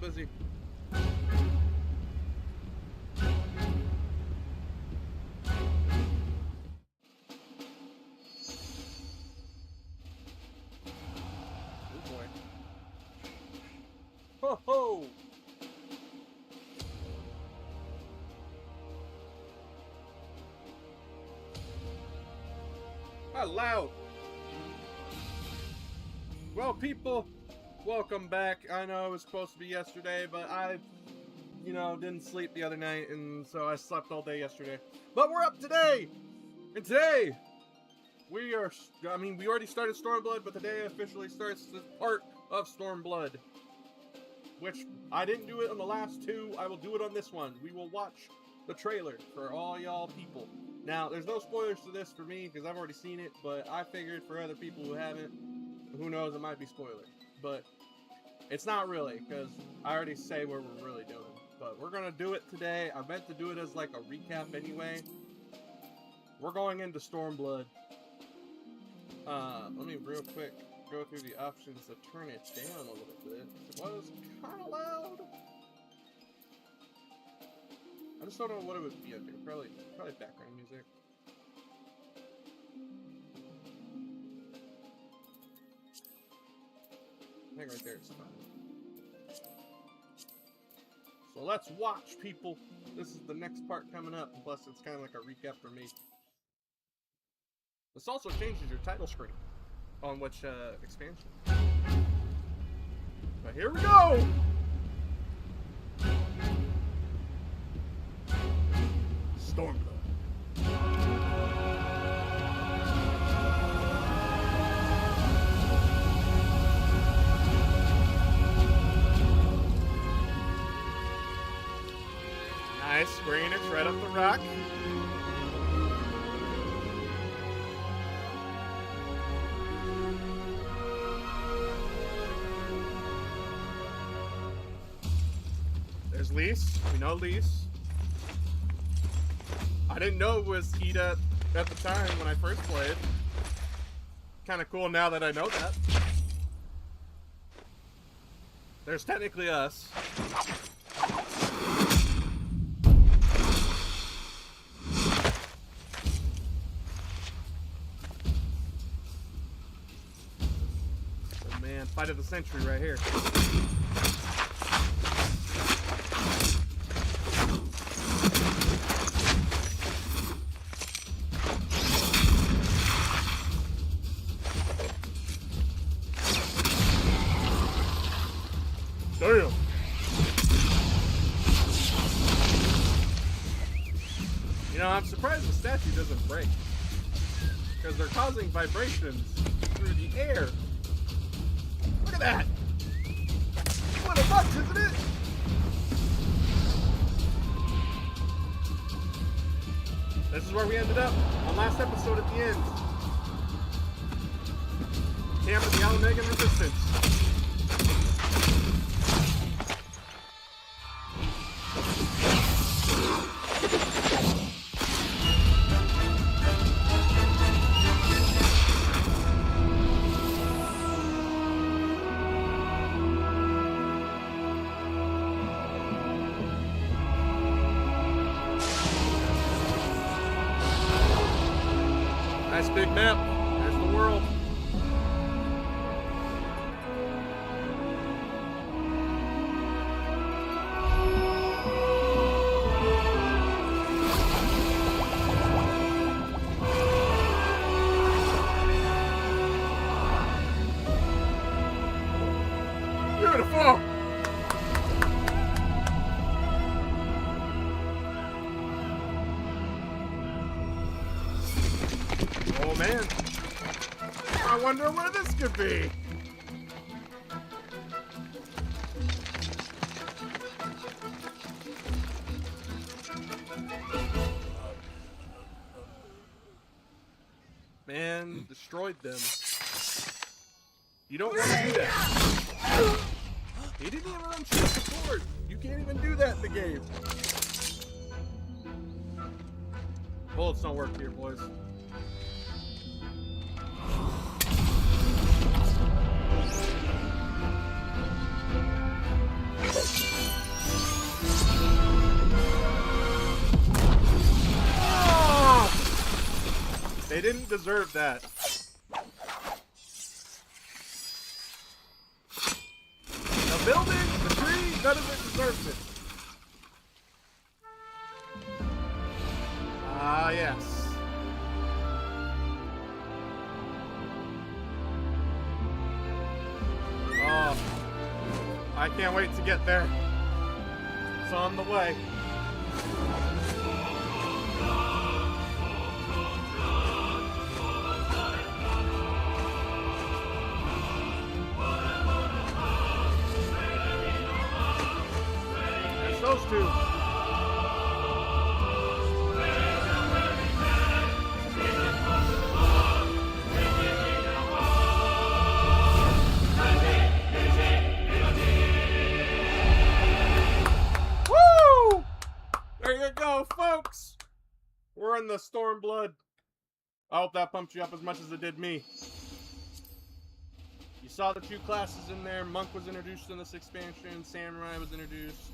busy. Oh boy. Ho ho! Hello! Well, people, welcome back. I know it was supposed to be yesterday, but I, didn't sleep the other night, and so I slept all day yesterday. But we're up today! And today, we already started Stormblood, but today officially starts the part of Stormblood. Which, I didn't do it on the last two, I will do it on this one. We will watch the trailer for all y'all people. Now, there's no spoilers to this for me, because I've already seen it, but I figured for other people who haven't, who knows, it might be spoiler. But it's not really, because I already say what we're really doing. But we're going to do it today. I meant to do it as like a recap anyway. We're going into Stormblood. Let me real quick go through the options to turn it down a little bit. It was kind of loud. I just don't know what it would be up here. Probably background music. I think right there is fine. So let's watch, people. This is the next part coming up. Plus, it's kind of like a recap for me. This also changes your title screen on which expansion. But here we go! Stormblood. Nice screen, it's right up the rock. There's Lise. We know Lise. I didn't know it was Ida at the time when I first played. Kind of cool now that I know that. There's technically us. Oh man, fight of the century right here. Damn. I'm surprised the statue doesn't break. Because they're causing vibrations through the air. Look at that! What a bunch, isn't it? This is where we ended up on last episode at the end. Camp of the Alamegan Resistance. Nice big map. There's the world. Beautiful. Oh man, I wonder where this could be. Man, destroyed them. You don't want to do that. He didn't even run straight to forward. You can't even do that in the game. Bullets don't work here, boys. didn't deserve that. The building, the tree, none of it deserves it. Ah, yes. Oh, I can't wait to get there. It's on the way. There's those two. There you go, folks! We're in the Stormblood. I hope that pumped you up as much as it did me. You saw the two classes in there. Monk was introduced in this expansion. Samurai was introduced.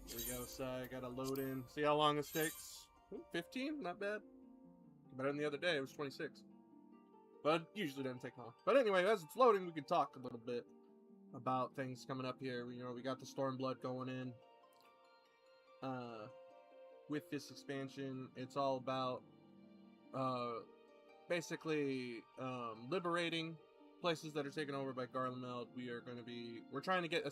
There we go, so I gotta load in. See how long this takes? 15? Not bad. Better than the other day, it was 26. But it usually doesn't take long. But anyway, as it's loading, we can talk a little bit about things coming up here. We got the Stormblood going in. With this expansion, it's all about basically liberating places that are taken over by Garlemald. We're trying to get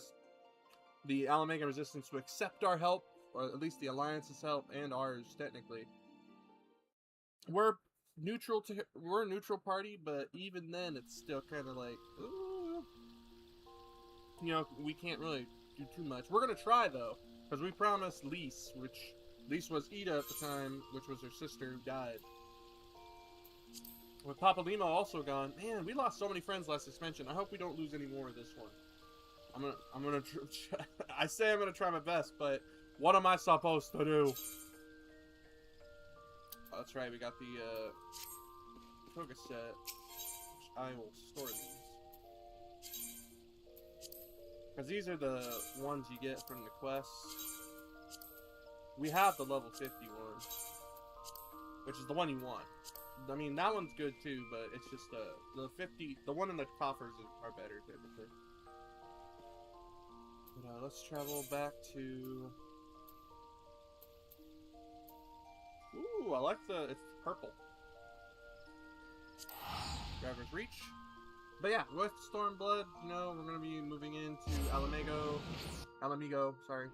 the Alamega Resistance to accept our help, or at least the Alliance's help, and ours technically. We're a neutral party, but even then, it's still kind of like, ooh, we can't really do too much. We're gonna try though. Because we promised Lise, which Lise was Ida at the time, which was her sister who died. With Papa Limo also gone, man, we lost so many friends last expansion. I hope we don't lose any more of this one. I'm gonna I say I'm gonna try my best, but what am I supposed to do? Oh, that's right, we got the focus set, which I will store these. Because these are the ones you get from the quests. We have the level 50 one, which is the one you want. I mean, that one's good too, but it's just the 50, the one in the coffers are better typically. But let's travel back to... Ooh, I like it's purple. Driver's Reach. But yeah, with Stormblood, we're going to be moving into Alamigo, sorry.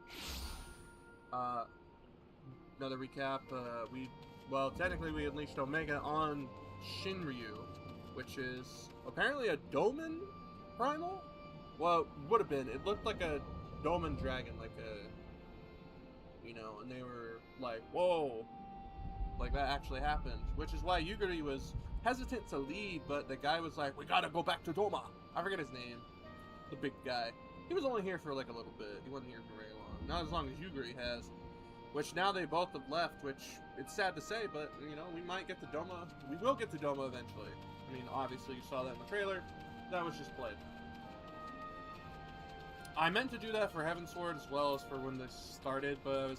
Another recap, technically we unleashed Omega on Shinryu, which is apparently a Doman primal? Well, it would have been. It looked like a Doman dragon, and they were like, whoa, like that actually happened, which is why Yuguri was hesitant to leave, but the guy was like, we gotta go back to Doma. I forget his name. The big guy. He was only here for like a little bit. He wasn't here for very long. Not as long as Yuguri has. Which now they both have left, which it's sad to say, but we might get to Doma. We will get to Doma eventually. I mean, obviously you saw that in the trailer. That was just played. I meant to do that for Heavensward as well as for when this started, but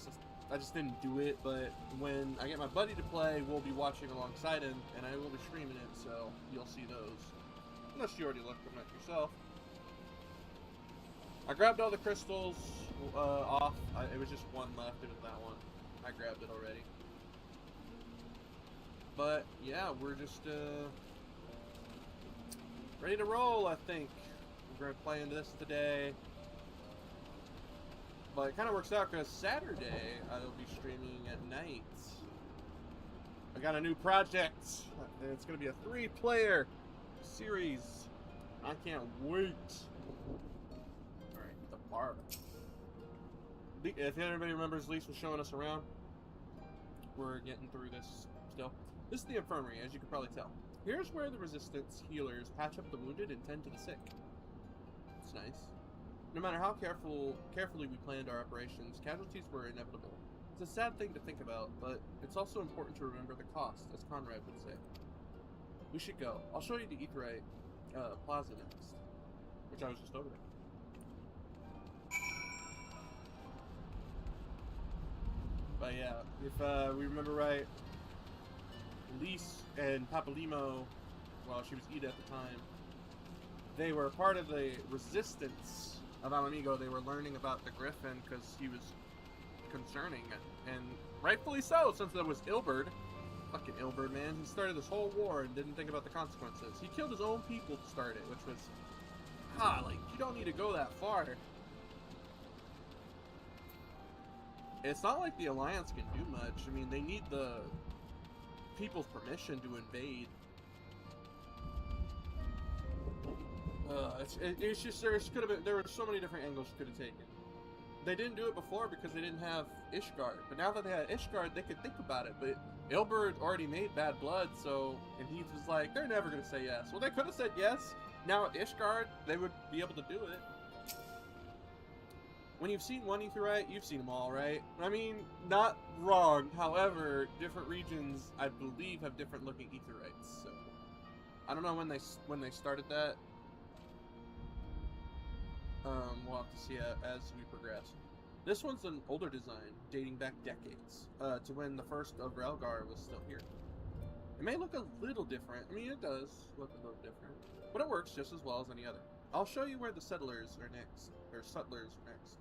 I just didn't do it. But when I get my buddy to play, we'll be watching alongside him, and I will be streaming it, so you'll see those. Unless you already looked them at yourself. I grabbed all the crystals off. It was just one left. It was that one. I grabbed it already. But yeah, we're just ready to roll, I think. We're going to play into this today. But it kind of works out because Saturday I'll be streaming at night. I got a new project, and it's going to be a 3-player series. I can't wait. Alright, the bar. If anybody remembers, Lise was showing us around. We're getting through this still. This is the infirmary, as you can probably tell. Here's where the resistance healers patch up the wounded and tend to the sick. It's nice. No matter how carefully we planned our operations, casualties were inevitable. It's a sad thing to think about, but it's also important to remember the cost, as Conrad would say. We should go. I'll show you the Aetheryte Plaza next, which I was just over there. But yeah, if we remember right, Lise and Papalimo, well, she was Ida at the time, they were part of the resistance of Alamigo. They were learning about the Griffin because he was concerning, and rightfully so, since there was Ilberd. Fucking Ilberd, man. He started this whole war and didn't think about the consequences. He killed his own people to start it, which was... like, you don't need to go that far. It's not like the Alliance can do much. I mean, they need the people's permission to invade. It's just, there were so many different angles you could have taken. They didn't do it before because they didn't have Ishgard. But now that they had Ishgard, they could think about it. But Ilberd already made Bad Blood, so... And he was like, they're never going to say yes. Well, they could have said yes. Now with Ishgard, they would be able to do it. When you've seen one Aetheryte, you've seen them all, right? I mean, not wrong. However, different regions, I believe, have different looking Aetherytes. So, I don't know when they started that. We'll have to see as we progress. This one's an older design, dating back decades, to when the first of Relgar was still here. It may look a little different. I mean, it does look a little different, but it works just as well as any other. I'll show you where the settlers are next, or sutlers are next.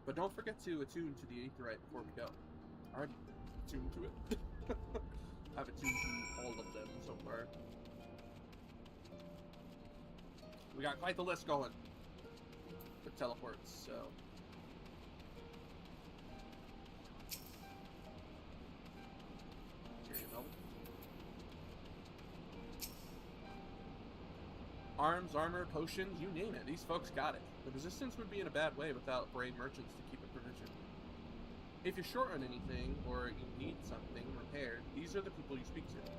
But don't forget to attune to the Aetheryte before we go. I already attuned to it. I've attuned to all of them so far. We got quite the list going. Teleports, so arms, armor, potions, you name it. These folks got it. The resistance would be in a bad way without brave merchants to keep it provisioned. If you're short on anything or you need something repaired, these are the people you speak to.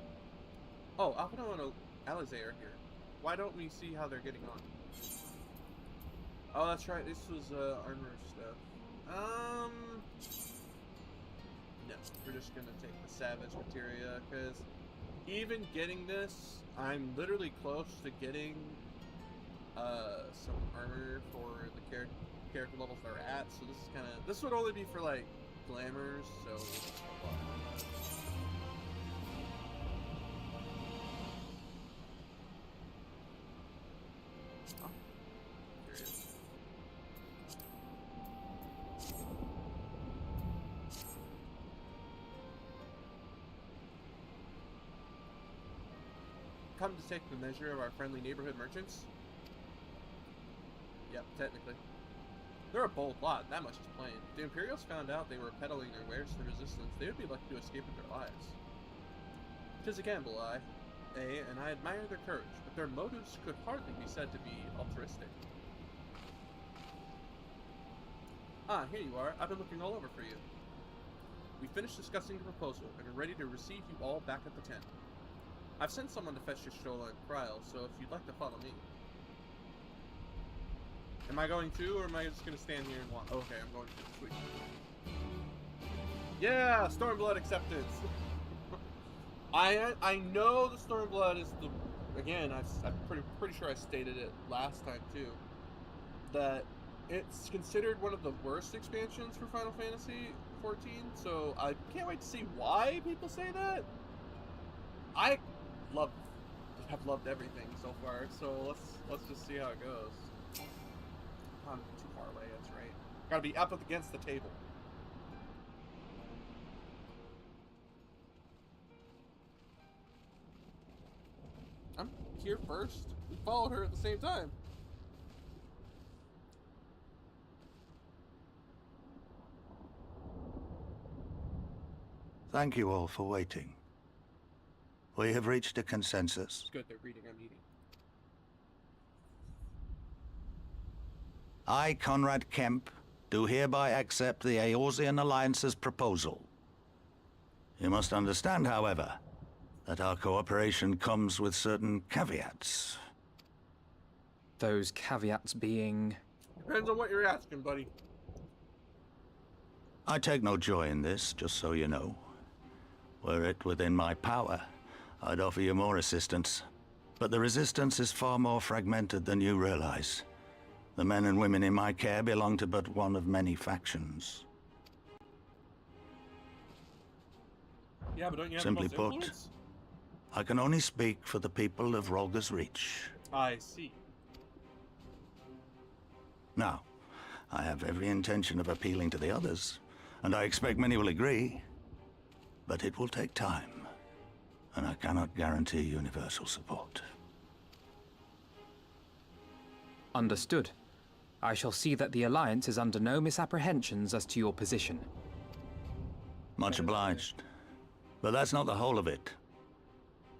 Oh, Alpino and Alizé are here. Why don't we see how they're getting on? Oh, that's right. This was armor stuff. No, we're just gonna take the savage materia because even getting this, I'm literally close to getting some armor for the character levels they're at. So this would only be for like glamours. So. Come to take the measure of our friendly neighborhood merchants? Yep, technically. They're a bold lot, that much is plain. If the Imperials found out they were peddling their wares to the Resistance, they would be lucky to escape with their lives. 'Tis a gamble, and I admire their courage, but their motives could hardly be said to be altruistic. Ah, here you are. I've been looking all over for you. We finished discussing the proposal, and are ready to receive you all back at the tent. I've sent someone to fetch Y'shtola and Kryl, so if you'd like to follow me. Am I going to, or am I just going to stand here and watch? Okay, I'm going to. Sweet. Yeah! Stormblood acceptance! I know the Stormblood is the... Again, I'm pretty sure I stated it last time, too. That it's considered one of the worst expansions for Final Fantasy XIV, so I can't wait to see why people say that. I have loved everything so far, so let's just see how it goes. I'm too far away, that's right. Gotta be up against the table. I'm here first. We followed her at the same time. Thank you all for waiting. We have reached a consensus. It's good they're reading our meeting. I, Conrad Kemp, do hereby accept the Eorzean Alliance's proposal. You must understand, however, that our cooperation comes with certain caveats. Those caveats being... Depends on what you're asking, buddy. I take no joy in this, just so you know. Were it within my power, I'd offer you more assistance. But the Resistance is far more fragmented than you realize. The men and women in my care belong to but one of many factions. Yeah, but don't you have Simply the most put, influence? I can only speak for the people of Rolga's Reach. I see. Now, I have every intention of appealing to the others, and I expect many will agree. But it will take time, and I cannot guarantee universal support. Understood. I shall see that the Alliance is under no misapprehensions as to your position. Much obliged. But that's not the whole of it.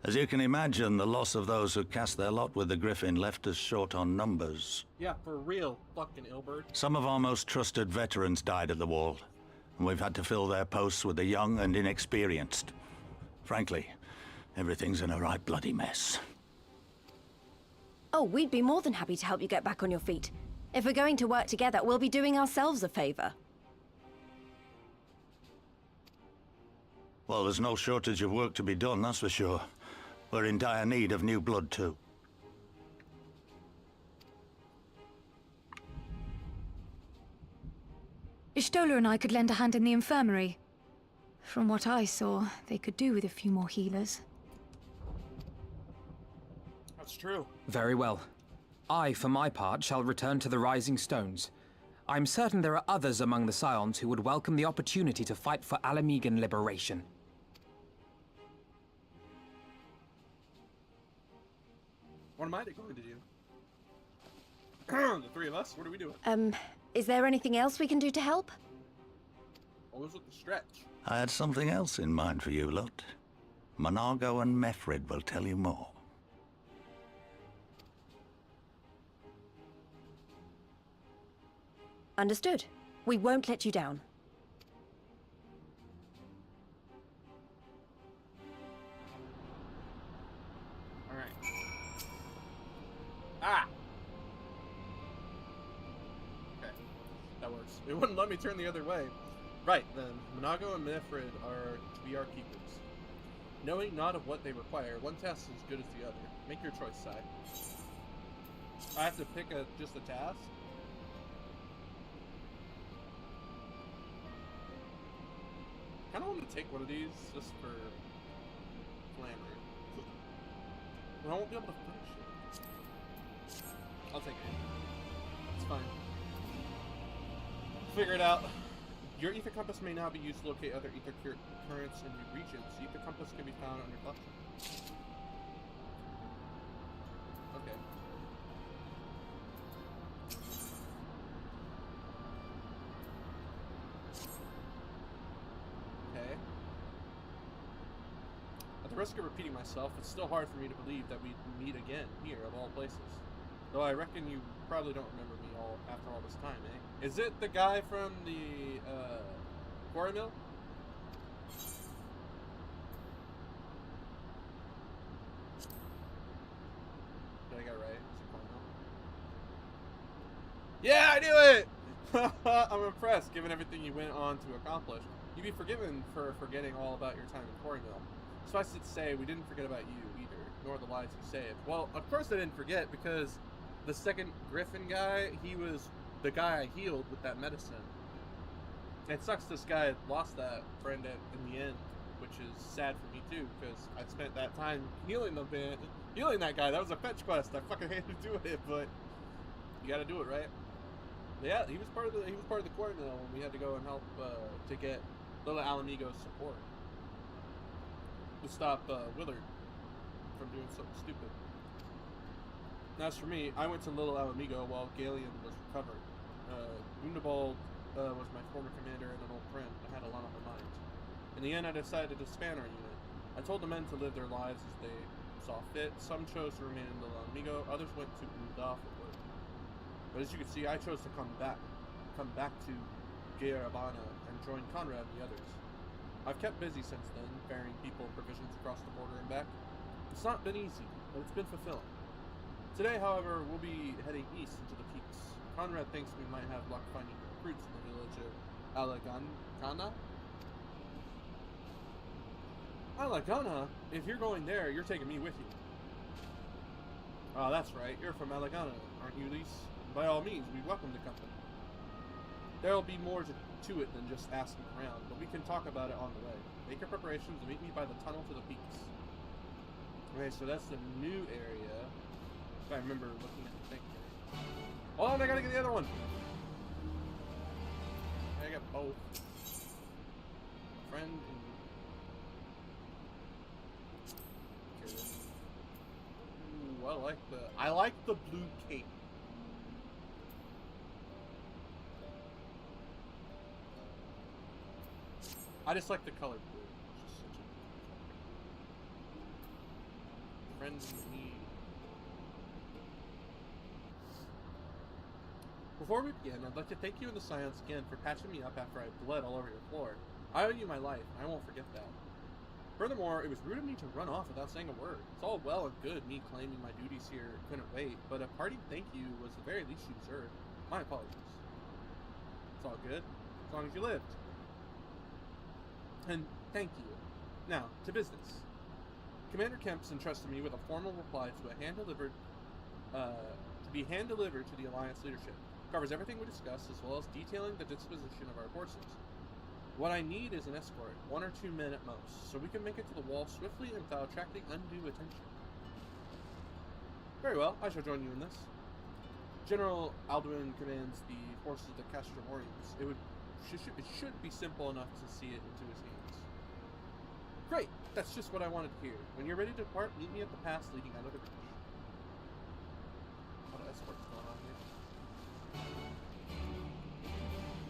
As you can imagine, the loss of those who cast their lot with the Griffin left us short on numbers. Yeah, for real, fucking Ilbert. Some of our most trusted veterans died at the wall, and we've had to fill their posts with the young and inexperienced. Frankly, everything's in a right bloody mess. Oh, we'd be more than happy to help you get back on your feet. If we're going to work together, we'll be doing ourselves a favor. Well, there's no shortage of work to be done, that's for sure. We're in dire need of new blood, too. Ishtola and I could lend a hand in the infirmary. From what I saw, they could do with a few more healers. That's true. Very well. I, for my part, shall return to the Rising Stones. I'm certain there are others among the Scions who would welcome the opportunity to fight for Alamegan liberation. What am I going to do? The three of us? What are we doing? Is there anything else we can do to help? Always with the stretch. I had something else in mind for you lot. Monago and Mefrid will tell you more. Understood. We won't let you down. Alright. Ah! Okay. That works. It wouldn't let me turn the other way. Right, then. Monago and Mefrid are to be our keepers. Knowing not of what they require, one task is as good as the other. Make your choice, Sai. I have to pick just a task? I kind of want to take one of these just for glamour. But I won't be able to finish it. I'll take it. It's fine. Figure it out. Your ether compass may now be used to locate other ether currents in new regions. The ether compass can be found under collection. Okay. Okay. At the risk of repeating myself, it's still hard for me to believe that we'd meet again here, of all places. Though I reckon you probably don't remember me after all this time, eh? Is it the guy from the, quarry mill? Did I get it right? Is it quarry mill? Yeah, I knew it! I'm impressed, given everything you went on to accomplish. You'd be forgiven for forgetting all about your time in quarry mill. Suffice it to say, we didn't forget about you either, nor the lives you saved. Well, of course I didn't forget, because the second Griffin guy, he was the guy I healed with that medicine. It sucks this guy lost that friend in the end, which is sad for me too, because I spent that time healing that guy. That was a fetch quest. I fucking hated doing it, but you gotta do it, right? Yeah, he was part of the quarry mill when we had to go and help to get Little Alamigo's support to stop Willard from doing something stupid. And as for me, I went to Little Alamigo while Galeon was recovering. Gundabald was my former commander and an old friend. I had a lot on my mind. In the end, I decided to disband our unit. I told the men to live their lives as they saw fit. Some chose to remain in Little Alamigo, others went to Uda for work. But as you can see, I chose to come back to Gairabana and join Conrad and the others. I've kept busy since then, ferrying people provisions across the border and back. It's not been easy, but it's been fulfilling. Today, however, we'll be heading east into the peaks. Conrad thinks we might have luck finding recruits in the village of Alagana? Alagana? If you're going there, you're taking me with you. Oh, that's right. You're from Alagana, aren't you, Lise? By all means, we welcome the company. There'll be more to it than just asking around, but we can talk about it on the way. Make your preparations and meet me by the tunnel to the peaks. Okay, so that's the new area. If I remember looking at the thing here. Oh, and I gotta get the other one! I got both. Friend and... Ooh, I like the blue cape. I just like the color blue. It's just such a friend in need. Before we begin, I'd like to thank you and the Scions again for patching me up after I bled all over your floor. I owe you my life, and I won't forget that. Furthermore, it was rude of me to run off without saying a word. It's all well and good me claiming my duties here couldn't wait, but a parting thank you was the very least you deserved. My apologies. It's all good, as long as you lived. And thank you. Now, to business. Commander Kemp's entrusted me with a formal reply to be hand-delivered to the Alliance leadership. Covers everything we discussed, as well as detailing the disposition of our forces. What I need is an escort, 1 or 2 men at most, so we can make it to the wall swiftly and without attracting undue attention. Very well, I shall join you in this. General Alduin commands the forces of the Castramorians. It should be simple enough to see it into his hands. Great, that's just what I wanted to hear. When you're ready to depart, meet me at the pass leading out of the bridge. What escort's going on here?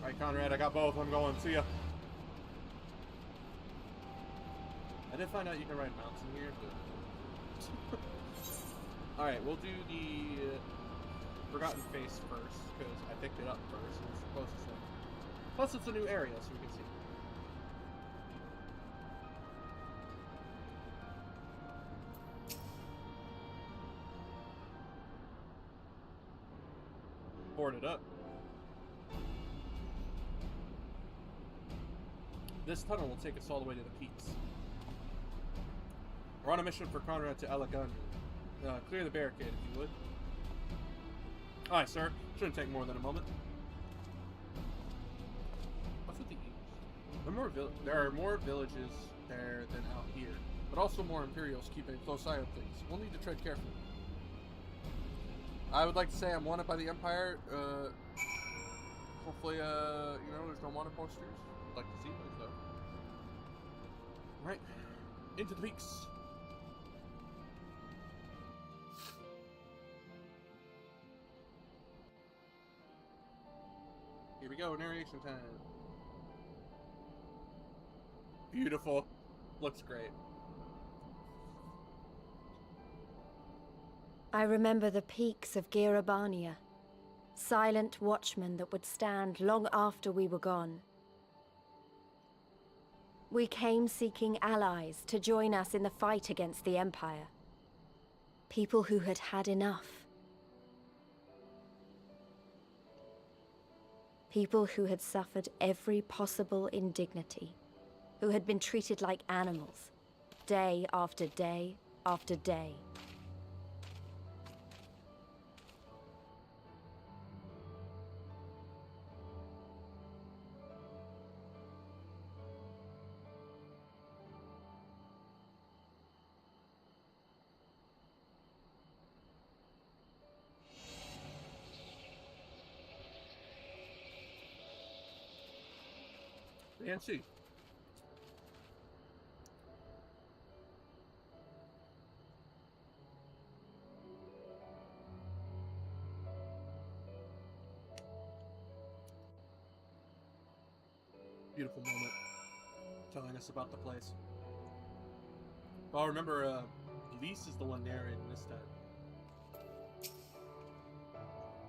Alright, Conrad, I got both. I'm going. See ya. I did find out you can ride mounts in here, but... Alright, we'll do the Forgotten Face first, because I picked it up first, and it's the closest thing. Plus, it's a new area, so we can see. Board it up. This tunnel will take us all the way to the peaks. We're on a mission for Conrad to Alagun. Clear the barricade, if you would. Aye, sir. Shouldn't take more than a moment. What's with the east? There are more villages there than out here, but also more Imperials keeping a close eye on things. We'll need to tread carefully. I would like to say I'm wanted by the Empire. Hopefully, you know, there's no wanted posters. I'd like to see those, though. Right. Into the peaks. Here we go, narration time. Beautiful. Looks great. I remember the peaks of Girabania, silent watchmen that would stand long after we were gone. We came seeking allies to join us in the fight against the Empire. People who had had enough. People who had suffered every possible indignity, who had been treated like animals, day after day after day. Fancy. Beautiful moment telling us about the place. Well, remember, Lise is the one narrating this time.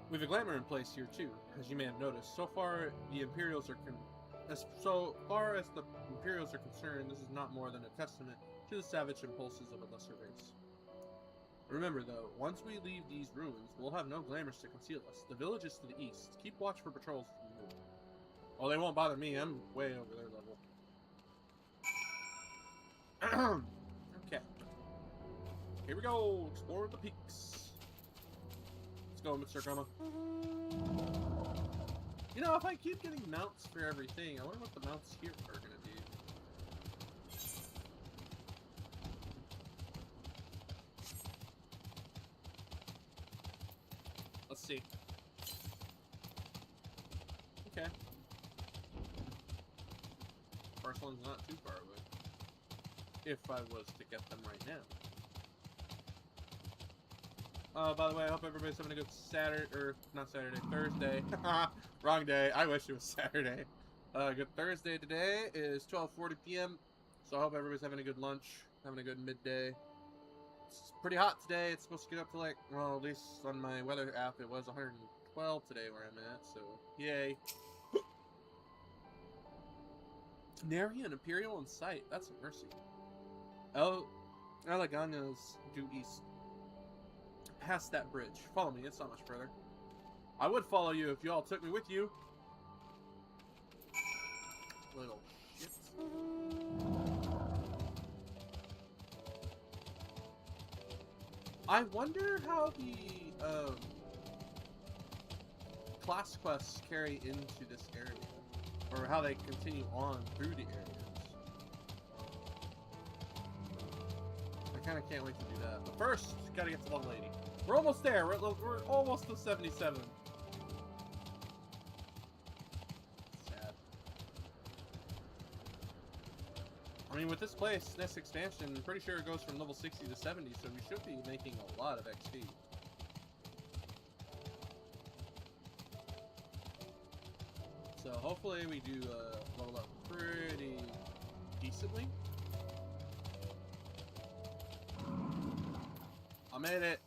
We have a glamour in place here too, as you may have noticed. So far, the Imperials are concerned, this is not more than a testament to the savage impulses of a lesser race. Remember though, once we leave these ruins, we'll have no glamours to conceal us. The village is to the east. Keep watch for patrols from you. Oh, they won't bother me. I'm way over their level. Okay. Here we go. Explore the peaks. Let's go, Mr. Grandma. You know, if I keep getting mounts for everything, I wonder what the mounts here are going to do. see. Okay. First one's not too far away. If I was to get them right now. By the way, I hope everybody's having a good Saturday, or not Saturday, Thursday. Wrong day. I wish it was Saturday. Good Thursday today is 12:40 p.m. So I hope everybody's having a good lunch, having a good midday. It's pretty hot today. It's supposed to get up to like, well, at least on my weather app, it was 112 today where I'm at. So, yay. Nary an Imperial in sight. That's a mercy. Elegana's due east. Past that bridge. Follow me, it's not much further. I would follow you if you all took me with you. Little shit. I wonder how the class quests carry into this area. Or how they continue on through the areas. I kind of can't wait to do that. But first, gotta get to level 80. We're almost there. We're almost to 77. Sad. I mean, with this place, this expansion, I'm pretty sure it goes from level 60 to 70, so we should be making a lot of XP. So hopefully we do level up pretty decently. I made it.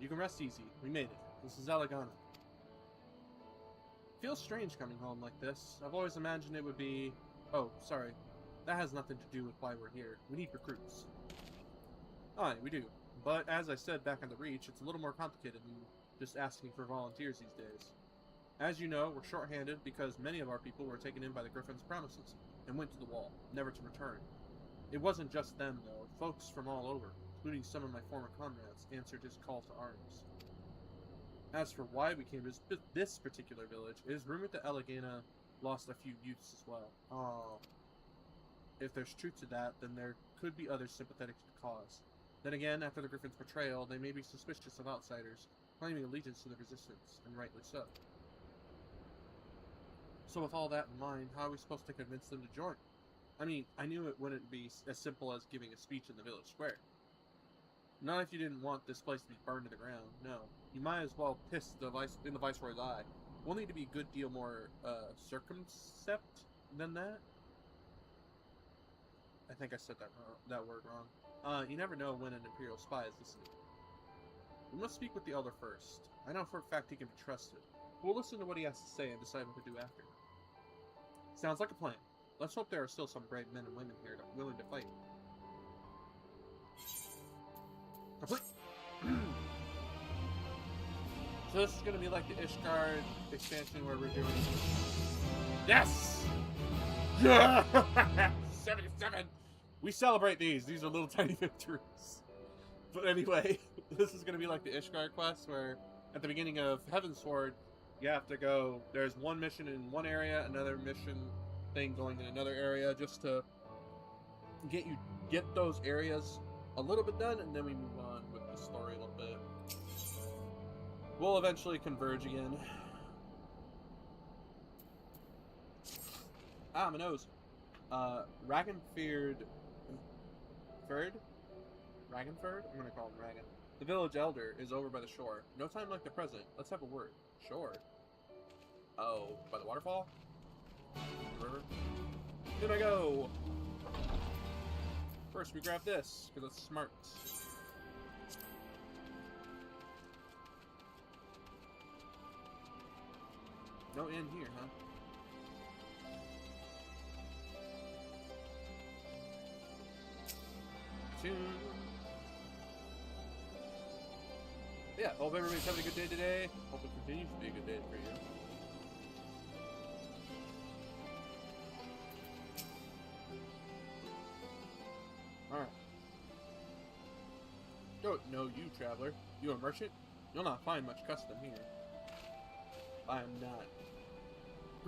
You can rest easy. We made it. This is Elegana. Feels strange coming home like this. I've always imagined it would be... Oh, sorry. That has nothing to do with why we're here. We need recruits. Aye, we do. But as I said back on the Reach, it's a little more complicated than just asking for volunteers these days. As you know, we're short-handed because many of our people were taken in by the Griffin's promises and went to the wall, never to return. It wasn't just them, though. Folks from all over, including some of my former comrades, answered his call to arms. As for why we came to this particular village, it is rumored that Elegana lost a few youths as well. Oh. If there's truth to that, then there could be others sympathetic to the cause. Then again, after the Griffin's betrayal, they may be suspicious of outsiders, claiming allegiance to the resistance, and rightly so. So with all that in mind, how are we supposed to convince them to join? I mean, I knew it wouldn't be as simple as giving a speech in the village square. Not if you didn't want this place to be burned to the ground, no. You might as well piss in the Viceroy's eye. We'll need to be a good deal more, circumspect than that. I think I said that word wrong. You never know when an Imperial spy is listening. We must speak with the Elder first. I know for a fact he can be trusted. We'll listen to what he has to say and decide what to do after. Sounds like a plan. Let's hope there are still some brave men and women here willing to fight. Complete! So this is going to be like the Ishgard expansion where we're doing... Yes! Yeah! 77! We celebrate these. These are little tiny victories. But anyway, this is going to be like the Ishgard quest where at the beginning of Heavensward, you have to go... There's one mission in one area, another mission thing going in another area, just to get those areas a little bit done, and then we move on with the story a little bit. We'll eventually converge again. Ah, my nose. Ragenford? Ragenford? I'm gonna call him Ragen. The village elder is over by the shore. No time like the present. Let's have a word. Shore? Oh, by the waterfall? The river? Here I go! First we grab this, because it's smart. No inn here, huh? Yeah, hope everybody's having a good day today. Hope it continues to be a good day for you. Alright. Don't know you, traveler. You a merchant? You'll not find much custom here. I am not.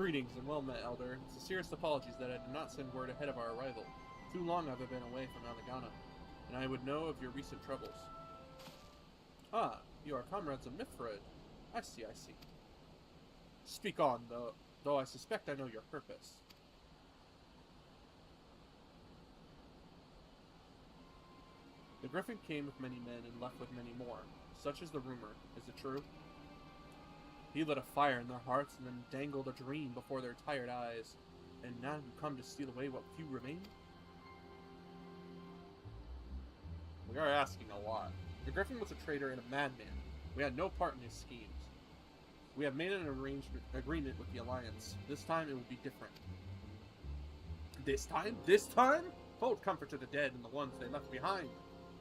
Greetings and well met, Elder. Sincerest apologies that I did not send word ahead of our arrival. Too long have I been away from Alagana, and I would know of your recent troubles. Ah, you are comrades of Mithrid. I see, I see. Speak on, though I suspect I know your purpose. The Griffin came with many men and left with many more. Such is the rumor. Is it true? He lit a fire in their hearts and then dangled a dream before their tired eyes. And now you come to steal away what few remain? We are asking a lot. The Griffin was a traitor and a madman. We had no part in his schemes. We have made an agreement with the Alliance. This time it will be different. This time? This time? Hold comfort to the dead and the ones they left behind.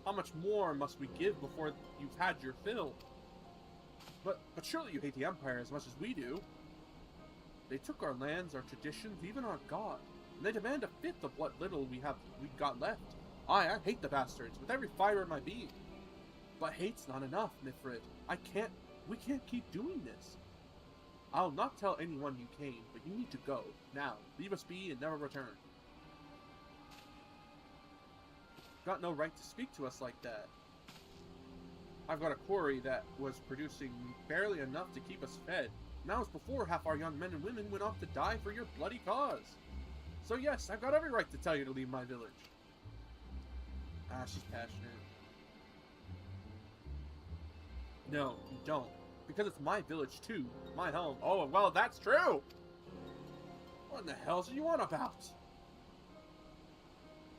How much more must we give before you've had your fill? But surely you hate the Empire as much as we do. They took our lands, our traditions, even our god, and they demand a fifth of what little we got left. I hate the bastards with every fiber in my being. But hate's not enough, Mithrid. We can't keep doing this. I'll not tell anyone you came, but you need to go, now. Leave us be and never return. Got no right to speak to us like that. I've got a quarry that was producing barely enough to keep us fed. And that was before half our young men and women went off to die for your bloody cause. So yes, I've got every right to tell you to leave my village. Ah, she's passionate. No, you don't. Because it's my village too. My home. Oh, well, that's true! What in the hell's you on about?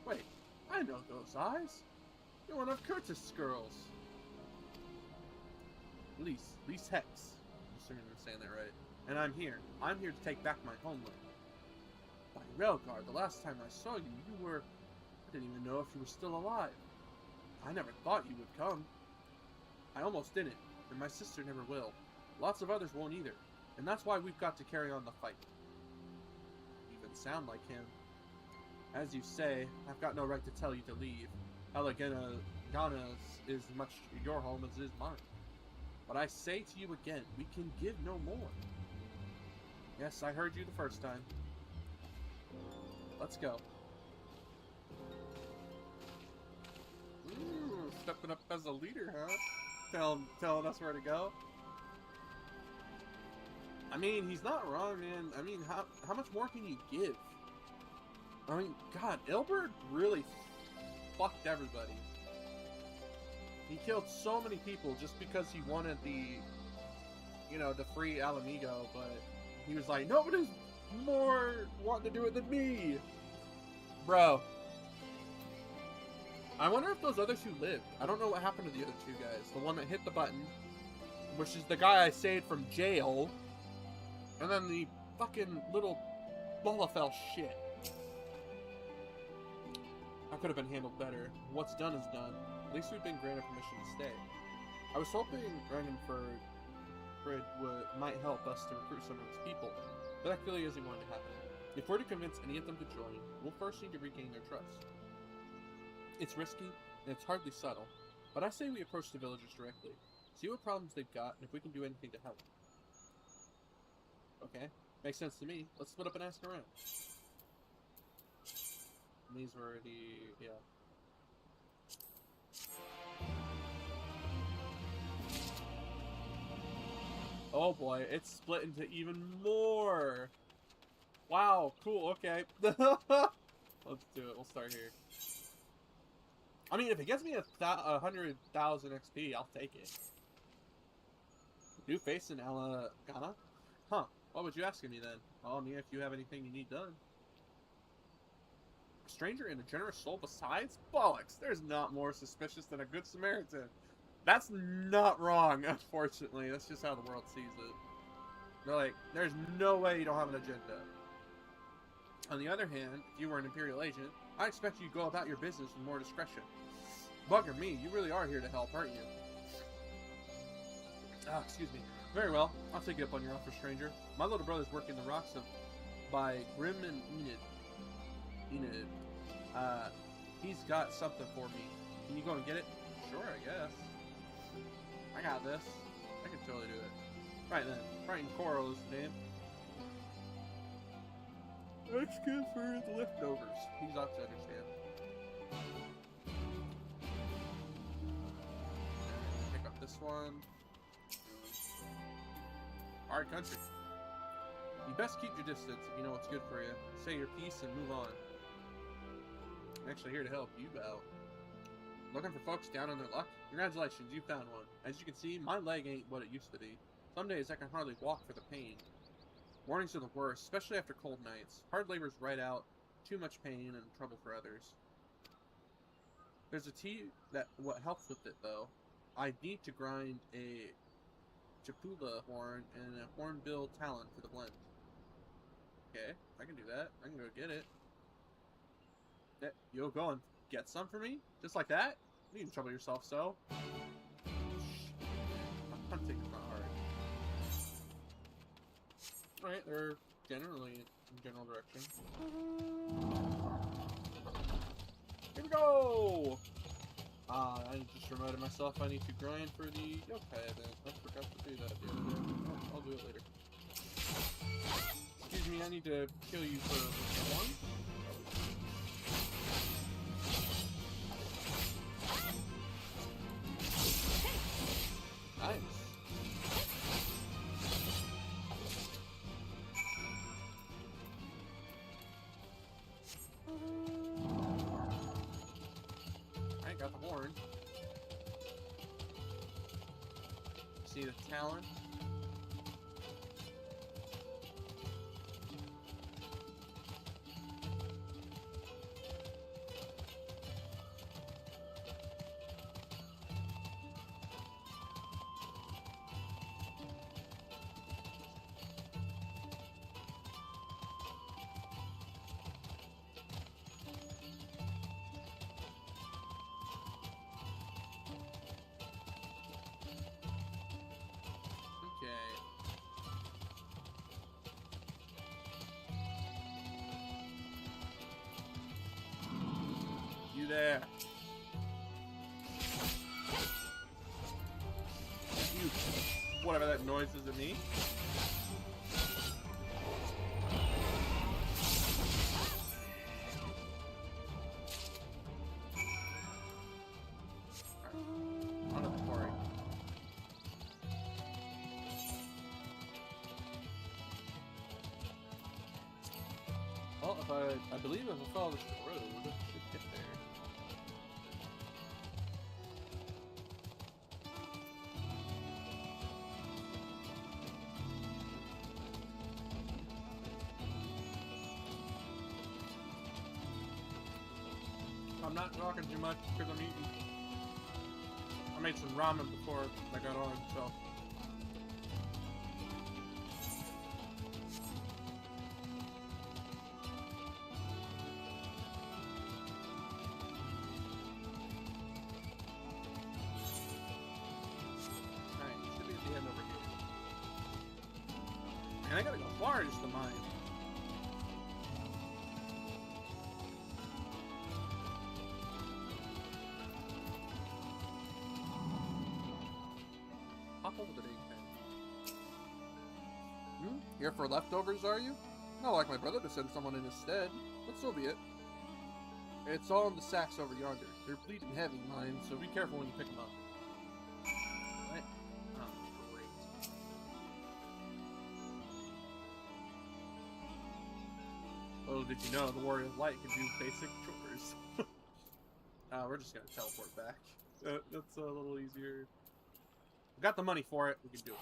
Wait, I know those eyes. You're one of Curtis' girls. Lise Hex. I'm assuming I'm saying that right. And I'm here. I'm here to take back my homeland. By Railguard, the last time I saw you, I didn't even know if you were still alive. I never thought you would come. I almost didn't, and my sister never will. Lots of others won't either, and that's why we've got to carry on the fight. You even sound like him. As you say, I've got no right to tell you to leave. Alagana is much your home as is mine. But I say to you again, we can give no more. Yes, I heard you the first time. Let's go. Ooh, stepping up as a leader, huh? Telling us where to go. I mean, he's not wrong, man. I mean, how much more can you give? I mean, God, Ilbert really fucked everybody. He killed so many people just because he wanted the free Alamigo, but he was like, nobody's more wanting to do it than me. Bro. I wonder if those others who lived, I don't know what happened to the other two guys. The one that hit the button, which is the guy I saved from jail, and then the fucking little Bolafel shit. I could have been handled better. What's done is done. At least we've been granted permission to stay. I was hoping Ragnarford might help us to recruit some of his people, but that clearly isn't going to happen. If we're to convince any of them to join, we'll first need to regain their trust. It's risky, and it's hardly subtle, but I say we approach the villagers directly, see what problems they've got, and if we can do anything to help. Okay, makes sense to me. Let's split up and ask around. And these were the, yeah. Oh boy, it's split into even more. Wow, cool, okay. Let's do it, we'll start here. I mean, if it gets me 100,000 XP, I'll take it. New face in Alagana? Huh, what would you ask of me then? Well, I mean, if you have anything you need done. A stranger and a generous soul besides? Bollocks, there's not more suspicious than a good Samaritan. That's not wrong, unfortunately. That's just how the world sees it. They're like, there's no way you don't have an agenda. On the other hand, if you were an Imperial agent, I expect you to go about your business with more discretion. Bugger me, you really are here to help, aren't you? Ah, excuse me. Very well, I'll take you up on your offer, stranger. My little brother's working the rocks by Grim and Enid. He's got something for me. Can you go and get it? Sure, I guess. I got this. I can totally do it. Right then. Frightened Coral is the name. That's good for the leftovers. He's ought to understand. Pick up this one. Hard country. You best keep your distance if you know what's good for you. Say your piece and move on. I'm actually here to help you out. Looking for folks down on their luck? Congratulations, you found one. As you can see, my leg ain't what it used to be. Some days I can hardly walk for the pain. Mornings are the worst, especially after cold nights. Hard labor's right out, too much pain and trouble for others. There's a tea that what helps with it though. I need to grind a chapula horn and a hornbill talon for the blend. Okay, I can do that. I can go get it. You'll go and get some for me? Just like that? You needn't trouble yourself so. I'm taking my heart. Alright, they're generally in general direction. Here we go! I just reminded myself I need to grind for the yokai event. I forgot to do that the other day. Oh, I'll do it later. Excuse me, I need to kill you for one. Nice. I got the horn. See the talon? You there. You, whatever that noise is at me. Alright, on to the quarry. Well, if I believe if I follow this road, I should get there. I'm not talking too much because I'm eating. I made some ramen before I got on, so. Alright, should be at the end over here. And I gotta go far just to mine. Hop over the dang thing. Here for leftovers, are you? Not like my brother to send someone in his stead, but so be it. It's all in the sacks over yonder. They're bleeding heavy, mine, so be careful when you pick them up. What? Oh, great. Little did you know, the Warrior of Light can do basic chores. We're just gonna teleport back. That's a little easier. We got the money for it, we can do it.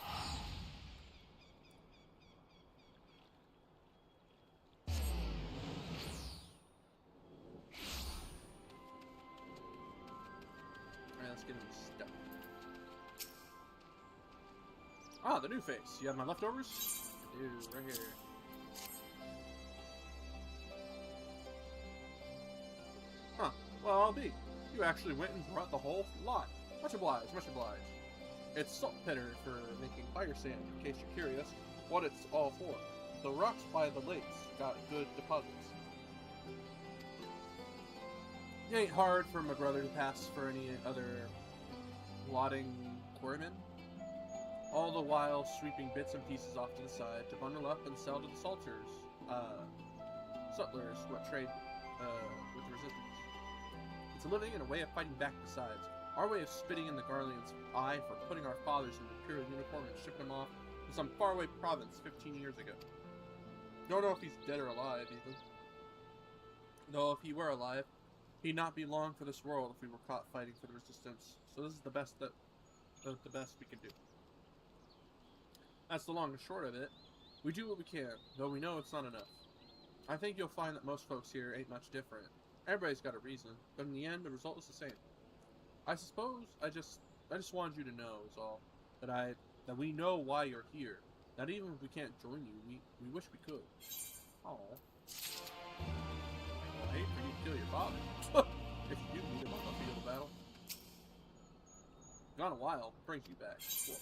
Alright, let's get him stuck. Ah, the new face. You have my leftovers? I do, right here. Huh, well, I'll be. You actually went and brought the whole lot. Much obliged, much obliged. It's saltpeter for making fire sand, in case you're curious what it's all for. The rocks by the lakes got good deposits. It ain't hard for my brother to pass for any other plodding quarrymen. All the while sweeping bits and pieces off to the side to bundle up and sell to the salters. Settlers what trade with the resistance. It's a living and a way of fighting back besides. Our way of spitting in the Guardian's eye for putting our fathers in the Imperial uniform and shipping them off to some faraway province 15 years ago. Don't know if he's dead or alive, even. Though if he were alive, he'd not be long for this world if we were caught fighting for the resistance. So this is the best the best we can do. That's the long and short of it. We do what we can, though we know it's not enough. I think you'll find that most folks here ain't much different. Everybody's got a reason, but in the end, the result is the same. I suppose I just wanted you to know, is all, that we know why you're here. That even if we can't join you, we wish we could. Aww. I hate for you to kill your father. If you do meet him on the field of battle. Gone a while, brings you back. Well,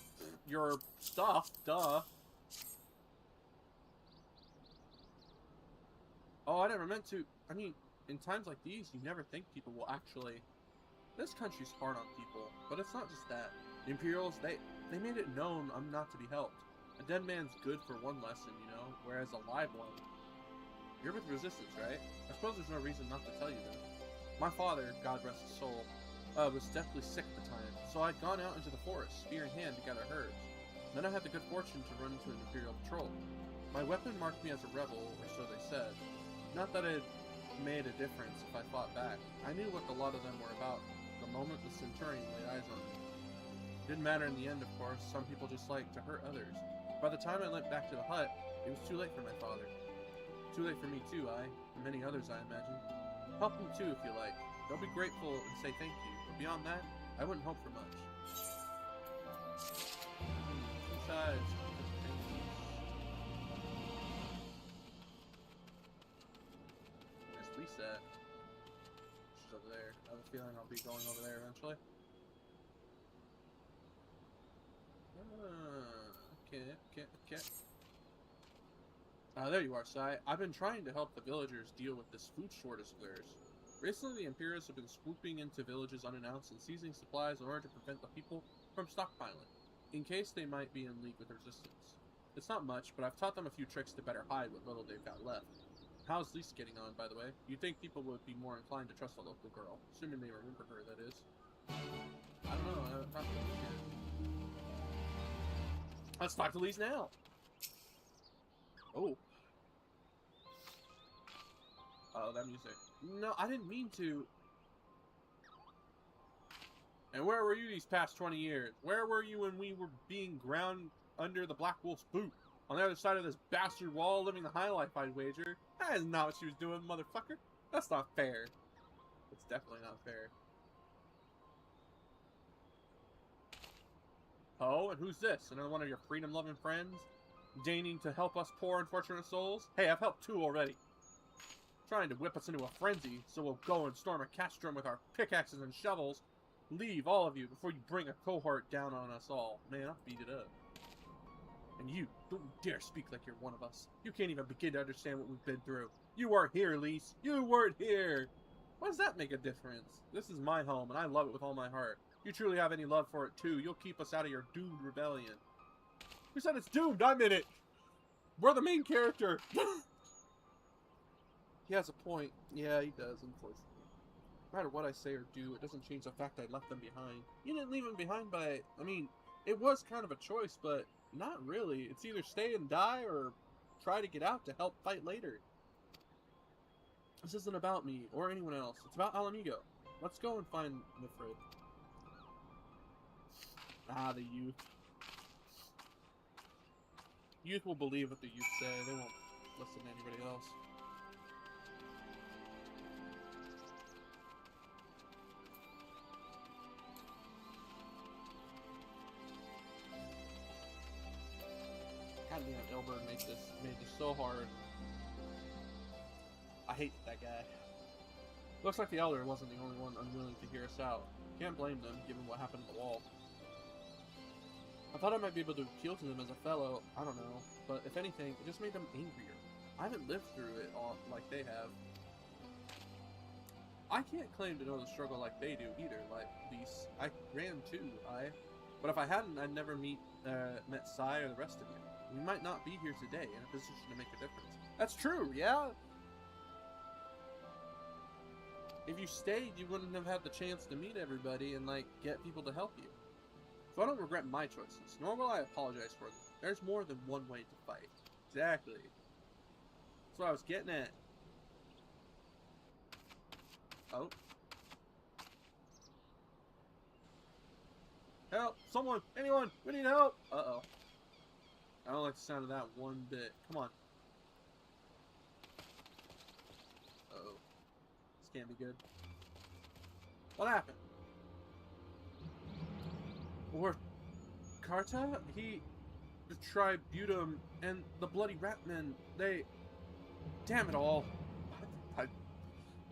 your stuff, duh. Oh, I never meant to. I mean, in times like these, you never think people will actually... This country's hard on people, but it's not just that. The Imperials, they made it known I'm not to be helped. A dead man's good for one lesson, you know, whereas a live one... You're with Resistance, right? I suppose there's no reason not to tell you that. My father, God rest his soul, was deathly sick at the time, so I'd gone out into the forest, spear in hand, to gather herbs. Then I had the good fortune to run into an Imperial patrol. My weapon marked me as a rebel, or so they said. Not that it made a difference if I fought back. I knew what a lot of them were about the moment the Centurion laid eyes on me. Didn't matter in the end, of course. Some people just like to hurt others. By the time I went back to the hut, it was too late for my father. Too late for me too, and many others, I imagine. Help him too, if you like. They'll be grateful and say thank you, but beyond that, I wouldn't hope for much. Besides, where's Lisa? She's over there. I have a feeling I'll be going over there eventually. Okay. There you are, Sai. I've been trying to help the villagers deal with this food shortage of theirs. Recently, the Imperials have been swooping into villages unannounced and seizing supplies in order to prevent the people from stockpiling, in case they might be in league with the Resistance. It's not much, but I've taught them a few tricks to better hide what little they've got left. How's Lise getting on, by the way? You'd think people would be more inclined to trust a local girl, assuming they remember her, that is. I don't know, I haven't talked to Lise yet. Let's talk to Lise now! Oh. Oh, that music. No, I didn't mean to. And where were you these past 20 years? Where were you when we were being ground under the Black Wolf's boot? On the other side of this bastard wall, living the high life, I'd wager. That is not what she was doing, motherfucker. That's not fair. It's definitely not fair. Oh, and who's this? Another one of your freedom-loving friends? Deigning to help us poor unfortunate souls? Hey, I've helped two already. Trying to whip us into a frenzy, so we'll go and storm a castrum with our pickaxes and shovels. Leave, all of you, before you bring a cohort down on us all. Man, I'll beat it up. And you, don't dare speak like you're one of us. You can't even begin to understand what we've been through. You weren't here, Lise. You weren't here. Why does that make a difference? This is my home, and I love it with all my heart. If you truly have any love for it, too, you'll keep us out of your doomed rebellion. Who said it's doomed? I'm in it. We're the main character. He has a point. Yeah, he does, unfortunately. No matter what I say or do, it doesn't change the fact I left them behind. You didn't leave them behind by... I mean, it was kind of a choice, but not really. It's either stay and die or try to get out to help fight later. This isn't about me or anyone else. It's about Alamigo. Let's go and find Nifred. Ah, the youth. Youth will believe what the youth say. They won't listen to anybody else. Goddamn, Elbert made this so hard. I hate that guy. Looks like the Elder wasn't the only one unwilling to hear us out. Can't blame them, given what happened at the wall. I thought I might be able to appeal to them as a fellow, I don't know, but if anything, it just made them angrier. I haven't lived through it all like they have. I can't claim to know the struggle like they do either, like these. I ran too, but if I hadn't, I'd never met Sai or the rest of you. We might not be here today in a position to make a difference. That's true, yeah? if you stayed, you wouldn't have had the chance to meet everybody and, like, get people to help you. So I don't regret my choices, nor will I apologize for them. There's more than one way to fight. Exactly. That's what I was getting at. Oh. Help! Someone! Anyone! We need help! Uh-oh. I don't like the sound of that one bit. Come on. Uh-oh. This can't be good. What happened? Or Carta? The Tribunum and the Bloody Ratmen, they... Damn it all.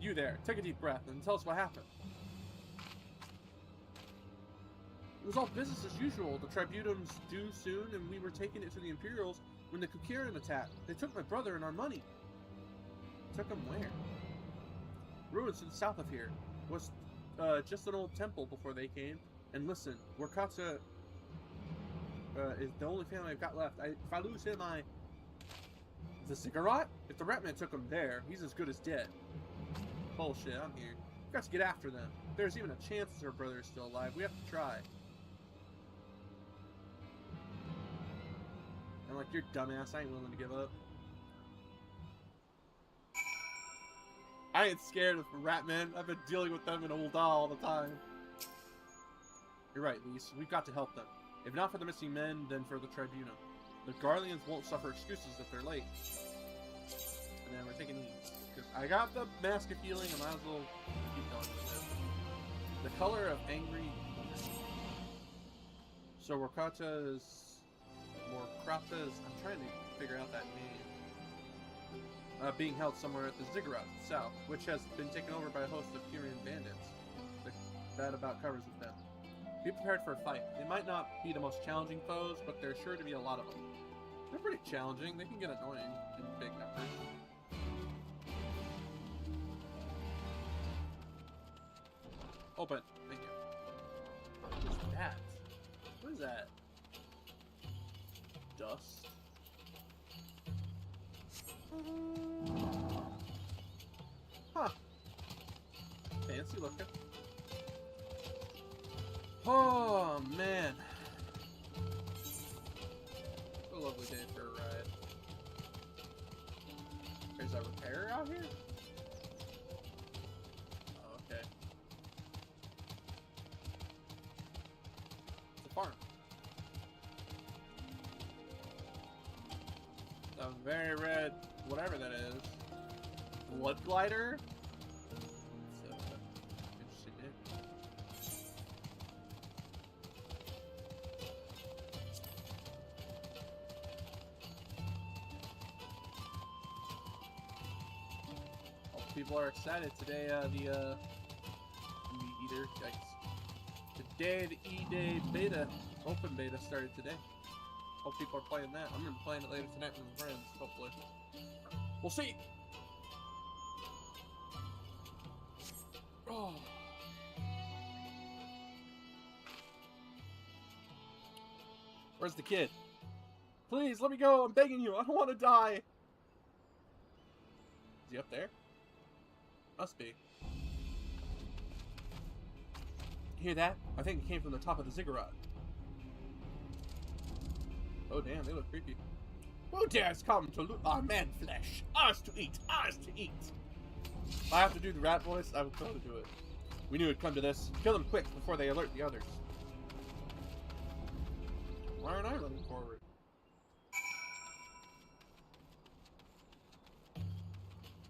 You there, take a deep breath and tell us what happened. It was all business as usual. The Tribunum's due soon, and we were taking it to the Imperials when the Kukiran attacked. They took my brother and our money. Took him where? Ruins to the south of here. Was just an old temple before they came. And listen, Wakata is the only family I've got left. If I lose him, the Ziggurat? If the Ratman took him there, he's as good as dead. Bullshit, I'm here. We've got to get after them. If there's even a chance our brother is still alive, we have to try. And like, you're dumbass, I ain't willing to give up. I ain't scared of Ratmen. I've been dealing with them in Ul'dah all the time. You're right, Lise. We've got to help them. If not for the missing men, then for the Tribunum. The Garleans won't suffer excuses if they're late. And then we're taking these. Because I got the Mask of Healing, I might as well keep going with it. The color of angry. So Warkrata's... I'm trying to figure out that name. Being held somewhere at the Ziggurat, south, which has been taken over by a host of Kyrian bandits. That about covers with them. Be prepared for a fight. They might not be the most challenging foes, but there's sure to be a lot of them. They're pretty challenging. They can get annoying in big numbers. Open. Thank you. What is that? What is that? Dust. Huh. Fancy looking. Oh, man. What a lovely day for a ride. There's a repair out here? Oh, okay. It's a farm. A very red, whatever that is. Blood glider? It's interesting name. People are excited today. The Meat Eater, yikes. Today, the E-Day beta, open beta started today. Hope people are playing that. I'm gonna be playing it later tonight with my friends, hopefully. We'll see! Oh. Where's the kid? Please, let me go! I'm begging you! I don't want to die! Is he up there? Must be. Hear that? I think it came from the top of the Ziggurat. Oh damn, they look creepy. Who dares come to loot our man flesh? Ours to eat! Ours to eat! If I have to do the rat voice, I will totally do it. We knew it'd come to this. Kill them quick before they alert the others. Why aren't I running forward?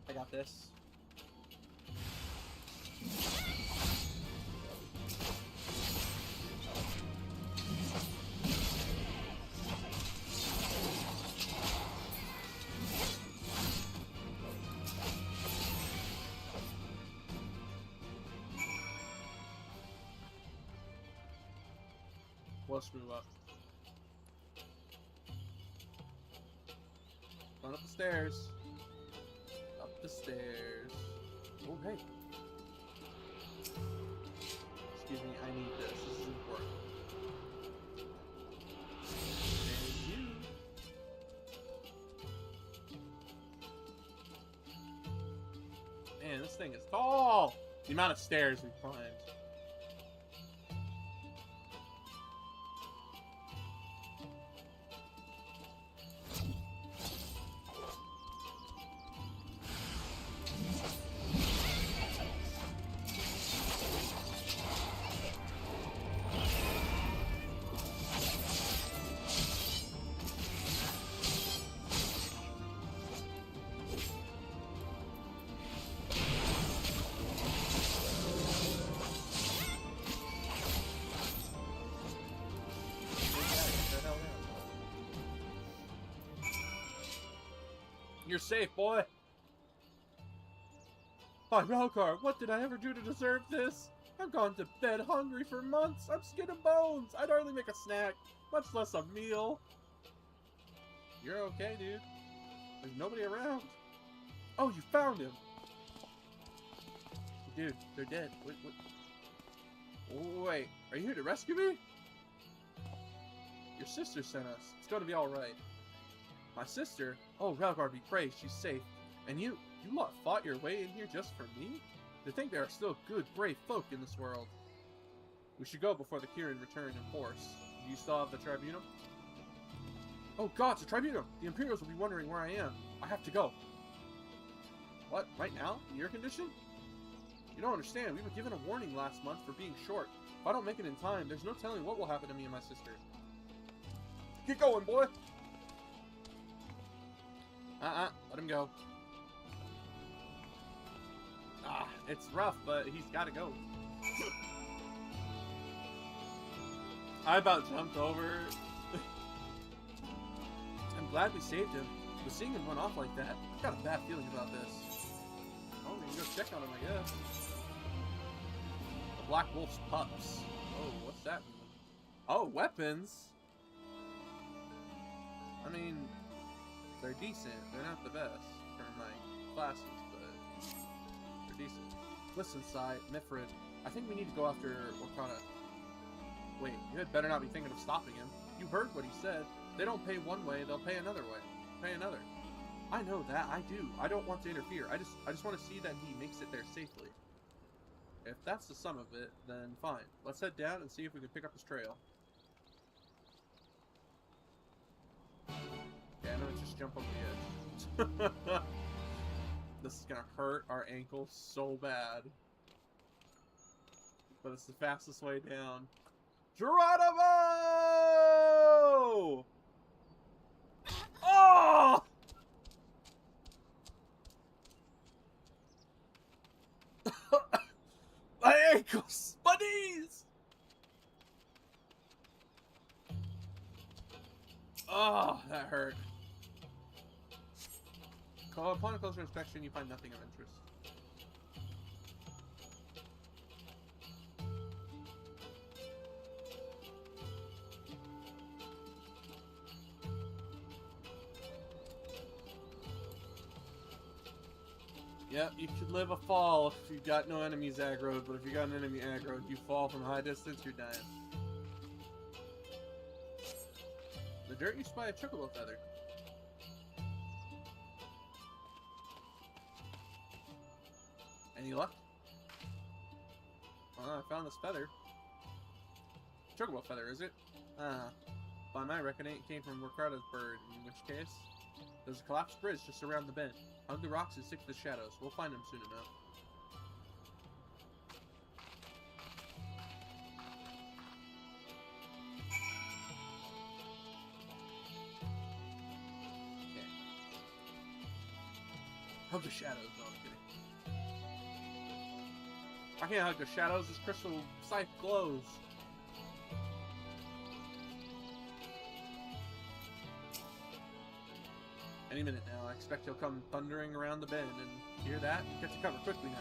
I got this. Let's move up. Run up the stairs. Up the stairs. Oh, hey. Excuse me, I need this. This is important. Thank you. Man, this thing is tall! The amount of stairs we climbed. You're safe, boy. By Ralkar, what did I ever do to deserve this? I've gone to bed hungry for months. I'm skin and bones. I'd hardly make a snack, much less a meal. You're okay, dude. There's nobody around. Oh, you found him. Dude, they're dead. Wait, are you here to rescue me? Your sister sent us. It's going to be alright. My sister? Oh, Ralgar be praised, she's safe. And you lot fought your way in here just for me? To think there are still good, brave folk in this world. We should go before the Kirin return in force. Do you still have the Tribunum? Oh gods, the Tribunum! The Imperials will be wondering where I am. I have to go. What, right now? In your condition? You don't understand, we were given a warning last month for being short. If I don't make it in time, there's no telling what will happen to me and my sister. Get going, boy! Let him go. It's rough, but he's gotta go. I about jumped over. I'm glad we saved him, but seeing him run off like that, I've got a bad feeling about this. Oh, we can go check on him, I guess. The Black Wolf's pups. Oh, what's that mean? Oh, weapons? I mean, they're decent. They're not the best for my classes, but they're decent. Listen, Sai, Mifrid, I think we need to go after Orkana. Wait, you had better not be thinking of stopping him. You heard what he said. They don't pay one way, they'll pay another way. Pay another. I know that, I do. I don't want to interfere. I just want to see that he makes it there safely. If that's the sum of it, then fine. Let's head down and see if we can pick up his trail. Yeah, I know it's just jump over the edge. This is gonna hurt our ankles so bad. But it's the fastest way down. Geronimo! Oh! My ankles! My knees! Oh, that hurt. Upon a closer inspection, you find nothing of interest. Yep, you could live a fall if you've got no enemies aggroed, but if you got an enemy aggroed, you fall from a high distance, you're dying. The dirt used by a chocobo feather. Any luck? Well, I found this feather. Chocobo feather, is it? By my reckoning, it came from Ricardo's bird, in which case, there's a collapsed bridge just around the bend. Hug the rocks and stick to the shadows. We'll find him soon enough. Okay. Hug the shadows. No, I'm kidding. I can't hug the shadows. This crystal scythe glows. Any minute now, I expect he'll come thundering around the bend, and hear that? Get to cover quickly now.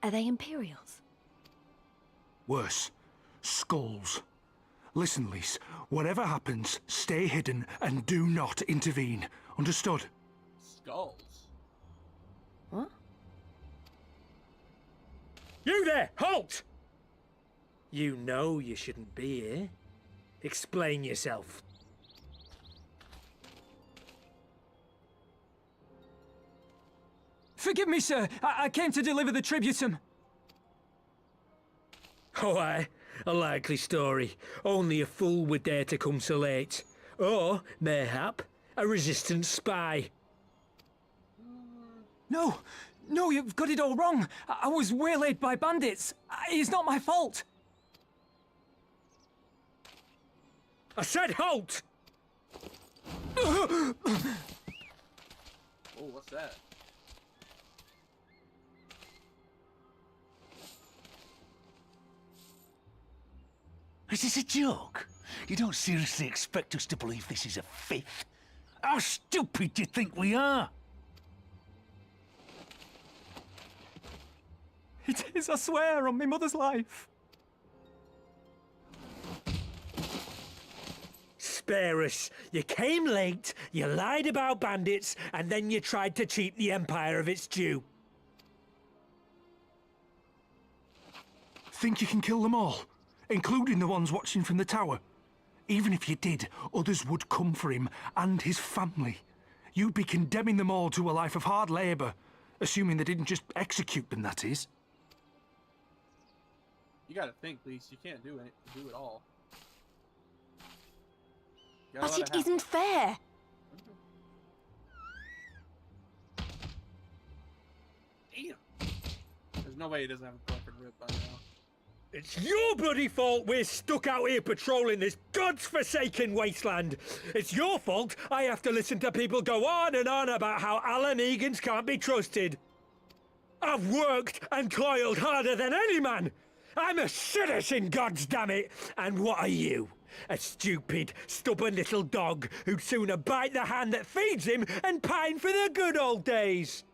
Are they Imperials? Worse. Skulls. Listen, Lise. Whatever happens, stay hidden and do not intervene. Understood? Skulls? What? You there! Halt! You know you shouldn't be here. Explain yourself. Forgive me, sir. I came to deliver the tributum. Oh, aye. A likely story. Only a fool would dare to come so late. Or, mayhap, a resistance spy. No, no, you've got it all wrong. I was waylaid by bandits. It's not my fault. I said halt! Oh, what's that? Is this a joke? You don't seriously expect us to believe this is a fifth? How stupid do you think we are? It is, I swear, on my mother's life. Spare us. You came late, you lied about bandits, and then you tried to cheat the Empire of its due. Think you can kill them all? Including the ones watching from the tower? Even if you did, others would come for him and his family. You'd be condemning them all to a life of hard labour, assuming they didn't just execute them, that is. You gotta think, Lise. You can't do it all. But it isn't fair. Damn. There's no way he doesn't have a broken rib by now. It's your bloody fault we're stuck out here patrolling this god's-forsaken wasteland. It's your fault I have to listen to people go on and on about how Alamegans can't be trusted. I've worked and toiled harder than any man. I'm a citizen, goddammit! And what are you? A stupid, stubborn little dog who'd sooner bite the hand that feeds him and pine for the good old days.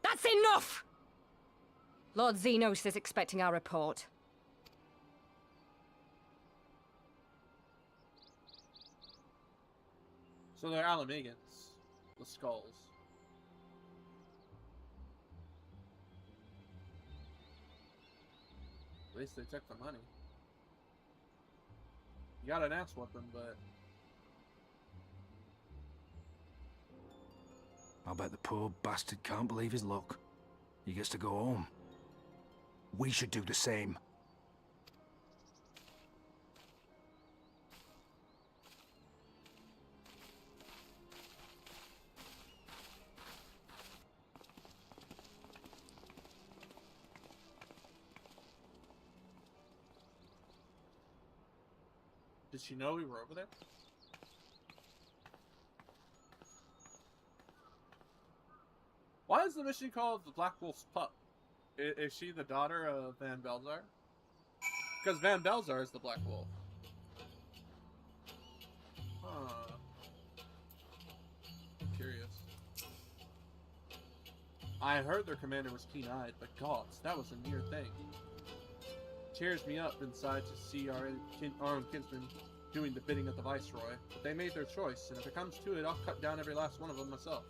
That's enough! Lord Xenos is expecting our report. So they're Alamegans, the skulls. At least they took the money. You got an ass weapon, but I'll bet the poor bastard can't believe his luck. He gets to go home. We should do the same. did she know we were over there? Why is the mission called the Black Wolf's Pup? Is she the daughter of Van Belzar? Because Van Belzar is the Black Wolf. Huh. I'm curious. I heard their commander was keen-eyed, but gods, that was a near thing. Tears me up inside to see our own kinsmen doing the bidding of the Viceroy. But they made their choice, and if it comes to it, I'll cut down every last one of them myself.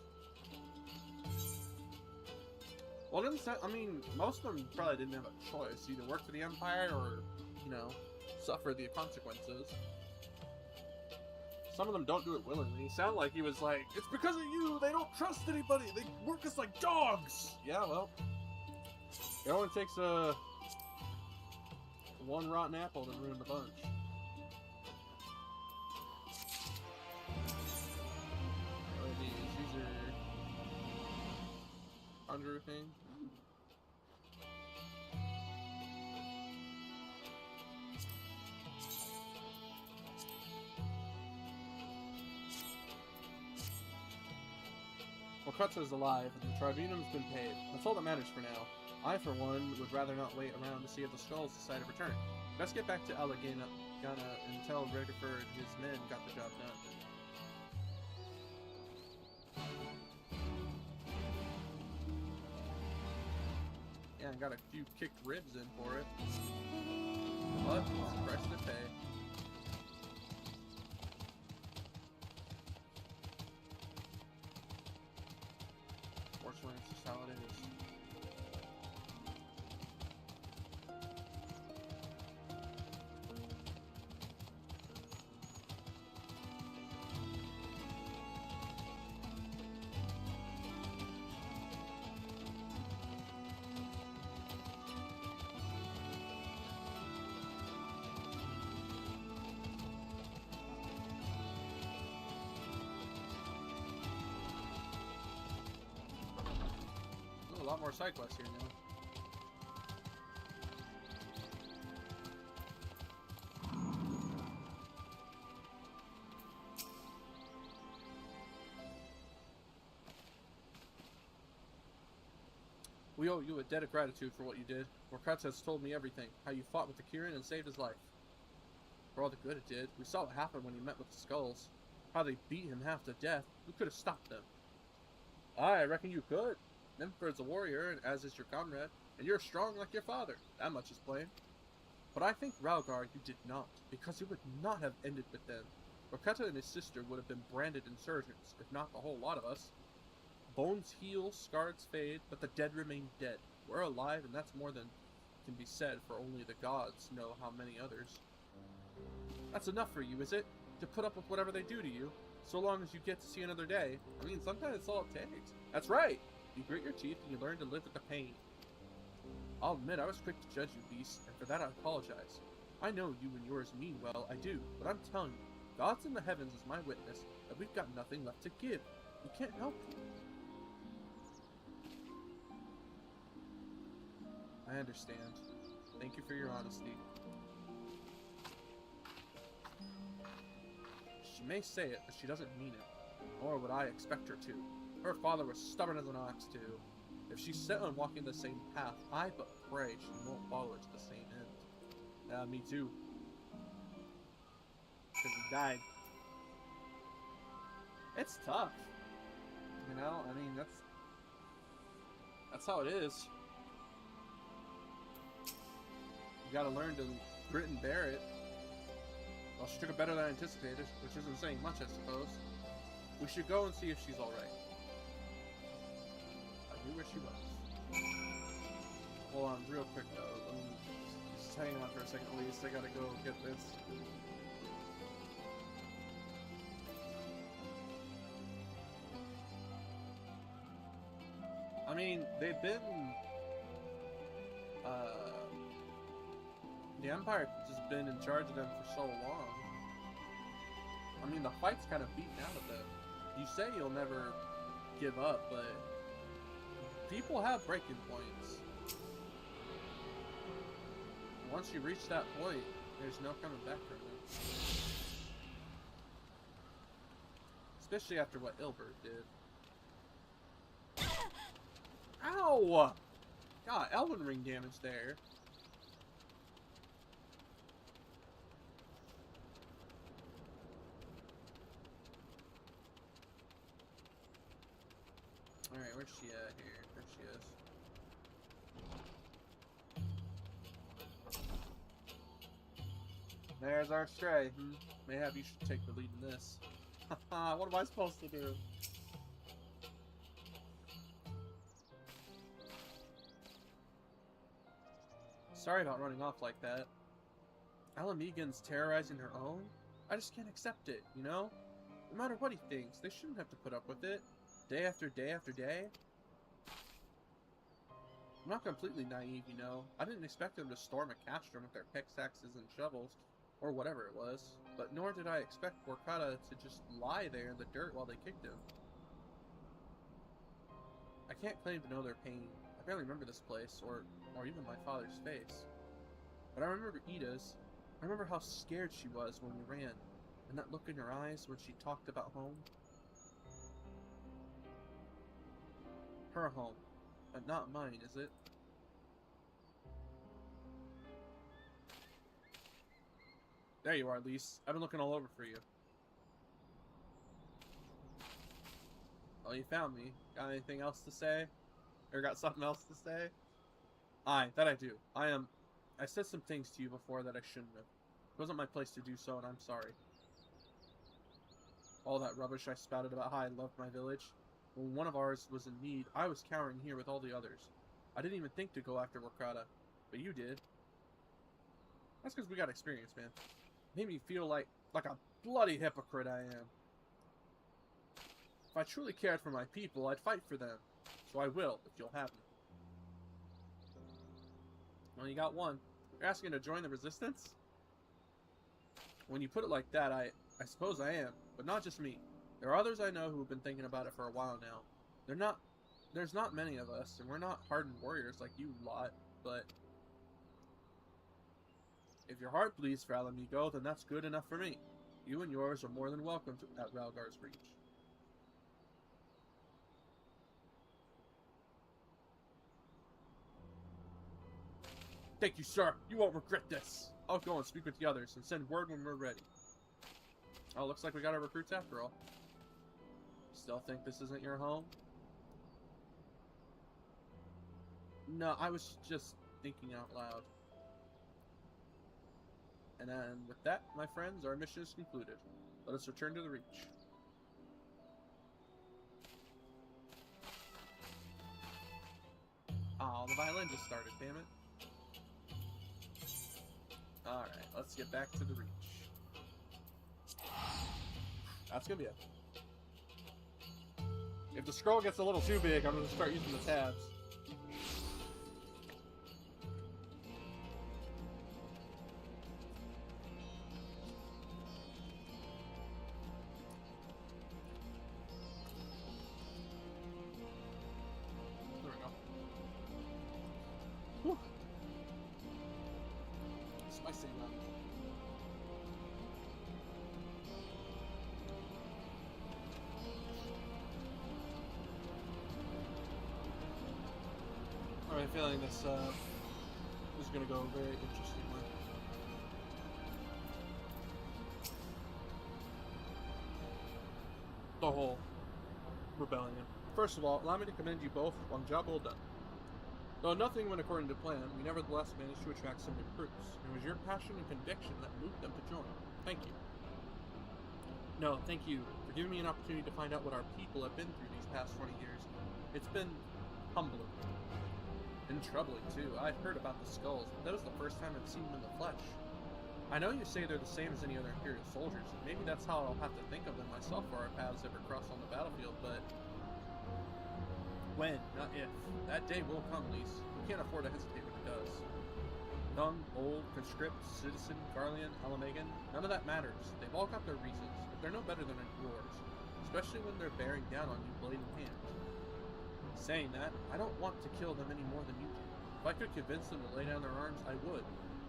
Well, I mean, most of them probably didn't have a choice. Either work for the Empire or, you know, suffer the consequences. Some of them don't do it willingly. He sounded like he was like, it's because of you! They don't trust anybody! They work us like dogs! Yeah, well. It only takes one rotten apple to ruin the bunch. What are these? These are unroofing. Well, Krutza is alive, and the Tribunum's been paid. That's all that matters for now. I, for one, would rather not wait around to see if the skulls decide to return. Let's get back to Alleghena and tell Rediford and his men got the job done. Yeah, I got a few kicked ribs in for it. But it's the price to pay. more side quests here now. We owe you a debt of gratitude for what you did. Morkata has told me everything. How you fought with the Kirin and saved his life. For all the good it did. We saw what happened when he met with the skulls. How they beat him half to death. We could have stopped them. I reckon you could. Nimford's a warrior, and as is your comrade. And you're strong like your father. That much is plain. But I think Ralgar you did not. Because it would not have ended with them. Morkata and his sister would have been branded insurgents. If not the whole lot of us. Bones heal, scars fade, but the dead remain dead. We're alive, and that's more than can be said, for only the gods know how many others. That's enough for you, is it? To put up with whatever they do to you, so long as you get to see another day. I mean, sometimes it's all it takes. That's right! You grit your teeth and you learn to live with the pain. I'll admit I was quick to judge you, beast, and for that I apologize. I know you and yours mean well, I do, but I'm telling you, God's in the heavens is my witness that we've got nothing left to give. We can't help you. I understand. Thank you for your honesty. She may say it, but she doesn't mean it. Nor would I expect her to. Her father was stubborn as an ox, too. If she's set on walking the same path, I but pray she won't follow it to the same end. Me too. Because he died. It's tough. You know, I mean, that's how it is. You gotta learn to grit and bear it. Well, she took it better than I anticipated, which isn't saying much, I suppose. We should go and see if she's alright. I knew where she was. Hold on, real quick though. Let me just hang on for a second, at least. I gotta go get this. I mean, they've been... the Empire has just been in charge of them for so long. I mean, the fight's kind of beaten out of them. You say you'll never give up, but people have breaking points. Once you reach that point, there's no coming back from it. Especially after what Ilbert did. Ow! God, Elven Ring damage there. Alright, where's she at here? There she is. There's our stray. Mayhap you should take the lead in this. Haha, what am I supposed to do? Sorry about running off like that. Alamegan's terrorizing her own? I just can't accept it, you know? No matter what he thinks, they shouldn't have to put up with it. Day after day after day? I'm not completely naive, you know. I didn't expect them to storm a castrum with their pickaxes and shovels, or whatever it was. But nor did I expect Morkata to just lie there in the dirt while they kicked him. I can't claim to know their pain. I barely remember this place, or even my father's face. But I remember Ida's. I remember how scared she was when we ran, and that look in her eyes when she talked about home. Her home, but not mine, is it? There you are, Lise. I've been looking all over for you. Well, you found me. Got anything else to say? Or got something else to say? Aye, that I do. I said some things to you before that I shouldn't have. It wasn't my place to do so, and I'm sorry. All that rubbish I spouted about how I loved my village. When one of ours was in need, I was cowering here with all the others. I didn't even think to go after Morkata, but you did. That's because we got experience, man. Made me feel like a bloody hypocrite I am. If I truly cared for my people, I'd fight for them. So I will, if you'll have me. Well, you got one. You're asking to join the resistance? When you put it like that, I suppose I am. But not just me. There are others I know who have been thinking about it for a while now. They're not there's not many of us, and we're not hardened warriors like you lot, but if your heart bleeds for Alamigo, then that's good enough for me. You and yours are more than welcome at Ralgar's Reach. Thank you, sir. You won't regret this. I'll go and speak with the others and send word when we're ready. Oh, looks like we got our recruits after all. Still think this isn't your home? No, I was just thinking out loud. And then with that, my friends, our mission is concluded. Let us return to the Reach. Oh, the violin just started, damn it. Alright, let's get back to the Reach. That's gonna be it. If the scroll gets a little too big, I'm gonna start using the tabs. There we go. Whew. Spicy enough. I have a feeling this is going to go very interestingly. The whole rebellion. First of all, allow me to commend you both on job well done. Though nothing went according to plan, we nevertheless managed to attract some recruits. It was your passion and conviction that moved them to join. Thank you. No, thank you for giving me an opportunity to find out what our people have been through these past 20 years. It's been humbling. And troubling, too. I've heard about the skulls, but that was the first time I've seen them in the flesh. I know you say they're the same as any other Imperial soldiers, and maybe that's how I'll have to think of them myself if our paths ever cross on the battlefield, but when, not if. That day will come, Lise. We can't afford to hesitate when it does. Young, old, conscript, citizen, Garlean, Alamagan, none of that matters. They've all got their reasons, but they're no better than yours, especially when they're bearing down on you blade in hand. Saying that, I don't want to kill them any more than you do. If I could convince them to lay down their arms, I would.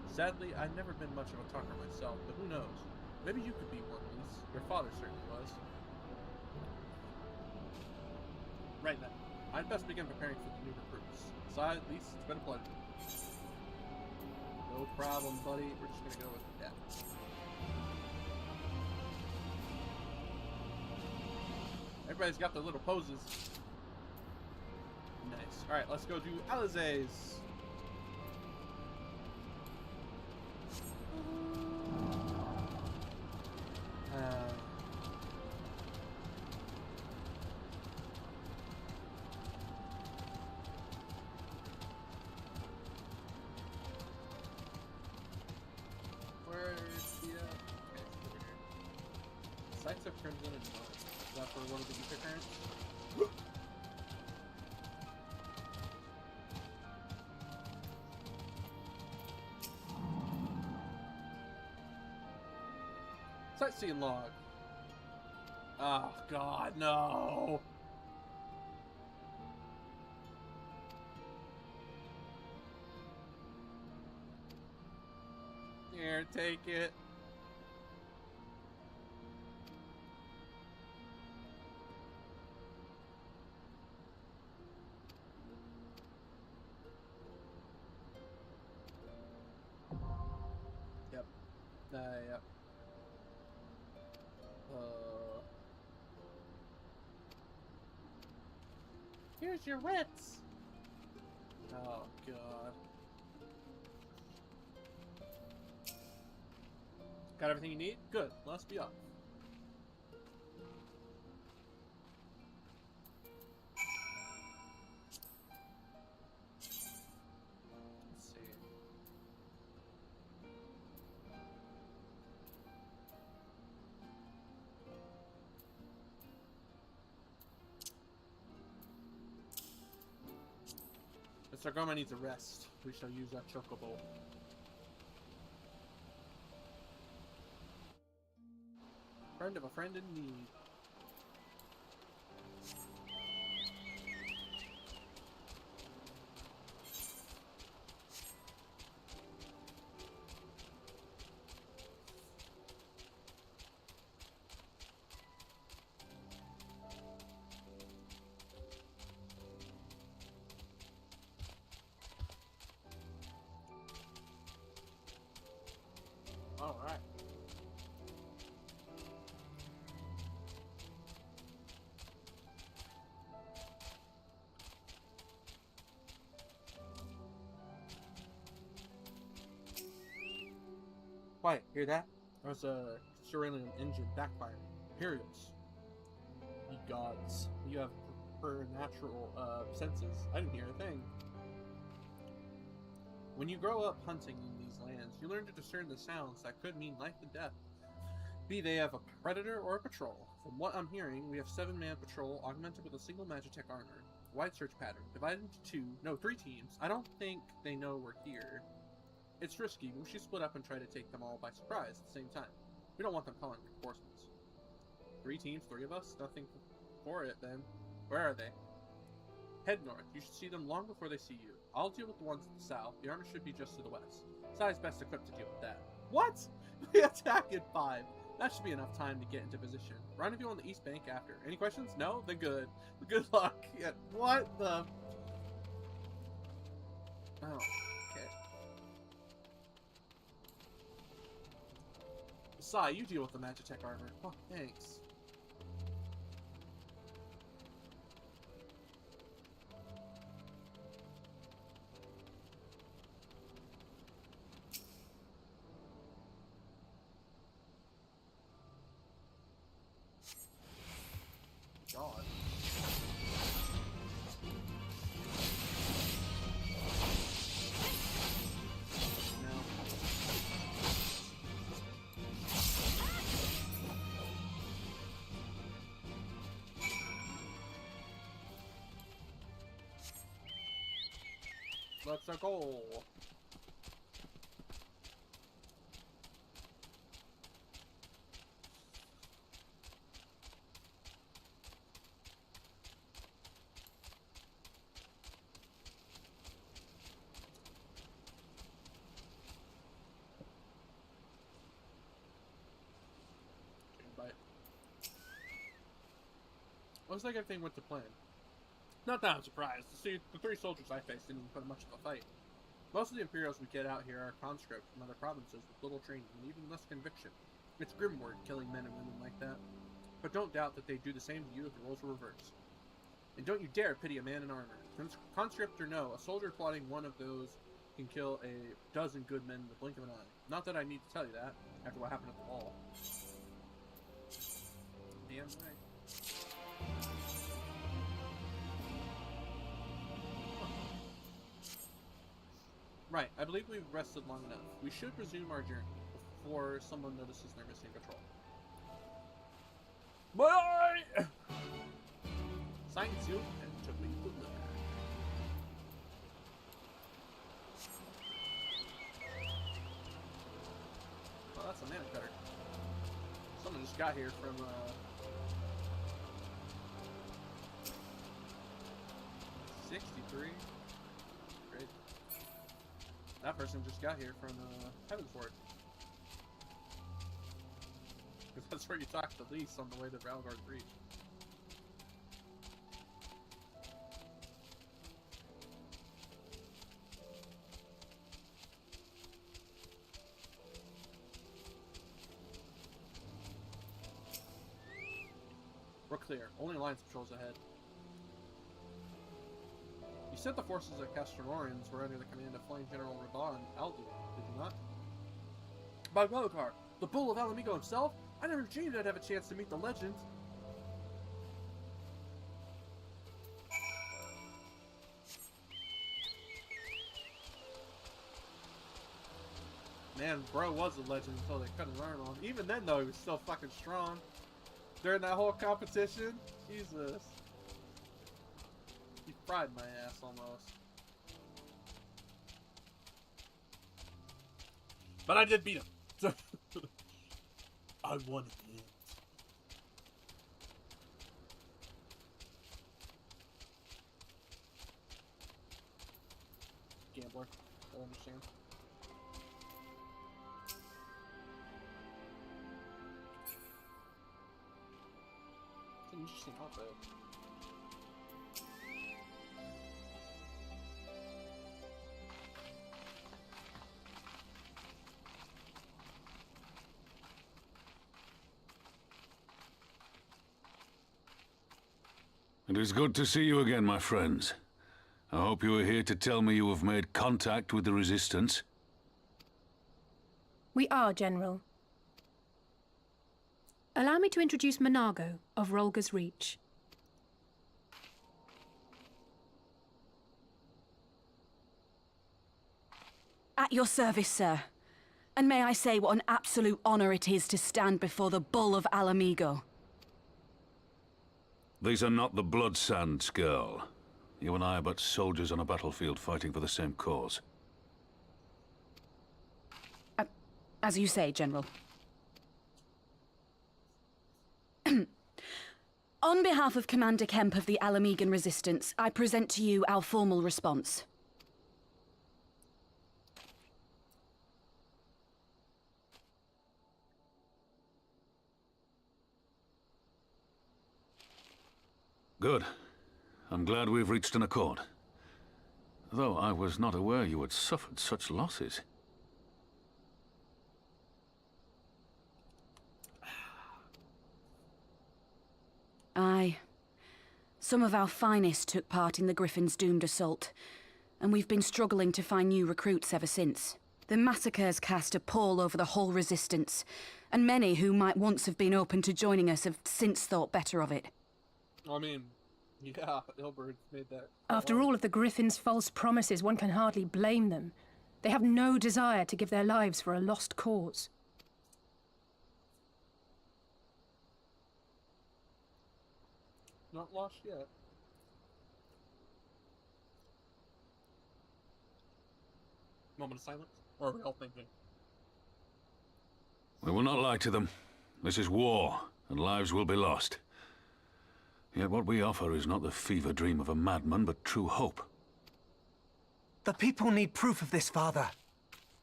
Sadly, I've never been much of a talker myself, but who knows? Maybe you could be one, Lise. Your father certainly was. Right then. I'd best begin preparing for the new recruits. Besides, Lise, it's been a pleasure. No problem, buddy. We're just gonna go with that. Everybody's got their little poses. Nice. Alright, let's go do Alizé's. Where is he at? Okay, he's over here. Sights of Crimson and Blood. Is that for one of the ether currents? Sightseeing log. Oh God, no! Here, take it. Yep. Yep. Here's your wits. Oh God. Got everything you need? Good. Let's be off. Let's see. Mr. Goma needs a rest. We shall use our chocobo. Friend of a friend in need. Quiet, hear that? There's a cerulean engine backfiring. Imperials. Ye gods. You have supernatural senses. I didn't hear a thing. When you grow up hunting in these lands, you learn to discern the sounds that could mean life and death, be they of a predator or a patrol. From what I'm hearing, we have 7-man patrol augmented with a single Magitech armor. Wide search pattern, divided into 3 teams. I don't think they know we're here. It's risky, but we should split up and try to take them all by surprise at the same time. We don't want them calling reinforcements. 3 teams, 3 of us? Nothing for it then. Where are they? Head north. You should see them long before they see you. I'll deal with the ones to the south. The armor should be just to the west. Sai's best equipped to deal with that. What? We attack in 5. That should be enough time to get into position. Rendezvous on the east bank after. Any questions? No? Then good. Good luck. Yeah. What the... Oh, okay. Sai, you deal with the Magitech armor. Oh, thanks. God. No. Let's go. Looks like everything went to plan. Not that I'm surprised. See, the 3 soldiers I faced didn't even put much of a fight. Most of the Imperials we get out here are conscripts from other provinces with little training and even less conviction. It's grim work killing men and women like that. But don't doubt that they do the same to you if the roles were reversed. And don't you dare pity a man in armor. Conscript or no, a soldier plotting one of those can kill a dozen good men in the blink of an eye. Not that I need to tell you that, after what happened at the wall. Damn right. Right, I believe we've rested long enough. We should resume our journey before someone notices they're missing patrol. Bye! Signed, sealed, and to be delivered. Well, that's a mana cutter. Someone just got here from, 63. Great. That person just got here from Heavensward. Because that's where you talk to Lise on the way to Valgard Breach. We're clear. Only Alliance patrols ahead. You said the forces of Castronorians were under the command of Flying General Raban Aldu, did you not? By Belgar, the Bull of Alamigo himself? I never dreamed I'd have a chance to meet the legend. Man, bro was a legend until they couldn't learn on him. Even then, though, he was still fucking strong. During that whole competition, Jesus. He fried my ass almost. But I did beat him. So I won it. Gambler. I understand. It's an interesting outfit. It is good to see you again, my friends. I hope you are here to tell me you have made contact with the Resistance. We are, General. Allow me to introduce Monago of Rolga's Reach. At your service, sir. And may I say what an absolute honor it is to stand before the Bull of Alamigo. These are not the blood sands, girl. You and I are but soldiers on a battlefield fighting for the same cause. As you say, General. On behalf of Commander Kemp of the Alamigan Resistance, I present to you our formal response. Good. I'm glad we've reached an accord. Though I was not aware you had suffered such losses. Aye. Some of our finest took part in the Griffin's doomed assault, and we've been struggling to find new recruits ever since. The massacres cast a pall over the whole Resistance, and many who might once have been open to joining us have since thought better of it. I mean, yeah, Ilberd made that. After all of the Griffin's false promises, one can hardly blame them. They have no desire to give their lives for a lost cause. Not lost yet. Moment of silence? Or are we all thinking? We will not lie to them. This is war, and lives will be lost. Yet what we offer is not the fever dream of a madman, but true hope. The people need proof of this, Father.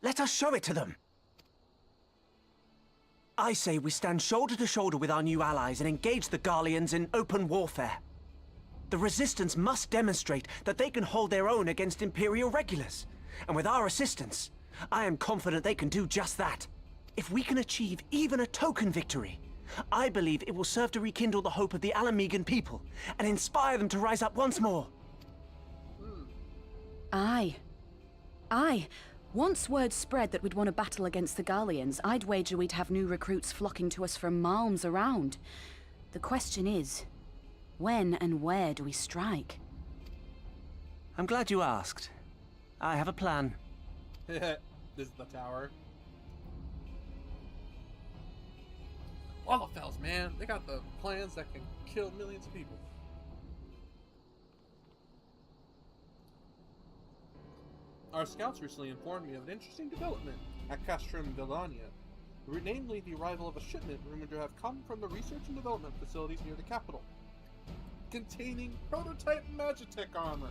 Let us show it to them. I say we stand shoulder to shoulder with our new allies and engage the Garleans in open warfare. The Resistance must demonstrate that they can hold their own against Imperial regulars. And with our assistance, I am confident they can do just that. If we can achieve even a token victory, I believe it will serve to rekindle the hope of the Alamigan people and inspire them to rise up once more. Aye. Aye. Once word spread that we'd won a battle against the Garleans, I'd wager we'd have new recruits flocking to us from malms around. The question is, when and where do we strike? I'm glad you asked. I have a plan. This is the tower. Wallafels, man. They got the plans that can kill millions of people. Our scouts recently informed me of an interesting development at Castrum Villania, namely the arrival of a shipment rumored to have come from the research and development facilities near the capital, containing prototype Magitech armor.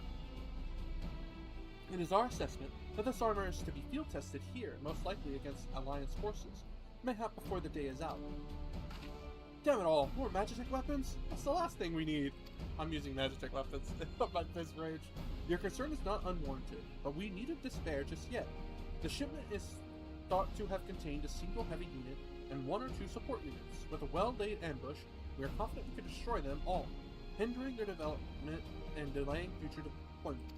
It is our assessment that this armor is to be field tested here, most likely against Alliance forces, mayhap before the day is out. Damn it all, more Magitech weapons? That's the last thing we need. I'm using Magitech weapons at this rage. Your concern is not unwarranted, but we needn't despair just yet. The shipment is thought to have contained a single heavy unit and 1 or 2 support units. With a well-laid ambush, we are confident we can destroy them all, hindering their development and delaying future deployment.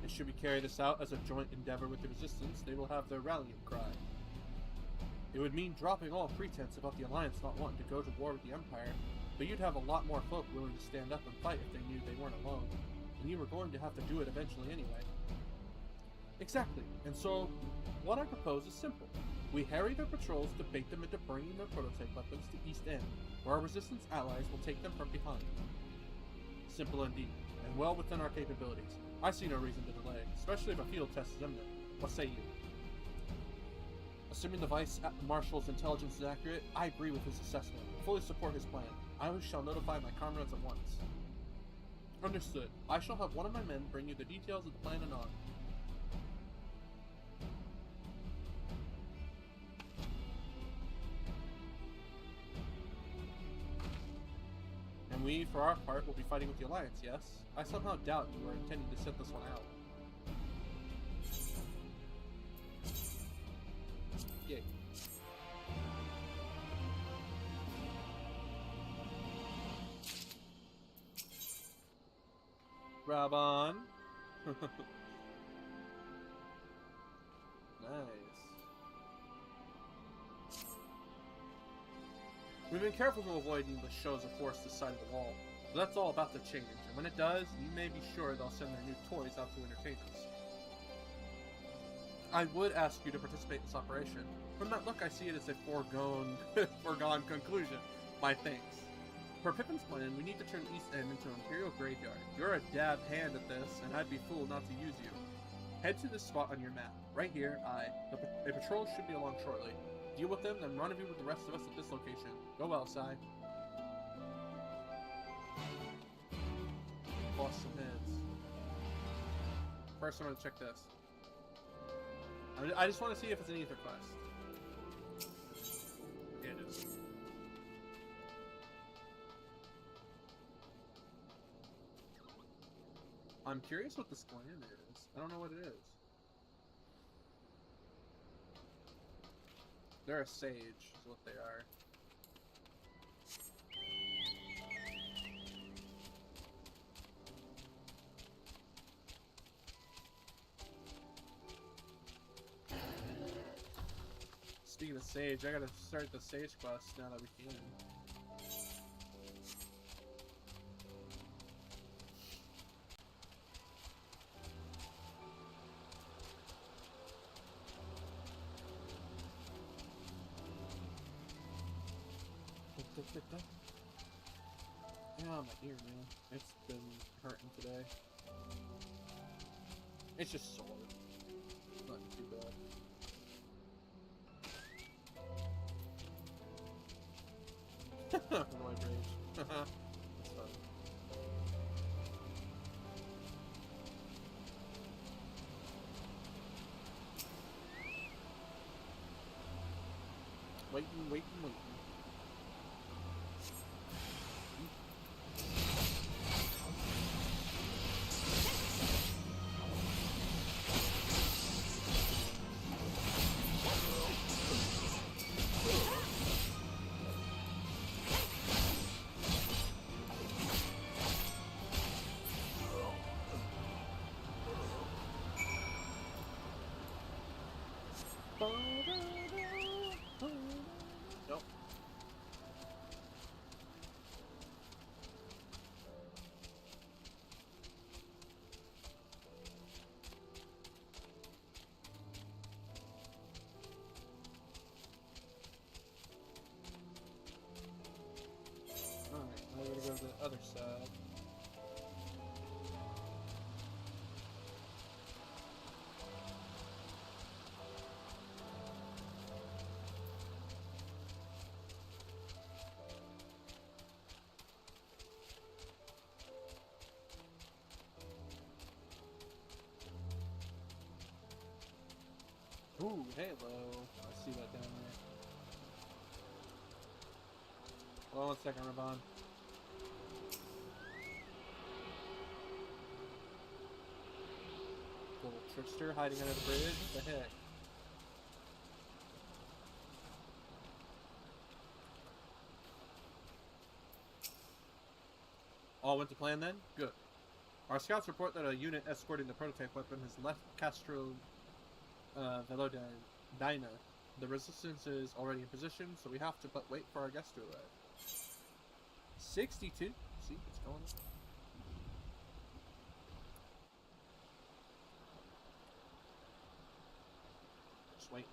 And should we carry this out as a joint endeavor with the Resistance, they will have their rallying cry. It would mean dropping all pretense about the Alliance not wanting to go to war with the Empire, but you'd have a lot more folk willing to stand up and fight if they knew they weren't alone, and you were going to have to do it eventually anyway. Exactly, and so what I propose is simple. We harry their patrols to bait them into bringing their prototype weapons to East End, where our Resistance allies will take them from behind. Simple indeed, and well within our capabilities. I see no reason to delay, especially if a field test is imminent. What say you? Assuming the Vice Marshal's intelligence is accurate, I agree with his assessment and fully support his plan. I shall notify my comrades at once. Understood. I shall have one of my men bring you the details of the plan anon. And we, for our part, will be fighting with the Alliance, yes? I somehow doubt you are intending to set this one out. Yay. Grab on. Nice. We've been careful to avoid needless shows of force this side of the wall, but that's all about to change, and when it does, you may be sure they'll send their new toys out to entertain us. I would ask you to participate in this operation. From that look, I see it as a foregone conclusion. My thanks. For Pippin's plan, we need to turn East End into an Imperial graveyard. You're a dab hand at this, and I'd be fool not to use you. Head to this spot on your map. Right here, a patrol should be along shortly. Deal with them, then rendezvous with the rest of us at this location. Go well, Sai. Lost some heads. First, I'm gonna check this. I just want to see if it's an ether quest. Yeah, it is. I'm curious what this clan is. I don't know what it is. They're a sage, is what they are. Speaking of sage, I gotta start the sage quest now that we can. Yeah, my ear, man. It's been hurting today. It's just sore. Nothing too bad. Roid rage. That's fun. Waiting. Nope. Alright, now we're gonna go to the other side. Ooh, Halo. I see that down there. Hold on 1 second, Raban. Little trickster hiding under the bridge. What the heck? All went to plan then? Good. Our scouts report that a unit escorting the prototype weapon has left Castro Velodina. The resistance is already in position, so we have to but wait for our guests to arrive. 62. See, it's going. Just waiting.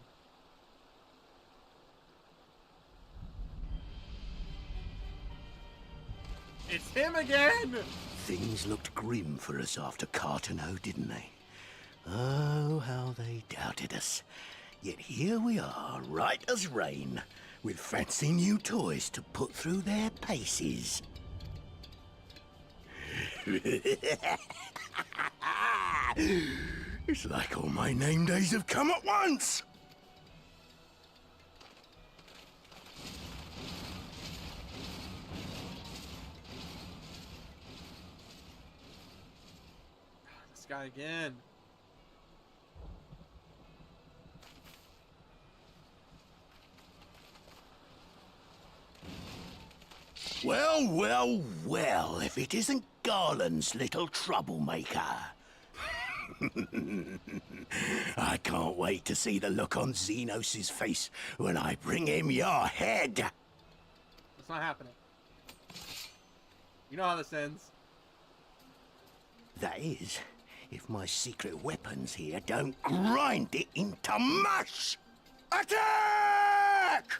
It's him again! Things looked grim for us after Cartano, didn't they? Oh, how they doubted us. Yet here we are, right as rain, with fancy new toys to put through their paces. It's like all my name days have come at once! This guy again. Well, well, well, if it isn't Garland's little troublemaker. I can't wait to see the look on Xenos' face when I bring him your head. It's not happening. You know how this ends. That is, if my secret weapons here don't grind it into mush! Attack!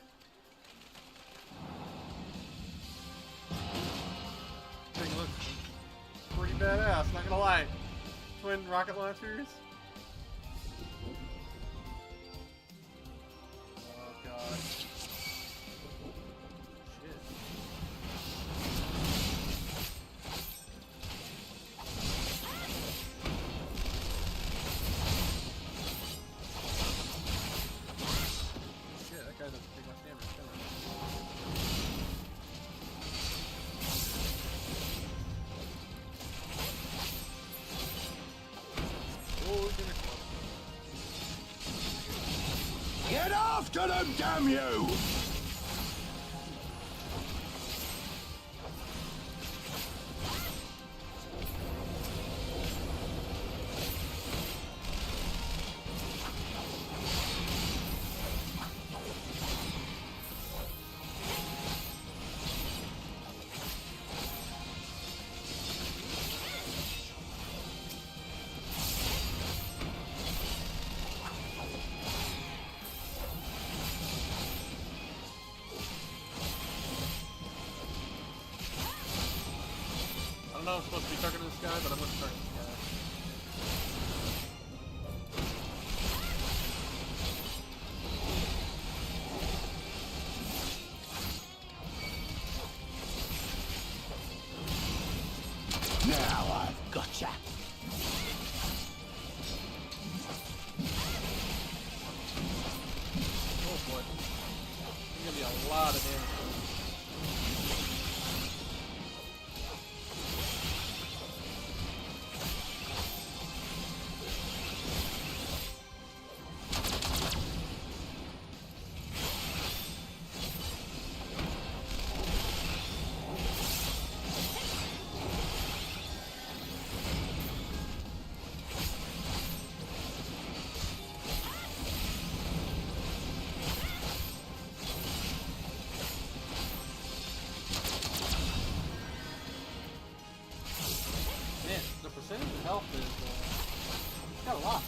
Thing looks pretty badass, not gonna lie. Twin rocket launchers. Oh god. Shit. Shit, that guy doesn't take much damage, does he? Get after them, damn you! I don't know if I'm supposed to be talking to this guy, but I'm going to target this guy. Now I've gotcha. Oh boy. There's going to be a lot of damage. Man, the percentage of health is got a lot.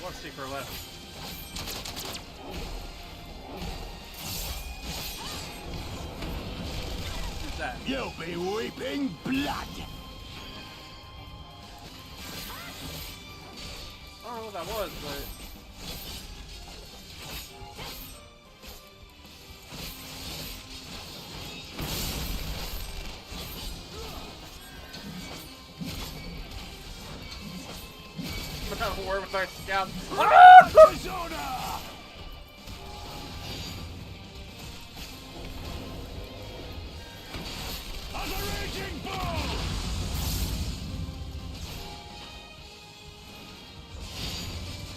One secret left. Who's that? You'll be weeping blood! I don't know what that was, but... Vampire Scout. Ah! I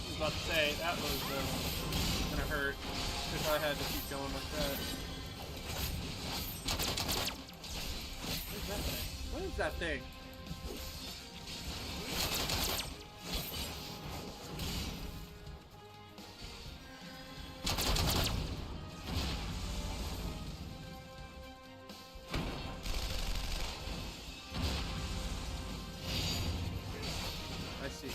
was about to say, that was gonna hurt if I had to keep going like that. What is that thing? What is that thing? I see.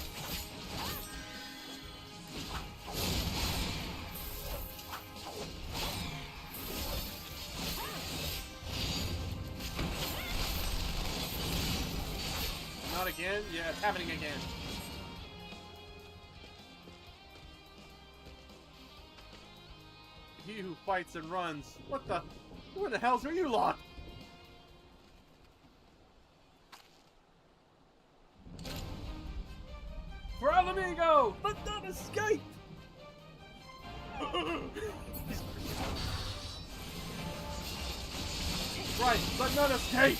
Not again? Yeah, it's happening again. He who fights and runs. What the? Who in the hells are you lot? For Alamigo! Let not escape! Right, let not escape!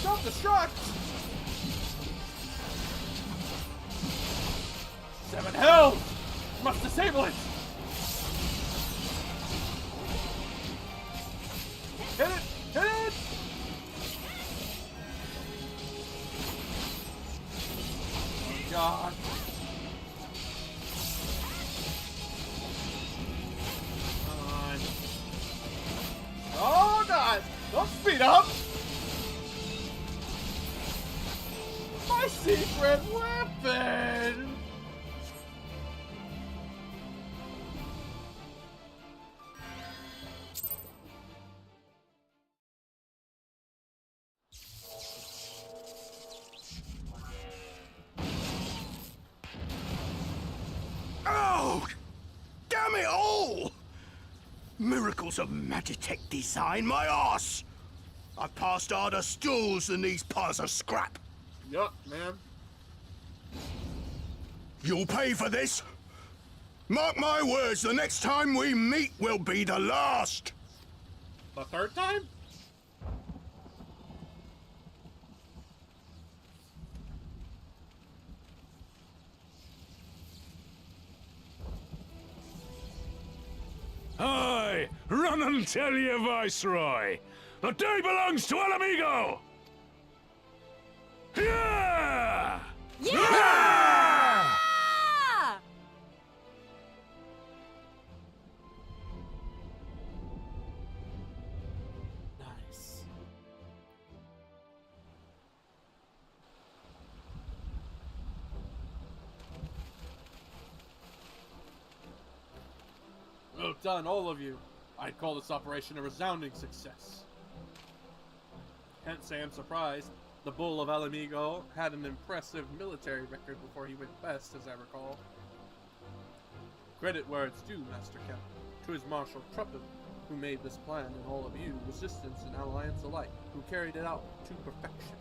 Self-destruct! 7 hells! Must disable it! Hit it! Hit it! Oh god. Come on. Oh god! Don't speed up! My secret weapon! Oh! Damn it all! Miracles of Magitech design, my arse! I've passed harder stools than these piles of scrap. Yup, man. You'll pay for this. Mark my words, the next time we meet will be the last. The third time? Aye, run and tell your Viceroy. The day belongs to Alamigo! Yeah! Yeah! Nice. Well done, all of you. I'd call this operation a resounding success. Can't say I'm surprised. The Bull of Alamigo had an impressive military record before he went west, as I recall. Credit where it's due, Master Count, to his Marshal Truppen, who made this plan, and all of you, Resistance and Alliance alike, who carried it out to perfection.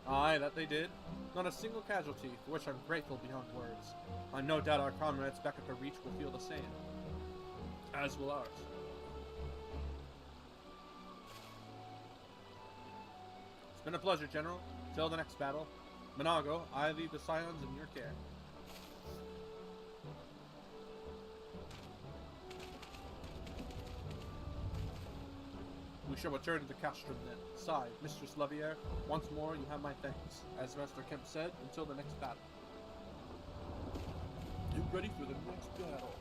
Aye, that they did. Not a single casualty, for which I'm grateful beyond words. I no doubt our comrades back at the Reach will feel the same. As will ours. It's been a pleasure, General. Till the next battle. Monago, I leave the Scions in your care. We shall return to the castrum then. Side, Mistress Levier, once more you have my thanks. As Master Kemp said, until the next battle. Get ready for the next battle.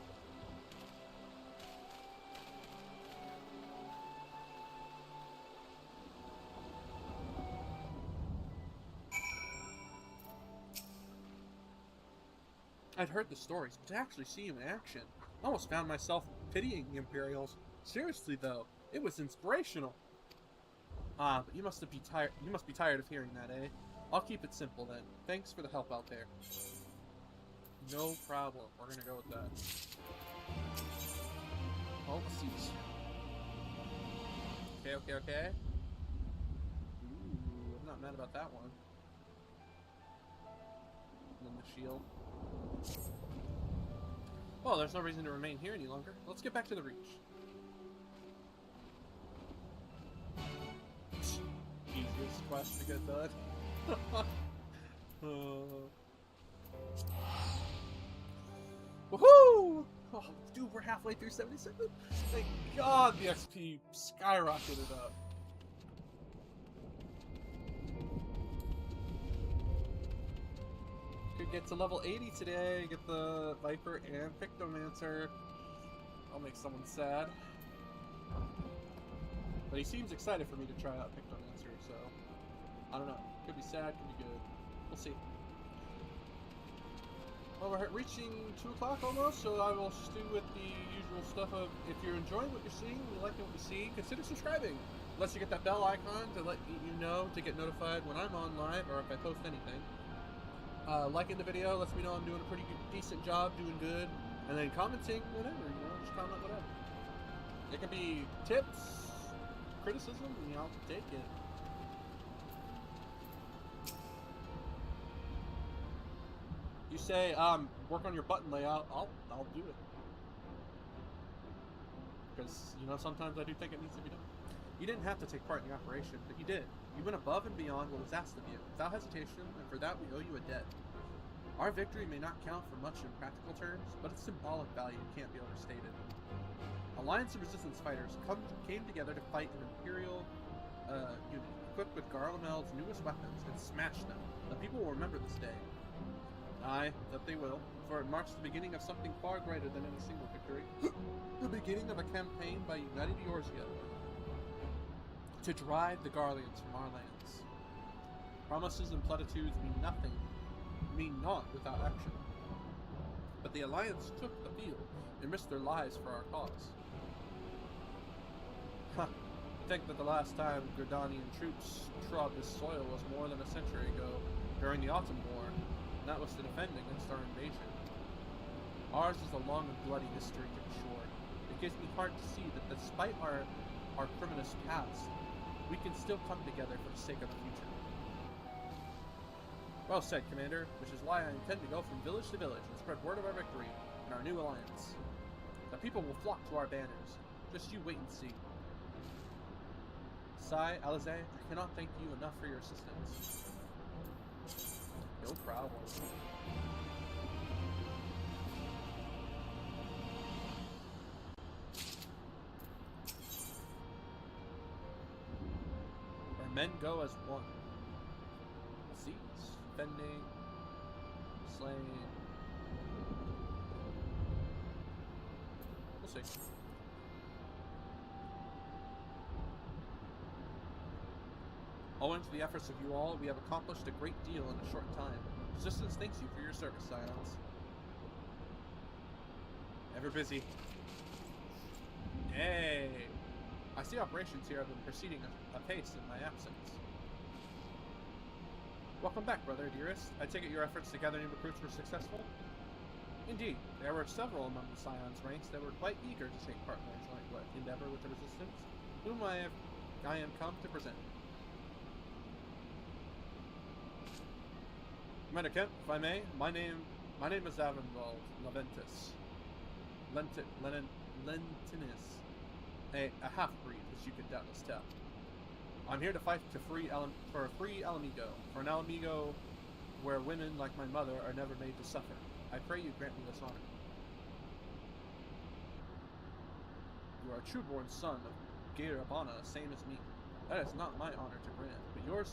I'd heard the stories, but to actually see him in action, I almost found myself pitying the Imperials. Seriously though, it was inspirational. Ah, but you must be tired of hearing that, eh? I'll keep it simple then. Thanks for the help out there. No problem. We're gonna go with that. Overseas. Okay. Ooh, I'm not mad about that one. And then the shield. Well, there's no reason to remain here any longer. Let's get back to the Reach. Easiest quest to get done. Woohoo! Oh, dude, we're halfway through 77. Thank God the XP skyrocketed up. Could get to level 80 today, get the Viper and Pictomancer. I'll make someone sad. But he seems excited for me to try out Pictomancer, so I don't know. Could be sad, could be good. We'll see. Well, we're reaching 2 o'clock almost, so I will just do with the usual stuff of, if you're enjoying what you're seeing, you like what you see, consider subscribing. Unless you get that bell icon to let you know, to get notified when I'm on live, or if I post anything. Liking the video lets me know I'm doing a pretty good, decent job, doing good. And then commenting, whatever, you know, just comment whatever. It can be tips, criticism, and I'll take it. You say, work on your button layout, I'll do it. Because, you know, sometimes I do think it needs to be done. You didn't have to take part in the operation, but you did. You went above and beyond what was asked of you, without hesitation, and for that we owe you a debt. Our victory may not count for much in practical terms, but its symbolic value can't be overstated. Alliance and Resistance fighters came together to fight an Imperial unit, equipped with Garlemel's newest weapons, and smashed them. The people will remember this day. Aye, that they will, for it marks the beginning of something far greater than any single victory. The beginning of a campaign by united Eorzea to drive the Garleans from our lands. Promises and platitudes mean naught without action. But the Alliance took the field and risked their lives for our cause. Huh. Think that the last time Gerdanian troops trod this soil was more than a century ago, during the Autumn War, and that was to defend against our invasion. Ours is a long and bloody history, to be sure. It gives me heart to see that despite our criminous past, we can still come together for the sake of the future. Well said, Commander, which is why I intend to go from village to village and spread word of our victory and our new alliance. The people will flock to our banners. Just you wait and see. Sai, Alize, I cannot thank you enough for your assistance. No problem. Our men go as one. Seize, defending, slaying. We'll see. Owing to the efforts of you all, we have accomplished a great deal in a short time. Resistance thanks you for your service, Scions. Ever busy. Hey! I see operations here have been proceeding apace in my absence. Welcome back, brother dearest. I take it your efforts to gather new recruits were successful? Indeed, there were several among the Scions' ranks that were quite eager to take part in our joint endeavor with the Resistance, whom I am come to present. Commander Kemp, if I may, my name is Avenvald Leventus. Lentinus. A half-breed, as you could doubtless tell. I'm here to fight for a free Alamigo, for an Alamigo where women like my mother are never made to suffer. I pray you grant me this honor. You are a true-born son of Gairabana, same as me. That is not my honor to grant, but yours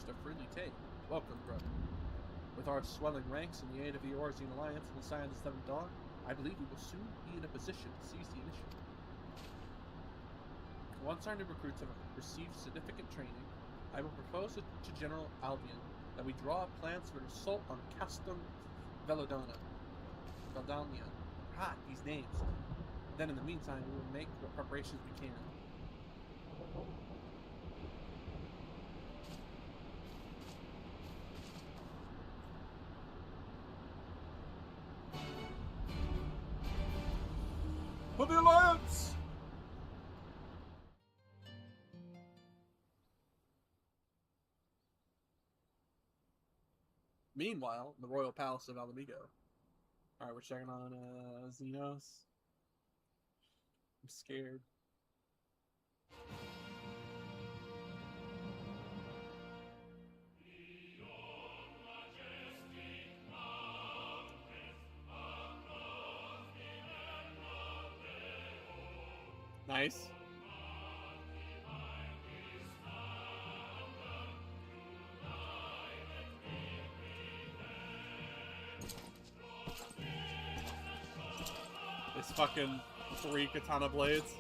to freely take. Welcome, brother. With our swelling ranks and the aid of the Eorzean Alliance and the Scions of Seventh Dawn, I believe we will soon be in a position to seize the initiative. Once our new recruits have received significant training, I will propose to General Albion that we draw up plans for an assault on Castum Veldania. These names. Then in the meantime, we will make what preparations we can. For the Alliance! Meanwhile, the royal palace of Alamigo. Alright, we're checking on Xenos. I'm scared. Nice. It's fucking 3 katana blades.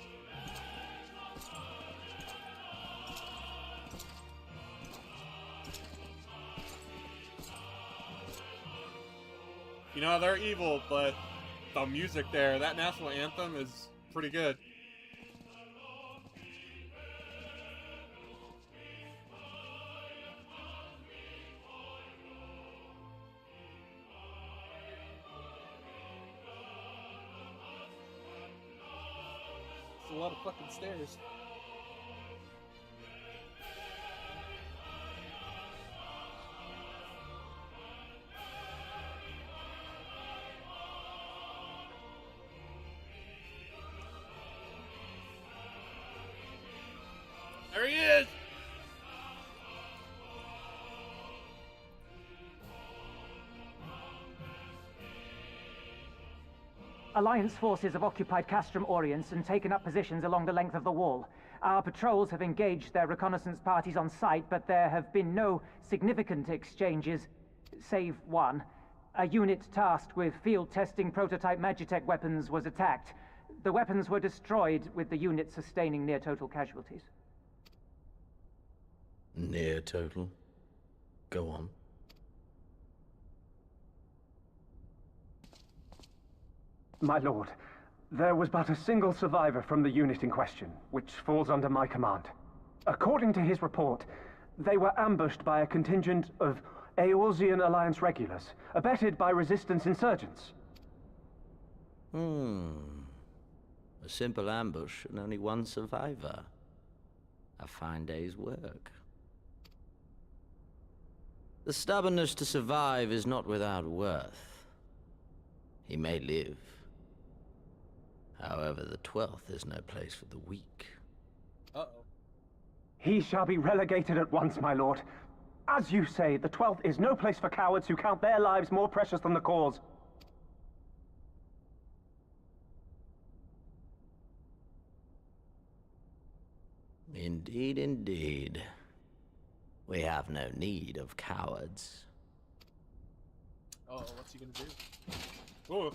You know, they're evil, but the music there, that national anthem is pretty good. It's a lot of fucking stairs. There he is! Alliance forces have occupied Castrum Oriens and taken up positions along the length of the wall. Our patrols have engaged their reconnaissance parties on site, but there have been no significant exchanges, save one. A unit tasked with field testing prototype Magitech weapons was attacked. The weapons were destroyed, with the unit sustaining near-total casualties. Near total? Go on. My lord, there was but a single survivor from the unit in question, which falls under my command. According to his report, they were ambushed by a contingent of Eorzean Alliance regulars, abetted by resistance insurgents. A simple ambush and only one survivor. A fine day's work. The stubbornness to survive is not without worth. He may live. However, the 12th is no place for the weak. Uh-oh. He shall be relegated at once, my lord. As you say, the 12th is no place for cowards who count their lives more precious than the cause. Indeed, indeed. We have no need of cowards. Oh, what's he gonna do? Oh.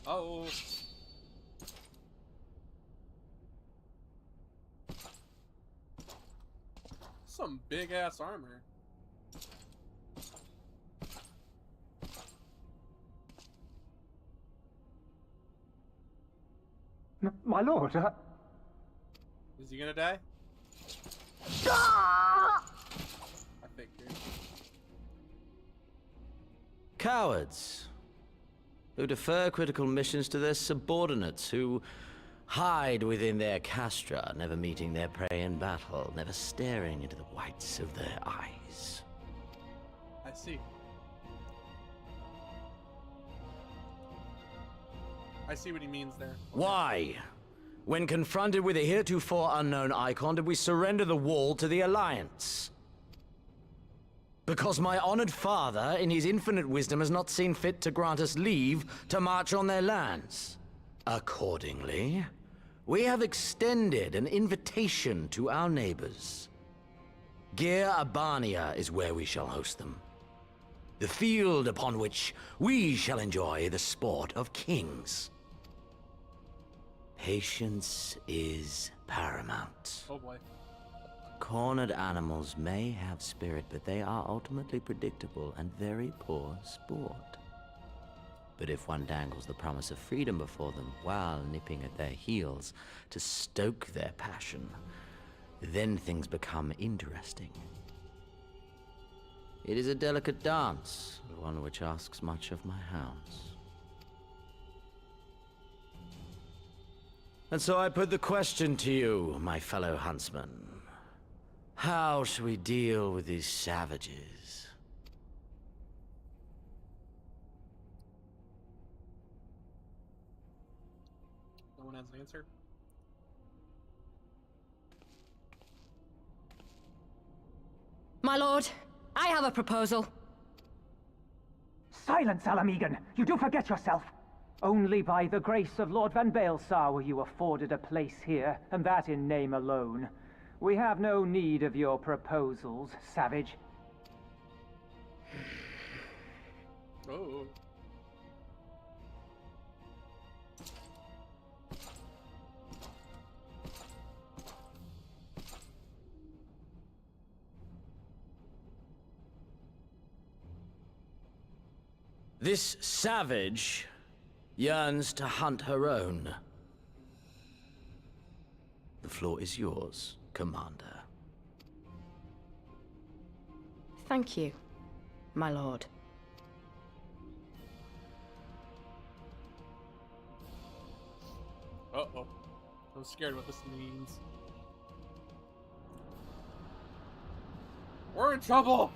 Oh. Some big ass armor. My lord, Is he gonna die? I figured. Cowards. Who defer critical missions to their subordinates, who hide within their castra, never meeting their prey in battle, never staring into the whites of their eyes. I see. I see what he means there. Why? When confronted with a heretofore unknown icon, did we surrender the wall to the Alliance? Because my honored father, in his infinite wisdom, has not seen fit to grant us leave to march on their lands. Accordingly, we have extended an invitation to our neighbors. Gir Abania is where we shall host them. The field upon which we shall enjoy the sport of kings. Patience is paramount. Oh boy. Cornered animals may have spirit, but they are ultimately predictable and very poor sport. But if one dangles the promise of freedom before them while nipping at their heels to stoke their passion, then things become interesting. It is a delicate dance, and one which asks much of my hounds. And so I put the question to you, my fellow huntsman. How shall we deal with these savages? No one has an answer. My lord, I have a proposal. Silence, Alamegan! You do forget yourself! Only by the grace of Lord Van Baelsar were you afforded a place here, and that in name alone. We have no need of your proposals, savage. Oh. This savage yearns to hunt her own. The floor is yours, Commander. Thank you, my lord. Uh-oh. I'm scared what this means. We're in trouble!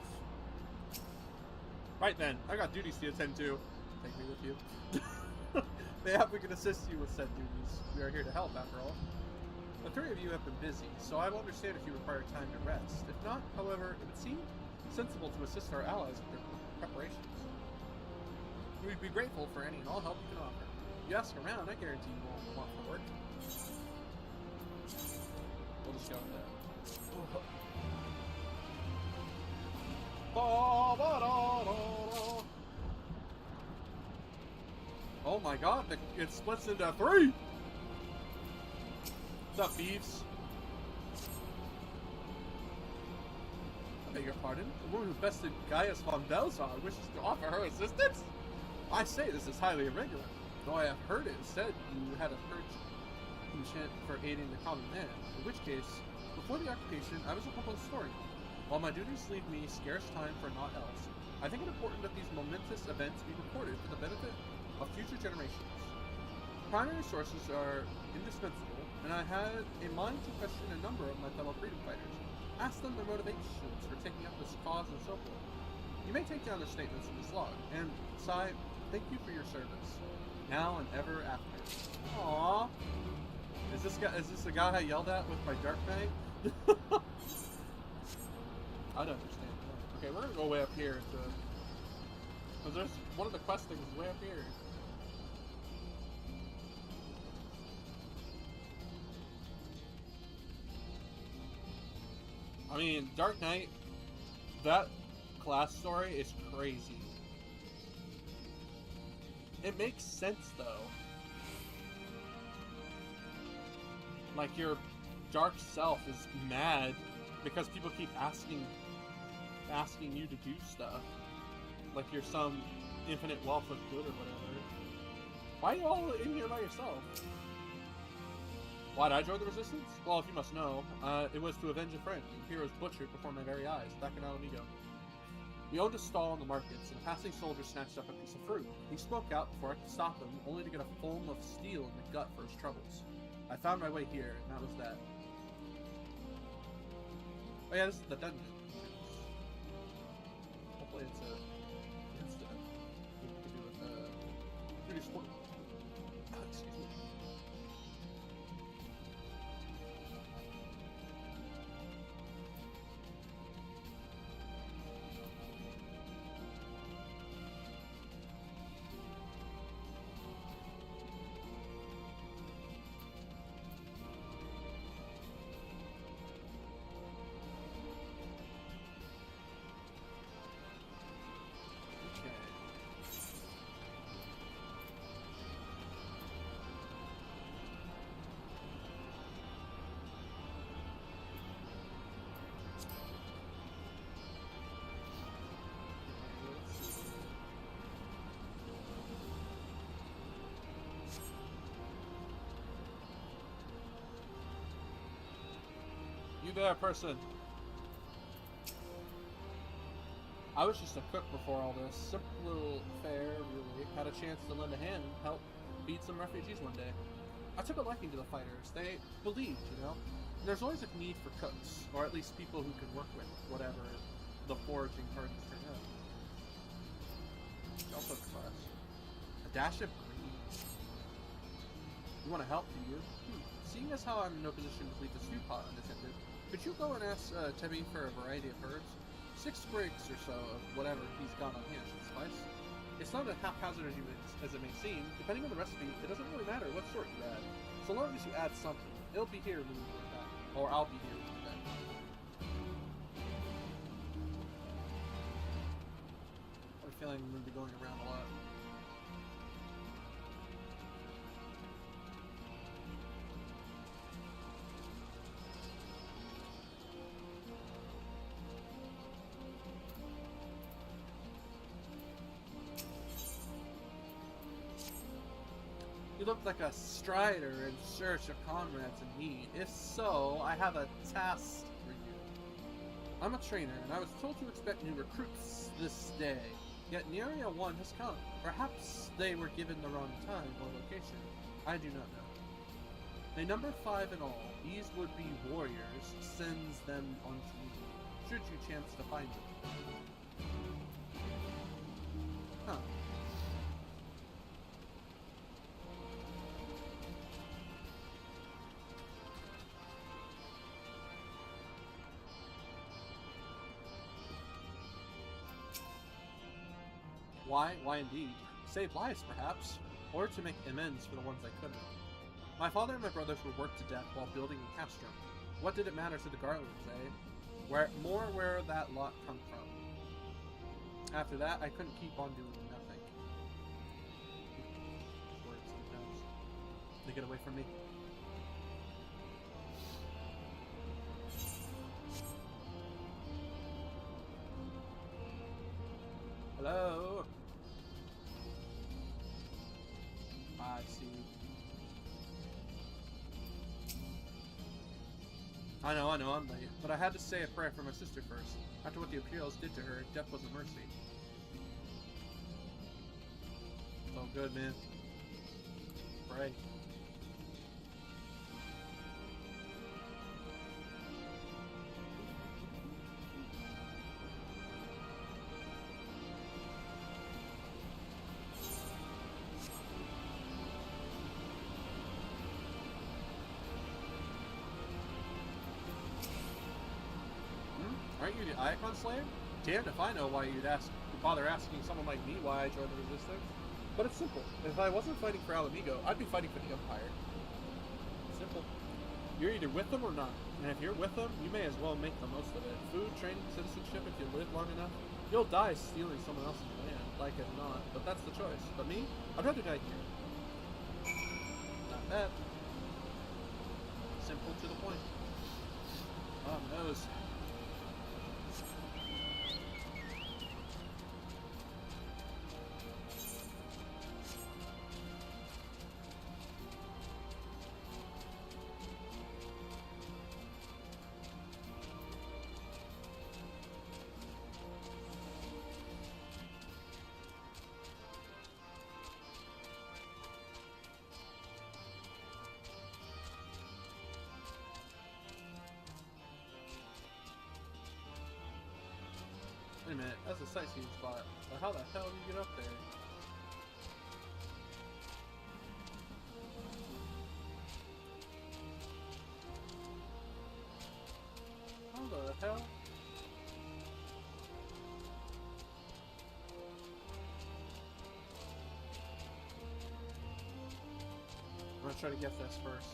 Right then, I got duties to attend to. Take me with you. Mayhap we can assist you with said duties. We are here to help, after all. The three of you have been busy, so I will understand if you require time to rest. If not, however, it would seem sensible to assist our allies with their preparations. We'd be grateful for any and all help you can offer. You ask around, I guarantee you won't want for work. We'll just go with that. Oh my god, it splits into 3! What's up, thieves? I beg your pardon? The woman who bested Gaius von Belsar wishes to offer her assistance? I say this is highly irregular. Though I have heard it said you had a penchant for aiding the common man, in which case, before the occupation, I was a humble historian. While my duties leave me scarce time for naught else, I think it important that these momentous events be recorded for the benefit of future generations. Primary sources are indispensable, and I had in mind to question a number of my fellow freedom fighters, ask them their motivations for taking up this cause and so forth. You may take down their statements in this log, and, Sai, thank you for your service, now and ever after. Aww. Is this the guy I yelled at with my Dark Knight? I'd understand. Okay, we're gonna go way up here to... Because there's one of the quest things is way up here. I mean, Dark Knight, that class story is crazy. It makes sense, though. Like, your dark self is mad because people keep asking you to do stuff. Like you're some infinite wealth of good or whatever. Why are you all in here by yourself? Why'd I join the Resistance? Well, if you must know, it was to avenge a friend. The hero was butchered before my very eyes, back in Alamigo. We owned a stall in the markets, and a passing soldier snatched up a piece of fruit. He spoke out before I could stop him, only to get a foam of steel in the gut for his troubles. I found my way here, and that was that. Oh yeah, this is the dungeon. Hopefully it's a incident. We can do with duty sport. Excuse me. You there, person. I was just a cook before all this. Simple little fare, really. Had a chance to lend a hand and help feed some refugees one day. I took a liking to the fighters. They believed, you know? There's always a need for cooks, or at least people who can work with whatever the foraging parties turn out. Also class. A dash of green. You want to help, do you? Seeing as how I'm in no position to leave the stew pot unattended, could you go and ask Tebby for a variety of herbs? 6 sprigs or so of whatever he's got on hand should suffice. It's not as haphazard as it may seem. Depending on the recipe, it doesn't really matter what sort you add. So long as you add something, it'll be here when you get back. Or I'll be here when you get back. I have a feeling I'm going to be going around a lot. You look like a strider in search of comrades in need. If so, I have a task for you. I'm a trainer, and I was told to expect new recruits this day. Yet Area 1 has come. Perhaps they were given the wrong time or location. I do not know. They number 5 in all. These would-be warriors sends them onto me, should you chance to find them. Huh. Why? Why indeed. Save lives, perhaps, or to make amends for the ones I couldn't. My father and my brothers were worked to death while building a castrum. What did it matter to the Garlands, eh? Where that lot come from. After that, I couldn't keep on doing nothing. Words sometimes. They get away from me. Hello? I see. I know, I'm late, but I had to say a prayer for my sister first. After what the Imperials did to her, death was a mercy. It's all good, man. Pray. Aren't you the Icon Slayer? Damned if I know why you'd bother asking someone like me why I joined the Resistance. But it's simple. If I wasn't fighting for Alamigo, I'd be fighting for the Empire. Simple. You're either with them or not. And if you're with them, you may as well make the most of it. Food, training, citizenship, if you live long enough. You'll die stealing someone else's land, like it or not. But that's the choice. But me? I'd rather die here. Not bad. Simple to the point. Oh, nose. Wait a minute, that's a sightseeing spot. But how the hell do you get up there? How the hell? I'm gonna try to get this first.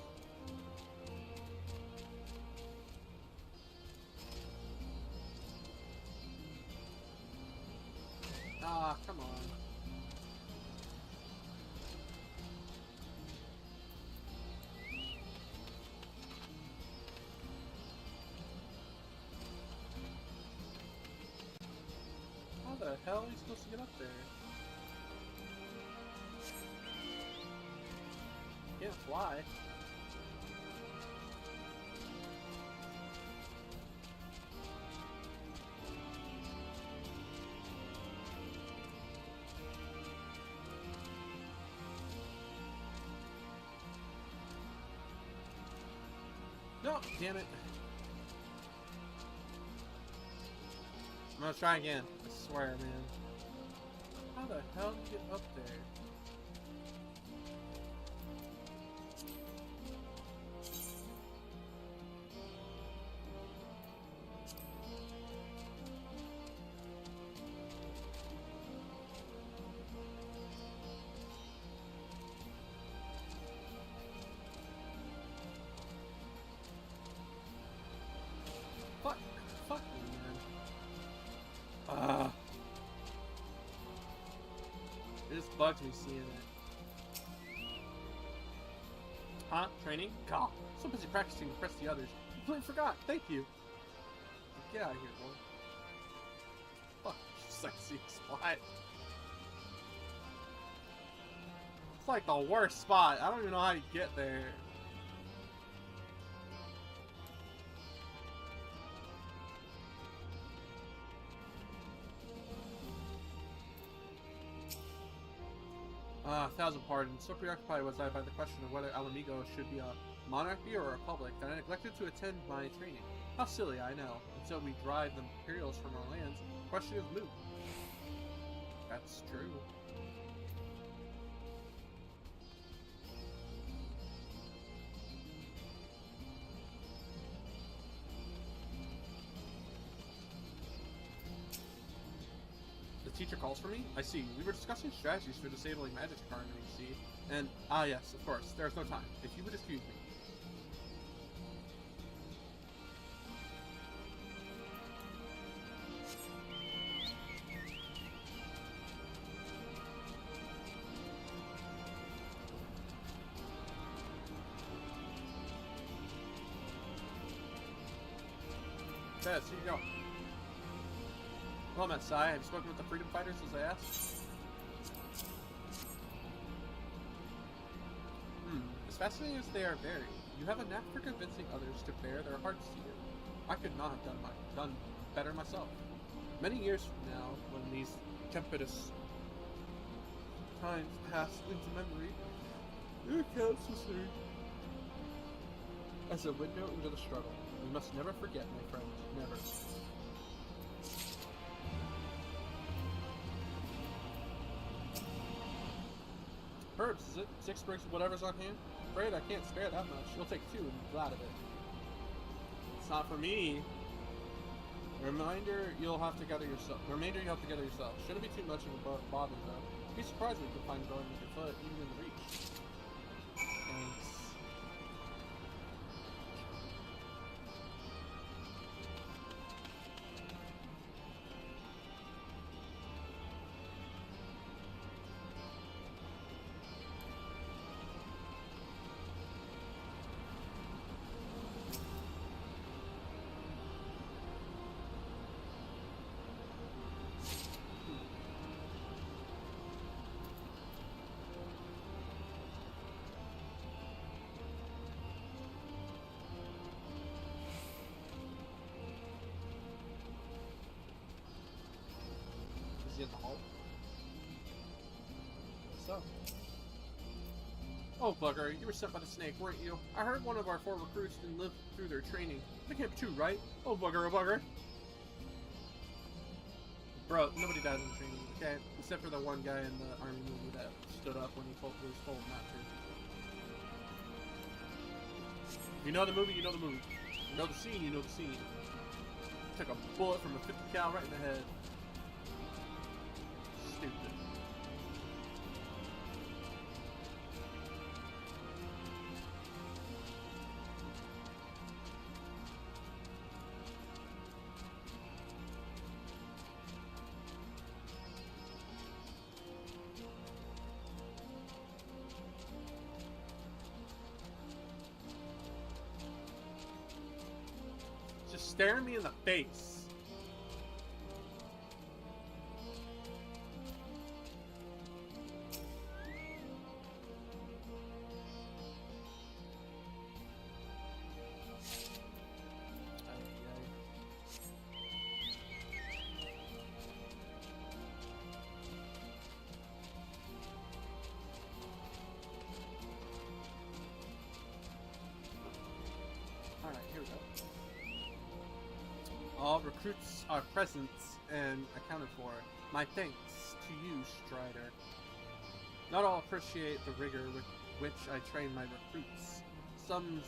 Ah, come on. How the hell are you supposed to get up there? Can't fly. No! No, damn it. I'm gonna try again. I swear, man. How the hell did you get up there? Fuck me, man. It just bugs me seeing it. Huh? Training? God, so busy practicing to impress the others. Completely forgot. Thank you. Get out of here, boy. Fuck, just like see a spot. It's like the worst spot. I don't even know how you get there. Thousand pardons. So preoccupied was I by the question of whether Alamigo should be a monarchy or a republic that I neglected to attend my training. How silly, I know. Until we drive the Imperials from our lands, the question is moot. That's true. Teacher calls for me? I see. We were discussing strategies for disabling magic harmony, you see? And, yes, of course. There's no time. If you would excuse me. Yes, here you go. Well, Matsai, have you spoken with the freedom fighters as I asked? As fascinating as they are very, you have a knack for convincing others to bare their hearts to you. I could not have done better myself. Many years from now, when these tempestuous times pass into memory, your accounts will serve as a window into the struggle. We must never forget, my friend. Never. Herbs, is it? 6 sprigs of whatever's on hand? Afraid I can't spare that much. You'll take 2 and be glad of it. It's not for me. The remainder you'll have to gather yourself. Shouldn't be too much of a bother though. Be surprised what you can find growing with your foot, even in reach. Thanks. Is he at the hall? So. Oh, bugger, you were sent by the snake, weren't you? I heard one of our 4 recruits didn't live through their training. That can't be true, right? Oh, bugger, oh, bugger. Bro, nobody dies in training, okay? Except for the one guy in the army movie that stood up when he was told not to. If you know the movie, you know the movie. You know the scene, you know the scene. Took a bullet from a 50 cal right in the head. Stupid. Just staring me in the face. Alright. recruits are present and accounted for. My thanks to you, Strider. Not all appreciate the rigor with which I train my recruits. Some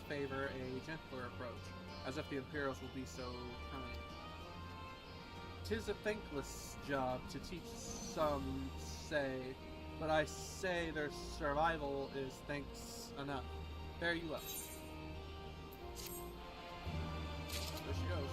favor a gentler approach, as if the Imperials will be so kind. 'Tis a thankless job to teach, some say, but I say their survival is thanks enough. There you look. There she goes.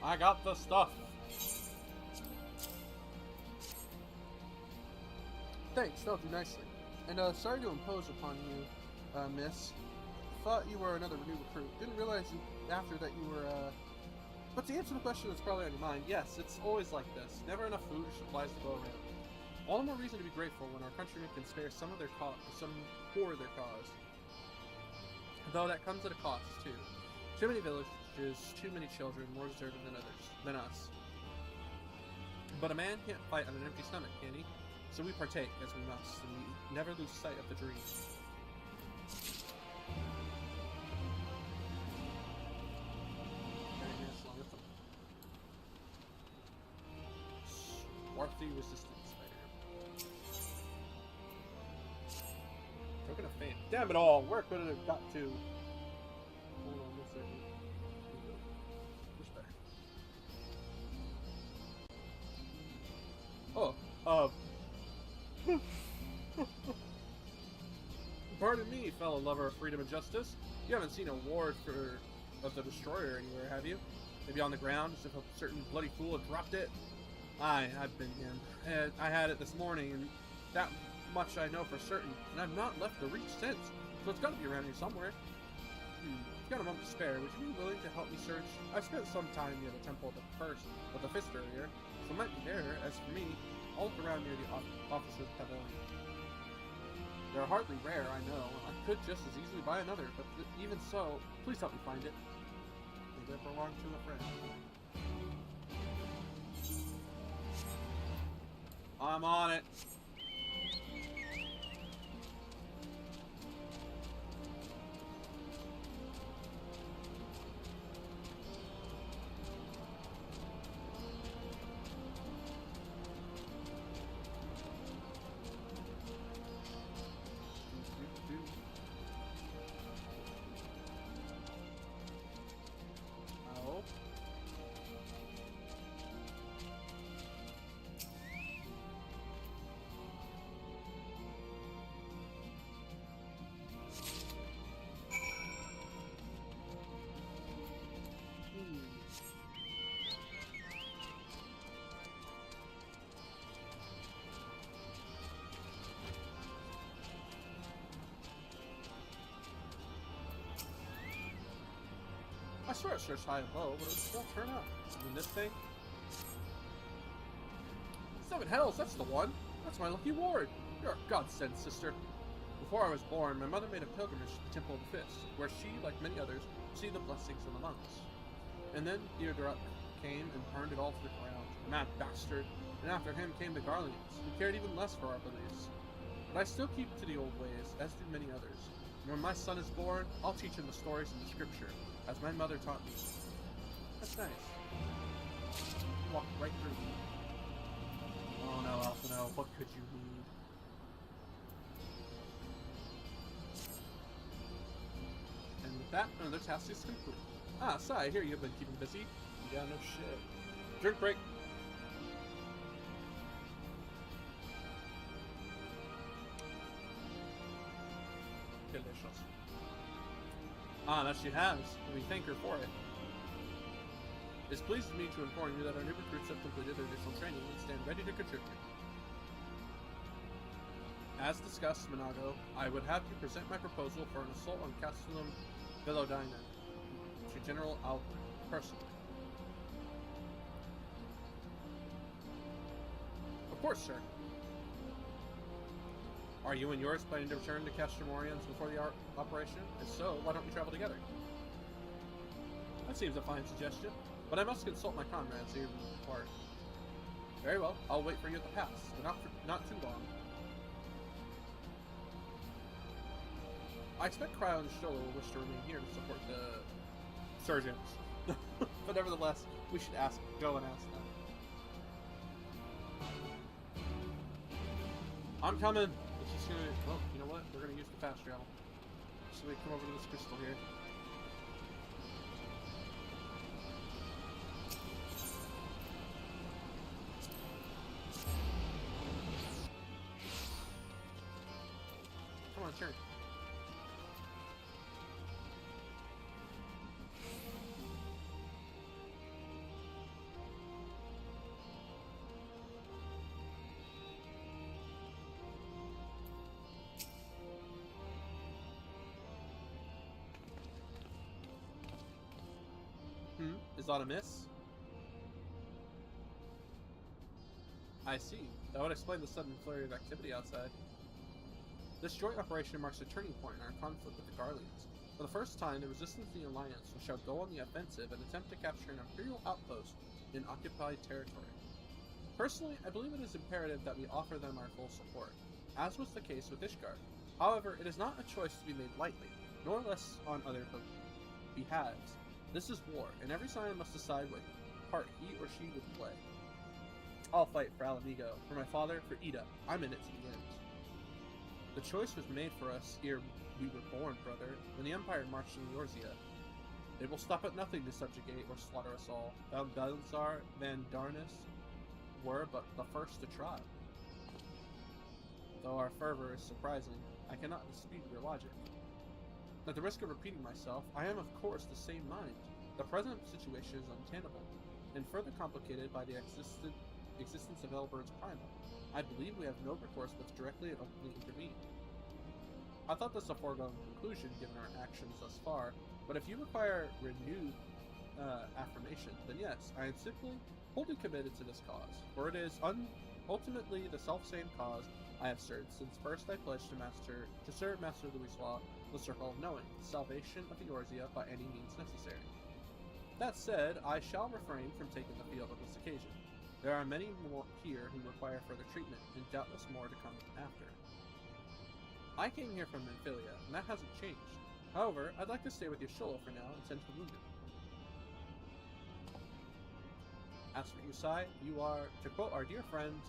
I got the stuff. Thanks, that'll do nicely. And sorry to impose upon you, miss. Thought you were another new recruit. Didn't realize after that you were, But to answer the question that's probably on your mind, yes, it's always like this. Never enough food or supplies to go around. All the more reason to be grateful when our countrymen can spare some of their some for their cause. Though that comes at a cost, too. Too many villages, too many children, more deserving than us. But a man can't fight on an empty stomach, can he? So we partake as we must, and we never lose sight of the dream. Swarthy resistance spider. Token of fame. Damn it all! Where could it have got to? Hold on one second. Oh, pardon me, fellow lover of freedom and justice. You haven't seen a ward of the Destroyer anywhere, have you? Maybe on the ground, as if a certain bloody fool had dropped it? I've been him. And I had it this morning, and that much I know for certain. And I've not left the reach since, so it's got to be around here somewhere. Got a moment to spare. Would you be willing to help me search? I've spent some time near the Temple of the Fist earlier, so it might be there. As for me, I'll look around near the officer's pavilion. They're hardly rare, I know. I could just as easily buy another, but even so, please help me find it. Maybe I belong to a friend. I'm on it. I swear it searched high and low, but it still turn up. I mean, this thing. 7 hells, that's the one. That's my lucky ward. You're a godsend, sister. Before I was born, my mother made a pilgrimage to the Temple of the Fist, where she, like many others, received the blessings of the monks. And then Theodoric came and burned it all to the ground. A mad bastard. And after him came the Garleans, who cared even less for our beliefs. But I still keep to the old ways, as do many others. When my son is born, I'll teach him the stories of the scripture, as my mother taught me. That's nice. Walk right through. Oh no, Alphino, what could you need? And with that, another task is complete. Ah, Sai, I hear you've been keeping busy. Yeah, no shit. Drink break. Delicious. Ah, that she has, and we thank her for it. It pleases me to inform you that our new recruits have completed their initial training and stand ready to contribute. As discussed, Minago, I would have you present my proposal for an assault on Castellum Velodina to General Albert personally. Of course, sir. Are you and yours planning to return to Castromorians before the operation? If so, why don't we travel together? That seems a fine suggestion, but I must consult my comrades here before. Very well, I'll wait for you at the pass, but not too long. I expect Cryo and Stola will wish to remain here to support the surgeons. But nevertheless, we should go and ask them. I'm coming! It's just gonna, well, you know what? We're gonna use the fast travel. So we come over to this crystal here. Come on, turn. Is that a miss? I see. That would explain the sudden flurry of activity outside. This joint operation marks a turning point in our conflict with the Guardians. For the first time, the Resistance and the Alliance shall go on the offensive and attempt to capture an Imperial outpost in occupied territory. Personally, I believe it is imperative that we offer them our full support, as was the case with Ishgard. However, it is not a choice to be made lightly, nor less on other behalves. This is war, and every Scion must decide what part he or she would play. I'll fight for Alamigo, for my father, for Ida. I'm in it to the end. The choice was made for us ere we were born, brother, when the Empire marched in Eorzea. They will stop at nothing to subjugate or slaughter us all. Balthazar Van Darnus were but the first to try. Though our fervor is surprising, I cannot dispute your logic. At the risk of repeating myself, I am of course the same mind. The present situation is untenable, and further complicated by the existence of Elbert's primal. I believe we have no recourse but to directly and openly intervene. I thought this a foregone conclusion given our actions thus far, but if you require renewed affirmation, then yes, I am simply wholly committed to this cause, for it is ultimately the self-same cause I have served since first I pledged to serve Master Louisoix the Circle of Knowing, the salvation of Eorzea by any means necessary. That said, I shall refrain from taking the field on this occasion. There are many more here who require further treatment, and doubtless more to come after. I came here from Menphilia, and that hasn't changed. However, I'd like to stay with Yashola for now and tend to the wounded. As for you, Sai, you are, to quote our dear friend,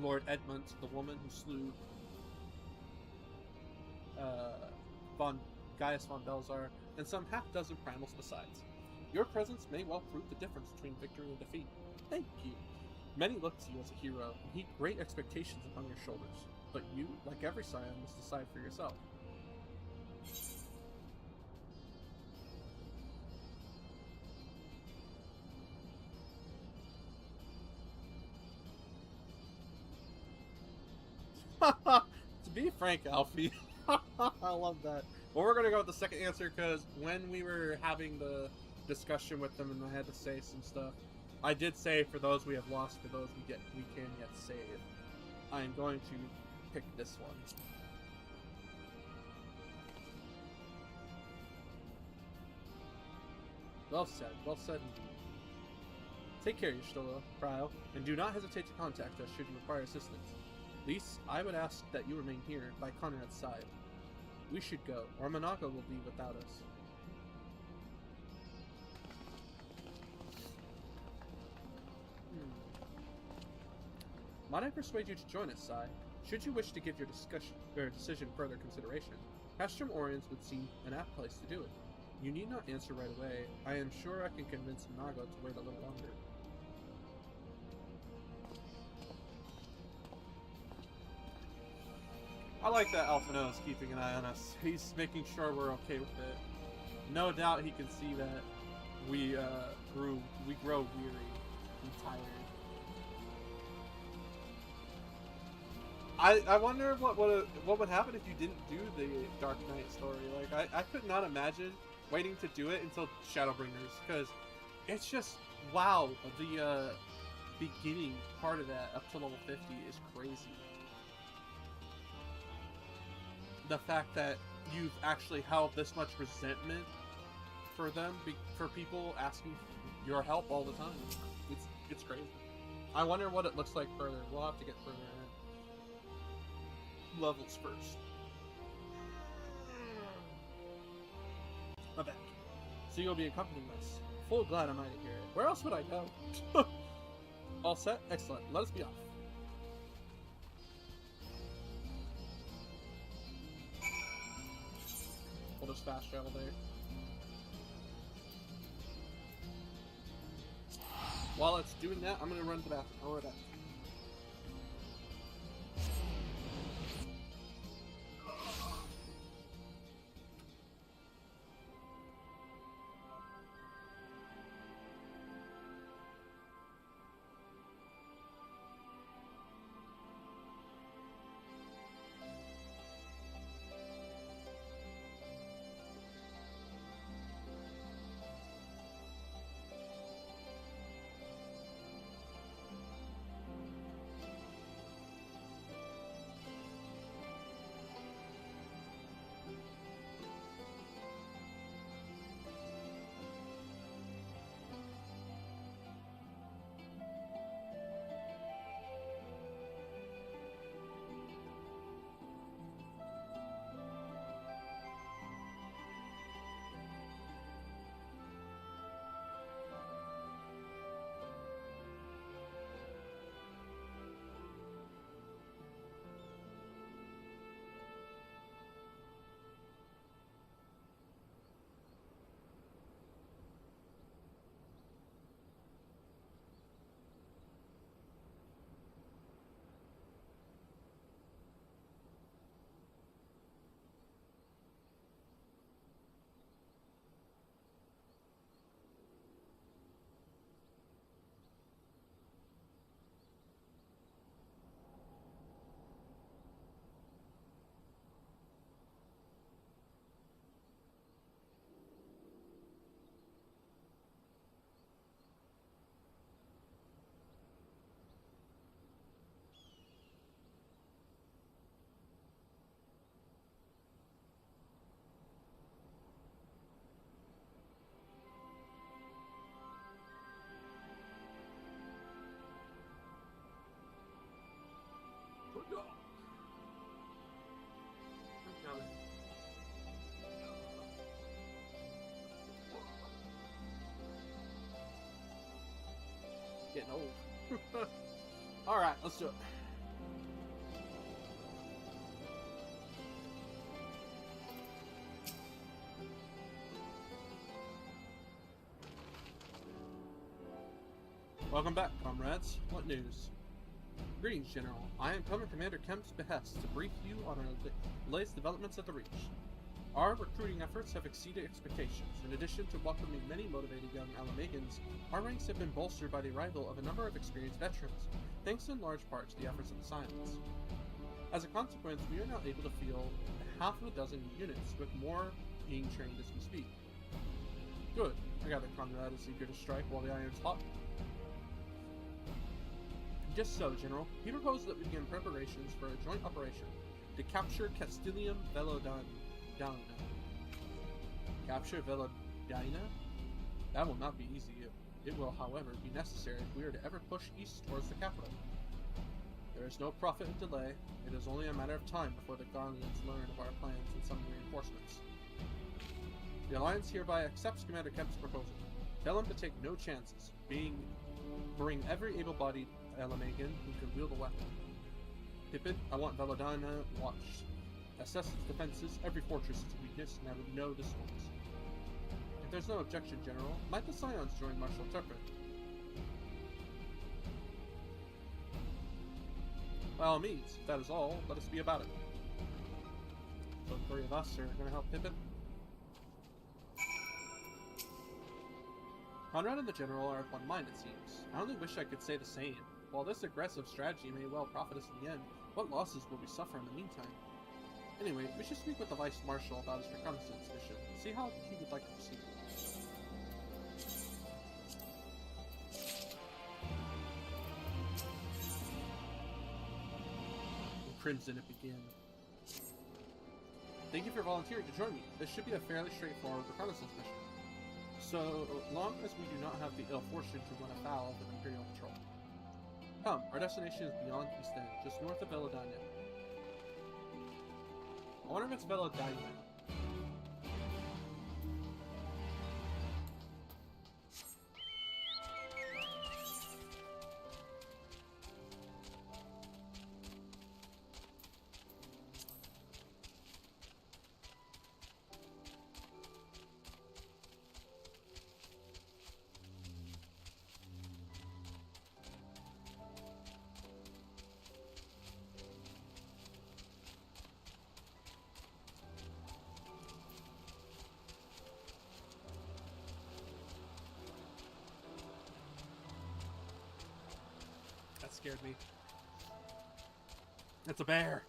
Lord Edmund, the woman who slew Gaius von Belzar, and some half-dozen primals besides. Your presence may well prove the difference between victory and defeat. Thank you. Many look to you as a hero, and heap great expectations upon your shoulders. But you, like every Scion, must decide for yourself. To be frank, Alfie, I love that. Well, we're gonna go with the second answer because when we were having the discussion with them and I had to say some stuff, I did say for those we have lost, for those we can yet save. I am going to pick this one. Well said indeed. Take care, Y'shtola, Cryo, and do not hesitate to contact us should you require assistance. Least, I would ask that you remain here by Conrad's side. We should go, or Monaco will be without us. Might I persuade you to join us, Sai? Should you wish to give your decision further consideration, Castrum Oriens would seem an apt place to do it. You need not answer right away. I am sure I can convince Naga to wait a little longer. I like that Alphino is keeping an eye on us. He's making sure we're okay with it. No doubt he can see that we grow weary and tired. I wonder what would happen if you didn't do the Dark Knight story. Like I could not imagine waiting to do it until Shadowbringers, because it's just wow, the beginning part of that up to level 50 is crazy. The fact that you've actually held this much resentment for them, for people asking your help all the time, it's crazy. I wonder what it looks like further. We'll have to get further in levels first. My bad. So you'll be accompanying us. Full glad I'm out of here. Where else would I go? All set? Excellent. Let us be off. We'll just fast travel there. While it's doing that, I'm gonna run to the bathroom. I'll be back. Getting old. Alright, let's do it. Welcome back, comrades. What news? Greetings, General. I am come at Commander Kemp's behest to brief you on our latest developments at the Reach. Our recruiting efforts have exceeded expectations. In addition to welcoming many motivated young Alamegans, our ranks have been bolstered by the arrival of a number of experienced veterans, thanks in large part to the efforts of the Silence. As a consequence, we are now able to field half of a dozen units, with more being trained as we speak. Good. I gather Conrad is eager to strike while the iron's hot. Just so, General. He proposed that we begin preparations for a joint operation to capture Castilium Velodina. Capture Velodina? That will not be easy. It will, however, be necessary if we are to ever push east towards the capital. There is no profit in delay. It is only a matter of time before the Garleans learn of our plans and summon reinforcements. The Alliance hereby accepts Commander Kemp's proposal. Tell him to take no chances, bring every able-bodied Alamagan who can wield a weapon. Pippin, I want Veladina watched. Assess its defenses, every fortress is a weakness, and I would know the source. If there's no objection, General, might the Scions join Marshal Turpin? By all means, if that is all, let us be about it. So the three of us are going to help Pippin. Conrad and the General are of one mind, it seems. I only wish I could say the same. While this aggressive strategy may well profit us in the end, what losses will we suffer in the meantime? Anyway, we should speak with the Vice Marshal about his reconnaissance mission, see how he would like to proceed. In Crimson it began. Thank you for volunteering to join me. This should be a fairly straightforward reconnaissance mission. So long as we do not have the ill fortune to run afoul of an Imperial patrol. Come, our destination is beyond East End, just north of Veladina. I wonder if it's Veladina. That scared me. It's a bear.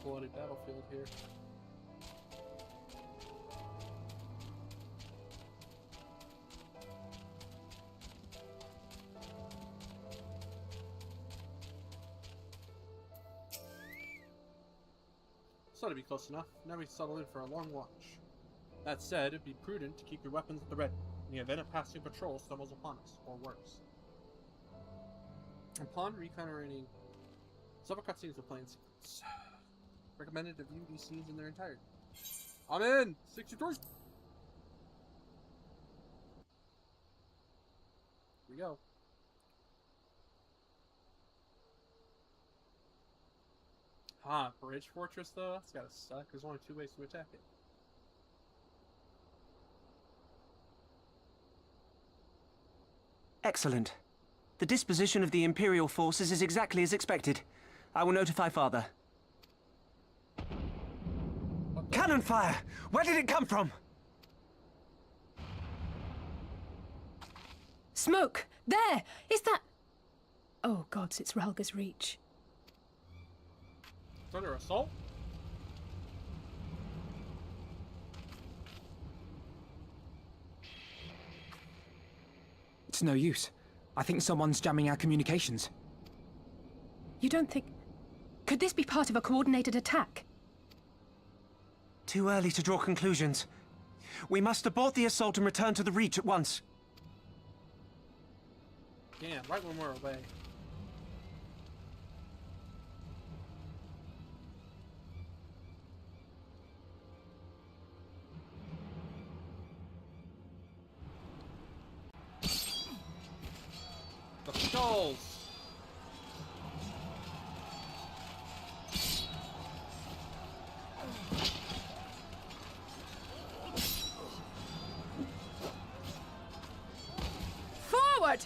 Bloody battlefield here. This ought to be close enough. Now we settle in for a long watch. That said, it'd be prudent to keep your weapons at the ready, in the event a passing patrol stumbles upon us, or worse. Upon reconnoitering several cutscenes with plain secrets. Recommended to view these scenes in their entirety. I'm in! 63! Here we go. Bridge Fortress though? That's gotta suck. There's only two ways to attack it. Excellent. The disposition of the Imperial forces is exactly as expected. I will notify Father. Cannon fire! Where did it come from? Smoke! There! Is that... Oh gods, it's Ralga's Reach. It's under assault? It's no use. I think someone's jamming our communications. You don't think... Could this be part of a coordinated attack? Too early to draw conclusions. We must abort the assault and return to the Reach at once. Damn, right when we're away. The skulls! Forward!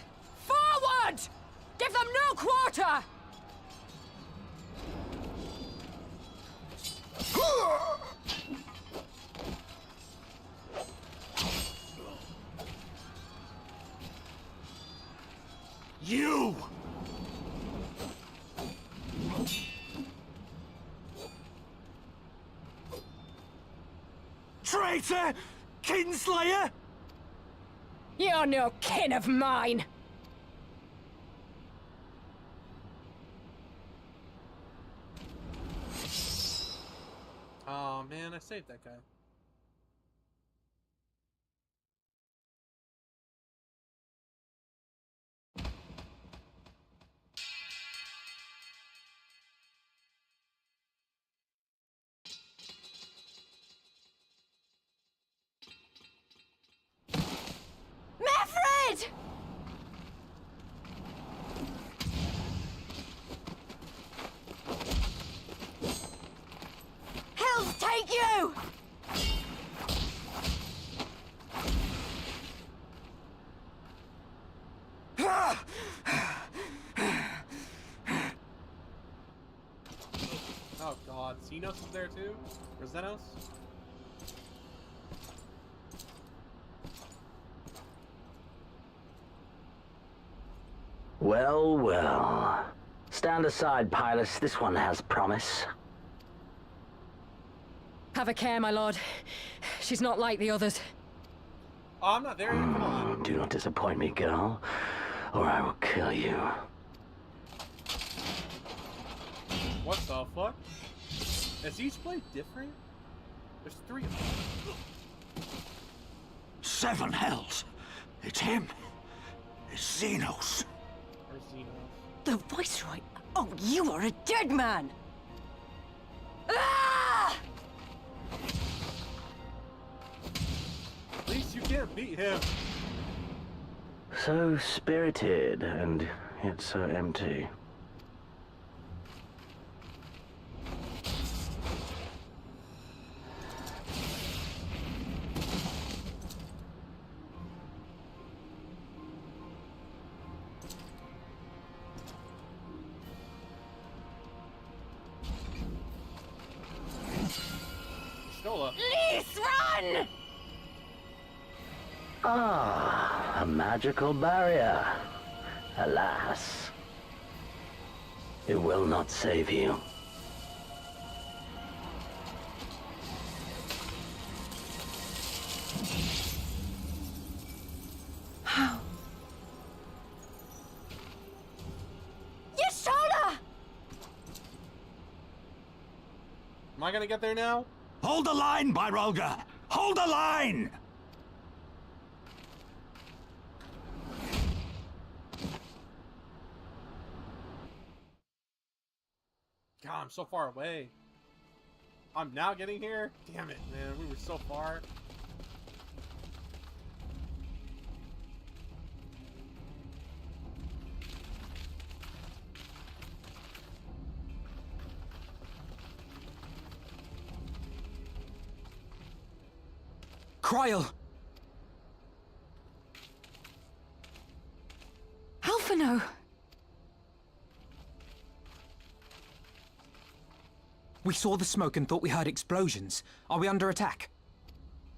Traitor! Kinslayer! You're no kin of mine! Oh man, I saved that guy. Mefred! Hells take you! Oh god, Xenos is there too? Or Xenos? Well, well. Stand aside, Pilus. This one has promise. Have a care, my lord. She's not like the others. Oh, I'm not there yet, come on. Do not disappoint me, girl, or I will kill you. What the fuck? Is each blade different? There's 3 of them. 7 hells! It's him! It's Xenos! Or Xenos. The Viceroy! Oh, you are a dead man! Ah! At least you can't beat him. So spirited, and yet so empty. Stola. Please run! Ah, a magical barrier. Alas, it will not save you. How? Yashala! Am I gonna get there now? Hold the line, Byrolga! Hold the line! God, I'm so far away. I'm now getting here? Damn it, man. We were so far. Kryl! Alphino! We saw the smoke and thought we heard explosions. Are we under attack?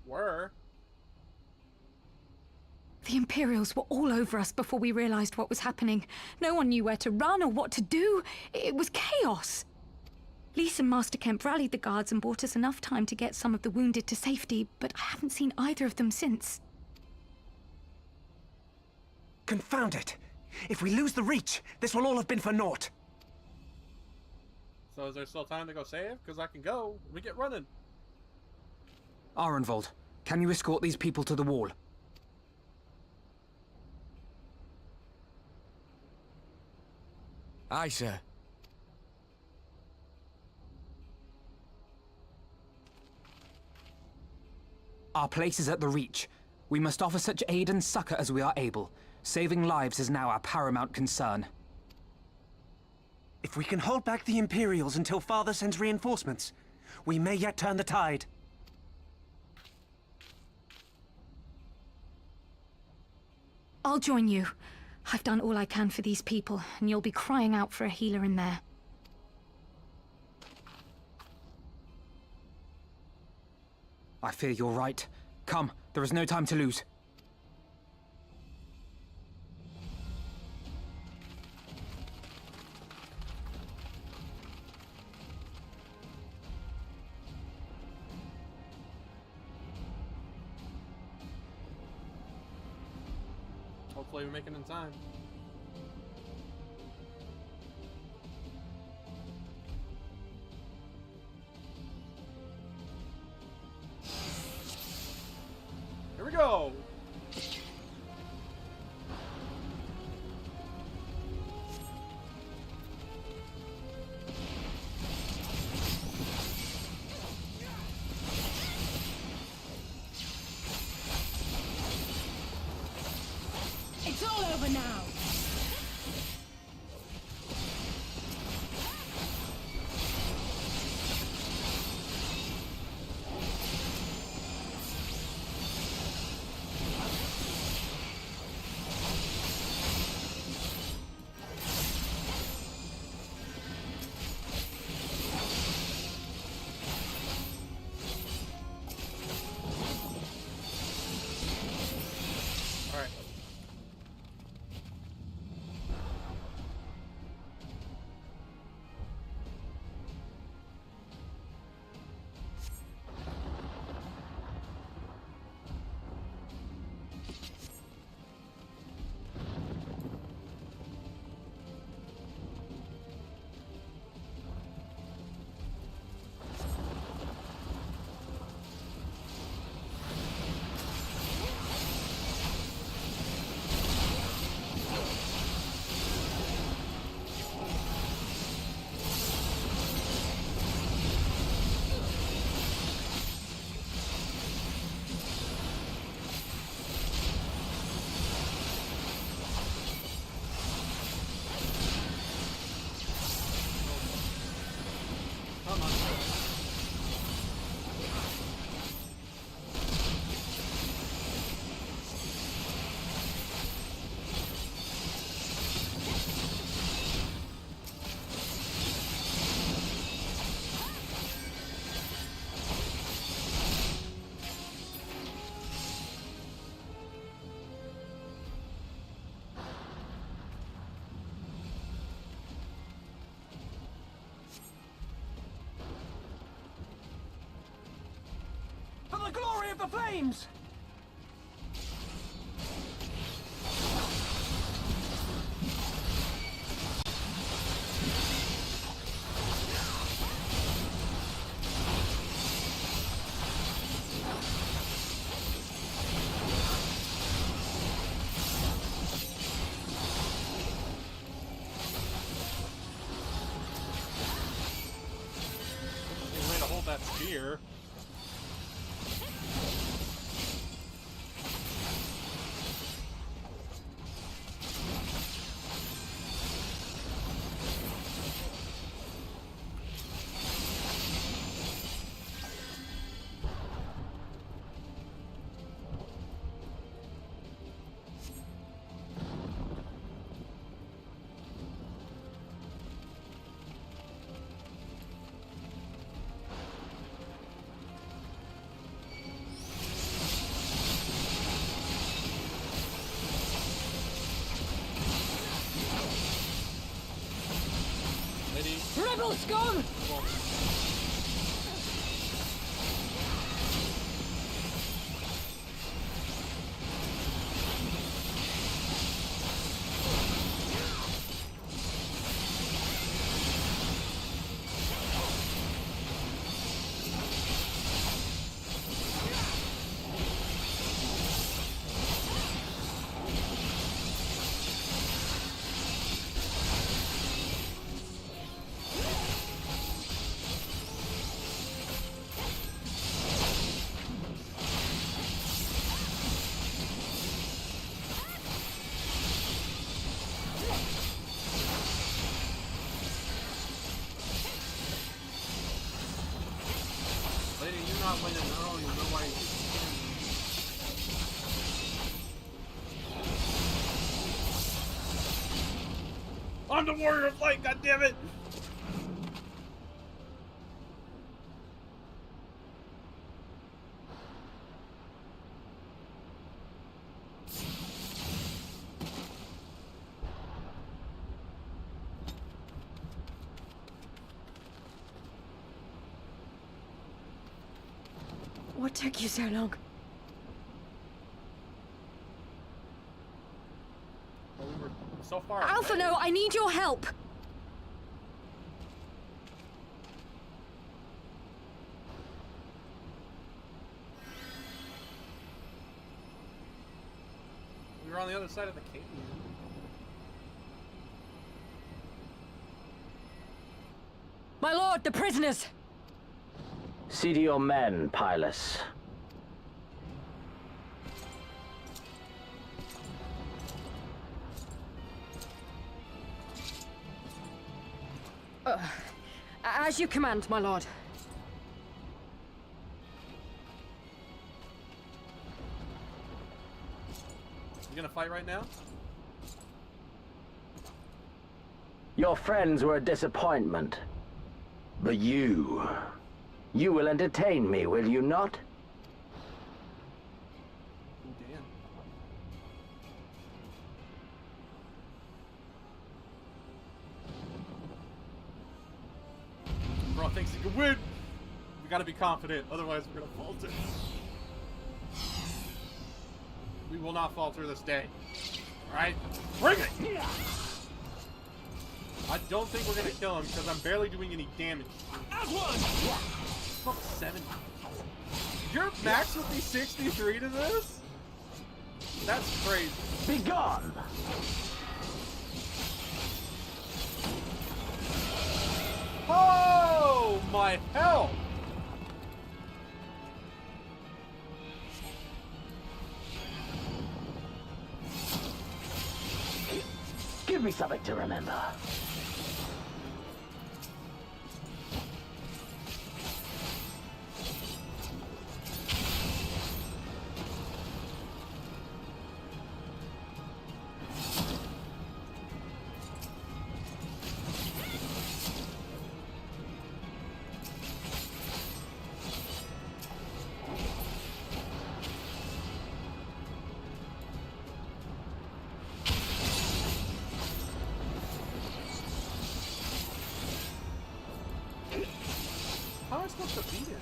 Were? The Imperials were all over us before we realized what was happening. No one knew where to run or what to do. It was chaos. Lys and Master Kemp rallied the guards and bought us enough time to get some of the wounded to safety, but I haven't seen either of them since. Confound it! If we lose the Reach, this will all have been for naught. So is there still time to go save? Because I can go. We get running. Arenvold, can you escort these people to the wall? Aye, sir. Our place is at the Reach. We must offer such aid and succor as we are able. Saving lives is now our paramount concern. If we can hold back the Imperials until Father sends reinforcements, we may yet turn the tide. I'll join you. I've done all I can for these people, and you'll be crying out for a healer in there. I fear you're right. Come, there is no time to lose. Hopefully we make it in time. Here we go! It's all over now! Alright. Come on. For the glory of the flames! Way to hold that spear. Rebel scum! Lady, you're not winning. I don't even know why you keep I'm the warrior of light, goddammit! What took you so long? so far Alpha, away. no, I need your help. We were on the other side of the cave. My lord, the prisoners! See to your men, Pylus. As you command, my lord. You gonna fight right now? Your friends were a disappointment. But you will entertain me, will you not? Damn. Bro thinks he can win. We gotta be confident, otherwise we're gonna falter. We will not falter this day. Alright? Bring it! I don't think we're gonna kill him because I'm barely doing any damage. Fuck 70. You're max with the 63 to this? That's crazy. Be gone! Oh my hell! Give me something to remember. How am I supposed to beat it?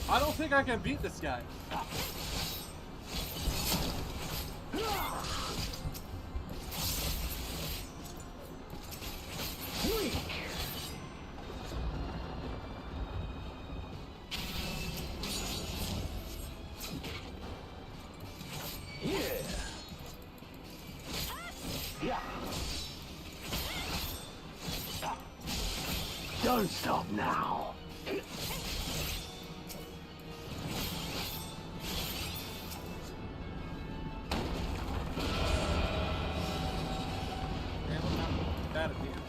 I don't think I can beat this guy. Don't stop now. That at the end.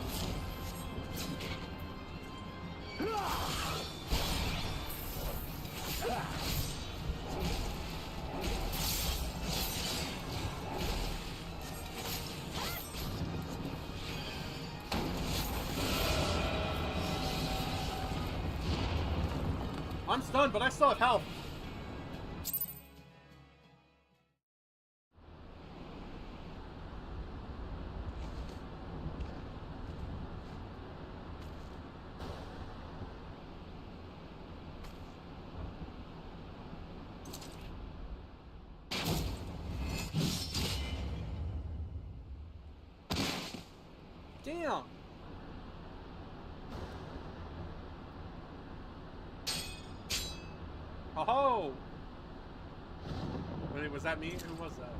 I'm stunned, but I still have health. Damn. Oh! Wait, was that me? Who was that?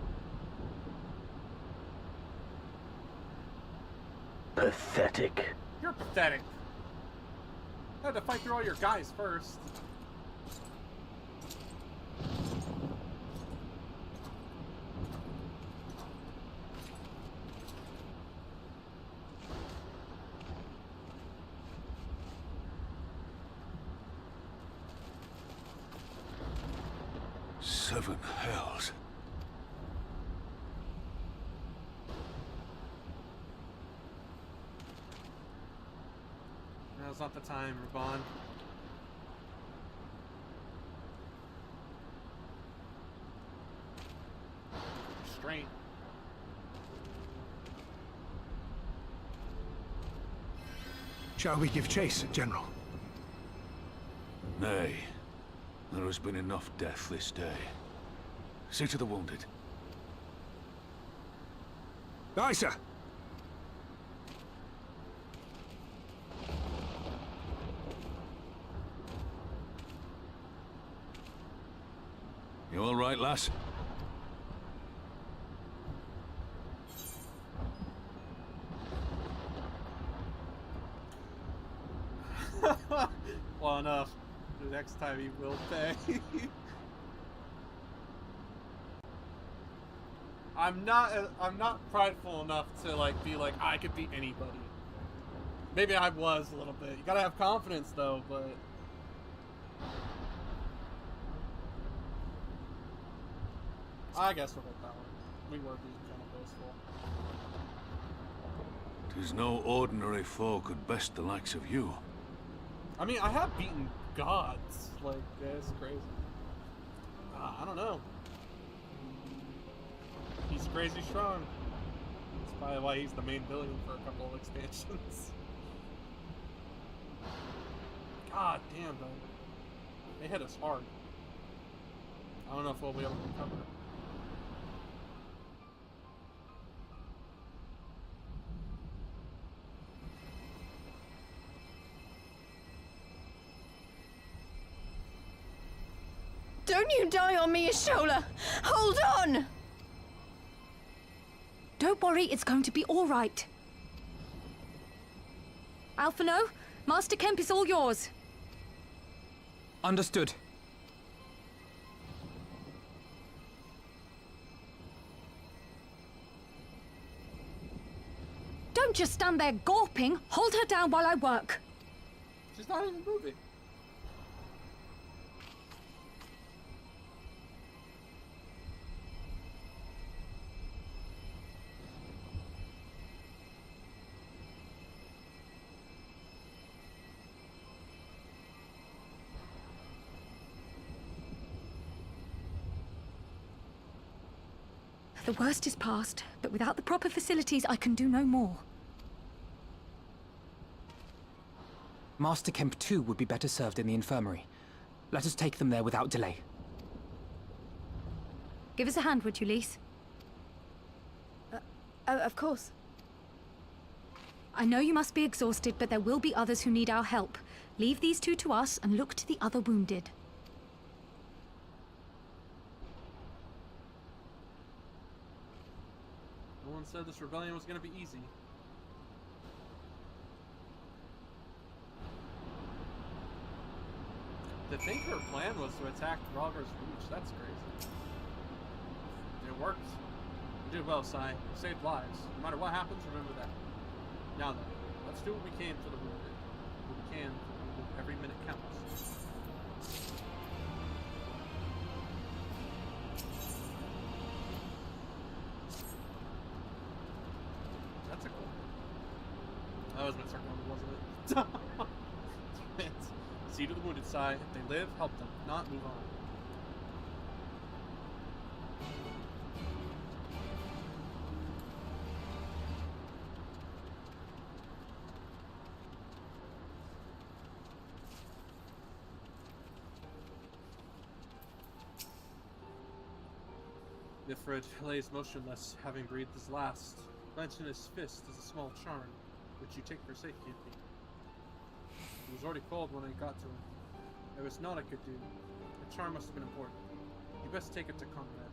Pathetic. You're pathetic. I had to fight through all your guys first. Seven hells. not the time, Raban. Restraint. Shall we give chase, General? Nay. There has been enough death this day. See to the wounded. Aye, sir. You all right, lass? Well enough. The next time he will pay. I'm not prideful enough to like be like I could beat anybody. Maybe I was a little bit. You gotta have confidence though, but I guess we're power. We were being kind of boastful. 'Tis no ordinary foe could best the likes of you. I mean, I have beaten gods. Like, it's crazy. I don't know. He's crazy strong. That's probably why he's the main villain for a couple of expansions. God damn, though. They hit us hard. I don't know if we'll be able to recover. Don't you die on me, Ashola! Hold on! Don't worry, it's going to be all right. Alphino, Master Kemp is all yours. Understood. Don't just stand there gawping. Hold her down while I work. She's not even moving. The worst is past, but without the proper facilities, I can do no more. Master Kemp too would be better served in the infirmary. Let us take them there without delay. Give us a hand, would you, Lise? Of course. I know you must be exhausted, but there will be others who need our help. Leave these two to us and look to the other wounded. No one said this rebellion was going to be easy. To think her plan was to attack Draugr's Reach, that's crazy. It worked. You did well, Sai. You saved lives. No matter what happens, remember that. Now then, let's do what we can for the wounded. What we can for the wounded. Every minute counts. That's a cool one. That was my circle, wasn't it? See to the wounded, Sai. If they live, help them. If not, move on. Nifred lays motionless, having breathed his last. Clenched in his fist is a small charm, which you take for safekeeping. It was already cold when I got to him. There was naught I could do. The charm must have been important. You best take it to Conrad.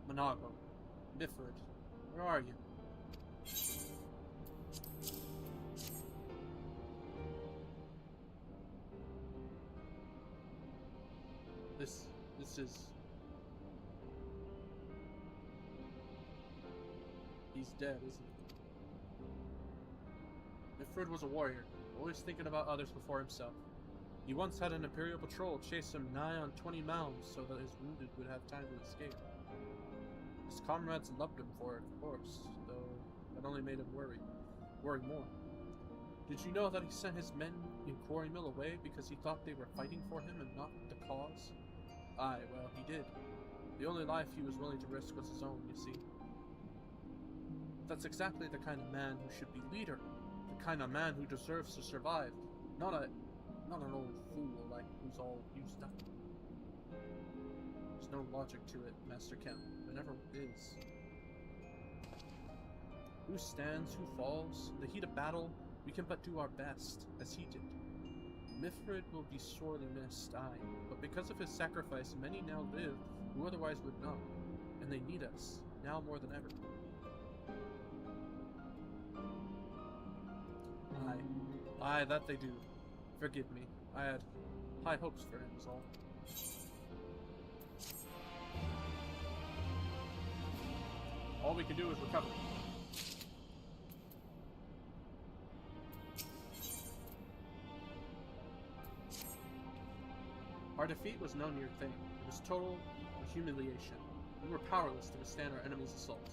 Monago. Nifred. Where are you? This is... He's dead, isn't he? Mifrid was a warrior, always thinking about others before himself. He once had an Imperial patrol chase him nigh on 20 mounds so that his wounded would have time to escape. His comrades loved him for it, of course, though that only made him worry more. Did you know that he sent his men in Quarry Mill away because he thought they were fighting for him and not the cause? Aye, well, he did. The only life he was willing to risk was his own, you see. That's exactly the kind of man who should be leader. The kind of man who deserves to survive. Not an old fool like who's all used up. There's no logic to it, Master Kemp. There never is. Who stands, who falls? In the heat of battle, we can but do our best, as he did. Mifrid will be sorely missed, aye, but because of his sacrifice, many now live who otherwise would not, and they need us, now more than ever. Aye, that they do. Forgive me. I had high hopes for him, is all. All we can do is recover. Our defeat was no near thing. It was total humiliation. We were powerless to withstand our enemy's assault.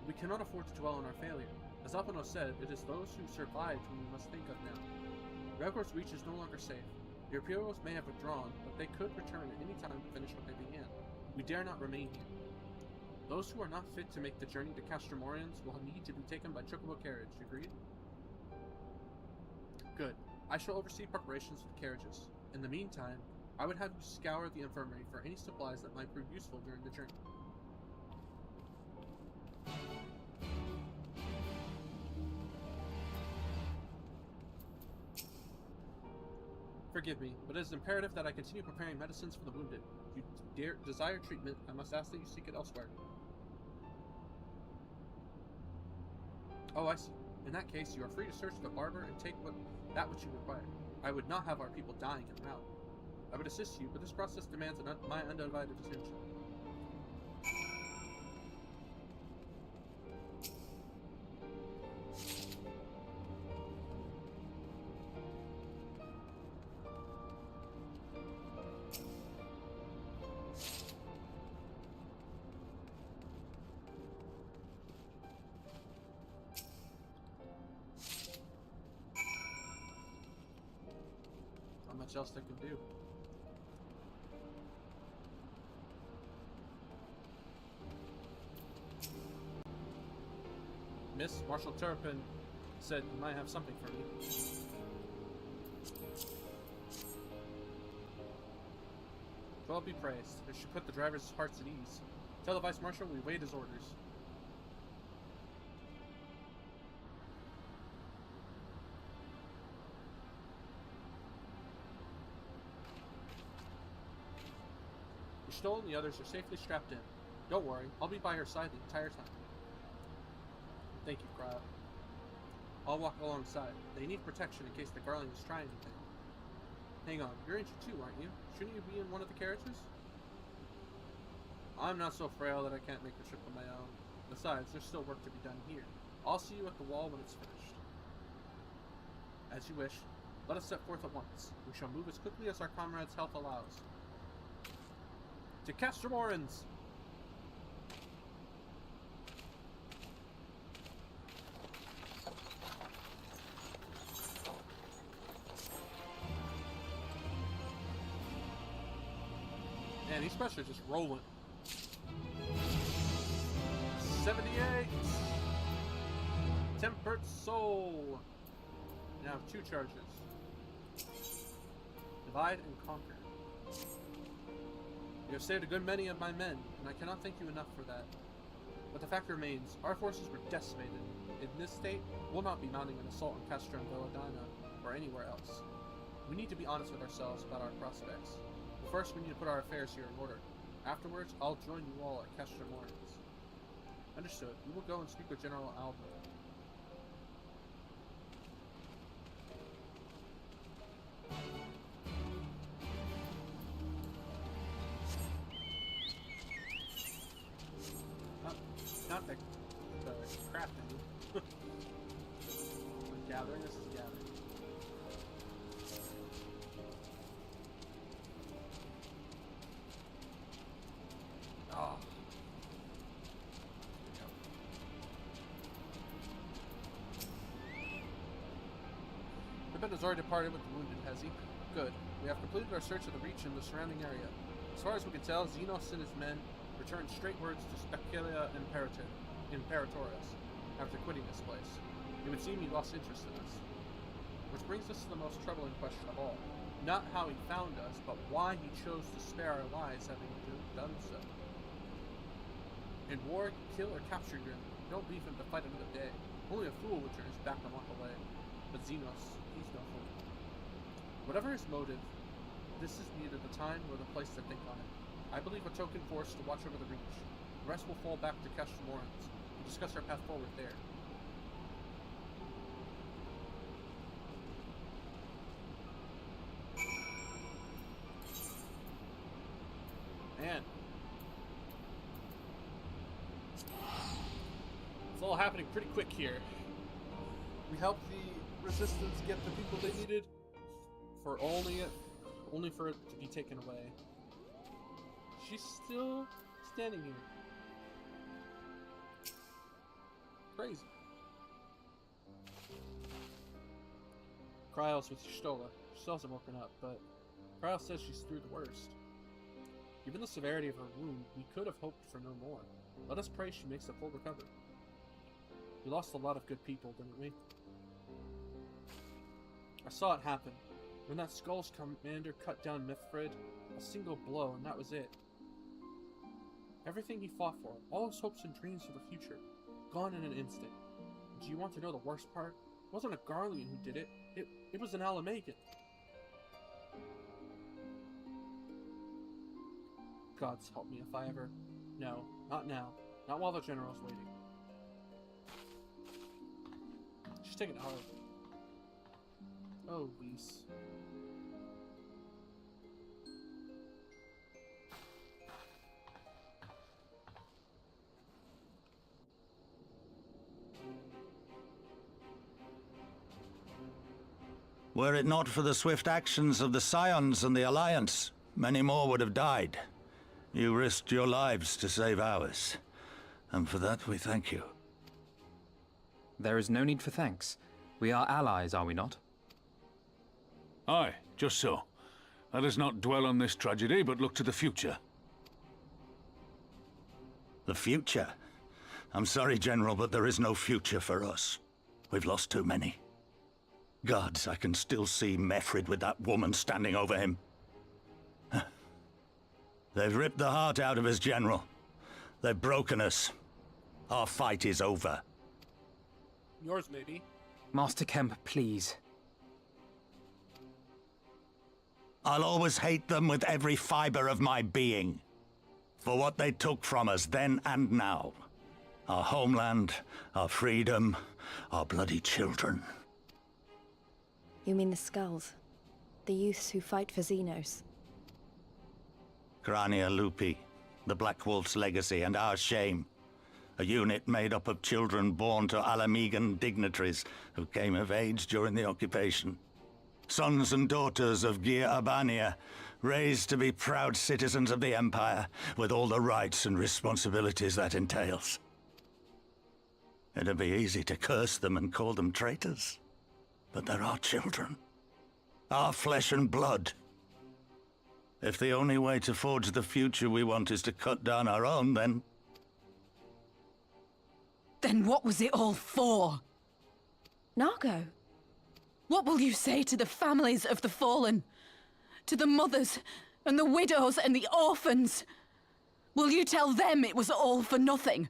We cannot afford to dwell on our failure. As Alpino said, it is those who survived whom we must think of now. Railroad's reach is no longer safe. The Imperials may have withdrawn, but they could return at any time to finish what they began. We dare not remain here. Those who are not fit to make the journey to Castromorians will need to be taken by chocobo carriage. Agreed? Good. I shall oversee preparations for the carriages. In the meantime, I would have you scour the infirmary for any supplies that might prove useful during the journey. Forgive me, but it is imperative that I continue preparing medicines for the wounded. If you desire treatment, I must ask that you seek it elsewhere. Oh, I see. In that case, you are free to search the barber and take that which you require. I would not have our people dying en route. I would assist you, but this process demands my undivided attention. Not much else they can do. Miss, Marshal Turpin said you might have something for me. God be praised. It should put the driver's hearts at ease. Tell the Vice Marshal we wait his orders. Stoll and the others are safely strapped in. Don't worry, I'll be by her side the entire time. Thank you, Crowd. I'll walk alongside. They need protection in case the Garleans try anything. Hang on, you're injured too, aren't you? Shouldn't you be in one of the carriages? I'm not so frail that I can't make the trip on my own. Besides, there's still work to be done here. I'll see you at the wall when it's finished. As you wish. Let us set forth at once. We shall move as quickly as our comrades' health allows. To Castromorians! Man, these quests are just rolling. 78! Tempered Soul! Now 2 charges. Divide and conquer. You have saved a good many of my men, and I cannot thank you enough for that. But the fact remains, our forces were decimated. In this state, we'll not be mounting an assault on Castro and Belladonna, or anywhere else. We need to be honest with ourselves about our prospects. But first, we need to put our affairs here in order. Afterwards, I'll join you all at Castromorians. Understood. We will go and speak with General Alba. gathering. This is gathering. Oh. The band has already departed with the wounded, has he? Good. We have completed our search of the Reach and the surrounding area. As far as we can tell, Xenos and his men returned straight words to Speculia Imperatoris after quitting this place. It would seem he lost interest in us. Which brings us to the most troubling question of all. Not how he found us, but why he chose to spare our lives having done so. In war, kill or capture your enemy. Don't leave him to fight another day. Only a fool would turn his back and walk away. But Xenos, he's no fool. Whatever his motive, this is neither the time nor the place to think on it. I believe a token force to watch over the Reach. The rest will fall back to Castramorans. We'll discuss our path forward there. Man. It's all happening pretty quick here. We helped the Resistance get the people they needed for only for it to be taken away. She's still standing here. Crazy. Kryos with Stola. She still hasn't woken up, but Kryos says she's through the worst. Given the severity of her wound, we could have hoped for no more. Let us pray she makes a full recovery. We lost a lot of good people, didn't we? I saw it happen. When that Skull's commander cut down Mithrid, a single blow, and that was it. Everything he fought for, all his hopes and dreams for the future, gone in an instant. Do you want to know the worst part? It wasn't a Garlean who did it. It was an Alamagan. Gods help me if I ever... No, not now. Not while the general's waiting. She's taking it hard. Oh, Lise. Were it not for the swift actions of the Scions and the Alliance, many more would have died. You risked your lives to save ours, and for that we thank you. There is no need for thanks. We are allies, are we not? Aye, just so. Let us not dwell on this tragedy, but look to the future. The future? I'm sorry, General, but there is no future for us. We've lost too many. Gods, I can still see Methrid with that woman standing over him. They've ripped the heart out of us, General. They've broken us. Our fight is over. Yours, maybe. Master Kemp, please. I'll always hate them with every fiber of my being. For what they took from us then and now. Our homeland, our freedom, our bloody children. You mean the Skulls? The youths who fight for Xenos? Crania Lupi, the Black Wolf's legacy and our shame. A unit made up of children born to Alamigan dignitaries who came of age during the occupation. Sons and daughters of Gir Abania, raised to be proud citizens of the Empire, with all the rights and responsibilities that entails. It'd be easy to curse them and call them traitors. But they're our children. Our flesh and blood. If the only way to forge the future we want is to cut down our own, then... Then what was it all for? Nargo. What will you say to the families of the fallen? To the mothers, and the widows, and the orphans? Will you tell them it was all for nothing?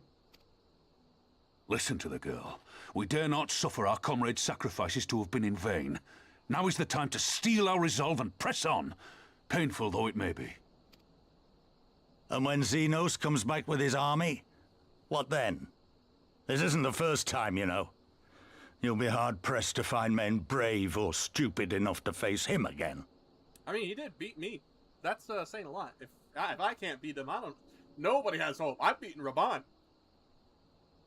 Listen to the girl. We dare not suffer our comrades' sacrifices to have been in vain. Now is the time to steel our resolve and press on, painful though it may be. And when Xenos comes back with his army, what then? This isn't the first time, you know. You'll be hard-pressed to find men brave or stupid enough to face him again. I mean, he did beat me. That's saying a lot. If I can't beat him, Nobody has hope. I've beaten Raban.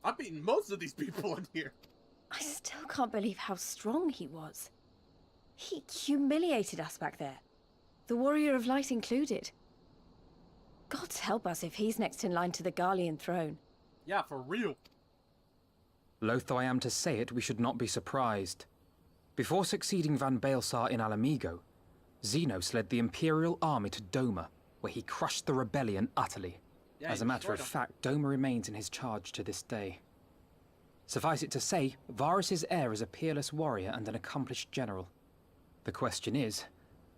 I've beaten most of these people in here. I still can't believe how strong he was. He humiliated us back there. The Warrior of Light included. Gods help us if he's next in line to the Garlean throne. Yeah, for real. Loath though I am to say it, we should not be surprised. Before succeeding Van Baelsar in Alamigo, Xenos led the Imperial army to Doma, where he crushed the rebellion utterly. Yeah, As a matter of fact, Doma remains in his charge to this day. Suffice it to say, Varus's heir is a peerless warrior and an accomplished general. The question is,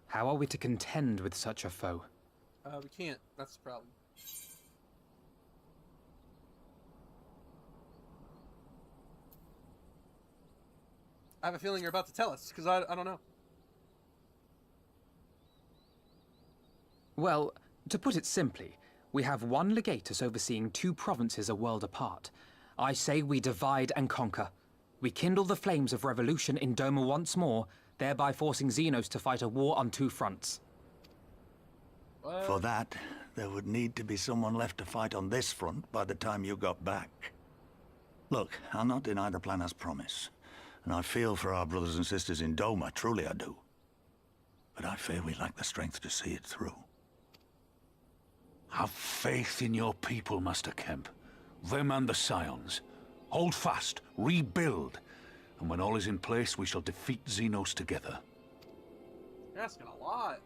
how are we to contend with such a foe? We can't. That's the problem. I have a feeling you're about to tell us, because I don't know. Well, to put it simply, we have one legatus overseeing 2 provinces a world apart. I say we divide and conquer. We kindle the flames of revolution in Doma once more, thereby forcing Xenos to fight a war on 2 fronts. For that, there would need to be someone left to fight on this front by the time you got back. Look, I'll not deny the plan as promised, and I feel for our brothers and sisters in Doma, truly I do. But I fear we lack the strength to see it through. Have faith in your people, Master Kemp. Them and the Scions. Hold fast, rebuild, and when all is in place, we shall defeat Xenos together. You're asking a lot.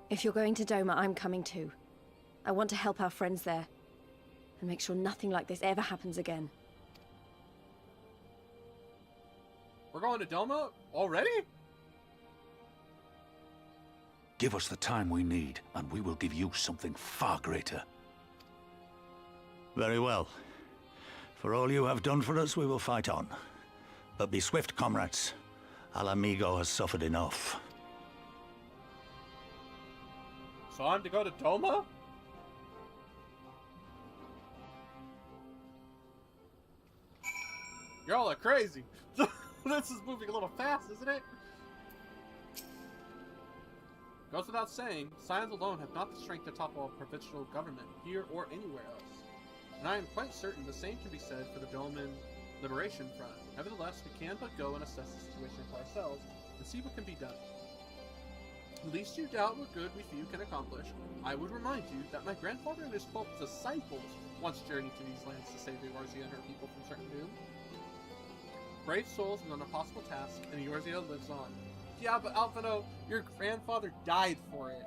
If you're going to Doma, I'm coming too. I want to help our friends there, and make sure nothing like this ever happens again. We're going to Doma already? Give us the time we need, and we will give you something far greater. Very well. For all you have done for us, we will fight on. But be swift, comrades. Alamigo has suffered enough. So I'm to go to Doma? Y'all are crazy. This is moving a little fast, isn't it? Goes without saying, Scions alone have not the strength to topple a provincial government, here or anywhere else. And I am quite certain the same can be said for the Doman Liberation Front. Nevertheless, we can but go and assess the situation for ourselves, and see what can be done. Least you doubt what good we few can accomplish, I would remind you that my grandfather and his 12 disciples once journeyed to these lands to save Eorzea and her people from certain doom. Brave souls and an impossible task, and Eorzea lives on. Yeah, but Alphino, your grandfather died for it.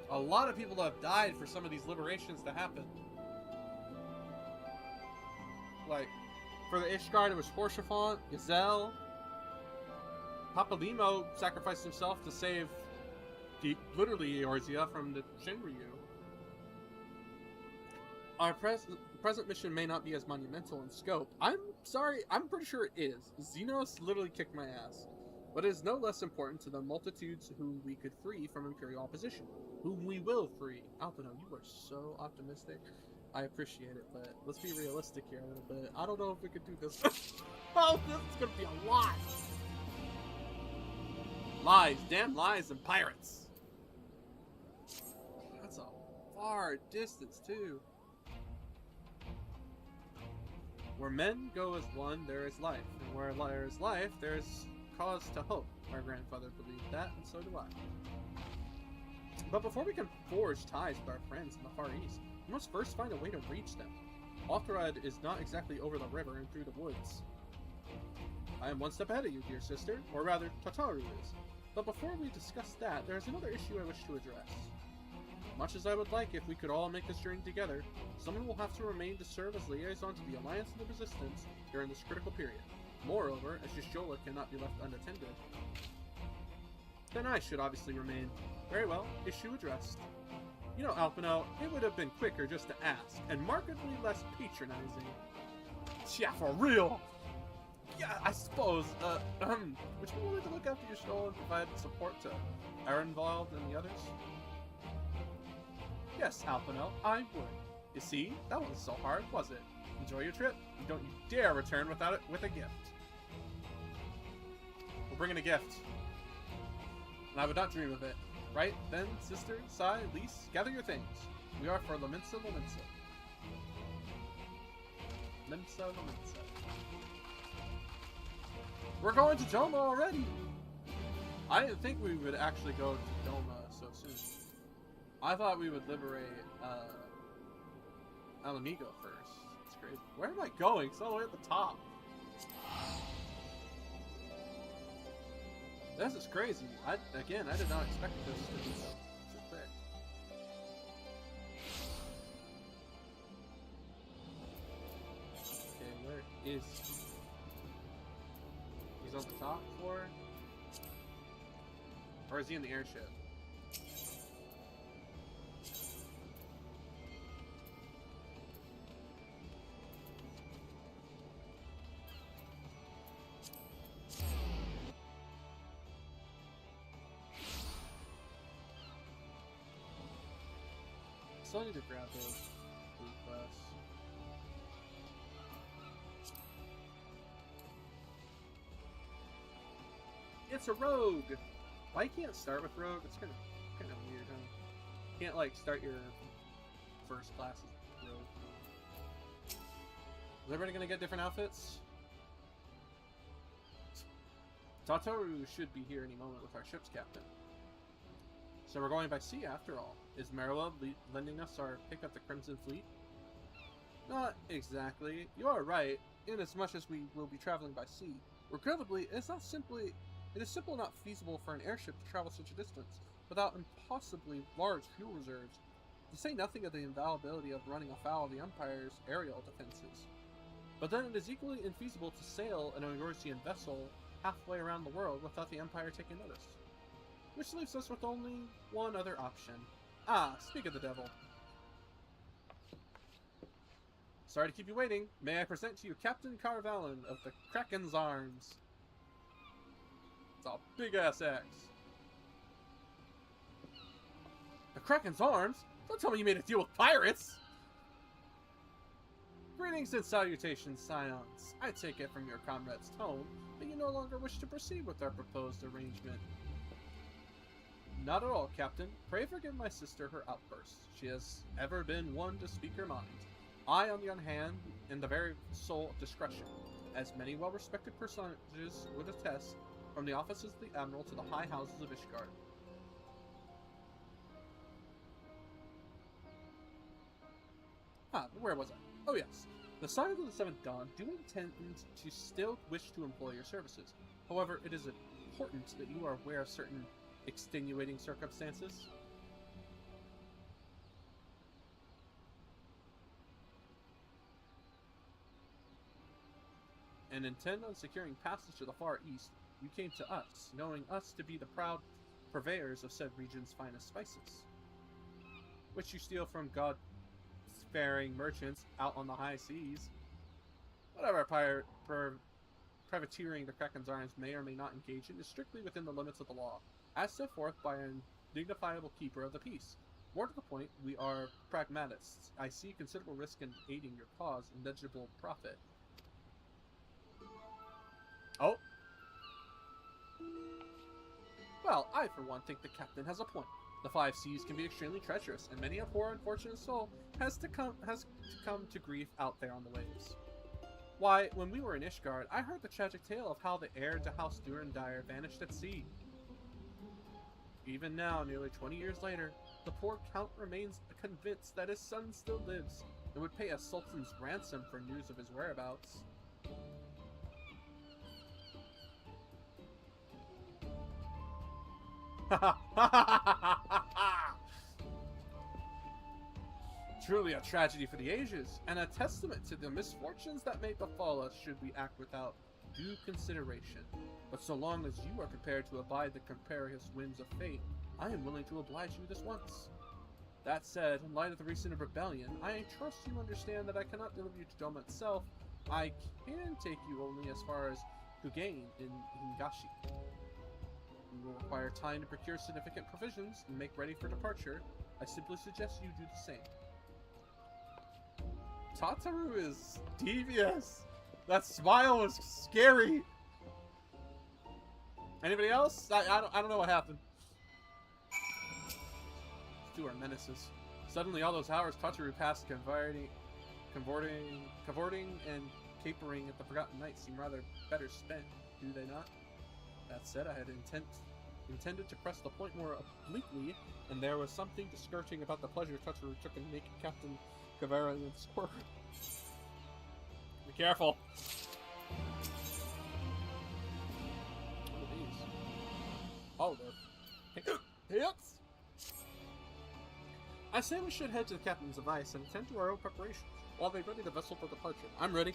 A lot of people have died for some of these liberations to happen. Like, for the Ishgard, it was Horsefant, Gazelle. Papalimo sacrificed himself to save, literally, Eorzea from the Shinryu. Our present mission may not be as monumental in scope. I'm sorry, I'm pretty sure it is. Xenos literally kicked my ass. But it is no less important to the multitudes whom we could free from Imperial opposition. Whom we will free. Alpino, you are so optimistic. I appreciate it, but let's be realistic here a little bit. I don't know if we could do this. Oh, this is gonna be a lot. Lies, damn lies, and pirates. That's a far distance, too. Where men go as one, there is life. And where there is life, there is cause to hope. My grandfather believed that, and so do I. But before we can forge ties with our friends in the Far East, we must first find a way to reach them. Altharad is not exactly over the river and through the woods. I am one step ahead of you, dear sister, or rather, Tataru is. But before we discuss that, there is another issue I wish to address. Much as I would like if we could all make this journey together, someone will have to remain to serve as liaison to the Alliance and the Resistance during this critical period. Moreover, as Yashola cannot be left unattended, then I should obviously remain. Very well, issue addressed. You know, Alpino, it would have been quicker just to ask, and markedly less patronizing. Yeah, for real! Yeah, I suppose, would you be willing to look after Yashola and provide support to Arenvald and the others? Yes, Alpino, I would. You see, that wasn't so hard, was it? Enjoy your trip, and don't you dare return without it with a gift. We're bringing a gift. And I would not dream of it. Right then, sister, Sai, Lise, gather your things. We are for Laminsa. Limsa. We're going to Doma already! I didn't think we would actually go to Doma so soon. I thought we would liberate Alamigo first. It's crazy. Where am I going? It's all the way at the top. This is crazy. Again, I did not expect this to be so quick. Okay, where is he? He's on the top floor? Or is he in the airship? Still need to grab those blue quests. It's a rogue! Why you can't start with rogue? It's kind of weird, huh? You can't like start your first class as rogue. Is everybody gonna get different outfits? Tataru should be here any moment with our ship's captain. So we're going by sea after all. Is Merwa lending us our pick up the Crimson Fleet? Not exactly. You are right, in as much as we will be traveling by sea. Regrettably, it is simply not feasible for an airship to travel such a distance without impossibly large fuel reserves, to say nothing of the invaluability of running afoul of the Empire's aerial defenses. But then it is equally infeasible to sail an Eurasian vessel halfway around the world without the Empire taking notice. Which leaves us with only one other option. Ah, speak of the devil. Sorry to keep you waiting. May I present to you Captain Carvalin of the Kraken's Arms. It's a big-ass axe. The Kraken's Arms? Don't tell me you made a deal with pirates! Greetings and salutations, Scions. I take it from your comrade's tone that you no longer wish to proceed with our proposed arrangement. Not at all, Captain. Pray forgive my sister her outbursts. She has ever been one to speak her mind. I, on the other hand, am the very soul of discretion, as many well-respected personages would attest, from the offices of the Admiral to the high houses of Ishgard. Ah, where was I? Oh yes. The Scions of the Seventh Dawn do intend to still wish to employ your services. However, it is important that you are aware of certain extenuating circumstances. And intend on securing passage to the Far East, you came to us, knowing us to be the proud purveyors of said region's finest spices, which you steal from God-sparing merchants out on the high seas. Whatever privateering the Kraken's Arms may or may not engage in is strictly within the limits of the law, as set forth by an dignifiable keeper of the peace. More to the point, we are pragmatists. I see considerable risk in aiding your cause and negligible profit. Oh. Well, I for one think the captain has a point. The five seas can be extremely treacherous, and many a poor unfortunate soul has to come to grief out there on the waves. Why, when we were in Ishgard, I heard the tragic tale of how the heir to House Durandire vanished at sea. Even now, nearly 20 years later, the poor count remains convinced that his son still lives, and would pay a sultan's ransom for news of his whereabouts. Truly a tragedy for the ages, and a testament to the misfortunes that may befall us should we act without due consideration. But so long as you are prepared to abide the capricious whims of fate, I am willing to oblige you this once. That said, in light of the recent rebellion, I trust you understand that I cannot deliver you to Doma itself. I can take you only as far as Kugain in Hingashi. We will require time to procure significant provisions and make ready for departure. I simply suggest you do the same. Tataru is devious. That smile was scary. Anybody else? I don't know what happened. These two are menaces. Suddenly, all those hours Tataru passed Cavorting and capering at the Forgotten Knights seem rather better spent, do they not? That said, I had intended to press the point more obliquely, and there was something discouraging about the pleasure Totoro took in making Captain Cavera and squirt. Be careful! What are these? Oh, they're hits! I say we should head to the captain's advice and attend to our own preparations while they ready the vessel for departure. I'm ready.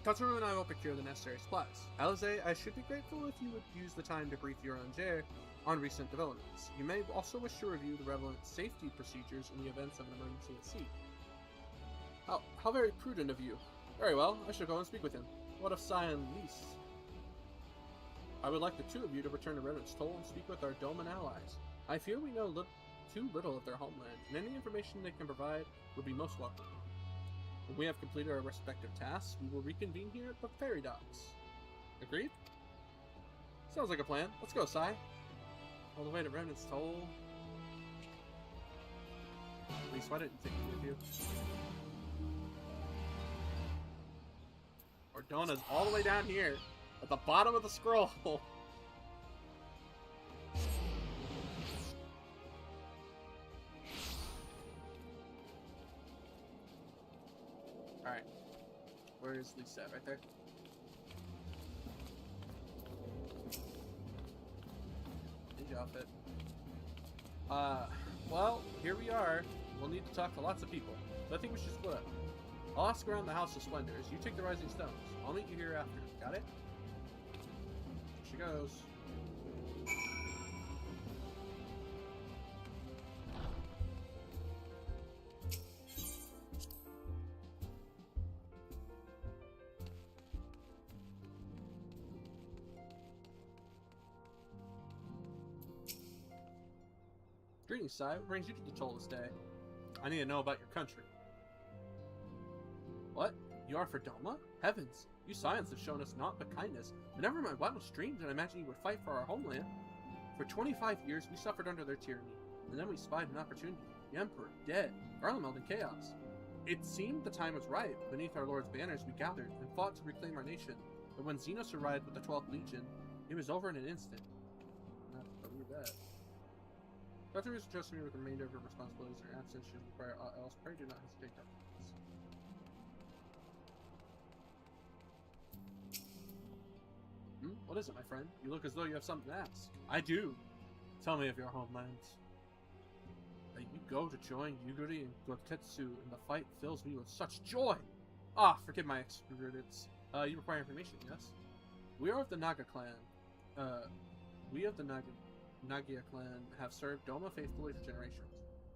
Totoro and I will procure the necessary supplies. Alize, I should be grateful if you would use the time to brief your Angers on recent developments. You may also wish to review the relevant safety procedures in the events of an emergency at sea. How very prudent of you. Very well, I shall go and speak with him. What of Sai and Lise? I would like the two of you to return to Reddit's Toll and speak with our Doman allies. I fear we know too little of their homeland, and any information they can provide would be most welcome. When we have completed our respective tasks, we will reconvene here at the ferry docks. Agreed? Sounds like a plan. Let's go, Sai. All the way to Remnant's Toll. At least, why didn't you take me with you? Ordona's all the way down here, at the bottom of the scroll. Alright. Where is Lisa? Right there? Ninja outfit. Well, here we are. We'll need to talk to lots of people. So I think we should split up. I'll ask around the House of Splendors. You take the Rising Stones. I'll meet you here after. Got it? Here she goes. Greetings, Sai. What brings you to the Toll this day? I need to know about your country. What? You are for Doma? Heavens, you Scions have shown us naught but kindness. Whenever my wildest dreams, and I imagine you would fight for our homeland. For 25 years, we suffered under their tyranny, and then we spied an opportunity. The Emperor, dead, Garlemald in chaos. It seemed the time was ripe. Beneath our Lord's banners, we gathered and fought to reclaim our nation. But when Xenos arrived with the 12th Legion, it was over in an instant. Not believe that. Dr. Reese trusts me with the remainder of her responsibilities in her absence should require aught else. Pray do not hesitate, Dr. Reese. What is it, my friend? You look as though you have something to ask. I do. Tell me of your homeland. That you go to join Yuguri and Gotetsu in the fight fills me with such joy. Ah, forgive my exuberance. You require information, yes? We are of the Naga clan. We of the Nagia clan have served Doma faithfully for generations.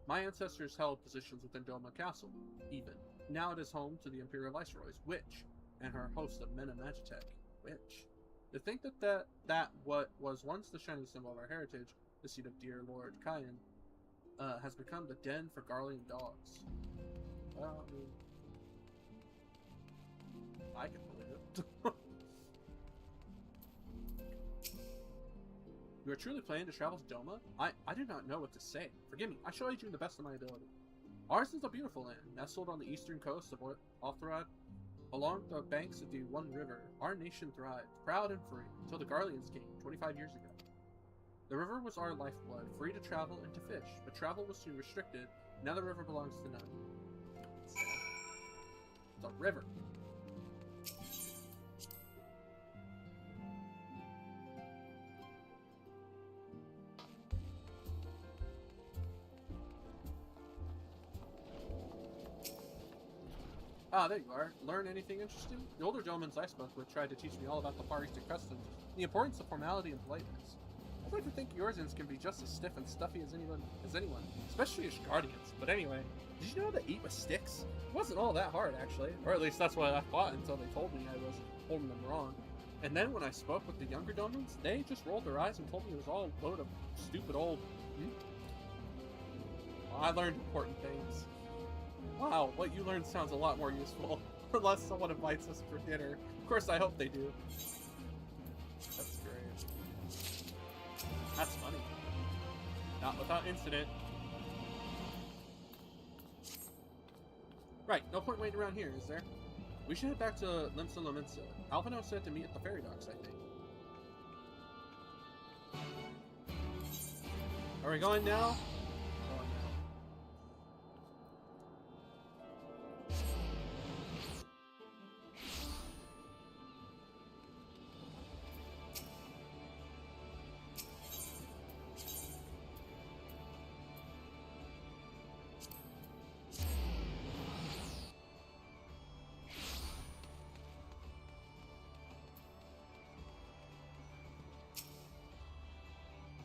My ancestors held positions within Doma Castle, even. Now it is home to the Imperial Viceroy's Witch, and her host of Mena Magitek, Witch. To think that what was once the shining symbol of our heritage, the seat of dear Lord Kyan, has become the den for Garlean dogs. Well, I mean, I can believe it. You are truly planning to travel to Doma? I do not know what to say. Forgive me, I shall aid you in the best of my ability. Ours is a beautiful land, nestled on the eastern coast of Othrad. Along the banks of the One River, our nation thrived, proud and free, until the Garleans came 25 years ago. The river was our lifeblood, free to travel and to fish, but travel was soon restricted. Now the river belongs to none. It's a river. Ah, there you are. Learn anything interesting? The older Domans I spoke with tried to teach me all about the Far Eastern customs, and the importance of formality and politeness. I'd like to think yours can be just as stiff and stuffy as anyone, especially as Guardians. But anyway, did you know that eat with sticks? It wasn't all that hard, actually. Or at least that's what I thought until they told me I was holding them wrong. And then when I spoke with the younger Domans, they just rolled their eyes and told me it was all a load of stupid old... Well, I learned important things. Wow, what you learned sounds a lot more useful. Unless someone invites us for dinner. Of course, I hope they do. That's great. That's funny. Not without incident. Right, no point waiting around here, is there? We should head back to Limsa Lominsa. Alvino said to meet at the ferry docks, I think. Are we going now? Going now.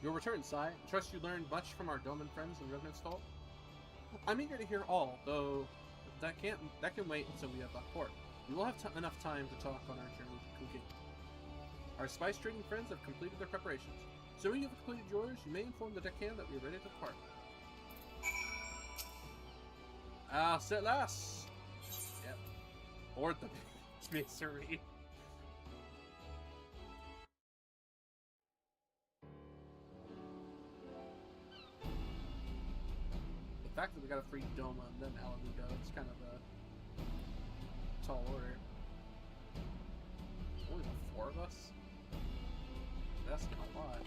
Your return, Sai. Trust you learned much from our Doman friends in Rivnitstall. I'm eager to hear all, though that can wait until we have left port. We will have enough time to talk on our journey to Kukin. Our spice trading friends have completed their preparations. So when you have completed yours, you may inform the deckhand that we are ready to depart. C'est las! Yep. Or the misery. The fact that we got a free Doma and then Alameda, it's kind of a tall order. Only the 4 of us? That's not a lot.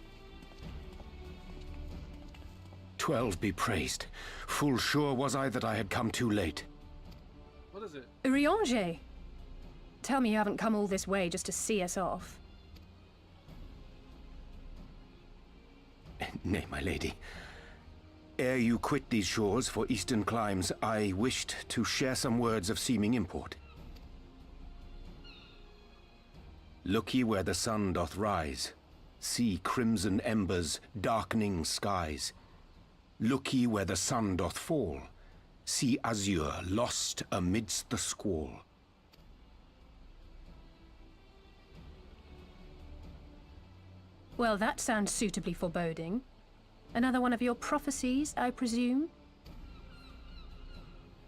12 be praised. Full sure was I that I had come too late. What is it? Urianger! Tell me you haven't come all this way just to see us off. Nay, my lady. Ere you quit these shores for eastern climes, I wished to share some words of seeming import. Look ye where the sun doth rise. See crimson embers, darkening skies. Look ye where the sun doth fall. See azure lost amidst the squall. Well, that sounds suitably foreboding. Another one of your prophecies, I presume?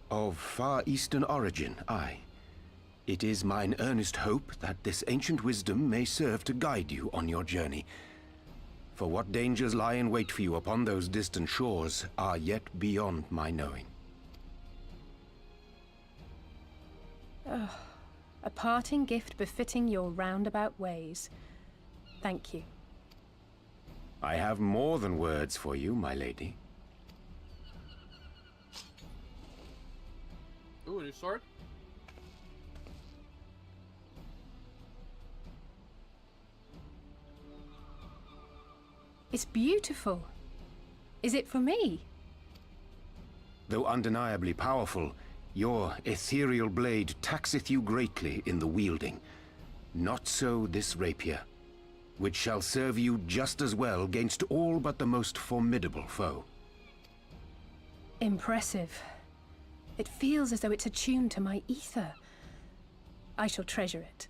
Of far eastern origin, aye. It is mine earnest hope that this ancient wisdom may serve to guide you on your journey. For what dangers lie in wait for you upon those distant shores are yet beyond my knowing. A parting gift befitting your roundabout ways. Thank you. I have more than words for you, my lady. Ooh, a new sword? It's beautiful. Is it for me? Though undeniably powerful, your ethereal blade taxeth you greatly in the wielding. Not so this rapier, which shall serve you just as well against all but the most formidable foe. Impressive. It feels as though it's attuned to my ether. I shall treasure it.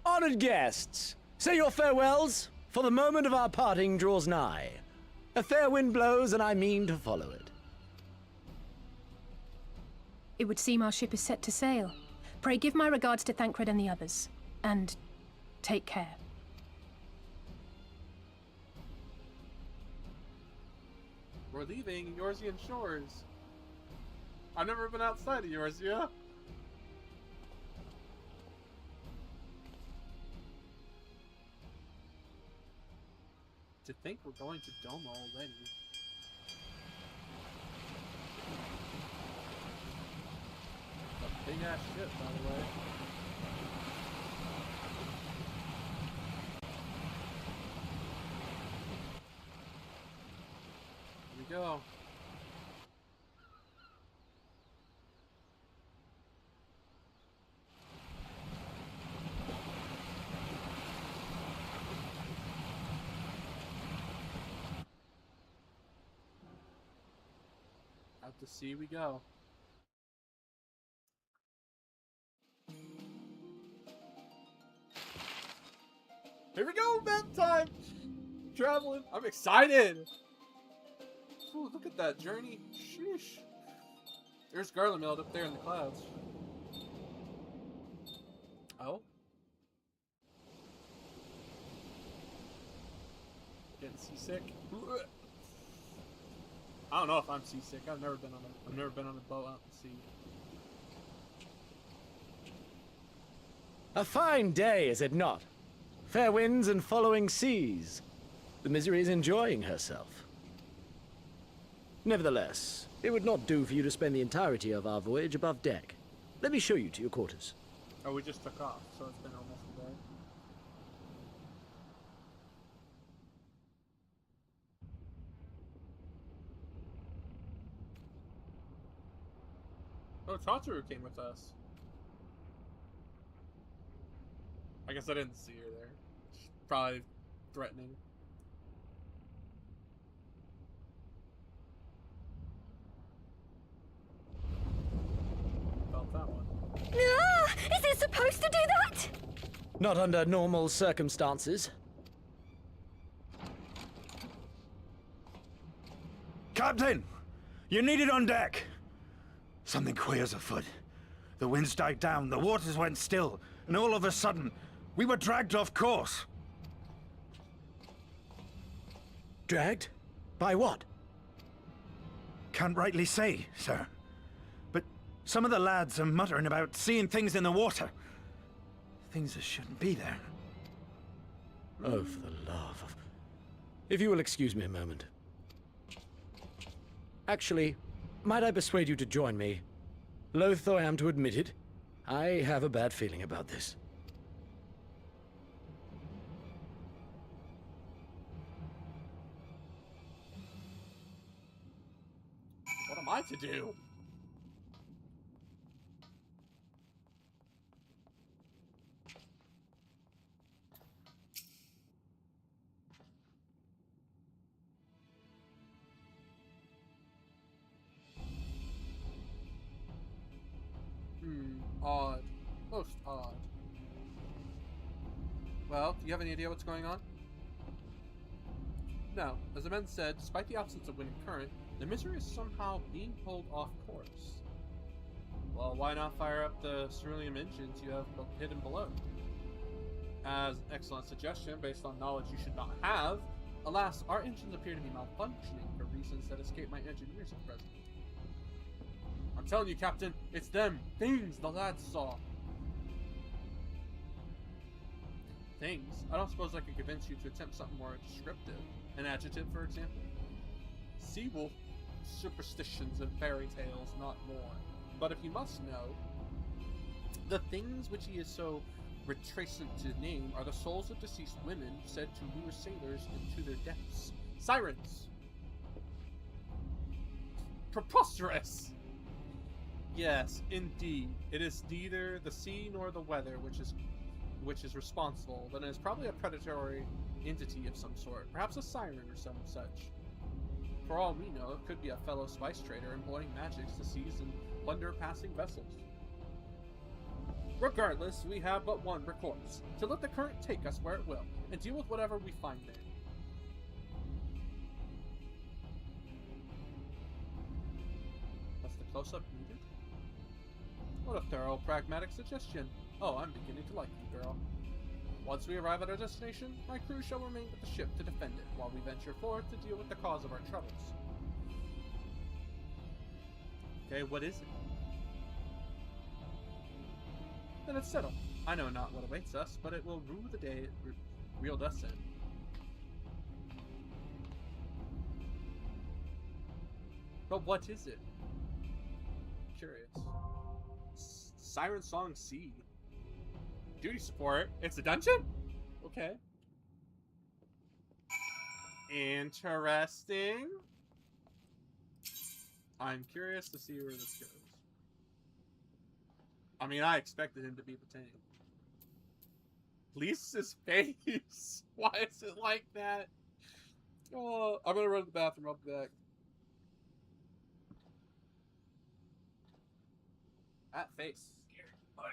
Honored guests, say your farewells, for the moment of our parting draws nigh. A fair wind blows, and I mean to follow it. It would seem our ship is set to sail. Pray give my regards to Thancred and the others. And take care. We're leaving Eorzean shores. I've never been outside of Eorzea. To think we're going to Doma already. A big ass ship, by the way. Here we go. Out to sea we go. Here we go, bedtime! Traveling. I'm excited! Ooh, look at that journey. Sheesh. There's Garlemald up there in the clouds. Oh? Getting seasick? I don't know if I'm seasick. I've never been on a boat out at sea. A fine day, is it not? Fair winds and following seas. The Misery is enjoying herself. Nevertheless, it would not do for you to spend the entirety of our voyage above deck. Let me show you to your quarters. Oh, we just took off, so it's been almost a day. Oh, Tataru came with us. I guess I didn't see her there. She's probably threatening. Felt that one. Ah, is it supposed to do that? Not under normal circumstances. Captain! You're needed on deck! Something queer's afoot. The winds died down, the waters went still, and all of a sudden, we were dragged off course. Dragged? By what? Can't rightly say, sir. But some of the lads are muttering about seeing things in the water. Things that shouldn't be there. Oh, for the love of... If you will excuse me a moment. Actually, might I persuade you to join me? Loath though I am to admit it, I have a bad feeling about this. What am I to do? Odd. Most odd. Well, do you have any idea what's going on? No. As the men said, despite the absence of wind and current, the Misery is somehow being pulled off course. Well, why not fire up the cerulean engines you have hidden below? As an excellent suggestion based on knowledge you should not have, alas, our engines appear to be malfunctioning for reasons that escape my engineers at present. I'm telling you, Captain, it's them things the lads saw. Things? I don't suppose I could convince you to attempt something more descriptive. An adjective, for example. Sea wolf superstitions and fairy tales, not more. But if you must know, the things which he is so reticent to name are the souls of deceased women said to lure sailors into their depths. Sirens! Preposterous! Yes, indeed. It is neither the sea nor the weather which is responsible, but it is probably a predatory entity of some sort, perhaps a siren or some such. For all we know, it could be a fellow spice trader employing magics to seize and plunder passing vessels. Regardless, we have but one recourse, to let the current take us where it will, and deal with whatever we find there. That's the close-up needed? What a thorough, pragmatic suggestion. Oh, I'm beginning to like you, girl. Once we arrive at our destination, my crew shall remain with the ship to defend it, while we venture forth to deal with the cause of our troubles. Okay, what is it? Then it's settled. I know not what awaits us, but it will rue the day it reeled us in. But what is it? Curious. Siren Song C. Duty support. It's a dungeon? Okay. Interesting. I'm curious to see where this goes. I mean, I expected him to be the tank. Lisa's face. Why is it like that? Oh, I'm gonna run to the bathroom. I'll be back. That face. Scary. What?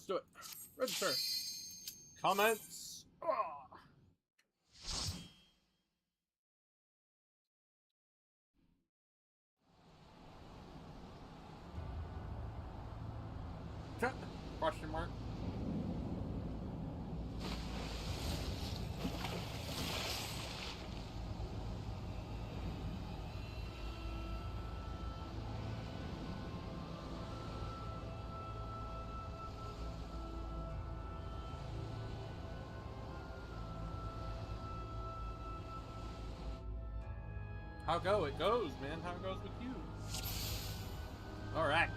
let's do it. Register. Comments. Question mark. How it goes, man. How it goes with you. All right.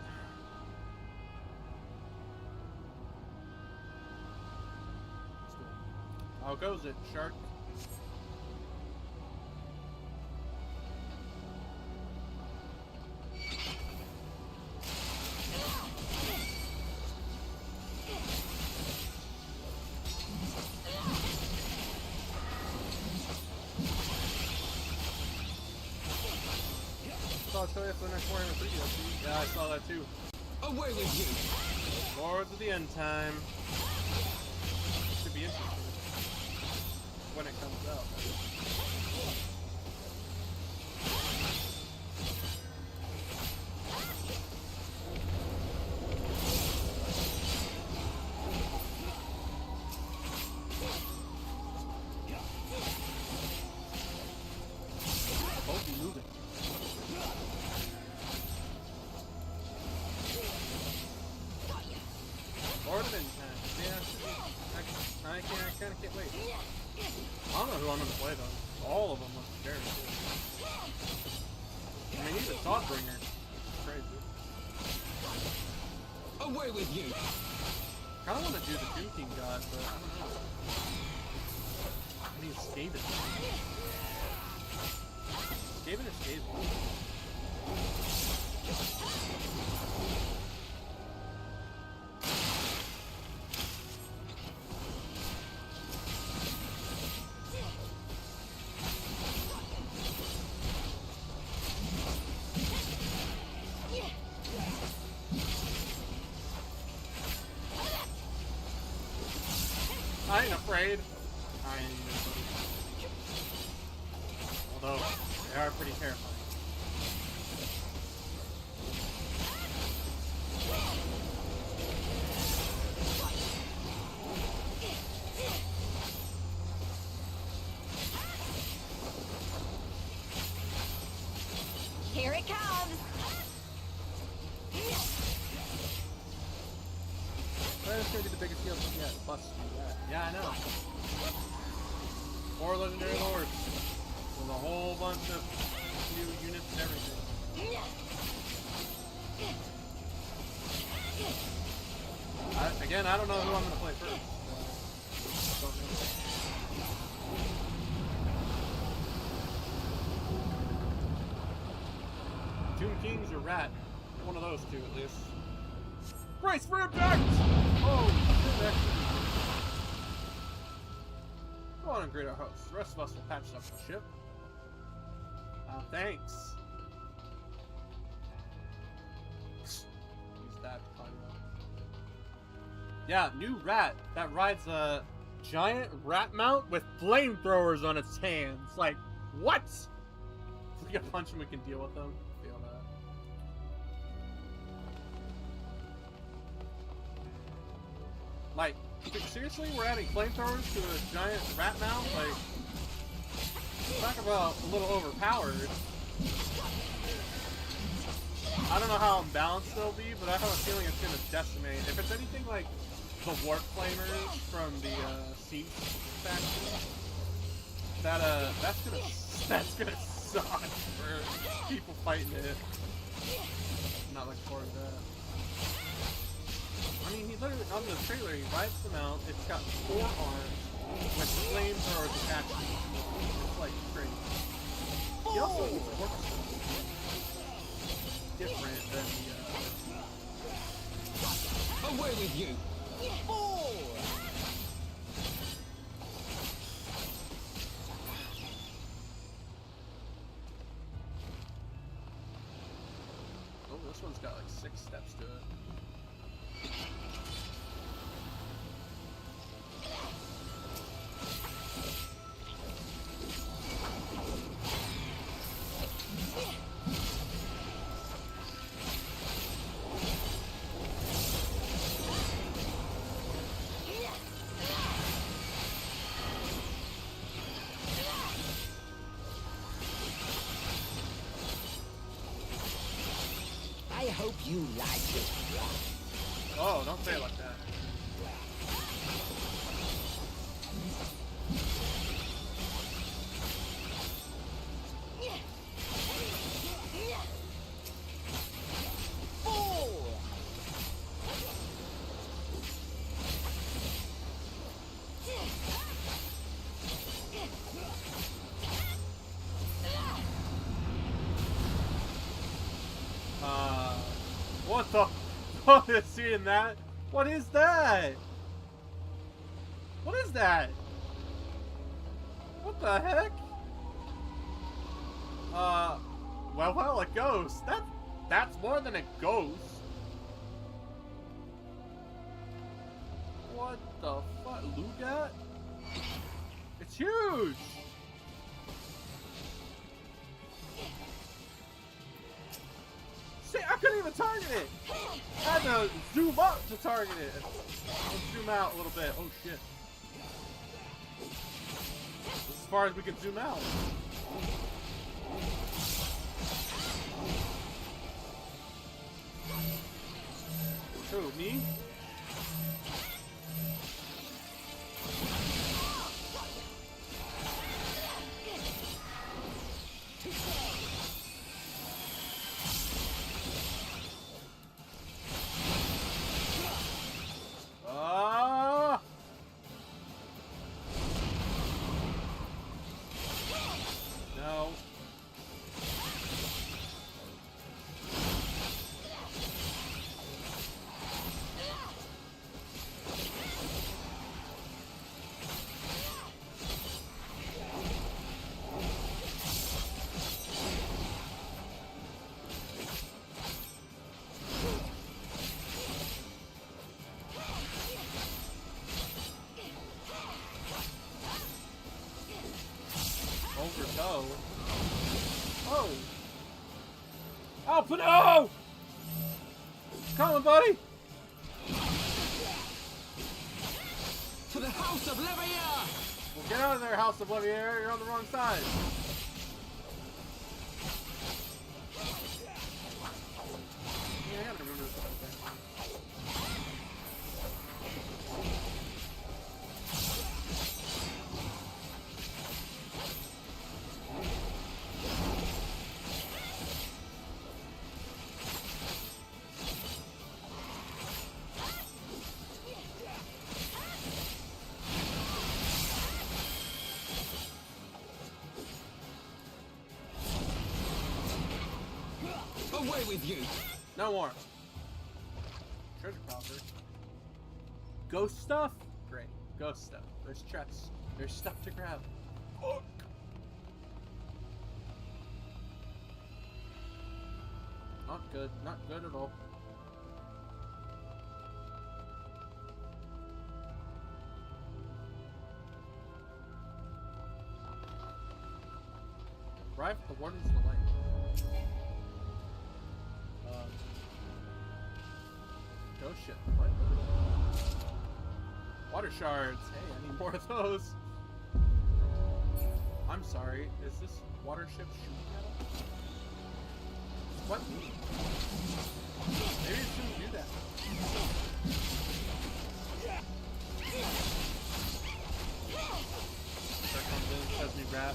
How goes it, shark? I'll show you for the next Warhammer 3 DLC. Yeah, I saw that too. Away with you! Lords of the End time. Should be interesting when it comes out. Both be moving. Lord of End time. Yeah, I kind of can't wait. I don't know who I'm gonna play though. All of them look very good. I mean, he's a Thoughtbringer. It's crazy. Away with you! I kinda wanna do the Doom King god, but I don't know. I need Skaven. Skaven or Skaven? I ain't afraid. I ain't afraid. Although, they are pretty terrifying. Here it comes! That's gonna be the biggest deal yet. Plus, yeah, I know. 4 legendary lords with a whole bunch of new units and everything. Again, I don't know who I'm gonna play first. Don't know. Tomb Kings or Rat? One of those two, at least. Brace for impact! Oh, shit, go on and greet our hosts. The rest of us will patch up the ship. Thanks. Use that to climb up. Yeah, new rat that rides a giant rat mount with flamethrowers on its hands. Like, what? If we can punch him, we can deal with them. Feel that. Like, seriously, we're adding flamethrowers to a giant rat mount? Like, talk about a little overpowered. I don't know how unbalanced they'll be, but I have a feeling it's gonna decimate. If it's anything like the warp flamers from the Siege faction, that's gonna suck for people fighting it. I'm not looking forward to that. I mean, he literally, on the trailer, he rides them out. It's got 4 arms with flamethrowers attached to it. It's like crazy. He also needs warp stones. Different than the, Away with you! Oh, this one's got like 6 steps to it. I hope you like it. Oh, don't say it like that. What the? What is seeing that? What is that? What is that? What the heck? Well, a ghost. That's more than a ghost. What the fuck? Lugat? It's huge! See, I couldn't even target it! I had to zoom up to target it. Let's zoom out a little bit. Oh shit. As far as we can zoom out. Who, me? No. Overgo. Oh. Alpha, no! Coming, buddy. To the House of Levier! Well, get out of there, House of Levier. You're on the wrong side. Yeah, I gotta remember this. Away with you! No more. Treasure coffer. Ghost stuff? Great. Ghost stuff. There's chests. There's stuff to grab. Oh. Not good. Not good at all. Arrive at the Warden's Delight. Oh shit. What? Water shards. Hey, I need more of those. I'm sorry. Is this water ship shooting at us? What? Maybe it shouldn't do that. There comes in, says me rat.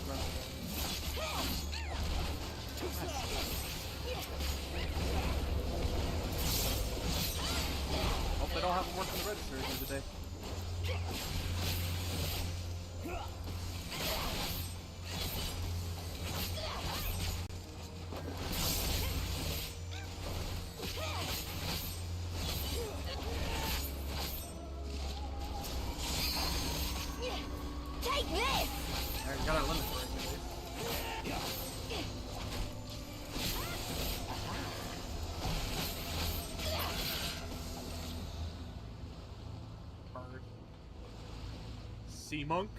Hope they don't have them working the register again today. Take this! I got a limit for it. Sea monk.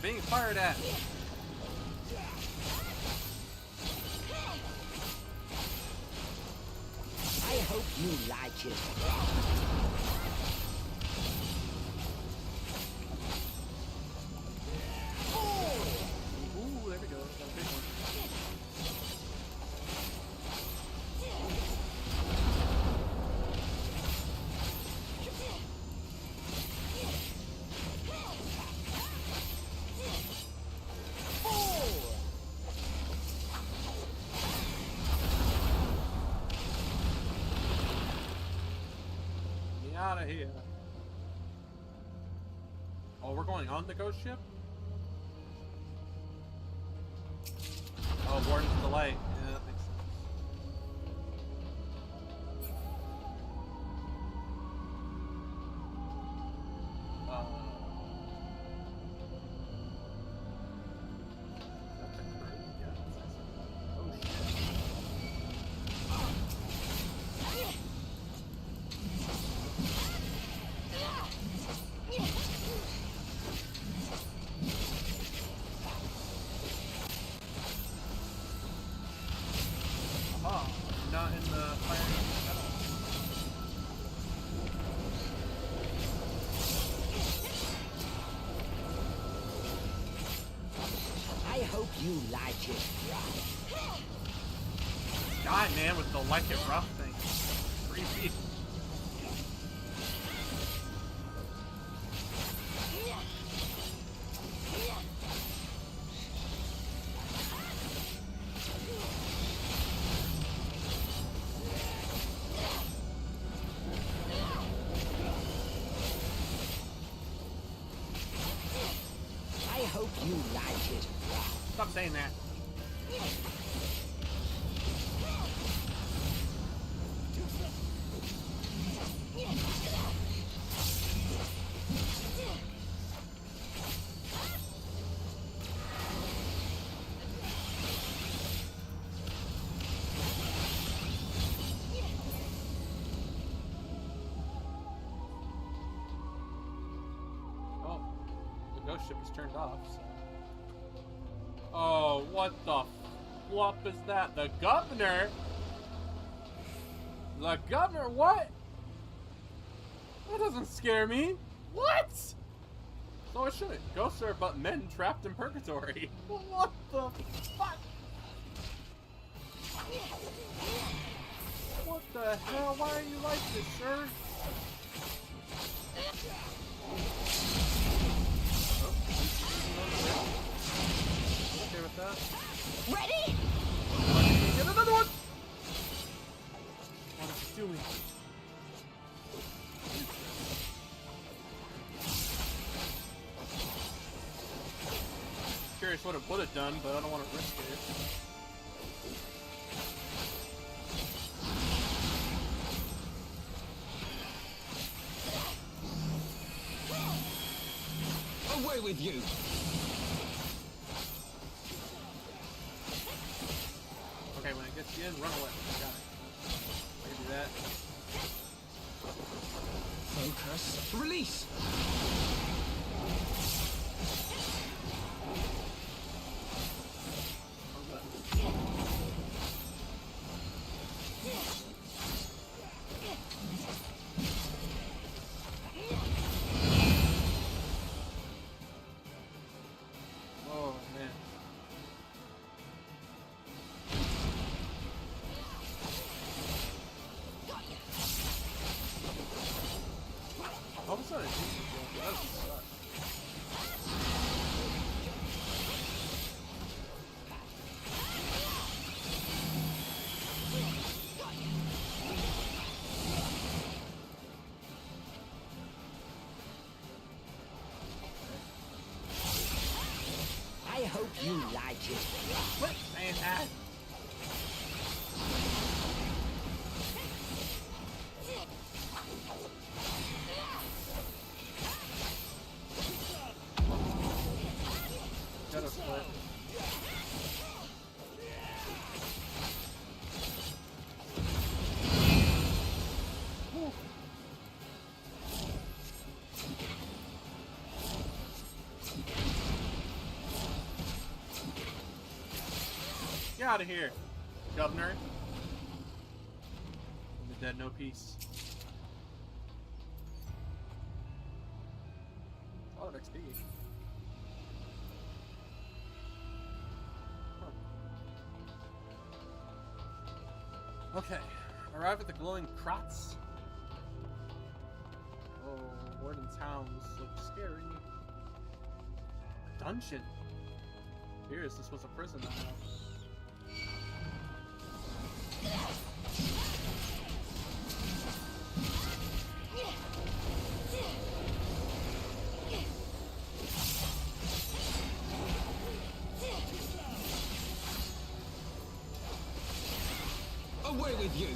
Being fired at. it. Ooh, there we go. Got a big one. Get out of here. Oh, we're going on the ghost ship? Oh, Warden's delay. Yeah, that makes sense. That's a crew? Yeah, that's nice. Oh, shit. Aha, not in the firing at all. I hope you like it. God, man, with the like it rough thing. Creepy. I hope you like it. Stop saying that. Oh, the ghost ship is turned off, so. Oh, what the flop is that? The governor? The governor? What? That doesn't scare me. What? So I shouldn't. Ghosts are but men trapped in purgatory. What the fuck? What the hell? Why are you like this, sir? Okay with that. Ready? Get another one! What is he doing? Curious what it would have done, but I don't want to risk it. Away with you. Okay, when it gets you in, run away. Got it. I can do that. Focus. Release. Oh, man. All of a sudden, that doesn't suck. I hope you like it. Quit saying that. Gotta split. Whew. Get out of here, Governor. In the dead, no peace. lot of XP. Huh. Okay, arrive at the glowing Kratz. Oh, Warden's house looks scary. A dungeon. Here's this was a prison now. Away with you!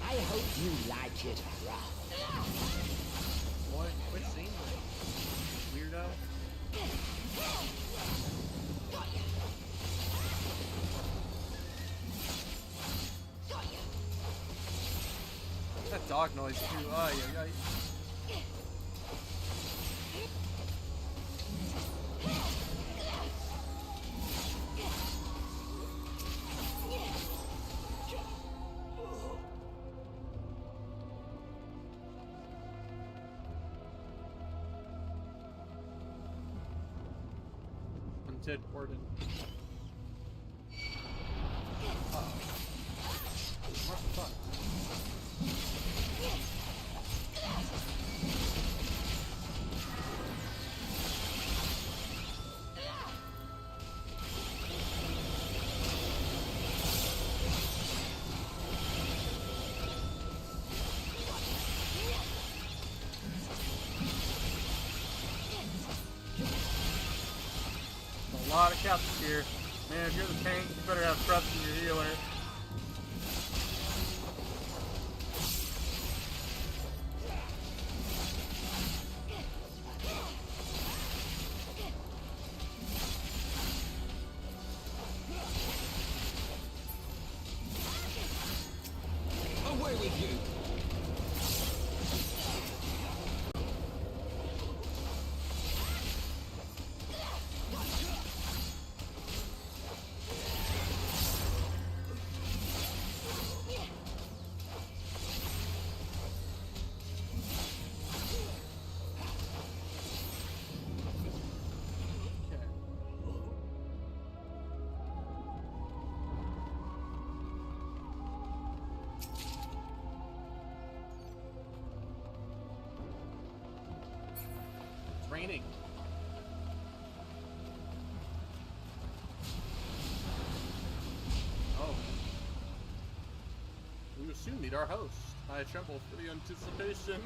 I hope you like it rough. Boy, quit seeing me. Weirdo. That dog noise too. Ay, ay, ay. Hunted Warden. What the fuck? A lot of captains here. Man, if you're the tank, you better have trust in your healer. Away with you! It's raining. Oh. We will soon meet our host. I tremble for the anticipation.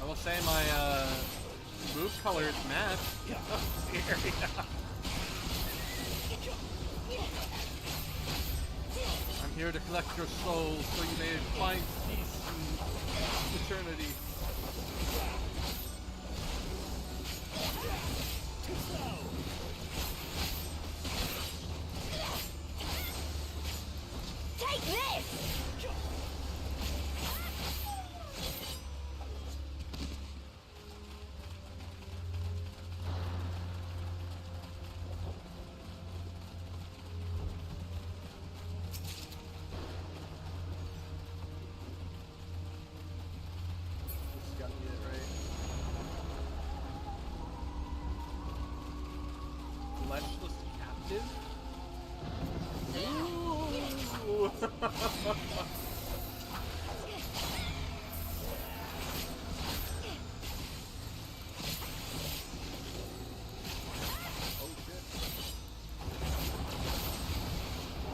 I will say my move colors match. I'm here to collect your souls so you may find peace in eternity. Take this! Just gotta get it right. Fleshless captive? Ooh.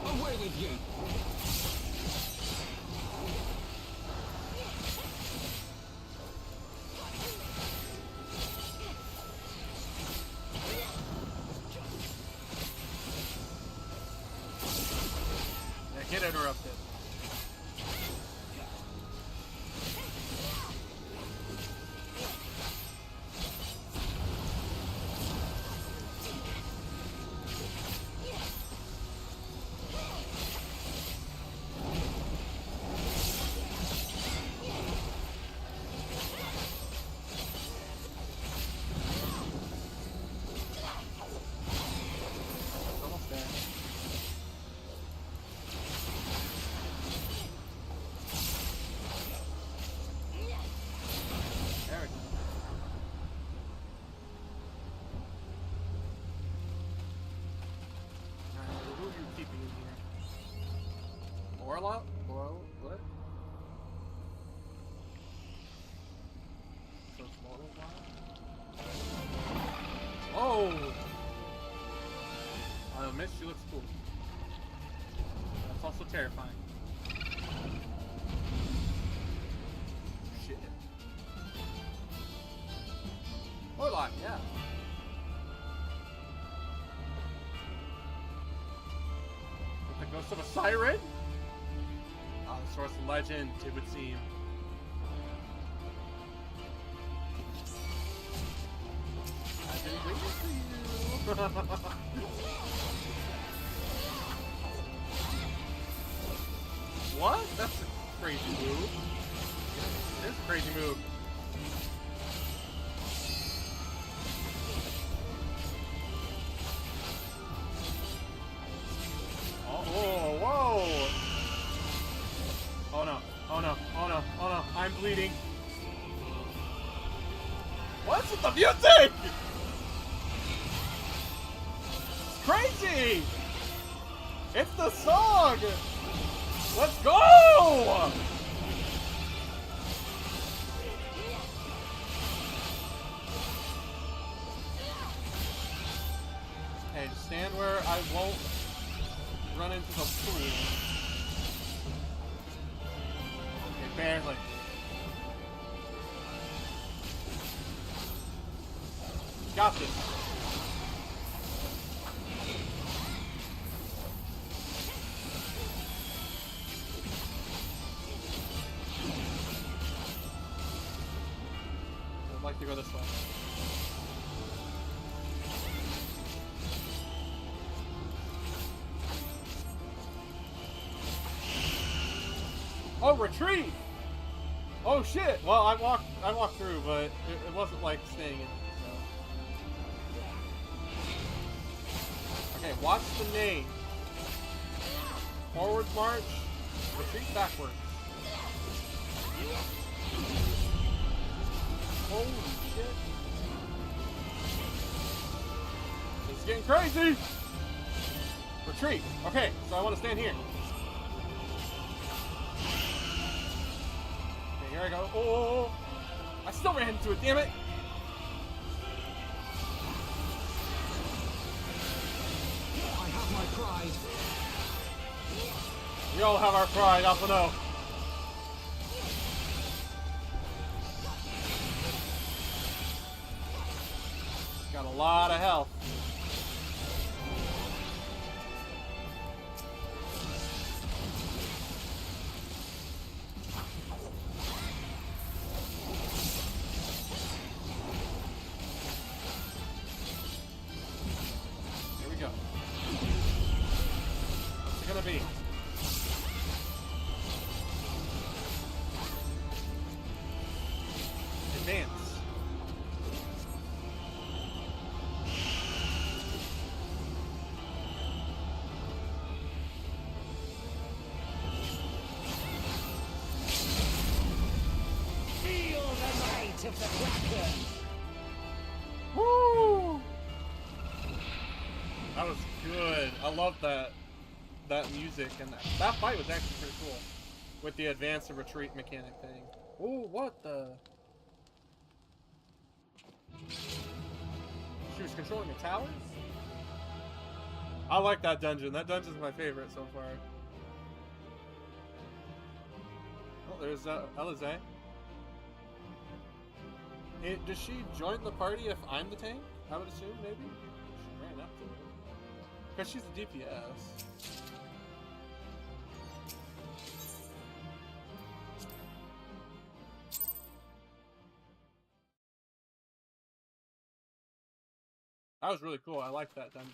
Away with you! Get interrupted. Warlock? Well, what? So it's mortal wild? Oh! I miss, she looks cool. That's also terrifying. Shit. Warlock, yeah. The ghost of a siren? Ah, the source of legend, it would seem. I've been waiting for you. What? That's a crazy move. It's a crazy move. Oh, whoa! Oh no, oh no, oh no, oh no, I'm bleeding. What's with the music? It's crazy! It's the song! Let's go! Okay, just stand where I won't run into the pool. Okay, barely. Got this. I'd like to go this way. Oh, retreat! Oh shit! Well, I walked through, but it wasn't like staying in it, so. Okay, watch the name. Forward march, retreat backwards. Holy shit. This is getting crazy! Retreat. Okay, so I want to stand here. Here I go. Oh! I still ran into it, damn it! I have my pride. We all have our pride, Alphino. Got a lot of health. Be. Advance. Feel the might of the Kraken. Woo! That was good. I love that music, and that fight was actually pretty cool with the advance and retreat mechanic thing. Oh, what the? She was controlling the towers? I like that dungeon. That dungeon's my favorite so far. Oh, there's Alize. Does she join the party if I'm the tank? I would assume, maybe? She ran up to me. Because she's the DPS. That was really cool. I like that dungeon.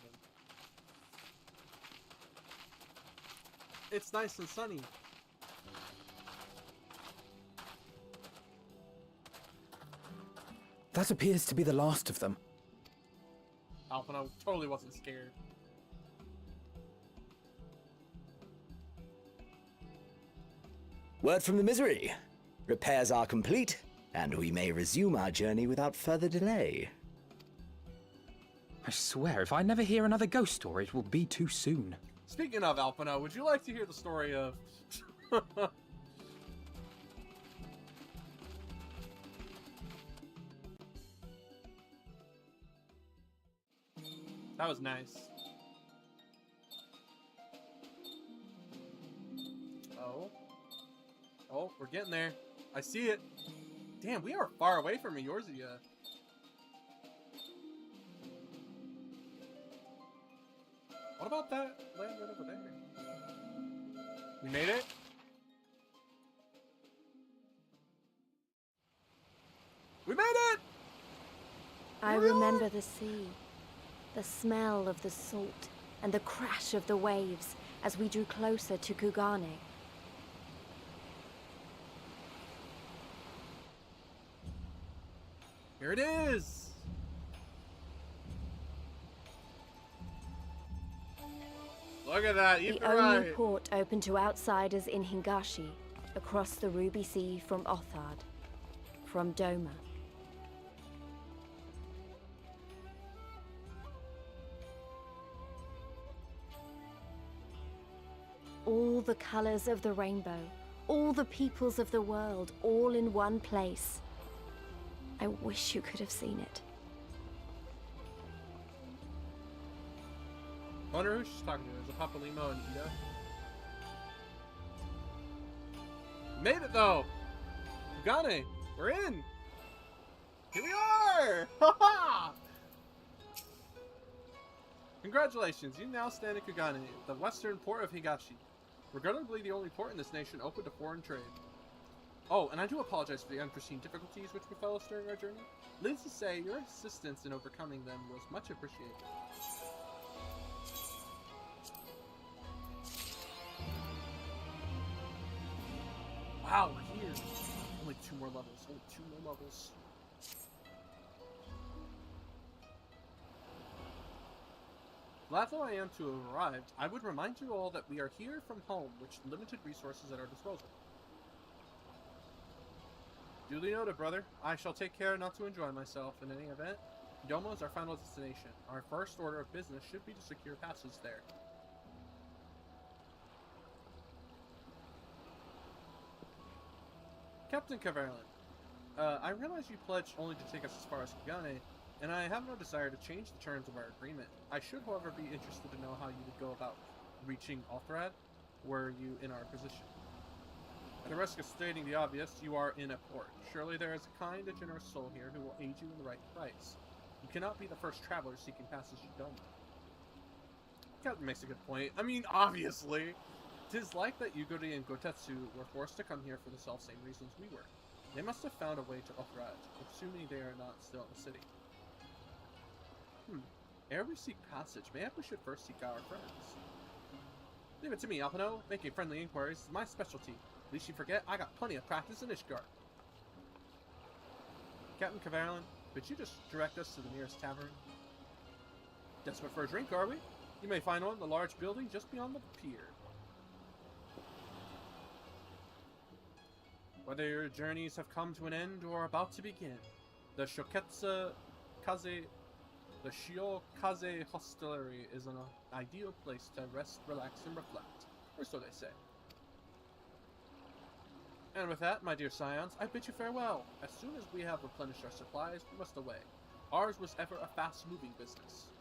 It's nice and sunny. That appears to be the last of them. Alphino totally wasn't scared. Word from the Misery. Repairs are complete, and we may resume our journey without further delay. I swear, if I never hear another ghost story, it will be too soon. Speaking of Alpino, would you like to hear the story of... That was nice. Oh. Oh, we're getting there. I see it. Damn, we are far away from Eorzea. What about that land right over there? We made it? We made it! I remember the sea, the smell of the salt, and the crash of the waves as we drew closer to Kugane. Here it is! Look at that, The only port open to outsiders in Hingashi, across the Ruby Sea from Othard, from Doma. All the colors of the rainbow, all the peoples of the world, all in one place. I wish you could have seen it. I wonder who she's talking to. Is it Papalimo and Ida? Made it though! Kugane! We're in! Here we are! Ha-ha! Congratulations, you now stand at Kugane, the western port of Higashi. Regrettably the only port in this nation open to foreign trade. Oh, and I do apologize for the unforeseen difficulties which befell us during our journey. Needless to say, your assistance in overcoming them was much appreciated. Wow, we're here. Only 2 more levels. Only 2 more levels. Glad though I am to have arrived, I would remind you all that we are here from home, with limited resources at our disposal. Duly noted, brother. I shall take care not to enjoy myself in any event. Doma is our final destination. Our first order of business should be to secure passage there. Captain Caverlin, I realize you pledged only to take us as far as Kugane, and I have no desire to change the terms of our agreement. I should, however, be interested to know how you would go about reaching Othrad, were you in our position. At the risk of stating the obvious, you are in a port. Surely there is a kind and generous soul here who will aid you in the right price. You cannot be the first traveler seeking passage to Doma. Captain makes a good point. I mean, obviously! 'Tis like that Yugori and Gotetsu were forced to come here for the self-same reasons we were. They must have found a way to Othrad, assuming they are not still in the city. Ere we seek passage, maybe we should first seek our friends. Leave it to me, Alpino. Making friendly inquiries is my specialty. Least you forget, I got plenty of practice in Ishgard. Captain Caverlin, could you just direct us to the nearest tavern? Desperate for a drink, are we? You may find one in the large building just beyond the pier. Whether your journeys have come to an end or are about to begin, the Shiokaze Hostelry is an ideal place to rest, relax, and reflect, or so they say. And with that, my dear scions, I bid you farewell. As soon as we have replenished our supplies, we must away. Ours was ever a fast-moving business.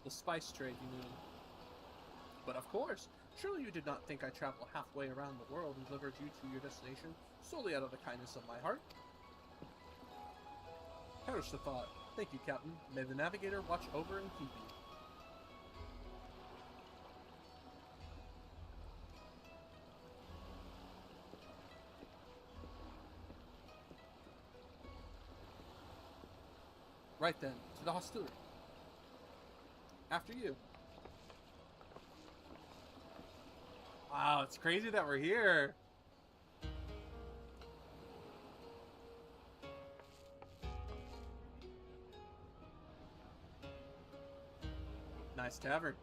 The spice trade, you mean? But of course, surely you did not think I traveled halfway around the world and delivered you to your destination solely out of the kindness of my heart? Perish the thought. Thank you, Captain. May the Navigator watch over and keep you. Right then, to the hostelry. After you. Wow, it's crazy that we're here. Nice tavern.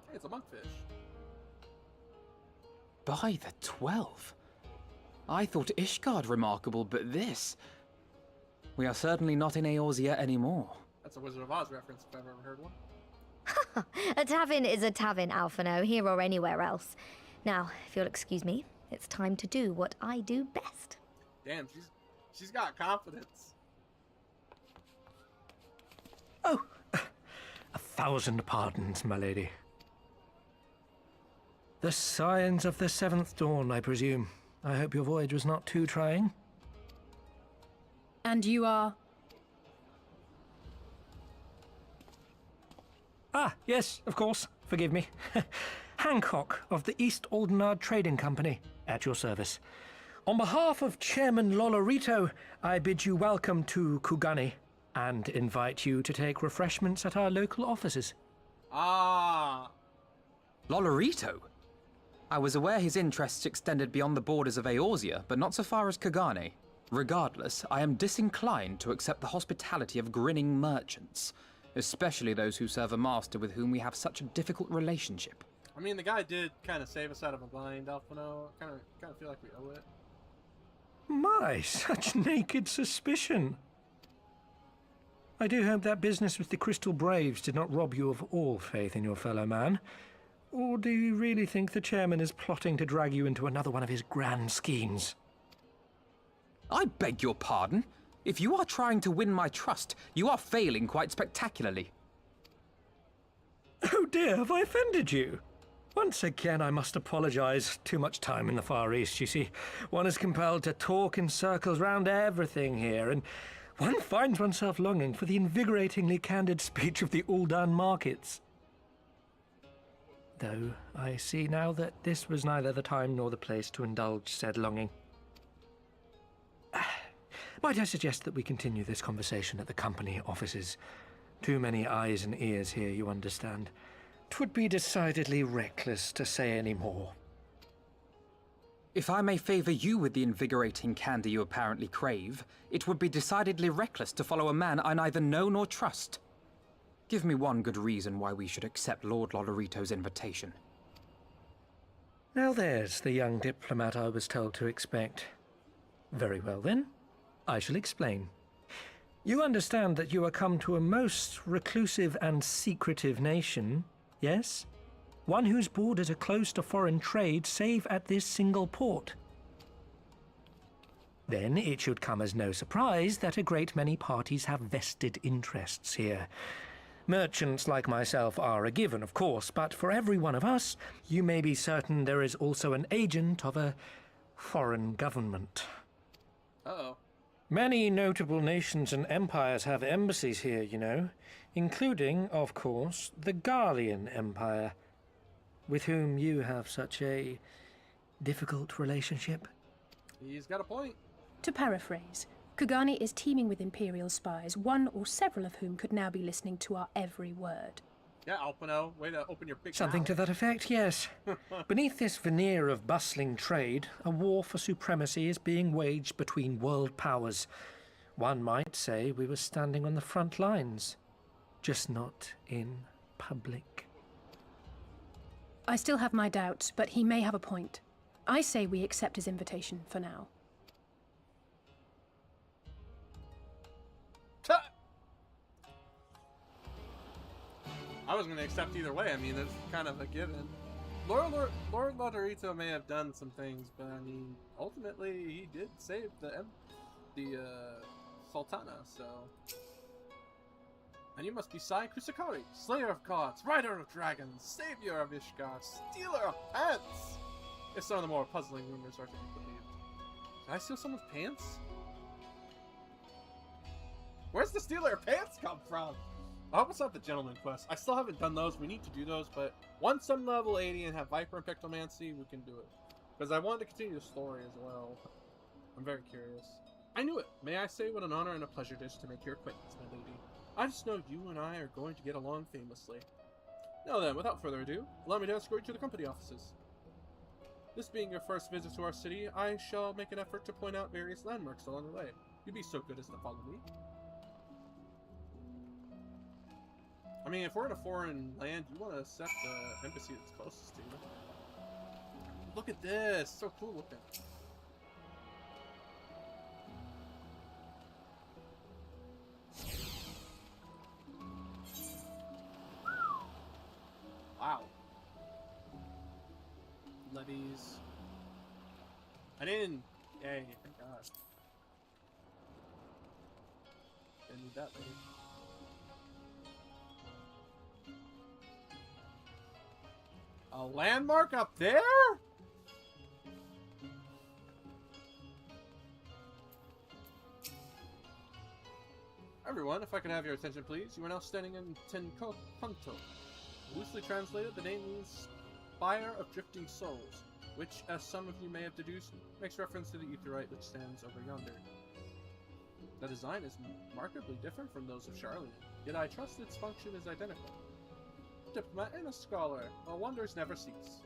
Hey, it's a monkfish. By the 12. I thought Ishgard remarkable, but this... We are certainly not in Eorzea anymore. That's a Wizard of Oz reference if I've ever heard one. A tavern is a tavern, Alphino, here or anywhere else. Now, if you'll excuse me, it's time to do what I do best. Damn, she's got confidence. Oh, 1,000 pardons, my lady. The signs of the 7th dawn, I presume. I hope your voyage was not too trying. And you are? Ah, yes, of course. Forgive me. Hancock of the East Aldenard Trading Company, at your service. On behalf of Chairman Lolorito, I bid you welcome to Kugani and invite you to take refreshments at our local offices. Ah. Lolorito? I was aware his interests extended beyond the borders of Eorzea, but not so far as Kugane. Regardless, I am disinclined to accept the hospitality of grinning merchants, especially those who serve a master with whom we have such a difficult relationship. I mean, the guy did kind of save us out of a bind, Alphino. Kind of feel like we owe it. My, such naked suspicion. I do hope that business with the Crystal Braves did not rob you of all faith in your fellow man. Or do you really think the chairman is plotting to drag you into another one of his grand schemes? I beg your pardon? If you are trying to win my trust, you are failing quite spectacularly. Oh dear, have I offended you? Once again, I must apologize. Too much time in the Far East, you see. One is compelled to talk in circles round everything here, and one finds oneself longing for the invigoratingly candid speech of the Uldan markets. Though I see now that this was neither the time nor the place to indulge said longing. Might I suggest that we continue this conversation at the company offices? Too many eyes and ears here, you understand. 'Twould be decidedly reckless to say any more. If I may favor you with the invigorating candy you apparently crave, it would be decidedly reckless to follow a man I neither know nor trust. Give me one good reason why we should accept Lord Lolorito's invitation. Now there's the young diplomat I was told to expect. Very well then, I shall explain. You understand that you are come to a most reclusive and secretive nation, yes? One whose borders are close to foreign trade save at this single port. Then it should come as no surprise that a great many parties have vested interests here. Merchants like myself are a given, of course, but for every one of us, you may be certain there is also an agent of a foreign government. Uh-oh. Many notable nations and empires have embassies here, you know, including, of course, the Garlean Empire, with whom you have such a difficult relationship. He's got a point. To paraphrase, Kugani is teeming with Imperial spies, one or several of whom could now be listening to our every word. Yeah, Alphino, way to open your big Something mouth. to that effect, yes. Beneath this veneer of bustling trade, a war for supremacy is being waged between world powers. One might say we were standing on the front lines, just not in public. I still have my doubts, but he may have a point. I say we accept his invitation for now. I was going to accept either way. I mean, it's kind of a given. Lord Lolorito may have done some things, but I mean, ultimately, he did save the Sultana, so... And you must be Sai Kusakari, Slayer of Gods, Rider of Dragons, Savior of Ishgar, Stealer of Pants! If some of the more puzzling rumors are to be believed. Did I steal someone's pants? Where's the Stealer of Pants come from? I hope it's not the Gentleman Quest. I still haven't done those. We need to do those, but once I'm level 80 and have Viper and Pictomancy, we can do it. Because I wanted to continue the story as well. I'm very curious. I knew it. May I say what an honor and a pleasure it is to make your acquaintance, my lady. I just know you and I are going to get along famously. Now then, without further ado, allow me to escort you to the company offices. This being your first visit to our city, I shall make an effort to point out various landmarks along the way. You'd be so good as to follow me. I mean, if we're in a foreign land, you want to set the embassy that's closest to you. Look at this! So cool looking. levies. An inn! Yay, thank God. Didn't need that lady. A landmark up there? Everyone, if I could have your attention, please. You are now standing in Punto. Loosely translated, the name means Spire of Drifting Souls, which, as some of you may have deduced, makes reference to the Aetheryte which stands over yonder. The design is markedly different from those of Charlene, yet I trust its function is identical. A diplomat and a scholar, well, wonders never cease.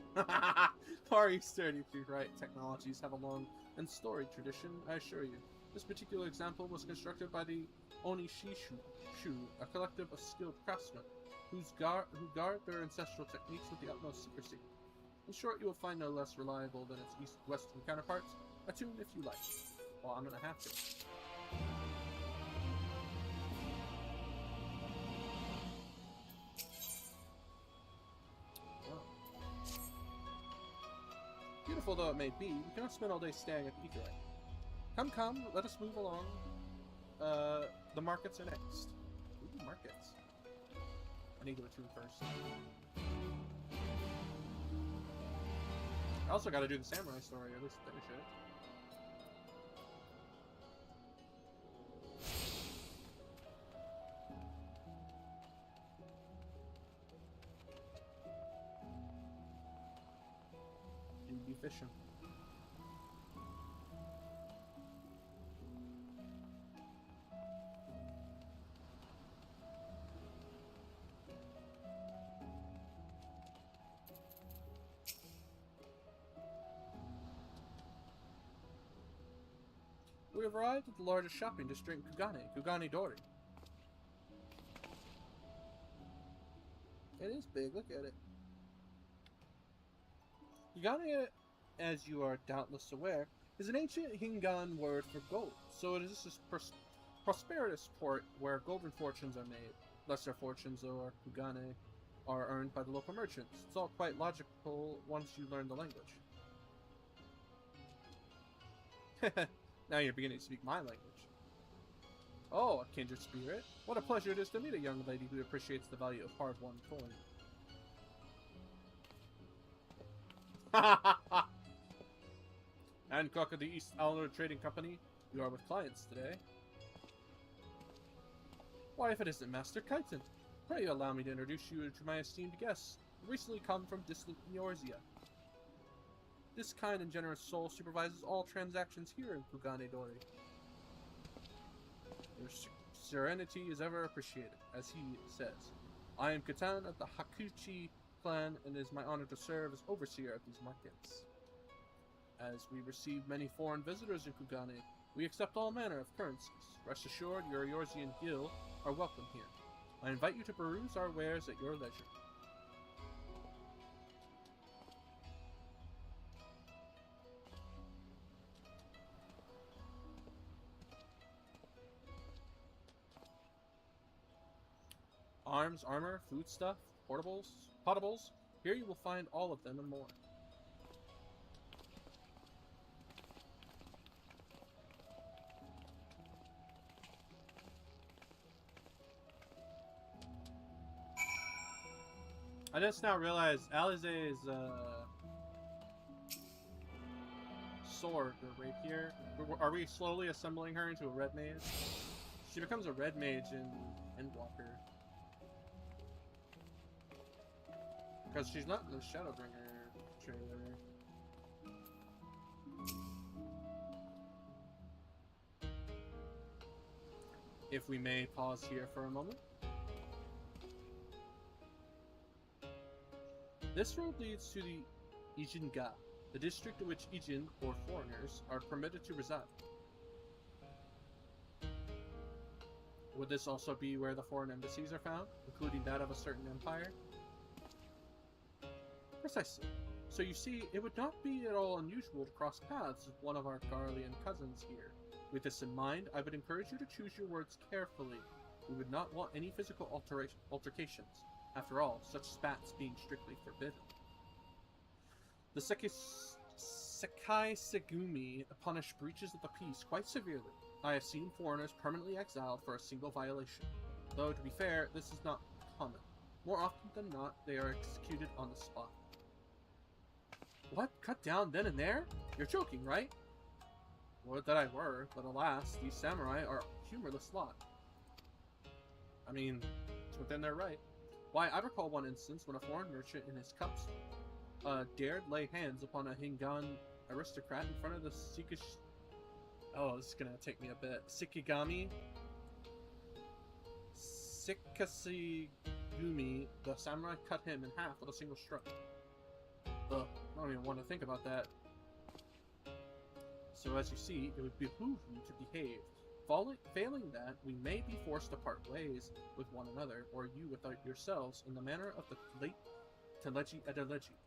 Our Eastern Aetheryte technologies have a long and storied tradition, I assure you. This particular example was constructed by the Onishishu, a collective of skilled craftsmen who guard their ancestral techniques with the utmost secrecy. In short, you will find no less reliable than its Western counterparts. Attune if you like. Well, I'm gonna have to. Oh. Beautiful though it may be, we cannot spend all day staring at the Aetheryte. Come, let us move along. The markets are next. Ooh, markets. I need to attune first. I also gotta do the samurai story, or at least finish it. You'd be fishing. We have arrived at the largest shopping district in Kugane Dori. It is big, look at it. Kugane, as you are doubtless aware, is an ancient Hingan word for gold, so it is this prosperous port where golden fortunes are made. Lesser fortunes, though, Kugane are earned by the local merchants. It's all quite logical once you learn the language. Now you're beginning to speak my language. Oh, a kindred spirit. What a pleasure it is to meet a young lady who appreciates the value of hard-won coin. Hancock of the East Alner Trading Company. You are with clients today. Why, if it isn't Master Kyton, pray allow me to introduce you to my esteemed guests, who recently come from distant Eorzea. This kind and generous soul supervises all transactions here in Kugane Dori. Your serenity is ever appreciated, as he says. I am Katan of the Hakuchi clan, and it is my honor to serve as overseer of these markets. As we receive many foreign visitors in Kugane, we accept all manner of currencies. Rest assured, your Eorzean guild are welcome here. I invite you to peruse our wares at your leisure. Arms, armor, foodstuff, potables. Here you will find all of them and more. I just now realized Alize's sword or rapier. Are we slowly assembling her into a red mage? She becomes a red mage in Endwalker. Because she's not in the Shadowbringer trailer. If we may pause here for a moment. This road leads to the Ijin-ga, the district in which Ijin, or foreigners, are permitted to reside. Would this also be where the foreign embassies are found, including that of a certain empire? Precisely. So you see, it would not be at all unusual to cross paths with one of our Garlean cousins here. With this in mind, I would encourage you to choose your words carefully. We would not want any physical altercations. After all, such spats being strictly forbidden. The Sekai Segumi punish breaches of the peace quite severely. I have seen foreigners permanently exiled for a single violation. Though, to be fair, this is not common. More often than not, they are executed on the spot. What? Cut down then and there? You're joking, right? Would that I were, but alas, these samurai are a humorless lot. I mean, it's within their right. Why, I recall one instance when a foreign merchant in his cups dared lay hands upon a Hingan aristocrat in front of the Oh, this is gonna take me a bit. Shikigami. Sikasigumi, the samurai cut him in half with a single stroke. Ugh, I don't even want to think about that. So as you see, it would behoove you to behave. Failing that, we may be forced to part ways with one another, or you with yourselves, in the manner of the late Teleji Adeleji.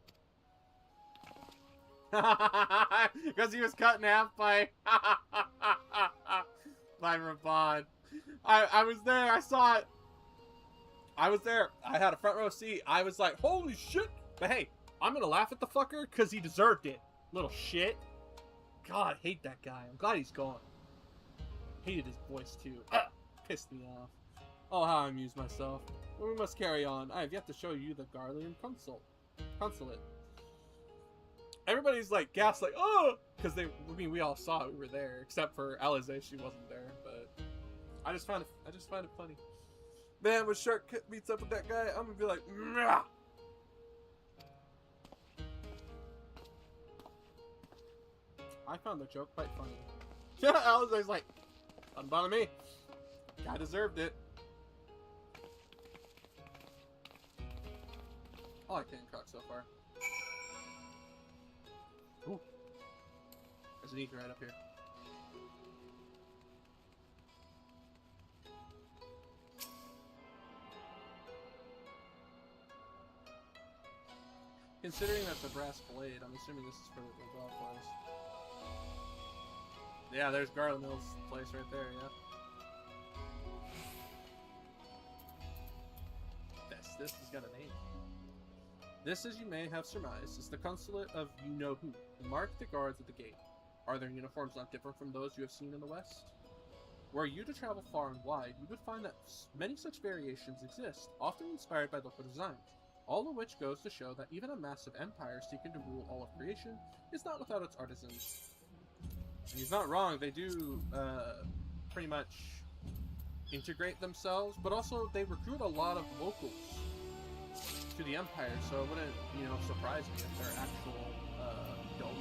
Because he was cut in half by by Raban. I was there, I saw it. I was there. I had a front row seat. I was like, holy shit. But hey, I'm gonna laugh at the fucker because he deserved it. Little shit. God, I hate that guy. I'm glad he's gone. Hated his voice too. Pissed me off. Oh, how I amuse myself. But we must carry on. I have yet to show you the Garlean consulate. Everybody's like gasped, like, oh, because we all saw it. We were there, except for Alize. She wasn't there. But I just find it funny. Man, when Shark meets up with that guy, I'm gonna be like, Mah! I found the joke quite funny. Yeah, Alize's like, doesn't bother me. Guy deserved it. I like Hancock so far. Ooh. There's an ether right up here. Considering that's a brass blade, I'm assuming this is for the golf place. Yeah, there's Garlemill's place right there, yeah. This has got a name. This, as you may have surmised, is the consulate of you-know-who. Mark the guards at the gate. Are their uniforms not different from those you have seen in the West? Were you to travel far and wide, you would find that many such variations exist, often inspired by local designs. All of which goes to show that even a massive empire seeking to rule all of creation is not without its artisans. And he's not wrong, they do pretty much integrate themselves, but also they recruit a lot of locals to the empire, so it wouldn't, surprise me if they're actual donors.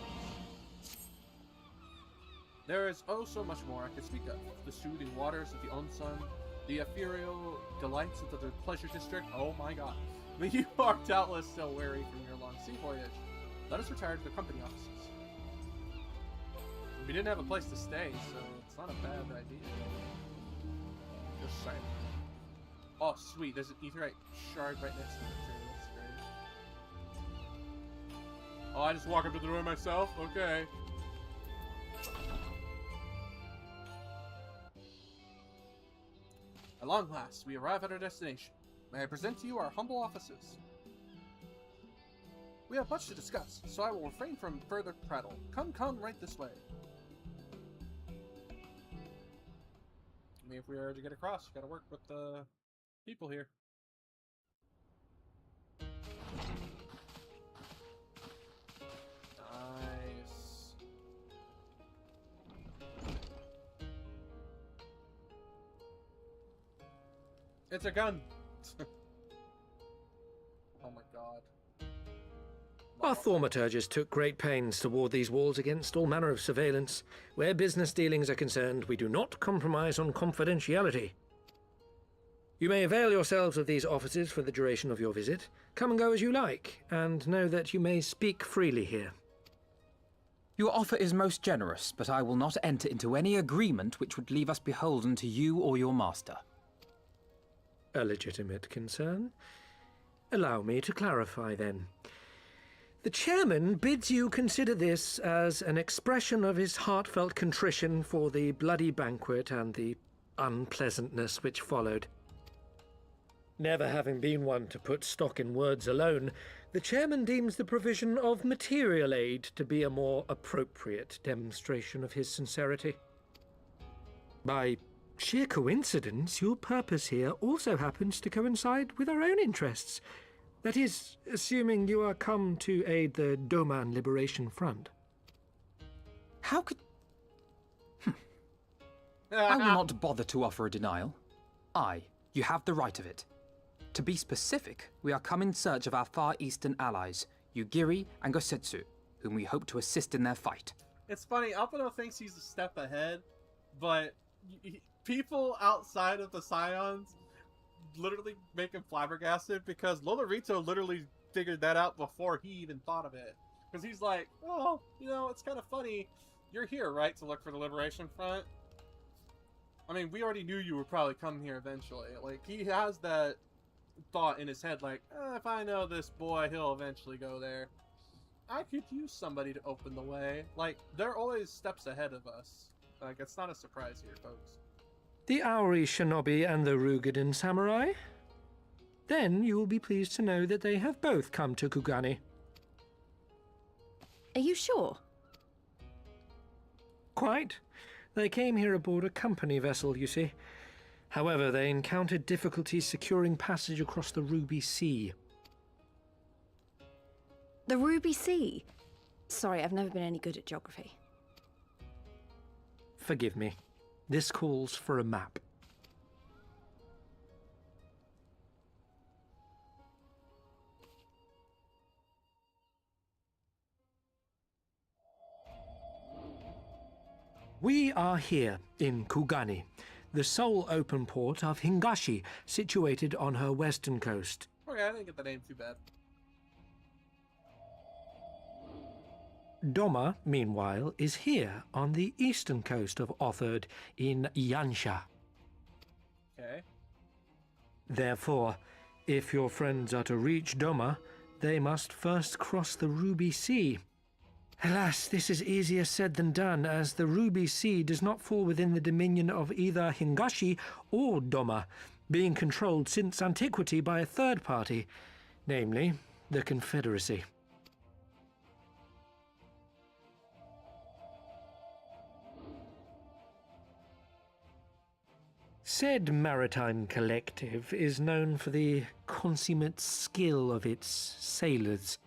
There is oh so much more I could speak of. The soothing waters of the Onsen, the ethereal delights of the pleasure district, oh my god. But you are doubtless still weary from your long sea voyage. Let us retire to the company offices. We didn't have a place to stay, so it's not a bad idea. Just saying. Oh, sweet. There's an aetherite shard right next to it, too. That's great. Oh, I just walk up to the door myself? Okay. At long last, we arrive at our destination. May I present to you our humble offices? We have much to discuss, so I will refrain from further prattle. Come right this way. I mean, if we are to get across, we gotta work with the people here. Nice. It's a gun! Oh my god. Our thaumaturges took great pains to ward these walls against all manner of surveillance. Where business dealings are concerned, we do not compromise on confidentiality. You may avail yourselves of these offices for the duration of your visit. Come and go as you like, and know that you may speak freely here. Your offer is most generous, but I will not enter into any agreement which would leave us beholden to you or your master. A legitimate concern. Allow me to clarify, then. The chairman bids you consider this as an expression of his heartfelt contrition for the bloody banquet and the unpleasantness which followed. Never having been one to put stock in words alone, the chairman deems the provision of material aid to be a more appropriate demonstration of his sincerity. By sheer coincidence, your purpose here also happens to coincide with our own interests. That is, assuming you are come to aid the Doman Liberation Front. How could... I will not bother to offer a denial. You have the right of it. To be specific, we are come in search of our Far Eastern allies, Yugiri and Gosetsu, whom we hope to assist in their fight. It's funny, Alpino thinks he's a step ahead, but people outside of the Scions literally make him flabbergasted because Lolorito literally figured that out before he even thought of it. Because he's like, oh, you know, it's kind of funny. You're here, right, to look for the Liberation Front? I mean, we already knew you would probably come here eventually. Like, he has that thought in his head, like, if I know this boy, he'll eventually go there. I could use somebody to open the way. Like, they're always steps ahead of us. Like, it's not a surprise here, folks. The Auri Shinobi and the Rugadan Samurai? Then you will be pleased to know that they have both come to Kugani. Are you sure? Quite. They came here aboard a company vessel, you see. However, they encountered difficulties securing passage across the Ruby Sea. The Ruby Sea? Sorry, I've never been any good at geography. Forgive me. This calls for a map. We are here in Kugani, the sole open port of Hingashi, situated on her western coast. Okay, I didn't get the name too bad. Doma, meanwhile, is here on the eastern coast of Otherd in Yansha. Okay. Therefore, if your friends are to reach Doma, they must first cross the Ruby Sea. Alas, this is easier said than done, as the Ruby Sea does not fall within the dominion of either Hingashi or Doma, being controlled since antiquity by a third party, namely the Confederacy. Said maritime collective is known for the consummate skill of its sailors,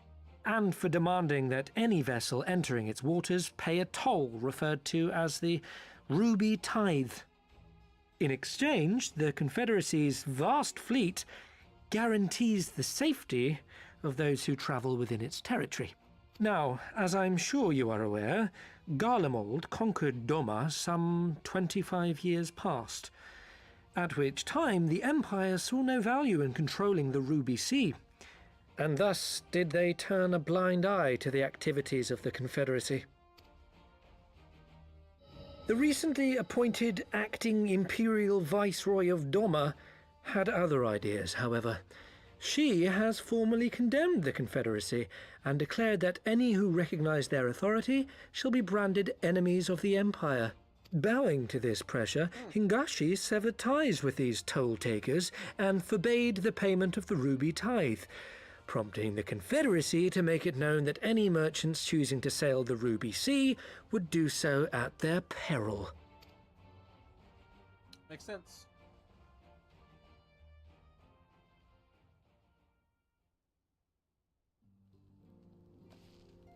and for demanding that any vessel entering its waters pay a toll referred to as the Ruby Tithe. In exchange, the Confederacy's vast fleet guarantees the safety of those who travel within its territory. Now, as I'm sure you are aware, Garlemald conquered Doma some 25 years past, at which time the Empire saw no value in controlling the Ruby Sea, and thus did they turn a blind eye to the activities of the Confederacy. The recently appointed acting Imperial Viceroy of Doma had other ideas, however. She has formally condemned the Confederacy and declared that any who recognize their authority shall be branded enemies of the Empire. Bowing to this pressure, Hingashi severed ties with these toll-takers and forbade the payment of the Ruby Tithe, prompting the Confederacy to make it known that any merchants choosing to sail the Ruby Sea would do so at their peril. Makes sense.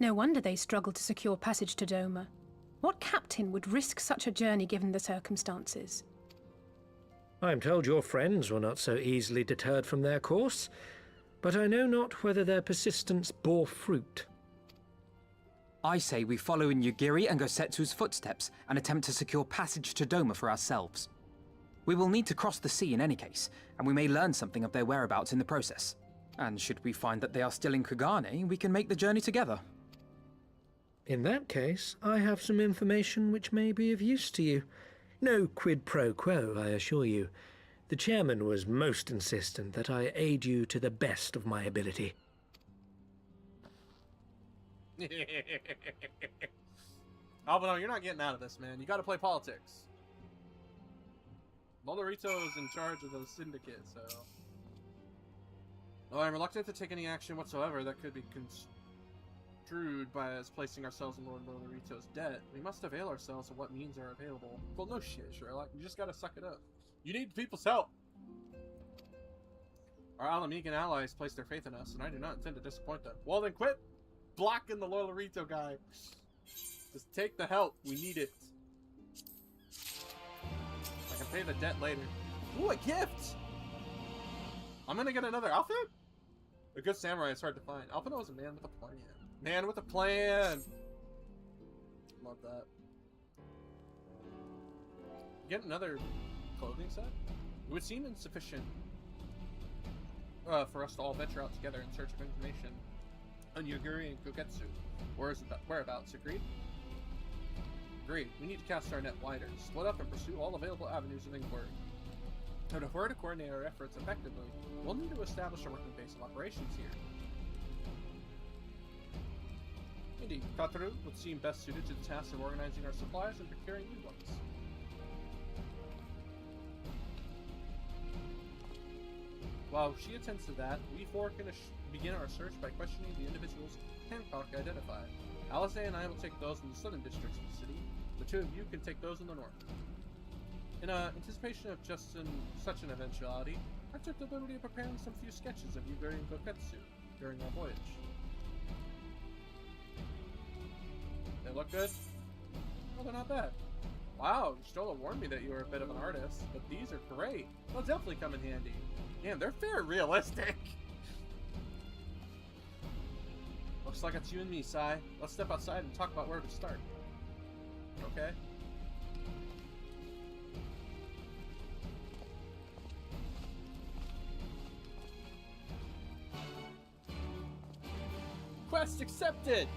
No wonder they struggled to secure passage to Doma. What captain would risk such a journey given the circumstances? I'm told your friends were not so easily deterred from their course, but I know not whether their persistence bore fruit. I say we follow in Yugiri and Gosetsu's footsteps and attempt to secure passage to Doma for ourselves. We will need to cross the sea in any case, and we may learn something of their whereabouts in the process. And should we find that they are still in Kugane, we can make the journey together. In that case, I have some information which may be of use to you. No quid pro quo, I assure you. The chairman was most insistent that I aid you to the best of my ability. Albino, you're not getting out of this, man. You gotta play politics. Lolorito is in charge of the syndicate, so... While I'm reluctant to take any action whatsoever that could be construed by us placing ourselves in Lord Lorito's debt, we must avail ourselves of what means are available. Well, no shit, Sherlock. You just gotta suck it up. You need people's help. Our Alamegan allies place their faith in us, and I do not intend to disappoint them. Well, then quit blocking the Lord Lorito guy. Just take the help. We need it. I can pay the debt later. Ooh, a gift! I'm gonna get another outfit? A good samurai is hard to find. Alpino is a man with a plan. Man with a plan! Love that. Get another clothing set? It would seem insufficient for us to all venture out together in search of information on Yuguri and Kogetsu. Whereabouts, agreed? Agreed. We need to cast our net wider, split up and pursue all available avenues of inquiry. And if we're to coordinate our efforts effectively, we'll need to establish a working base of operations here. Indeed, Kataru would seem best suited to the task of organizing our supplies and procuring new ones. While she attends to that, we four can begin our search by questioning the individuals Hancock identified. Alisaie and I will take those in the southern districts of the city. The two of you can take those in the north. In anticipation of such an eventuality, I took the liberty of preparing some few sketches of Yuguri and Koketsu during our voyage. They look good? Well, they're not bad. Wow, Stola warned me that you were a bit of an artist, but these are great. They'll definitely come in handy. Damn, they're very realistic. Looks like it's you and me, Sai. Let's step outside and talk about where to start. Okay? Quest accepted!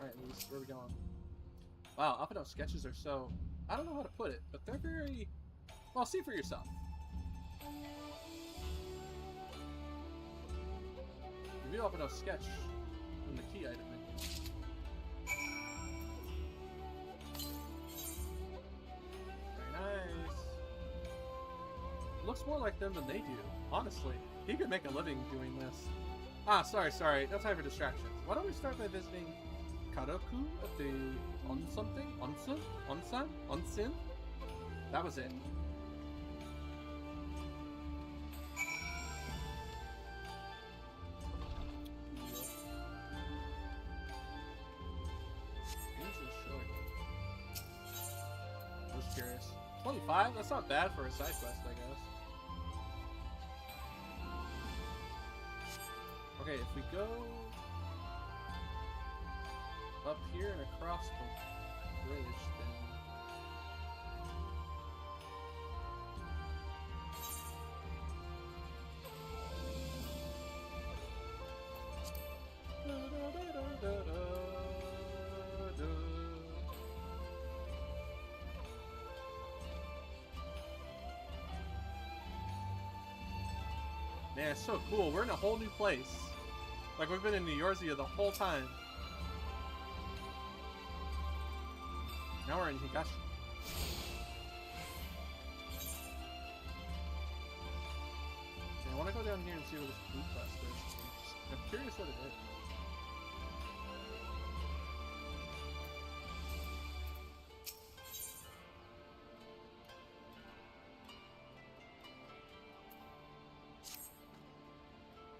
Alright, Luis, where are we going? Wow, Alpino sketches are so... I don't know how to put it, but they're very... Well, see for yourself. Review Alpino sketch in the key item menu. Very nice. It looks more like them than they do, honestly. He could make a living doing this. Ah, sorry. No time for distractions. Why don't we start by visiting Karoku at the Onsen? That was it. I was curious. 25? That's not bad for a side quest, I guess. Okay, if we go up here and across the bridge, then... Man, it's so cool. We're in a whole new place. Like, we've been in New Eorzea the whole time. Now we're in Higashi. Okay, I want to go down here and see what this blue quest is. I'm curious what it is.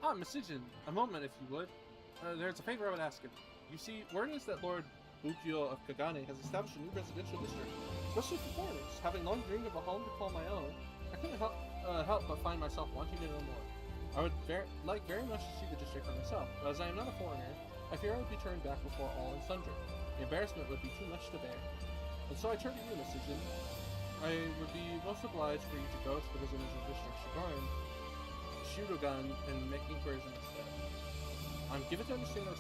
Ah, Masijin, a moment if you would. There's a favor I would ask him. You see, word is that Lord Bukyo of Kagane has established a new residential district, especially for foreigners. Having long dreamed of a home to call my own, I couldn't help but find myself wanting to know more. I would like very much to see the district for myself, but as I am not a foreigner, I fear I would be turned back before all and sundry. The embarrassment would be too much to bear. And so I turn to you, Masijin. I would be most obliged for you to go to the residential district Shudogan and make inquiries in its stead. I'm given to understand the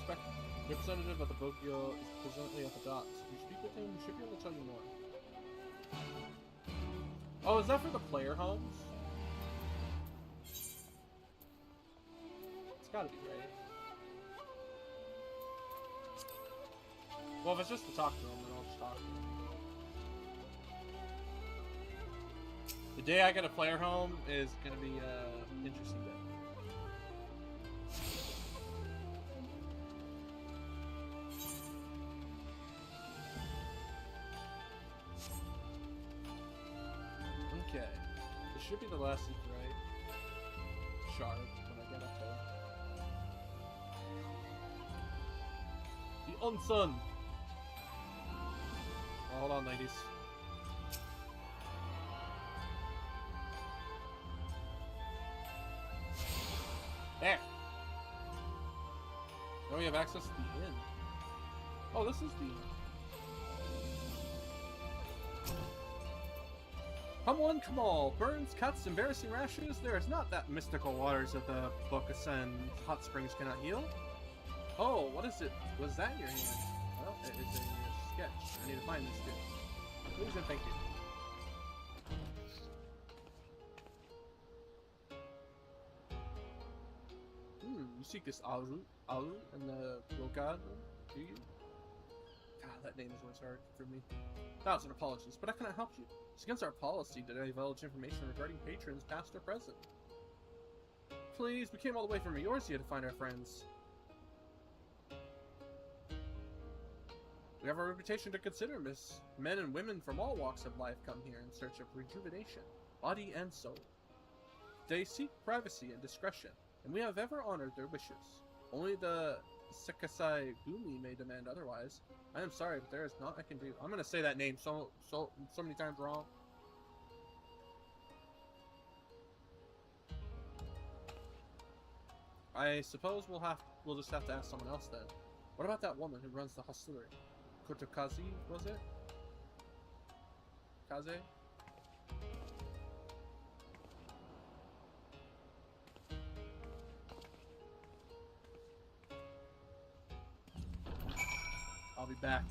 representative of the Bokyo is presently at the docks. If you speak with him, he should be able to tell you more. Oh, is that for the player homes? It's gotta be, right? Well, if it's just to talk to him, then I'll just talk to him. The day I get a player home is gonna be interesting day. Okay, this should be the last secret, right? Shard when I get up there. The Unsun. Oh, hold on, ladies. There. Now we have access to the inn. Oh, this is the inn. Come one, come all. Burns, cuts, embarrassing rashes. There is not that mystical waters of the Book Ascend hot springs cannot heal. Oh, what is it? Was that in your hand? Well, it is a sketch. I need to find this too. Please and thank you. You seek this Alu and the Rogad, do you? God, that name is always hard for me. Thousand apologies, but I cannot help you. It's against our policy to divulge information regarding patrons, past or present. Please, we came all the way from Eorzea to find our friends. We have a reputation to consider, miss. Men and women from all walks of life come here in search of rejuvenation, body and soul. They seek privacy and discretion, and we have ever honored their wishes. Only the Sekasai Gumi may demand otherwise. I am sorry, but there is naught I can do. I'm gonna say that name so many times wrong. I suppose we'll just have to ask someone else then. What about that woman who runs the hostelry? Kotokazi, was it? Kaze? I'll be back.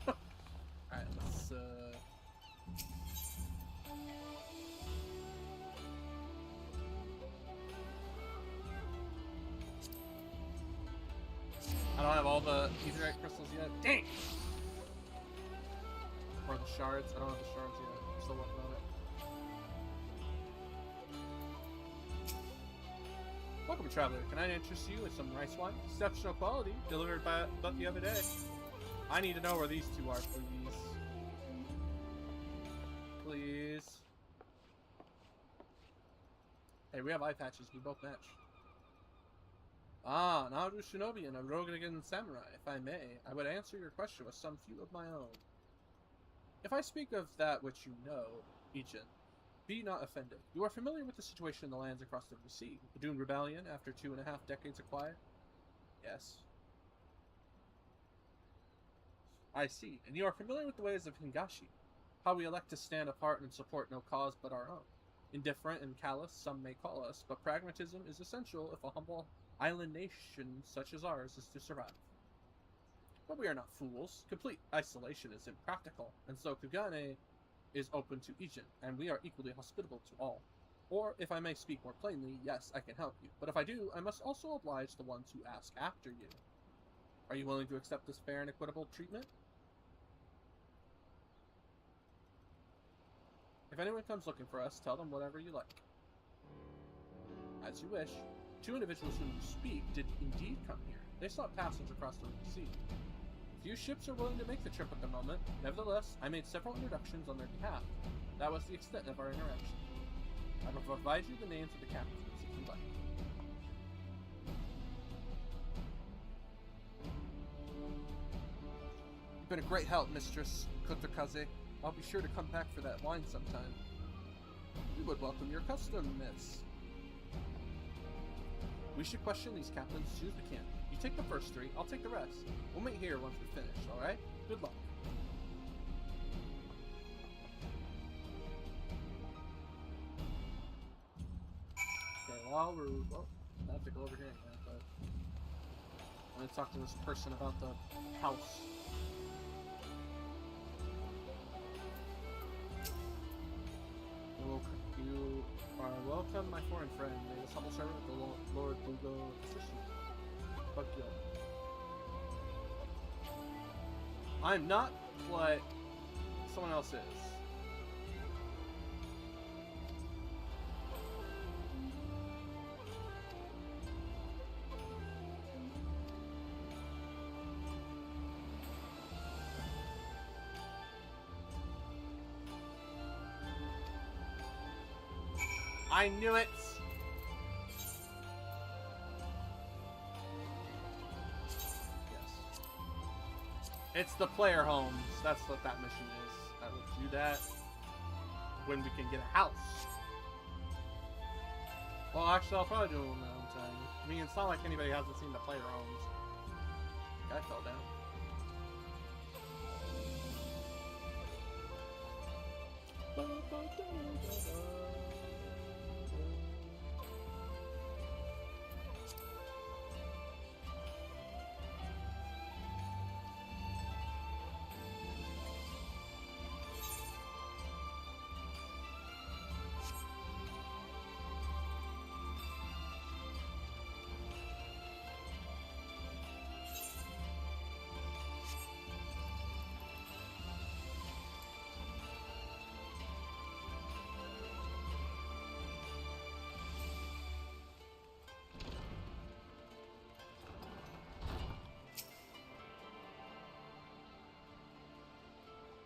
Alright, let's I don't have all the Etherite crystals yet. Dang! Or the shards. I don't have the shards yet. I'm still working on it. Welcome, traveler. Can I interest you in some rice wine? Exceptional quality, delivered by but the other day. I need to know where these two are, please. Please. Hey, we have eye patches. We both match. Ah, Naru Shinobi and a Rogan samurai. If I may, I would answer your question with some few of my own. If I speak of that which you know, Ijin, be not offended. You are familiar with the situation in the lands across the sea. The Dune Rebellion, after 2.5 decades of quiet? Yes. I see. And you are familiar with the ways of Hingashi. How we elect to stand apart and support no cause but our own. Indifferent and callous, some may call us, but pragmatism is essential if a humble island nation such as ours is to survive. But we are not fools. Complete isolation is impractical, and so Kugane is open to Ijin, and we are equally hospitable to all. Or, if I may speak more plainly, yes, I can help you. But if I do, I must also oblige the ones who ask after you. Are you willing to accept this fair and equitable treatment? If anyone comes looking for us, tell them whatever you like. As you wish. 2 individuals whom you speak did indeed come here. They sought passage across the sea. Few ships are willing to make the trip at the moment. Nevertheless, I made several introductions on their behalf. That was the extent of our interaction. I will provide you the names of the captains if you like. You've been a great help, Mistress Kotokaze. I'll be sure to come back for that wine sometime. We would welcome your custom, miss. We should question these captains as soon as we can. You take the first 3, I'll take the rest. We'll meet here once we finish, alright? Good luck. Okay, while we're... Well, I have to go over here again, but... I'm going to talk to this person about the house. You are welcome, my foreign friend. May the humble servant of the Lord Bugo assist you. Fuck you. I'm not what someone else is. I knew it! Yes. It's the player homes. That's what that mission is. I will do that when we can get a house. Well, actually, I'll probably do it on my own time. I mean, it's not like anybody hasn't seen the player homes. Guy fell down.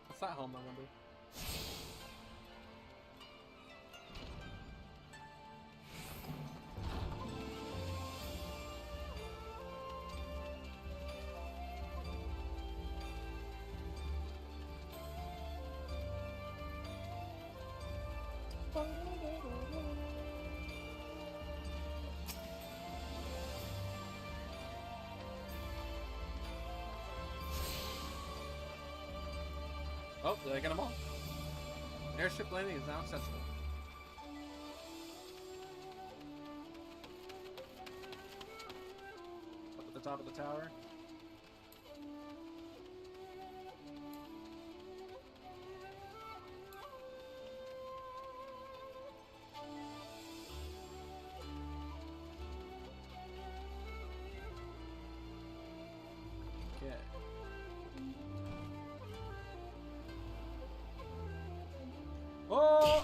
What's that home I remember? Oh, did I get them all? Airship landing is now accessible. Up at the top of the tower. Okay. Oh!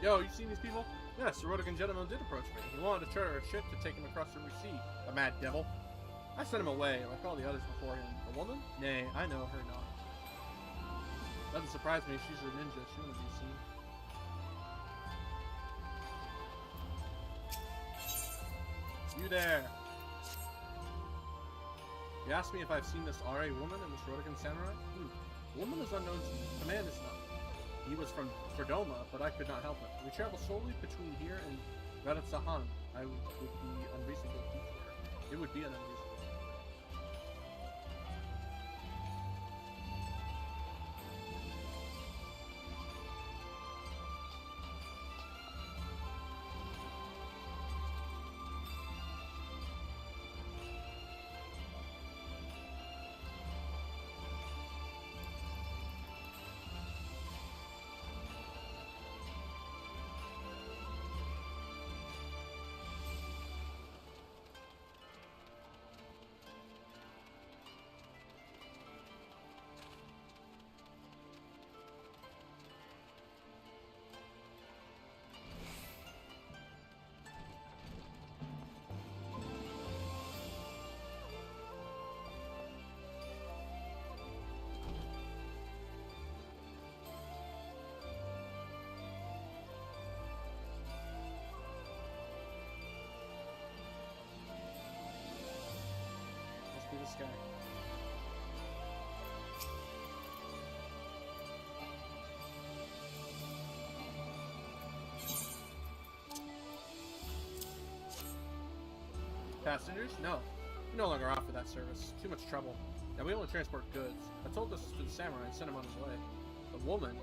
Yo, you seen these people? Yes, the Rodigan gentleman did approach me. He wanted to charter a ship to take him across the sea, the mad devil. I sent him away, like all the others before him. The woman? Nay, I know her not. Doesn't surprise me, she's a ninja, she wouldn't be seen. You there! You asked me if I've seen this RA woman and this Rodigan samurai? The woman is unknown to me. The man is not. He was from Fredoma, but I could not help him. We travel solely between here and Veratsahan. I would be unreasonable to detour. It would be an unreasonable. Must be this guy. Passengers? No. We no longer offer that service. Too much trouble. And we only transport goods. I told this to the samurai and sent him on his way. The woman?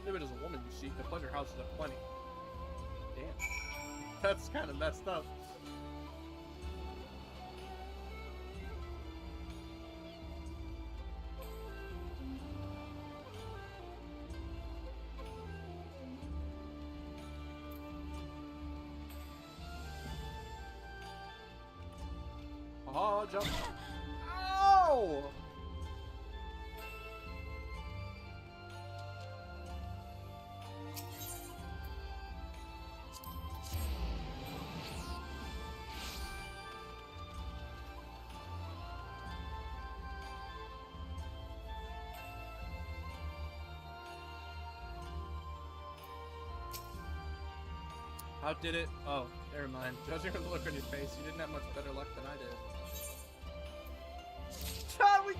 If it is a woman you seek, the pleasure houses have plenty. Damn. That's kind of messed up. Oh, jump. Ow! How did it? Oh, never mind. Judging from the look on your face, you didn't have much better luck than I did. Ah, we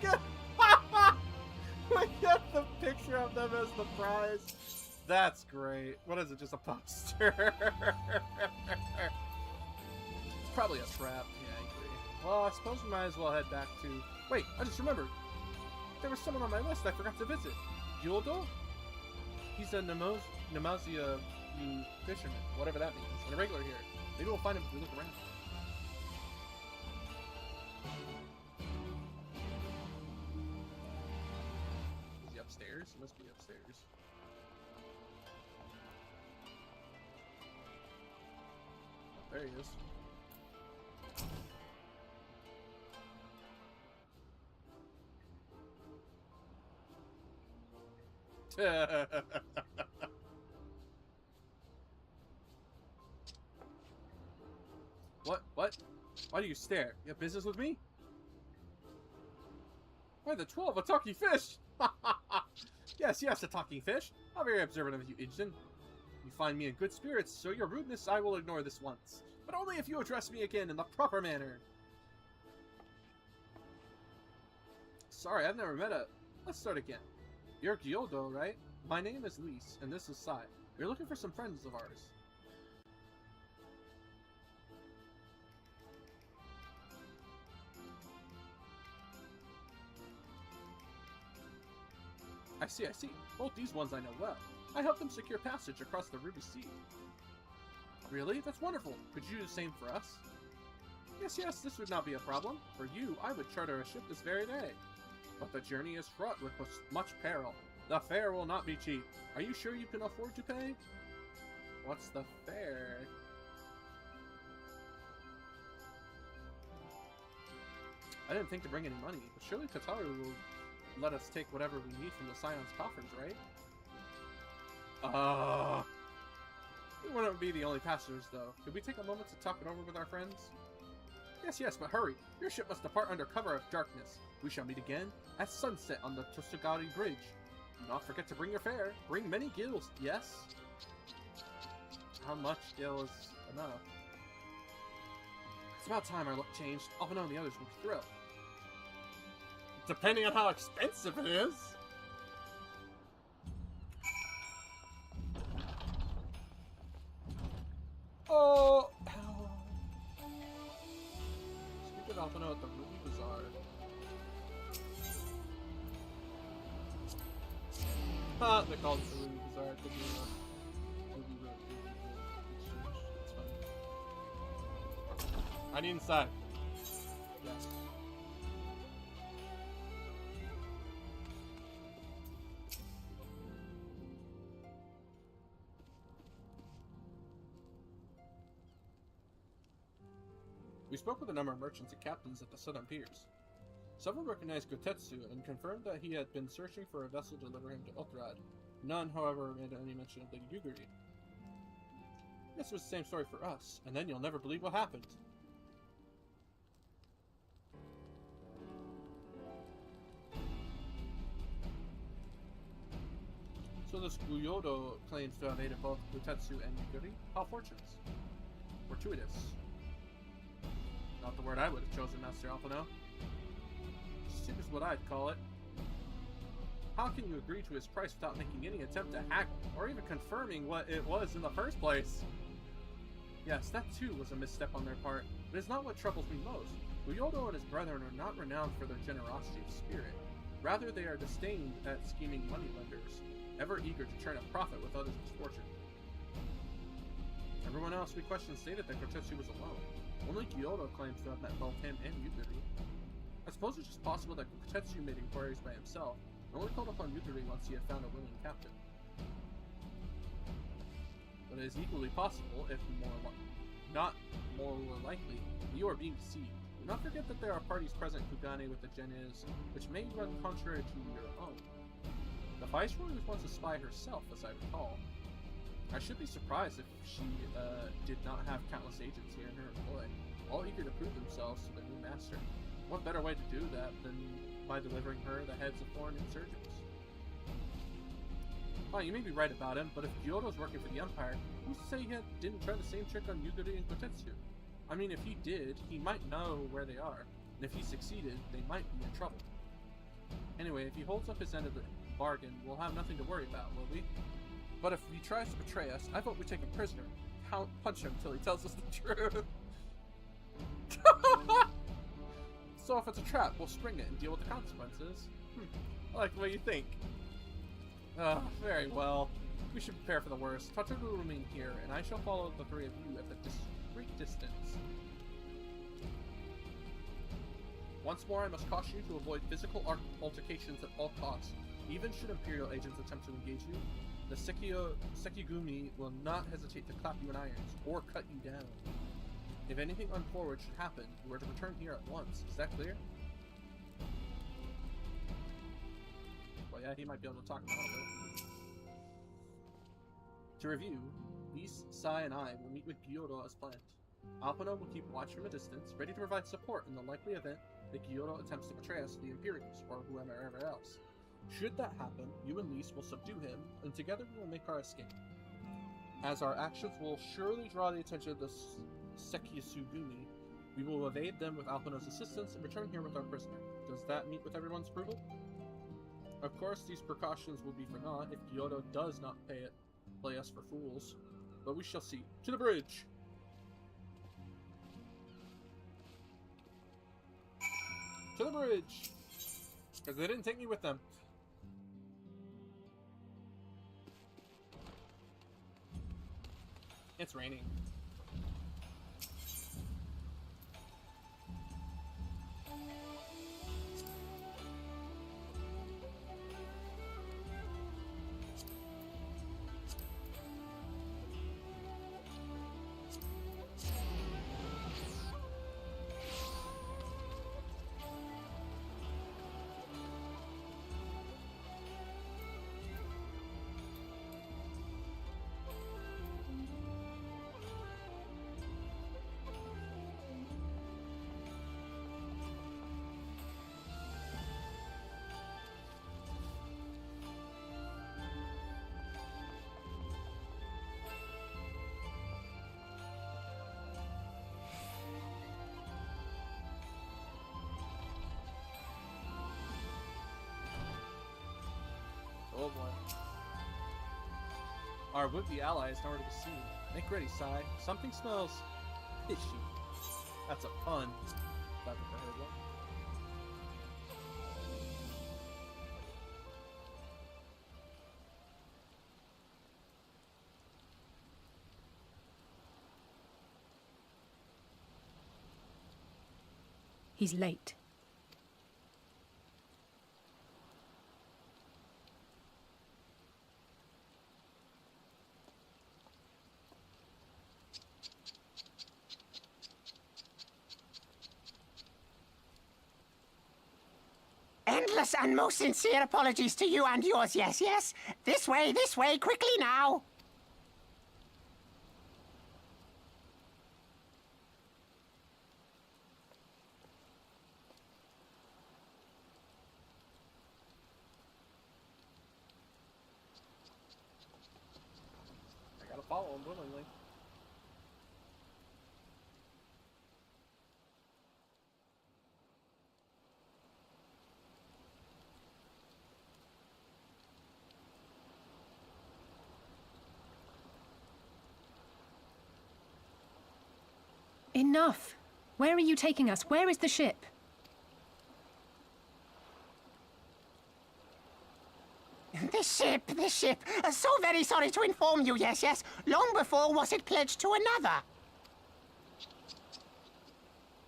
get the picture of them as the prize. That's great. What is it? Just a poster? It's probably a trap. Yeah, I agree. Well, I suppose we might as well head back to... Wait, I just remembered. There was someone on my list I forgot to visit. Yuldo? He's a Nemazia fisherman, whatever that means, and a regular here. Maybe we'll find him if we look around. Is he upstairs? He must be upstairs. Oh, there he is. What? Why do you stare? You have business with me? Why the 12? A talking fish! Yes, a talking fish. How very observant of you, Ijin. You find me in good spirits, so your rudeness I will ignore this once. But only if you address me again in the proper manner. Sorry, I've never met a... Let's start again. You're Gyodo, right? My name is Lise, and this is Sai. We're looking for some friends of ours. I see. Both these ones I know well. I helped them secure passage across the Ruby Sea. Really? That's wonderful. Could you do the same for us? Yes, this would not be a problem. For you, I would charter a ship this very day. But the journey is fraught with much peril. The fare will not be cheap. Are you sure you can afford to pay? What's the fare? I didn't think to bring any money, but surely Tataru will let us take whatever we need from the Scion's coffers, right? We wouldn't be the only passengers, though. Could we take a moment to talk it over with our friends? Yes, but hurry. Your ship must depart under cover of darkness. We shall meet again at sunset on the Tosugari Bridge. Do not forget to bring your fare. Bring many gills, yes? How much gill is enough? It's about time our luck changed. Alphinaud and the others will be thrilled. Depending on how expensive it is. Oh! Stupid Alphinaud at the Ruby Bazaar. They called it the Ruby Bazaar. It could be Ruby Road. It's fine. I need inside. Yes. We spoke with a number of merchants and captains at the southern piers. Several recognized Gotetsu and confirmed that he had been searching for a vessel to deliver him to Ulthrad. None, however, made any mention of Lady Yuguri. This was the same story for us, and then you'll never believe what happened. So this Gyodo claims to have aided both Gotetsu and Yuguri? How fortunate. Fortuitous. Not the word I would have chosen, Master Alphinaud. Cheap is what I'd call it. How can you agree to his price without making any attempt to haggle, or even confirming what it was in the first place? Yes, that too was a misstep on their part, but it's not what troubles me most. Gyodo and his brethren are not renowned for their generosity of spirit. Rather, they are disdained at scheming moneylenders, ever eager to turn a profit with others' misfortune. Everyone else we questioned stated that Gotetsu was alone. Only Gyodo claims to have met both him and Yuguri. I suppose it's just possible that Gotetsu made inquiries by himself, and only called upon Yuguri once he had found a willing captain. But it is equally possible, if not more likely, that you are being deceived. Do not forget that there are parties present Kugane with the Genes, which may run contrary to your own. The Viceroy was once a spy herself, as I recall. I should be surprised if she did not have countless agents here in her employ, all eager to prove themselves to their new master. What better way to do that than by delivering her the heads of foreign insurgents? Oh, you may be right about him, but if Kyoto's working for the Empire, who's to say he didn't try the same trick on Yuguri and Kotetsu? I mean, if he did, he might know where they are, and if he succeeded, they might be in trouble. Anyway, if he holds up his end of the bargain, we'll have nothing to worry about, will we? But if he tries to betray us, I vote we take him prisoner. Punch him till he tells us the truth. So if it's a trap, we'll spring it and deal with the consequences. I like the way you think. Very well. We should prepare for the worst. Tataru will remain here, and I shall follow the three of you at the discreet distance. Once more, I must caution you to avoid physical altercations at all costs. Even should Imperial agents attempt to engage you, the Sekigumi will not hesitate to clap you in irons, or cut you down. If anything untoward should happen, you are to return here at once. Is that clear? Well, yeah, he might be able to talk about it. To review, Lise, Sai, and I will meet with Gyoro as planned. Alpino will keep watch from a distance, ready to provide support in the likely event that Gyoro attempts to betray us to the Imperials, or whoever else. Should that happen, you and Lise will subdue him, and together we will make our escape. As our actions will surely draw the attention of the Sekisugumi, we will evade them with Alpino's assistance and return here with our prisoner. Does that meet with everyone's approval? Of course, these precautions will be for naught if Gyoro does not play us for fools, but we shall see. To the bridge! To the bridge! Because they didn't take me with them. It's raining. Oh boy. Our would-be ally is nowhere to be seen. Make ready, Sai. Something smells fishy. That's a pun. If I've ever heard one. He's late. Endless and most sincere apologies to you and yours, yes, yes. This way, quickly now. I gotta follow him willingly. Enough! Where are you taking us? Where is the ship? The ship. So very sorry to inform you, yes, yes. Long before was it pledged to another.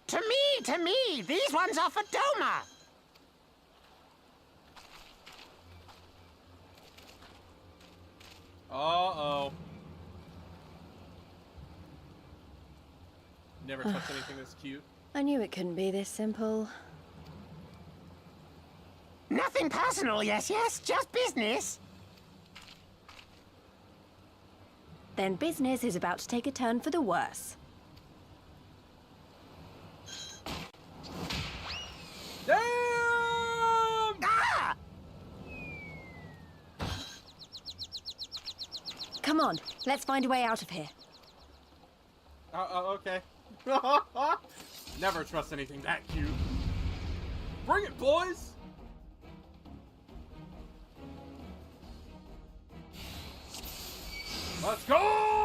To me. These ones are for Doma. Uh-oh. Never touched anything this cute. I knew it couldn't be this simple. Nothing personal, yes, yes. Just business. Then business is about to take a turn for the worse. Damn! Ah! Come on, let's find a way out of here. Okay. Never trust anything that cute. Bring it, boys! Let's go!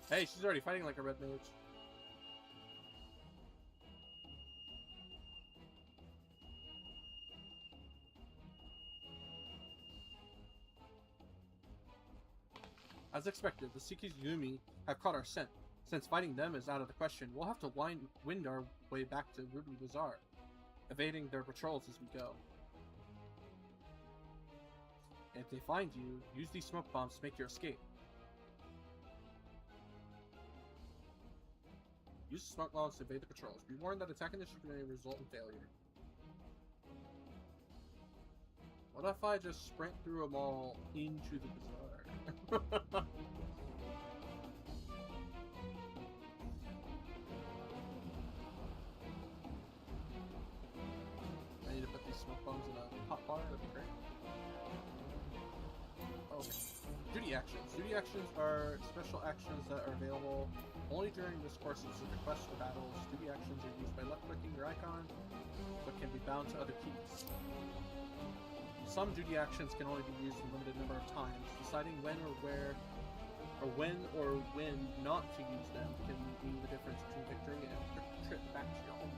Hey, she's already fighting like a red mage. As expected, the Shikizumi have caught our scent. Since fighting them is out of the question, we'll have to wind our way back to Ruby Bazaar, evading their patrols as we go. And if they find you, use these smoke bombs to make your escape. Use the smoke bombs to evade the patrols. Be warned that attacking the ship may result in failure. What if I just sprint through them all into the bazaar? I need to put these smoke bombs in a hot bar, that'd be great. Okay. Duty actions. Duty actions are special actions that are available only during this course of specific quests or battles. Duty actions are used by left-clicking your icon, but can be bound to other keys. Some duty actions can only be used a limited number of times. Deciding when or when not to use them can mean the difference between victory and a quick trip back to your home.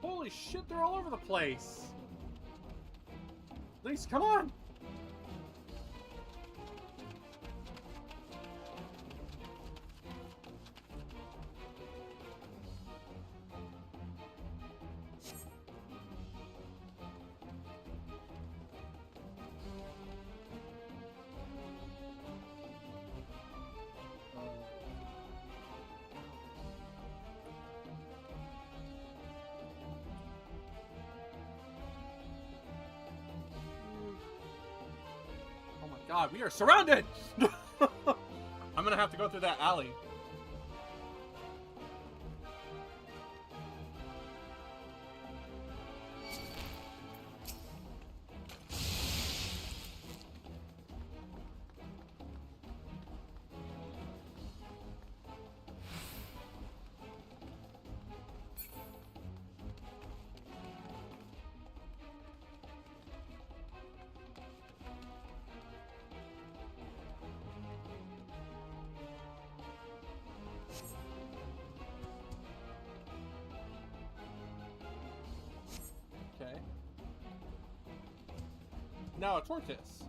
Holy shit, they're all over the place! Please, come on! God, we are surrounded! I'm gonna have to go through that alley. Okay. Now a tortoise.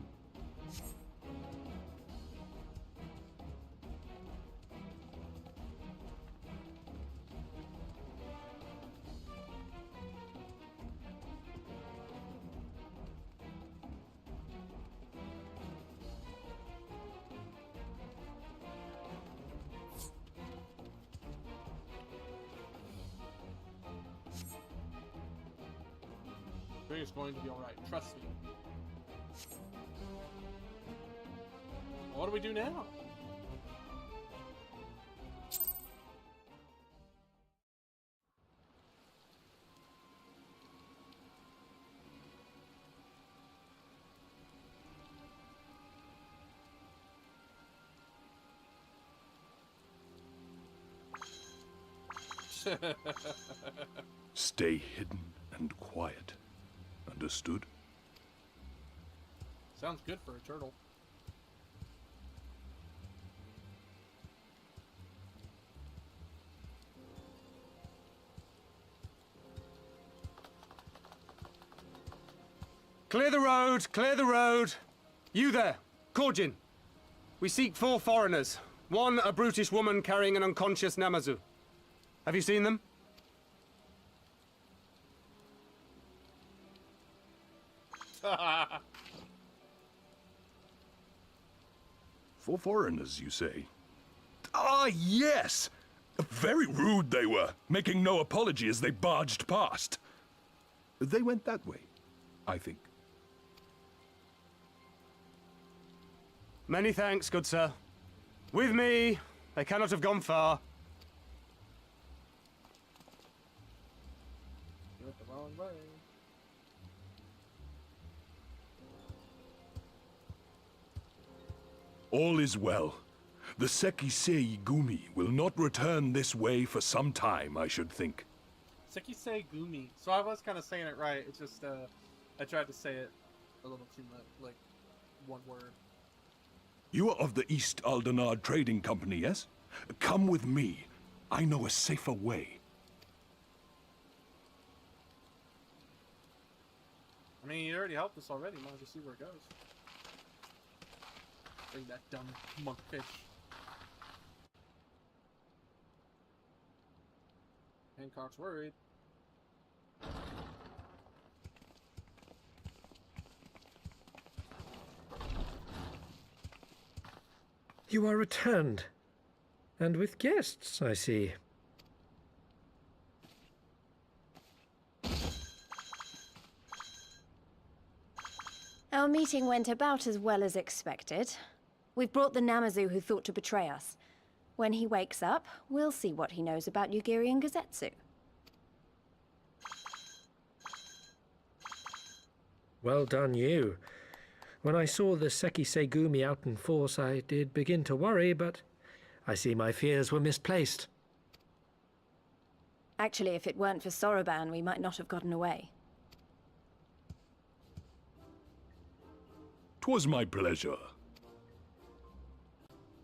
Everything's going to be alright. Trust me. What do we do now? Stay hidden and quiet. Understood? Sounds good for a turtle. Clear the road! Clear the road! You there, Korjin. We seek 4 foreigners. One, a brutish woman carrying an unconscious Namazu. Have you seen them? For foreigners, you say? Ah, yes! Very rude they were, making no apology as they barged past. They went that way, I think. Many thanks, good sir. With me, they cannot have gone far. You went the wrong way. All is well. The Sekisei Gumi will not return this way for some time, I should think. Sekisei Gumi. So I was kind of saying it right. It's just, I tried to say it a little too much, like, one word. You are of the East Aldenard Trading Company, yes? Come with me. I know a safer way. I mean, you already helped us already. Might as well see where it goes. Bring that dumb monkfish. Hancock's worried. You are returned. And with guests, I see. Our meeting went about as well as expected. We've brought the Namazu who thought to betray us. When he wakes up, we'll see what he knows about Yugiri and Gazetsu. Well done, you. When I saw the Sekisei Gumi out in force, I did begin to worry, but I see my fears were misplaced. Actually, if it weren't for Soroban, we might not have gotten away. 'Twas my pleasure.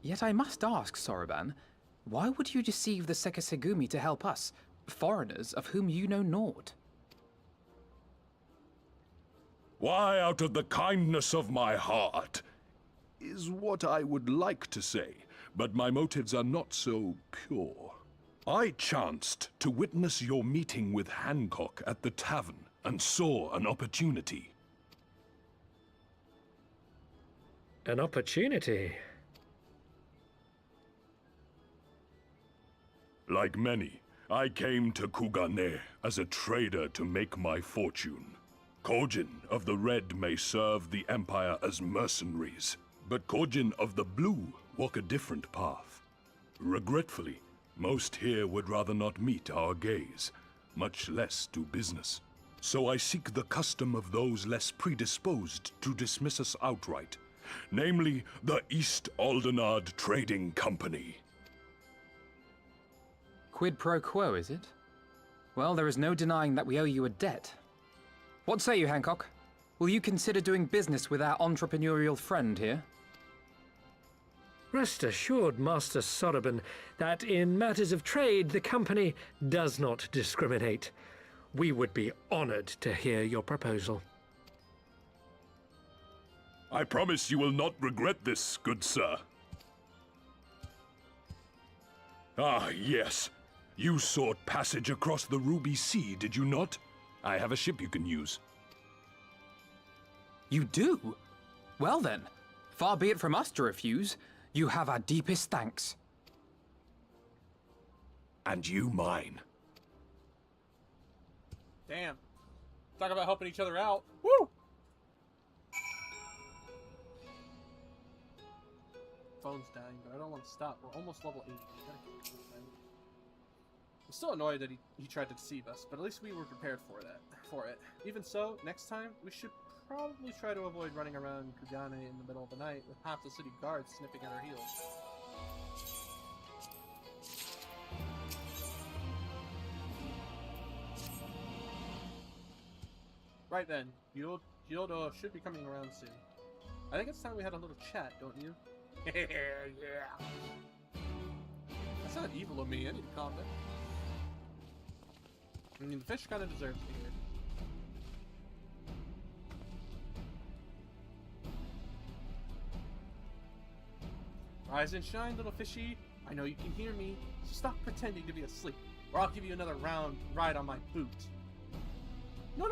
Yet I must ask, Soroban, why would you deceive the Sekisegumi to help us, foreigners of whom you know naught? Why, out of the kindness of my heart, is what I would like to say, but my motives are not so pure. I chanced to witness your meeting with Hancock at the tavern and saw an opportunity. An opportunity? Like many, I came to Kugane as a trader to make my fortune. Kojin of the Red may serve the Empire as mercenaries, but Kojin of the Blue walk a different path. Regretfully, most here would rather not meet our gaze, much less do business. So I seek the custom of those less predisposed to dismiss us outright, namely the East Aldenard Trading Company. Quid pro quo, is it? Well, there is no denying that we owe you a debt. What say you, Hancock? Will you consider doing business with our entrepreneurial friend here? Rest assured, Master Soroban, that in matters of trade, the company does not discriminate. We would be honored to hear your proposal. I promise you will not regret this, good sir. Ah, yes. You sought passage across the Ruby Sea, did you not? I have a ship you can use. You do? Well then, far be it from us to refuse. You have our deepest thanks. And you mine. Damn. Talk about helping each other out. Woo! Phone's dying, but I don't want to stop. We're almost level 80. Gotta keep this thing. I'm still annoyed that he tried to deceive us, but at least we were prepared for it. Even so, next time, we should probably try to avoid running around Kugane in the middle of the night with half the city guards sniffing at our heels. Right then, Kyoto should be coming around soon. I think it's time we had a little chat, don't you? Yeah. That's not evil of me. I need to calm down. I mean, the fish kind of deserves to be here. Rise and shine, little fishy. I know you can hear me, so stop pretending to be asleep, or I'll give you another ride on my boot. No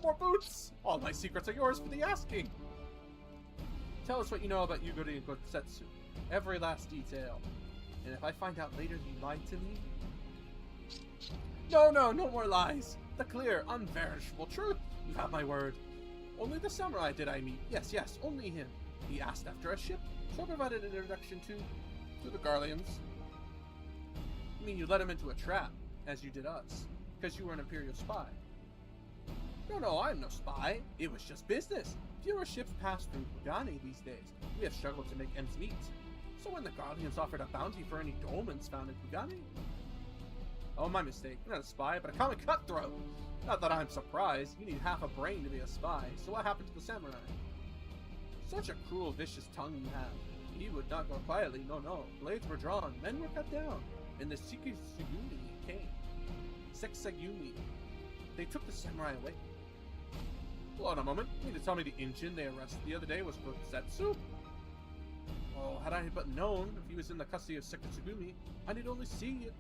more boots! All my secrets are yours for the asking. Tell us what you know about Yugori and Gotsetsu. Every last detail. And if I find out later you lied to me... No more lies. The clear, unvarishable truth. You have my word. Only the samurai did I meet. Yes, only him. He asked after a ship, so I provided an introduction to the Garleans. You mean you led him into a trap, as you did us, because you were an Imperial spy? No, I'm no spy. It was just business. Fewer ships pass through Kugane these days. We have struggled to make ends meet. So when the Guardians offered a bounty for any dolmens found in Kugane... Oh, my mistake. You're not a spy, but a common cutthroat. Not that I'm surprised. You need half a brain to be a spy. So what happened to the samurai? Such a cruel, vicious tongue you have. He would not go quietly. No. Blades were drawn. Men were cut down. And the Sekisugumi came. Seksagumi. They took the samurai away. Hold on a moment. You mean to tell me the Injin they arrested the other day was Gotsetsu? Oh, had I but known if he was in the custody of Sekisugumi, I need only see it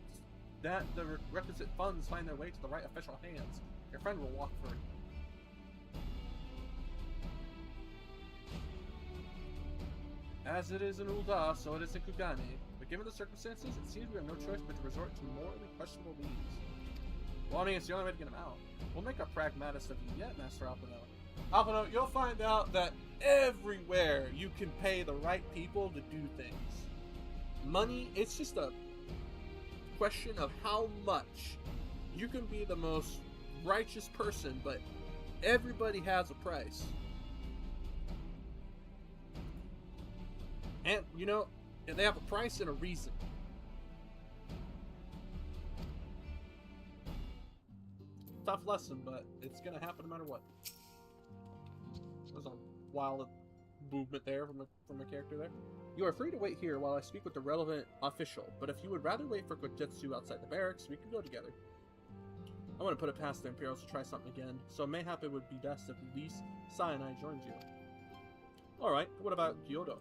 that the requisite funds find their way to the right official hands. Your friend will walk through. As it is in Ul'dah, so it is in Kugane. But given the circumstances, it seems we have no choice but to resort to morally questionable means. Well, I mean, it's the only way to get him out. We'll make a pragmatist of you yet, Master Alpino. Alpino, you'll find out that everywhere you can pay the right people to do things. Money, it's just a question of how much. You can be the most righteous person, but everybody has a price. And, you know, they have a price and a reason. Tough lesson, but it's gonna happen no matter what. There's a wild movement there from a character there. You are free to wait here while I speak with the relevant official, but if you would rather wait for Gojetsu outside the barracks, we can go together. I want to put it past the Imperials to try something again, so mayhap it would be best if Lise, Sai, and I joined you. Alright, what about Kyoto?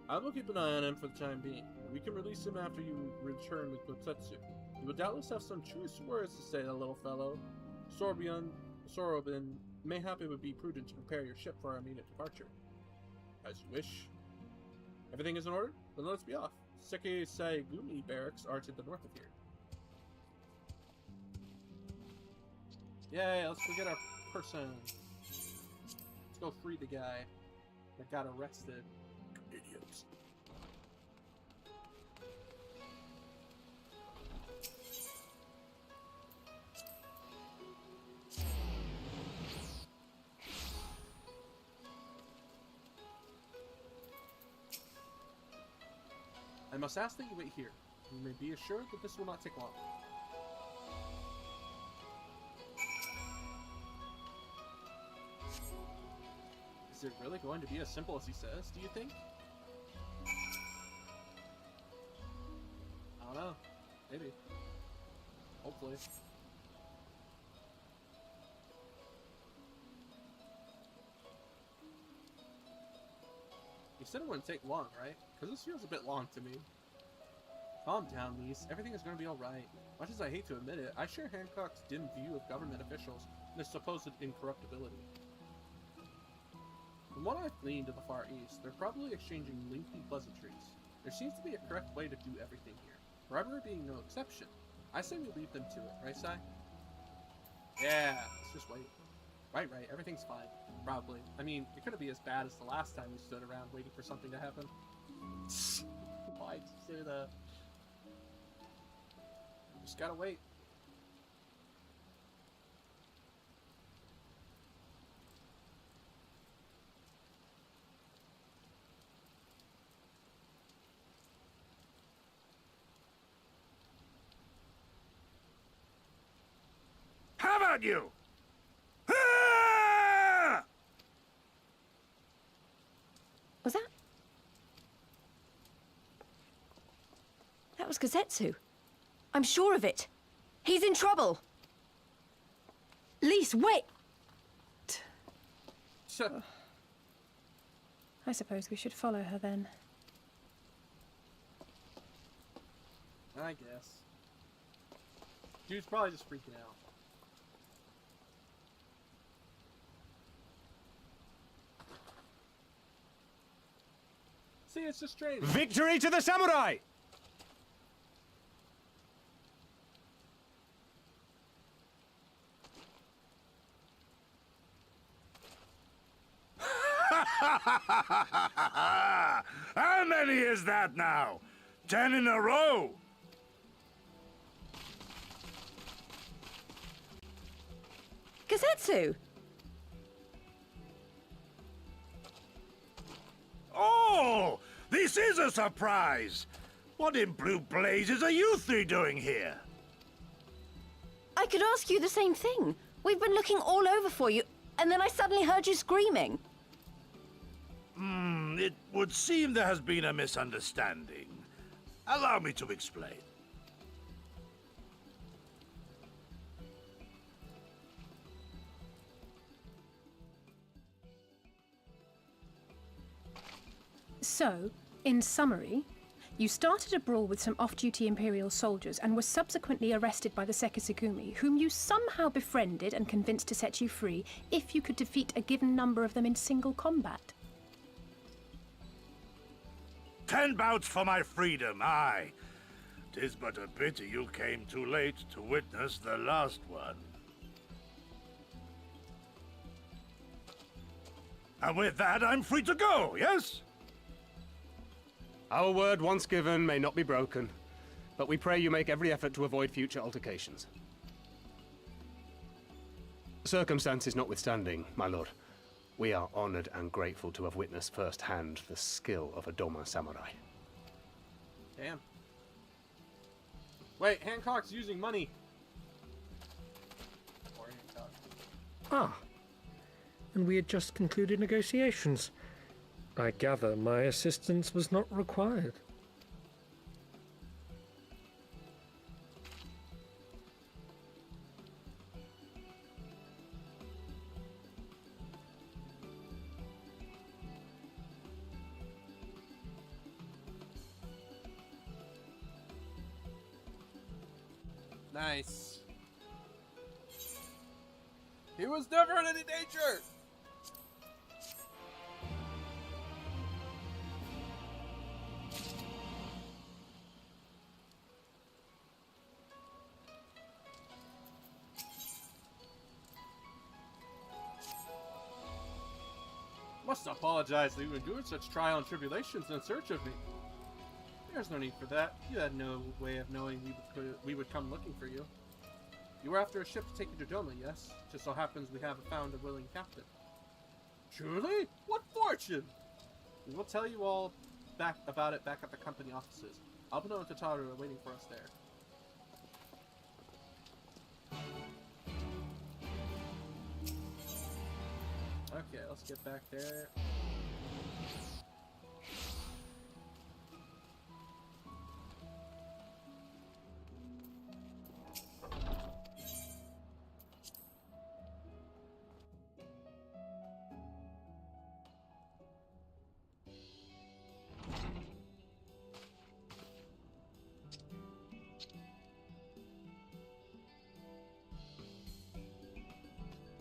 I will keep an eye on him for the time being. We can release him after you return with Gotsetsu. You will doubtless have some choice words to say, that little fellow. Sorobin, mayhap it would be prudent to prepare your ship for our immediate departure. As you wish. Everything is in order? Then let's be off. Sekisugumi barracks are to the north of here. Yay, let's go get our person. Let's go free the guy that got arrested. Idiots. I must ask that you wait here. You may be assured that this will not take long. Is it really going to be as simple as he says, do you think? I don't know. Maybe. Hopefully. You said it wouldn't take long, right? Because this feels a bit long to me. Calm down, Lise. Everything is going to be alright. Much as I hate to admit it, I share Hancock's dim view of government officials and their supposed incorruptibility. From what I've gleaned to the Far East, they're probably exchanging lengthy pleasantries. There seems to be a correct way to do everything here, bribery being no exception. I say we leave them to it, right, Sai? Yeah, let's just wait. Right, everything's fine. Probably. I mean, it couldn't be as bad as the last time we stood around waiting for something to happen. Why say that? Just gotta wait. How about you? Was that? That was Gazetsu. I'm sure of it. He's in trouble. Lise, wait! I suppose we should follow her then. I guess. Dude's probably just freaking out. See, it's just training. Victory to the samurai! How many is that now? 10 in a row? Gazetsu! Oh, this is a surprise! What in blue blazes are you three doing here? I could ask you the same thing. We've been looking all over for you, and then I suddenly heard you screaming. It would seem there has been a misunderstanding. Allow me to explain. So, in summary, you started a brawl with some off-duty Imperial soldiers and were subsequently arrested by the Sekisugumi, whom you somehow befriended and convinced to set you free if you could defeat a given number of them in single combat. 10 bouts for my freedom, aye. 'Tis but a pity you came too late to witness the last one. And with that, I'm free to go, yes? Our word once given may not be broken, but we pray you make every effort to avoid future altercations. Circumstances notwithstanding, my lord, we are honored and grateful to have witnessed firsthand the skill of a Doma samurai. Damn. Wait, Hancock's using money. Or Hancock. Ah. And we had just concluded negotiations. I gather my assistance was not required. Nice. He was never in any danger! Must apologize that you endured such trial and tribulations in search of me. There's no need for that. You had no way of knowing we would come looking for you. You were after a ship to take you to Doma, yes? Just so happens we have found a willing captain. Truly? What fortune! We will tell you all about it back at the company offices. Albino and Tataru are waiting for us there. Okay, let's get back there.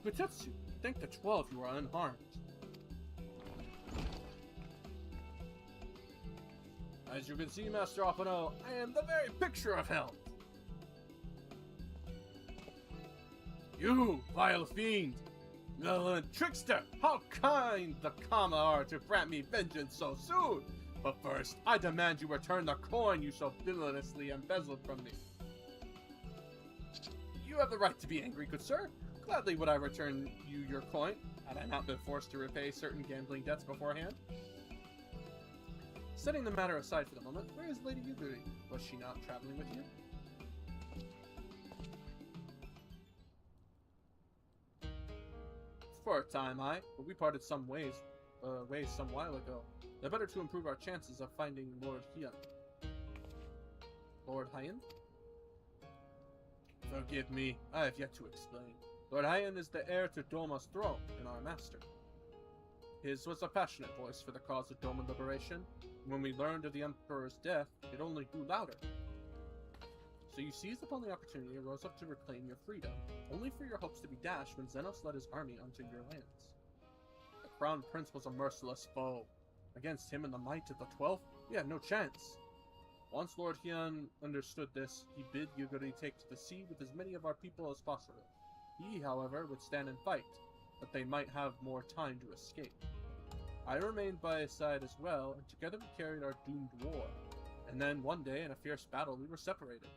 Butetsu, thank the 12 you are unharmed. As you can see, Master Alphino, I am the very picture of health. You, vile fiend! Malevolent trickster! How kind the Kama are to grant me vengeance so soon! But first, I demand you return the coin you so villainously embezzled from me. You have the right to be angry, good sir. Gladly would I return you your coin, had I not been forced to repay certain gambling debts beforehand. Setting the matter aside for the moment, where is Lady Yuguri? Was she not traveling with you? For a time, but we parted some ways some while ago. The better to improve our chances of finding Lord Hyan. Lord Hyan? Forgive me, I have yet to explain. Lord Hyan is the heir to Doma's throne and our master. His was a passionate voice for the cause of Doma liberation. When we learned of the Emperor's death, it only grew louder. So you seized upon the opportunity and rose up to reclaim your freedom, only for your hopes to be dashed when Xenos led his army onto your lands. The Crown Prince was a merciless foe. Against him and the might of the 12th, we had no chance. Once Lord Hyan understood this, he bid Yuguri take to the sea with as many of our people as possible. He, however, would stand and fight, that they might have more time to escape. I remained by his side as well, and together we carried our doomed war. And then, one day, in a fierce battle, we were separated.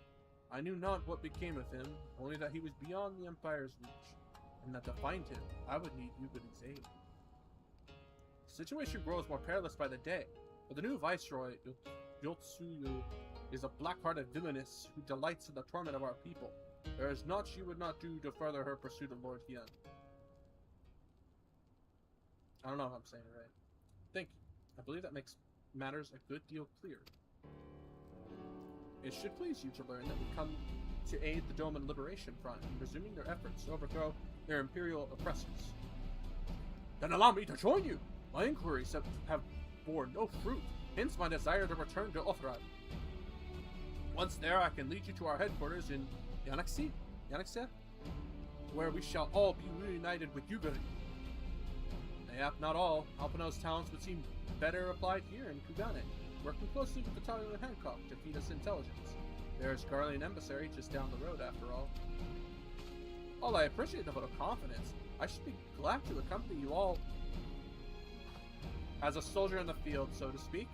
I knew not what became of him, only that he was beyond the Empire's reach, and that to find him, I would need Yuguri's aid. The situation grows more perilous by the day, but the new Viceroy, Yotsuyu, is a black-hearted villainess who delights in the torment of our people. There is naught she would not do to further her pursuit of Lord Hyan. I don't know if I'm saying it right. Thank you. I believe that makes matters a good deal clearer. It should please you to learn that we come to aid the Doman Liberation Front in resuming their efforts to overthrow their imperial oppressors. Then allow me to join you! My inquiries have borne no fruit, hence my desire to return to Othrad. Once there, I can lead you to our headquarters in Yanaxia, where we shall all be reunited with Yuguri. Mayhap not all, Alpino's talents would seem better applied here in Kugane, working closely with the Talion Hancock to feed us intelligence. There is Garlean Emissary just down the road, after all. While I appreciate the vote of confidence, I should be glad to accompany you all as a soldier in the field, so to speak.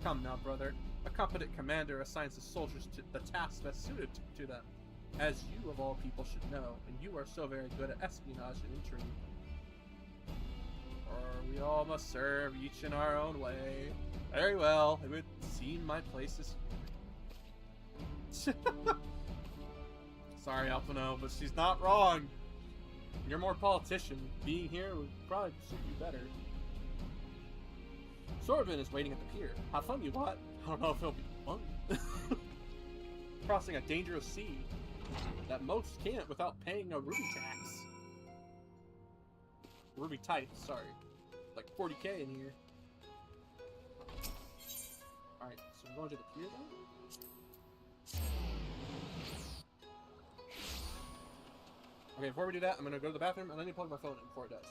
Come now, brother. A competent commander assigns his soldiers to the tasks best suited to them, as you of all people should know, and you are so very good at espionage and intrigue. Or we all must serve each in our own way. Very well, it would seem my place is here. Sorry, Alpino, but she's not wrong. You're more politician. Being here would probably suit you better. Sorbin is waiting at the pier. Have fun, you lot. I don't know if it'll be fun. Crossing a dangerous sea that most can't without paying a ruby tax. Ruby type, sorry. Like 40k in here. Alright, so we're going to the pier then? Okay, before we do that, I'm gonna go to the bathroom and then plug my phone in before it does.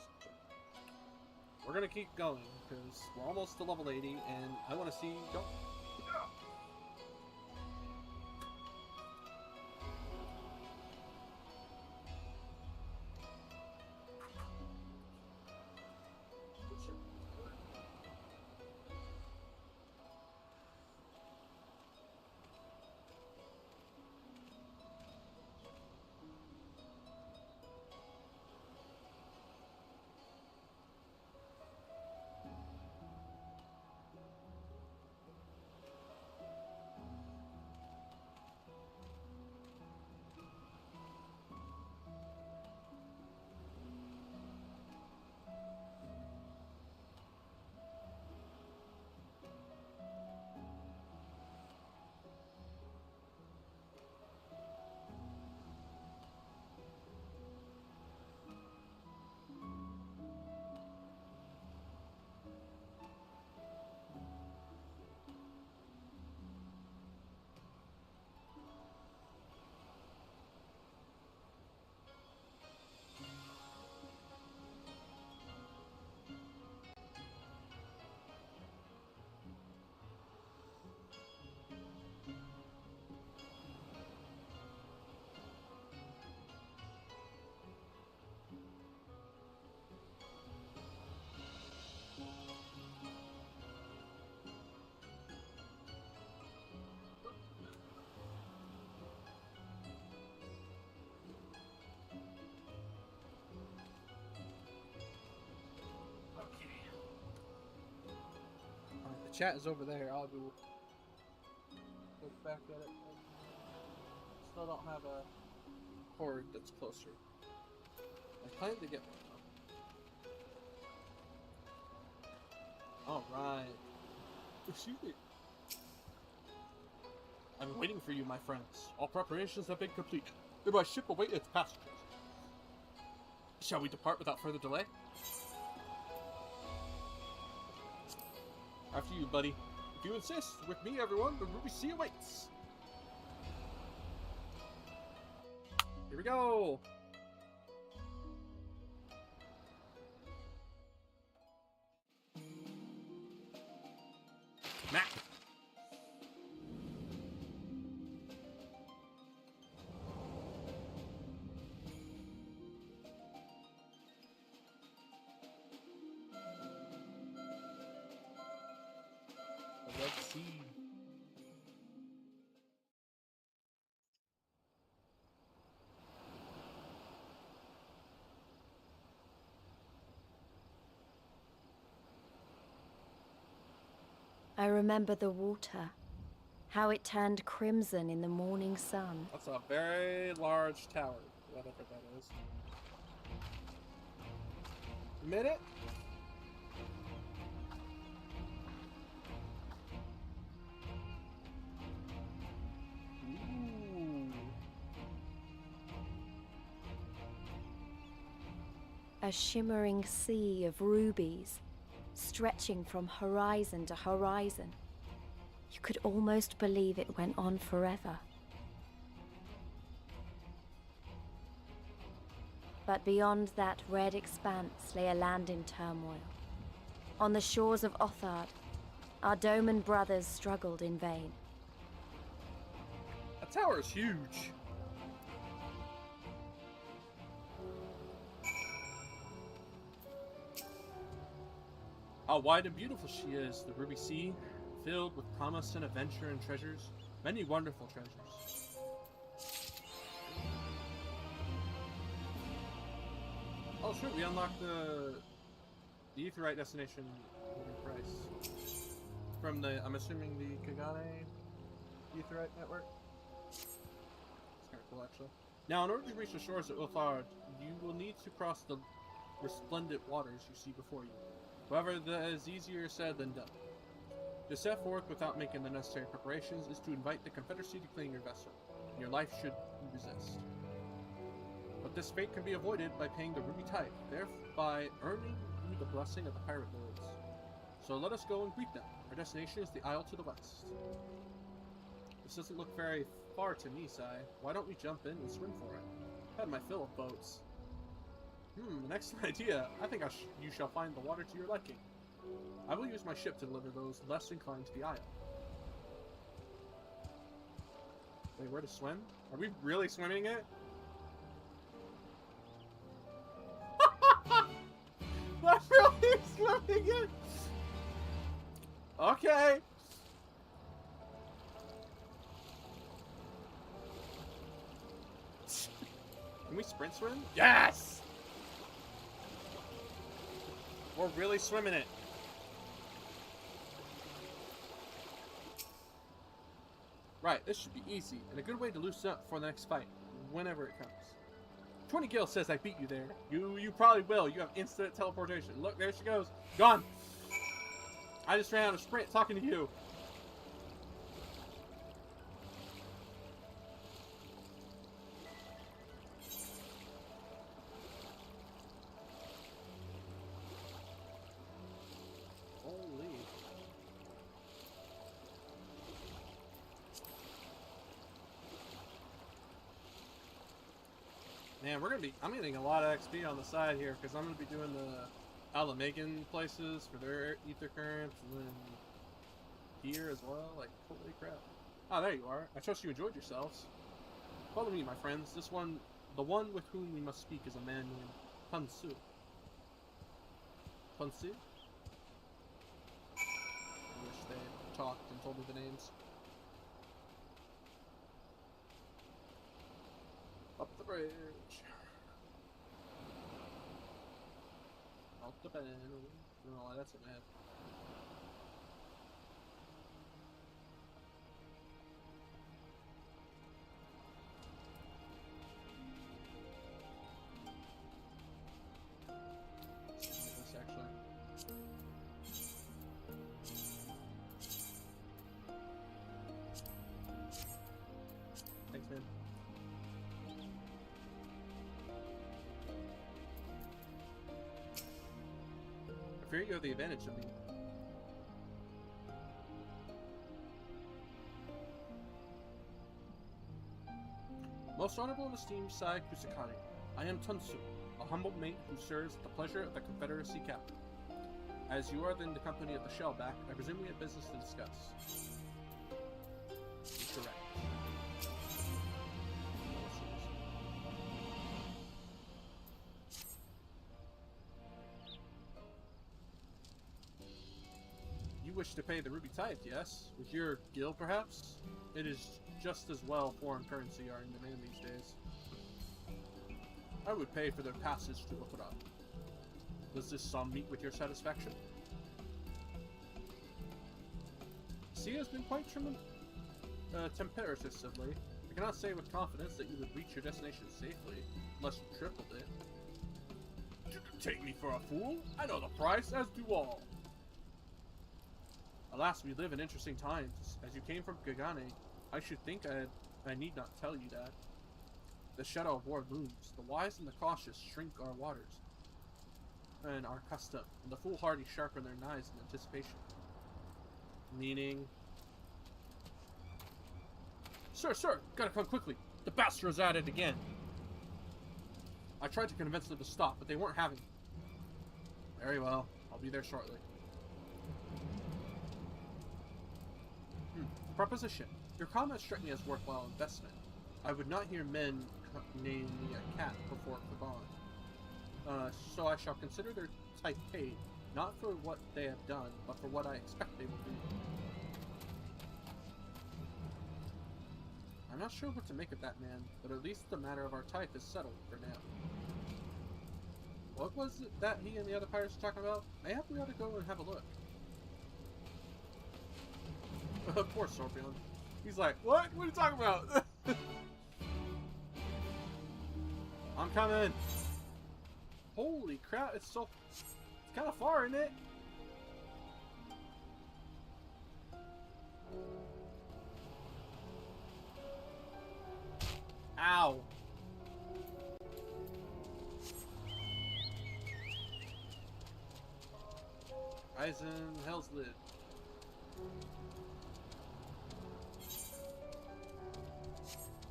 We're gonna keep going, because we're almost to level 80, and I want to see... Go. chat is over there. I'll go look back at it. Still don't have a cord that's closer. I plan to get one though. Alright. Excuse me. I've been waiting for you, my friends. All preparations have been completed, and my ship awaits its passengers. Shall we depart without further delay? After you, buddy. If you insist, with me, everyone, the Ruby Sea awaits. Here we go. Map. Let's see. I remember the water, how it turned crimson in the morning sun. That's a very large tower, whatever that is. Minute? Ooh. A shimmering sea of rubies, stretching from horizon to horizon. You could almost believe it went on forever. But beyond that red expanse lay a land in turmoil. On the shores of Othard, our Doman brothers struggled in vain. That tower is huge. How wide and beautiful she is, the Ruby Sea, filled with promise and adventure and treasures, many wonderful treasures. Oh sure, we unlocked the Aetheryte destination price. From the, I'm assuming the Kagane Aetheryte network? It's kind of cool actually. Now in order to reach the shores of Ulthard, you will need to cross the resplendent waters you see before you. However, that is easier said than done. To set forth without making the necessary preparations is to invite the Confederacy to claim your vessel. Your life should resist. But this fate can be avoided by paying the Ruby Tithe, thereby earning you the blessing of the Pirate Lords. So let us go and greet them. Our destination is the Isle to the west. This doesn't look very far to me, Sai. Why don't we jump in and swim for it? I've had my fill of boats. An excellent idea. I think you shall find the water to your liking. I will use my ship to deliver those less inclined to the Isle. Wait, where to swim? Are we really swimming it? I'm really swimming it? Okay. Can we sprint swim? Yes! We're really swimming it. Right, this should be easy, and a good way to loosen up for the next fight, whenever it comes. 20 Gil says I beat you there. You probably will. You have instant teleportation. Look, there she goes. Gone. I just ran out of sprint talking to you. Man, I'm getting a lot of XP on the side here because I'm gonna be doing the Alamagan places for their ether currents, and then here as well. Like, holy crap! Ah, there you are. I trust you enjoyed yourselves. Follow me, my friends. The one with whom we must speak is a man named Punsu. Punsu? I wish they had talked and told me the names. Up the bridge. Out the bed. No, that's a map. fear you have the advantage of me. Most honorable and esteemed Sai Kusakari, I am Tunsu, a humble mate who serves at the pleasure of the Confederacy captain. As you are in the company of the Shellback, I presume we have business to discuss. Correct. You wish to pay the ruby tithe, yes? With your guild, perhaps? It is just as well foreign currency are in demand these days. I would pay for their passage to look it up. Does this sum meet with your satisfaction? Sea has been quite tempestuous of late. I cannot say with confidence that you would reach your destination safely, unless you tripled it. You take me for a fool? I know the price, as do all. Alas, we live in interesting times. As you came from Gagane, I should think I need not tell you that. The shadow of war looms. The wise and the cautious shrink our waters and our custom, and the foolhardy sharpen their knives in anticipation. Meaning... Sir, gotta come quickly. The bastards at it again. I tried to convince them to stop, but they weren't having it. Very well, I'll be there shortly. Proposition. Your comment struck me as worthwhile investment. I would not hear men name me a cat before the bond. So I shall consider their type paid, not for what they have done, but for what I expect they will do. I'm not sure what to make of that man, but at least the matter of our type is settled for now. What was it that he and the other pirates were talking about? Maybe we ought to go and have a look. Poor Stormblood. He's like, what? What are you talking about? I'm coming. Holy crap, it's kind of far, isn't it? Ow. Eisen, Hell's Lid.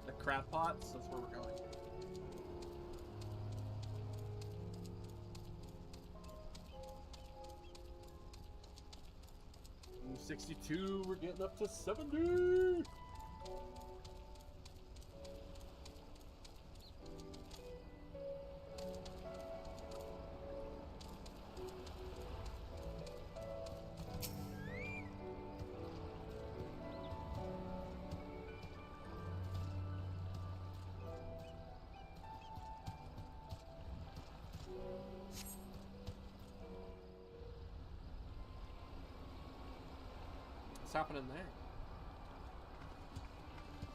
The crab pots, that's where we're going. Ooh, 62, we're getting up to 70! What's happening there?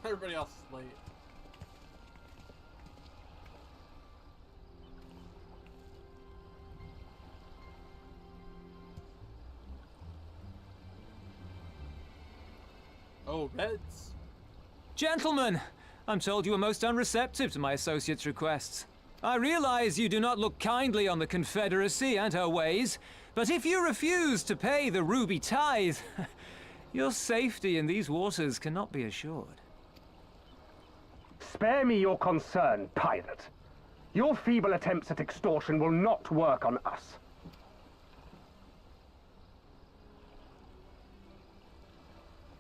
Everybody else is late. Oh, Reds. Gentlemen, I'm told you were most unreceptive to my associate's requests. I realize you do not look kindly on the Confederacy and her ways, but if you refuse to pay the ruby tithe, your safety in these waters cannot be assured. Spare me your concern, pirate. Your feeble attempts at extortion will not work on us.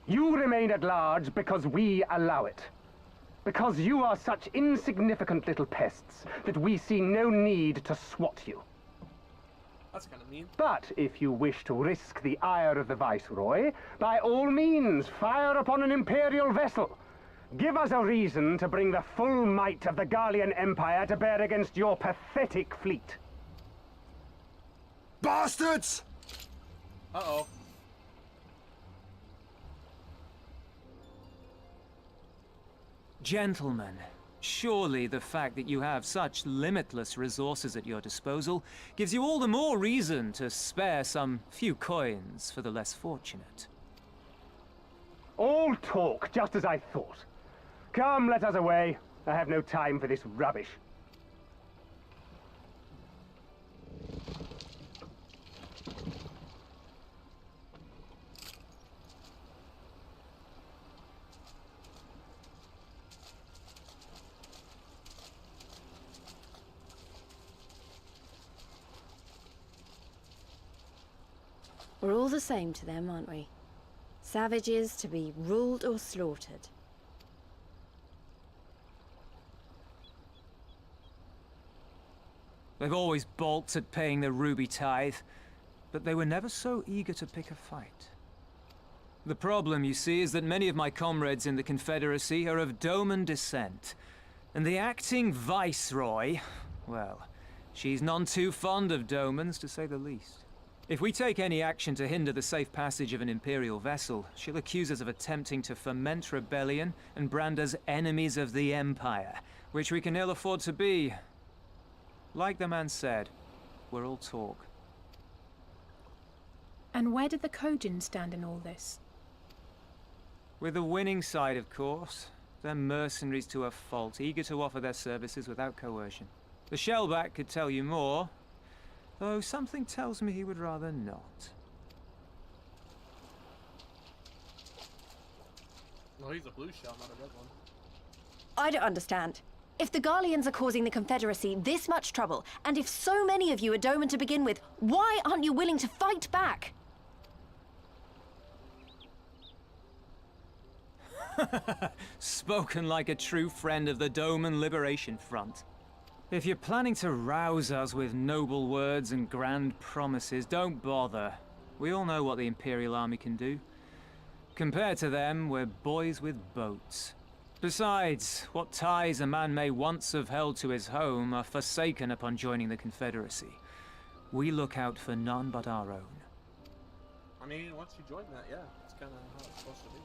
You remain at large because we allow it. Because you are such insignificant little pests that we see no need to swat you. That's kind of mean. But if you wish to risk the ire of the Viceroy, by all means, fire upon an Imperial vessel. Give us a reason to bring the full might of the Garlean Empire to bear against your pathetic fleet. Bastards! Uh-oh. Gentlemen, surely the fact that you have such limitless resources at your disposal gives you all the more reason to spare some few coins for the less fortunate. All talk, just as I thought. Come, let us away. I have no time for this rubbish. We're all the same to them, aren't we? Savages to be ruled or slaughtered. They've always balked at paying the ruby tithe, but they were never so eager to pick a fight. The problem, you see, is that many of my comrades in the Confederacy are of Doman descent, and the acting viceroy, well, she's none too fond of Domans, to say the least. If we take any action to hinder the safe passage of an Imperial vessel, she'll accuse us of attempting to foment rebellion and brand us enemies of the Empire, which we can ill afford to be. Like the man said, we're all talk. And where did the Kojin stand in all this? With the winning side, of course. They're mercenaries to a fault, eager to offer their services without coercion. The Shellback could tell you more, though something tells me he would rather not. Well, he's a blue shell, not a red one. I don't understand. If the Garleans are causing the Confederacy this much trouble, and if so many of you are Doman to begin with, why aren't you willing to fight back? Spoken like a true friend of the Doman Liberation Front. If you're planning to rouse us with noble words and grand promises, don't bother. We all know what the Imperial Army can do. Compared to them, we're boys with boats. Besides, what ties a man may once have held to his home are forsaken upon joining the Confederacy. We look out for none but our own. I mean, once you join that, yeah, it's kind of how it's supposed to be.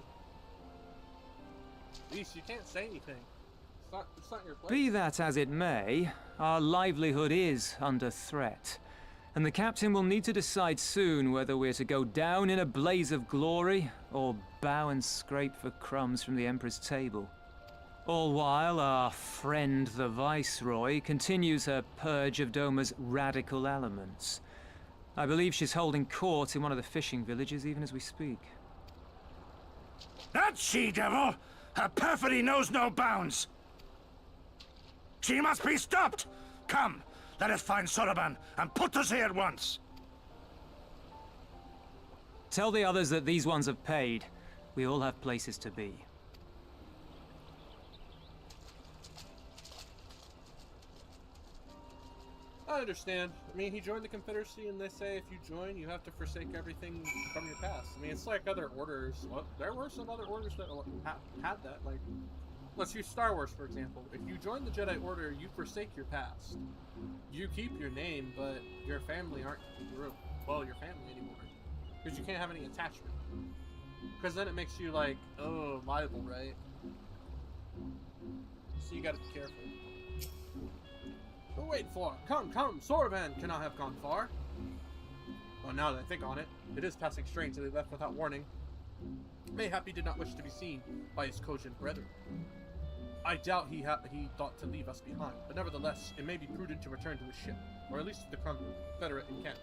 At least you can't say anything. It's not your place. Be that as it may, our livelihood is under threat. And the captain will need to decide soon whether we're to go down in a blaze of glory or bow and scrape for crumbs from the Emperor's table. All while our friend the Viceroy continues her purge of Doma's radical elements. I believe she's holding court in one of the fishing villages even as we speak. That she-devil! Her perfidy knows no bounds! She must be stopped! Come, let us find Soroban and put us here at once! Tell the others that these ones have paid. We all have places to be. I understand. I mean, he joined the Confederacy, and they say if you join, you have to forsake everything from your past. I mean, it's like other orders. Well, there were some other orders that had that. Like, let's use Star Wars, for example. If you join the Jedi Order, you forsake your past. You keep your name, but your family aren't, well, your family anymore. Because you can't have any attachment. Because then it makes you, like, oh, liable, right? So you gotta be careful. But wait for it. Come, Soroban cannot have gone far. Well, now that I think on it, it is passing strange that they left without warning. Mayhap he did not wish to be seen by his Kojin brethren. I doubt he thought to leave us behind, but nevertheless, it may be prudent to return to his ship, or at least to the Confederate encampment.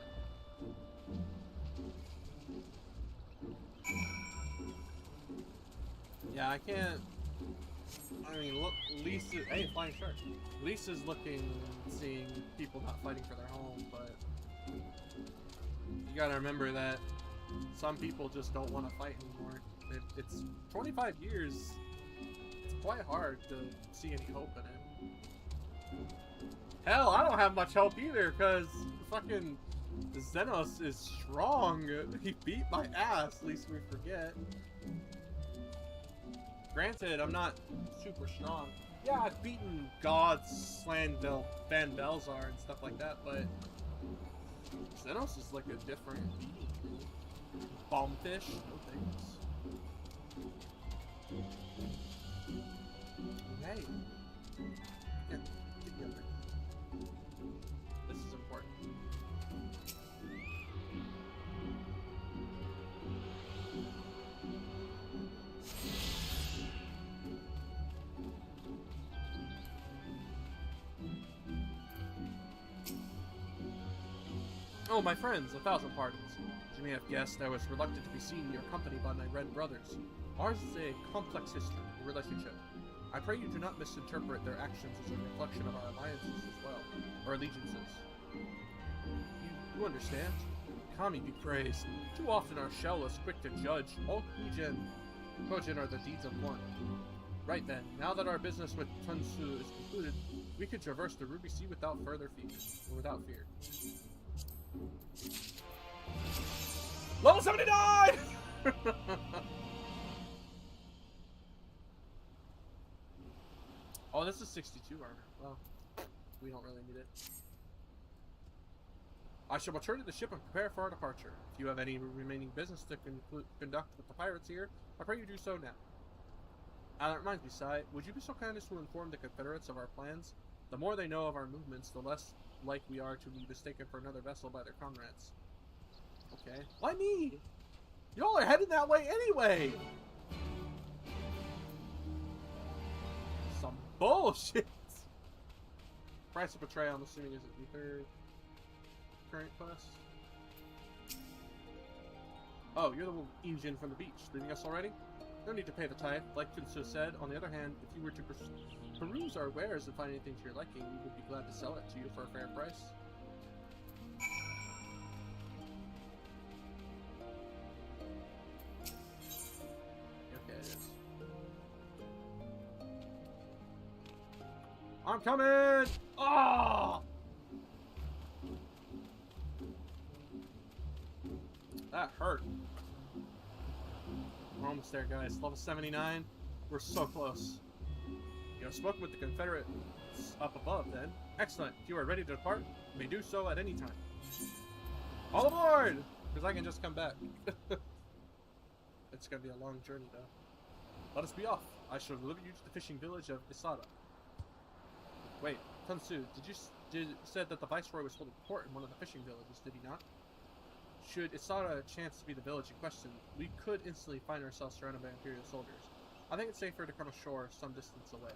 Yeah, I can't. I mean, look, Lisa. Hey, flying shark. Lisa's looking, seeing people not fighting for their home, but you gotta remember that some people just don't want to fight anymore. It's 25 years. It's quite hard to see any hope in it. Hell, I don't have much hope either, because fucking Xenos is strong. He beat my ass, least we forget. Granted, I'm not super strong. Yeah, I've beaten gods, Van Belzar, and stuff like that, but Xenos is like a different being. Bombfish, no thanks. Hey. Here, get me up there. This is important. Oh, my friends, 1,000 pardons. As you may have guessed, I was reluctant to be seen in your company by my red brothers. Ours is a complex history and relationship. I pray you do not misinterpret their actions as a reflection of our alliances as well, or allegiances. You understand? Kami be praised. Too often our shell is quick to judge. All Kojin are the deeds of one. Right then, now that our business with Tunsu is concluded, we can traverse the Ruby Sea without further fear. Without fear. Level 79! Oh, this is 62 armor. Well, we don't really need it. I shall return to the ship and prepare for our departure. If you have any remaining business to conduct with the pirates here, I pray you do so now. That reminds me, Sai, would you be so kind as to inform the Confederates of our plans? The more they know of our movements, the less like we are to be mistaken for another vessel by their comrades. Okay. Why me? Y'all are heading that way anyway! Some bullshit! Price of Betrayal, I'm assuming, is the third current quest. Oh, you're the Injin from the beach, leaving us already? No need to pay the tithe. Like Tunsu said, on the other hand, if you were to peruse our wares and find anything to your liking, we would be glad to sell it to you for a fair price. Okay, it is. I'm coming! Oh! That hurt. We're almost there, guys. Level 79. We're so close. You have spoken with the Confederates up above, then. Excellent. If you are ready to depart, you may do so at any time. All aboard! Because I can just come back. It's going to be a long journey, though. Let us be off. I shall deliver you to the fishing village of Isada. Wait, Tunsu, said that the Viceroy was holding court in one of the fishing villages, did he not? Should Isada chance to be the village in question, we could instantly find ourselves surrounded by Imperial soldiers. I think it's safer to come ashore some distance away.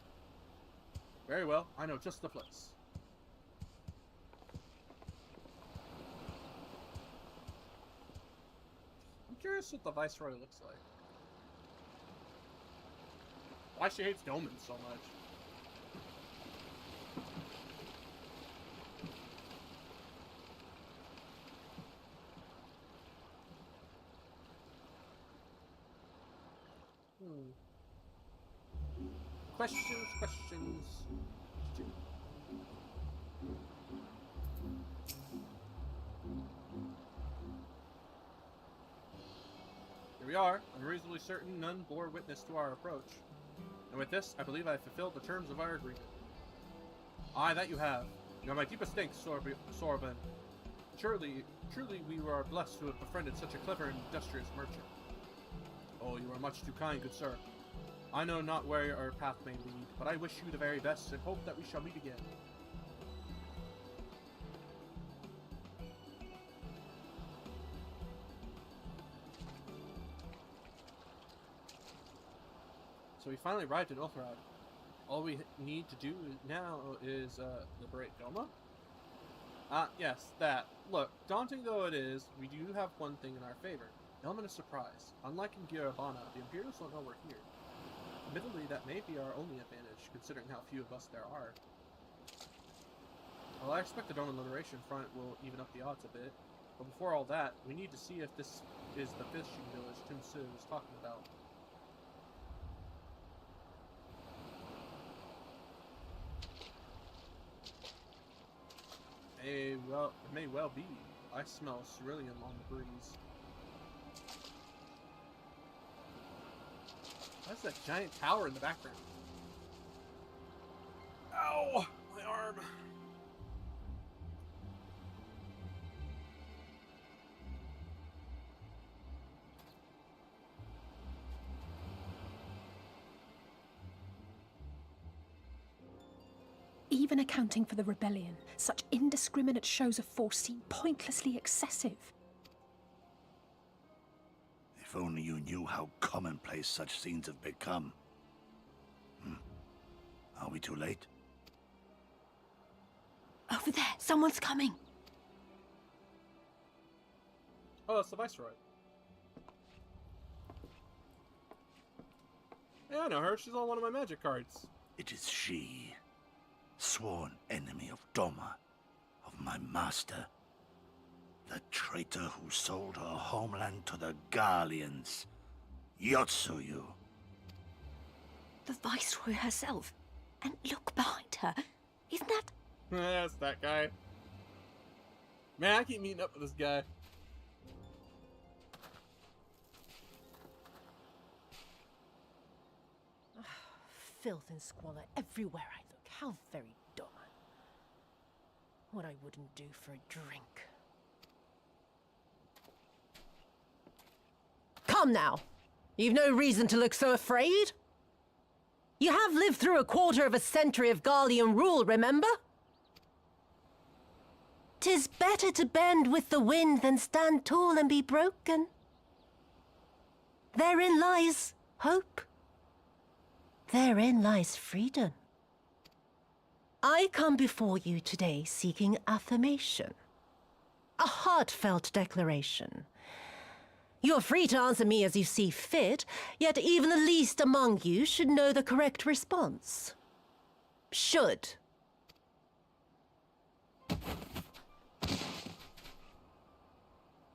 Very well, I know just the place. I'm curious what the Viceroy looks like. Why she hates Doman so much. Questions. Here we are. I'm reasonably certain none bore witness to our approach. And with this, I believe I have fulfilled the terms of our agreement. Aye, that you have. You are my deepest thanks, Sorban. Truly we are blessed to have befriended such a clever and industrious merchant. Oh, you are much too kind, good sir. I know not where our path may lead, but I wish you the very best and hope that we shall meet again. So we finally arrived in Ulthrad. All we need to do now is liberate Doma? Yes, that. Look, daunting though it is, we do have one thing in our favor. Element of surprise. Unlike in Girabana, the Imperials don't know we're here. Admittedly, that may be our only advantage, considering how few of us there are. Well, I expect the Doman Liberation Front will even up the odds a bit, but before all that, we need to see if this is the fishing village Tunsu was talking about. It may well be. I smell cerulean on the breeze. That's that giant tower in the background. Ow! My arm! Even accounting for the rebellion, such indiscriminate shows of force seem pointlessly excessive. If only you knew how commonplace such scenes have become. Are we too late? Over there, someone's coming. Oh, that's the Viceroy. Yeah, I know her. She's on one of my magic cards. It is she. Sworn enemy of Doma, of my master. The traitor who sold her homeland to the Garleans. Yotsuyu. The Viceroy herself. And look behind her. Isn't that... That's that guy. Man, I keep meeting up with this guy. Filth and squalor everywhere I look. How very dumb. What I wouldn't do for a drink. Come now. You've no reason to look so afraid. You have lived through a quarter of a century of Garlean rule, remember? 'Tis better to bend with the wind than stand tall and be broken. Therein lies hope. Therein lies freedom. I come before you today seeking affirmation. A heartfelt declaration. You are free to answer me as you see fit, yet even the least among you should know the correct response. Should.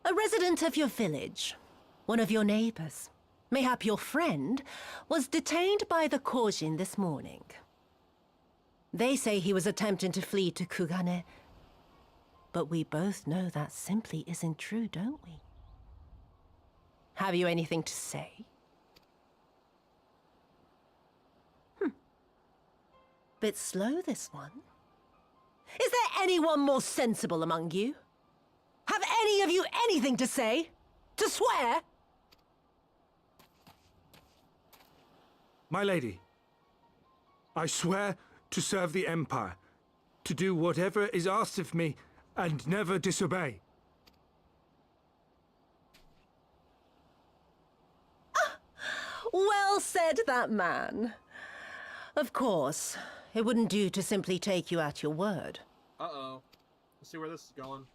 A resident of your village, one of your neighbors, mayhap your friend, was detained by the Kojin this morning. They say he was attempting to flee to Kugane, but we both know that simply isn't true, don't we? Have you anything to say? Bit slow, this one. Is there anyone more sensible among you? Have any of you anything to say? To swear? My lady, I swear to serve the Empire, to do whatever is asked of me, and never disobey. Well said, that man. Of course, it wouldn't do to simply take you at your word. Uh-oh. Let's see where this is going.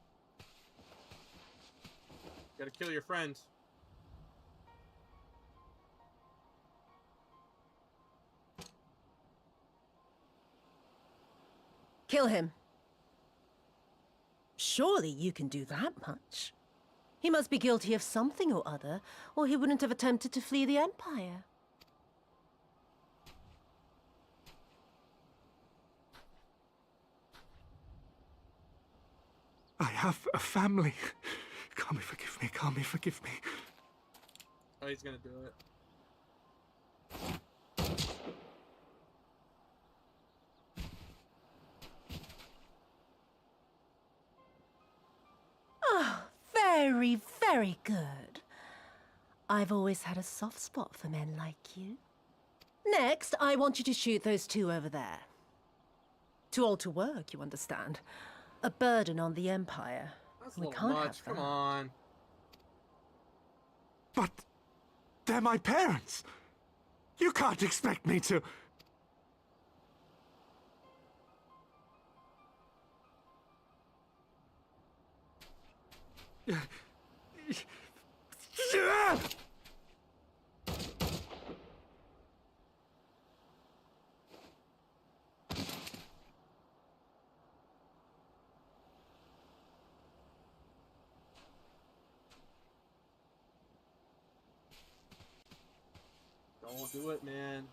Gotta kill your friend. Kill him. Surely you can do that much. He must be guilty of something or other, or he wouldn't have attempted to flee the Empire. I have a family. Kami, forgive me. Kami, forgive me. Oh, he's gonna do it. Oh, very, very good. I've always had a soft spot for men like you. Next, I want you to shoot those two over there. Too old to work, you understand. A burden on the Empire. That's We a little can't much. have Come that. on. But they're my parents. You can't expect me to... Don't do it, man.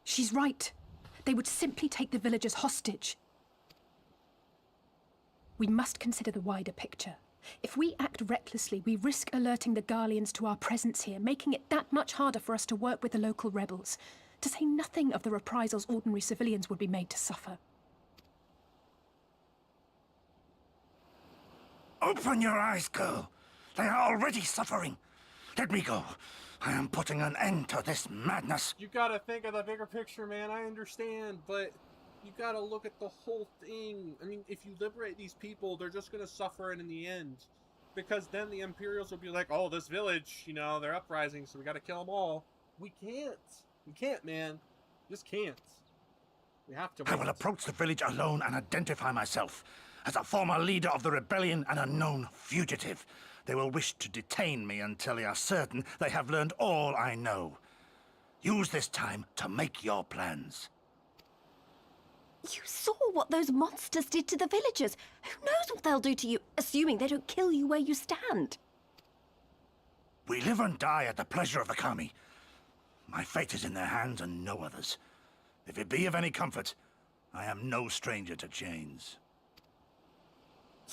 She's right. They would simply take the villagers hostage. We must consider the wider picture. If we act recklessly, we risk alerting the Garleans to our presence here, making it that much harder for us to work with the local rebels. To say nothing of the reprisals ordinary civilians would be made to suffer. Open your eyes, girl. They are already suffering. Let me go. I am putting an end to this madness. You gotta think of the bigger picture, man. I understand, but you gotta look at the whole thing. I mean, if you liberate these people, they're just gonna suffer in the end. Because then the Imperials will be like, oh, this village, you know, they're uprising, so we gotta kill them all. We can't. We can't, man. Just can't. We have to wait. I will approach the village alone and identify myself. As a former leader of the rebellion and a known fugitive, they will wish to detain me until they are certain they have learned all I know. Use this time to make your plans. You saw what those monsters did to the villagers. Who knows what they'll do to you, assuming they don't kill you where you stand? We live and die at the pleasure of the Kami. My fate is in their hands and no others. If it be of any comfort, I am no stranger to chains.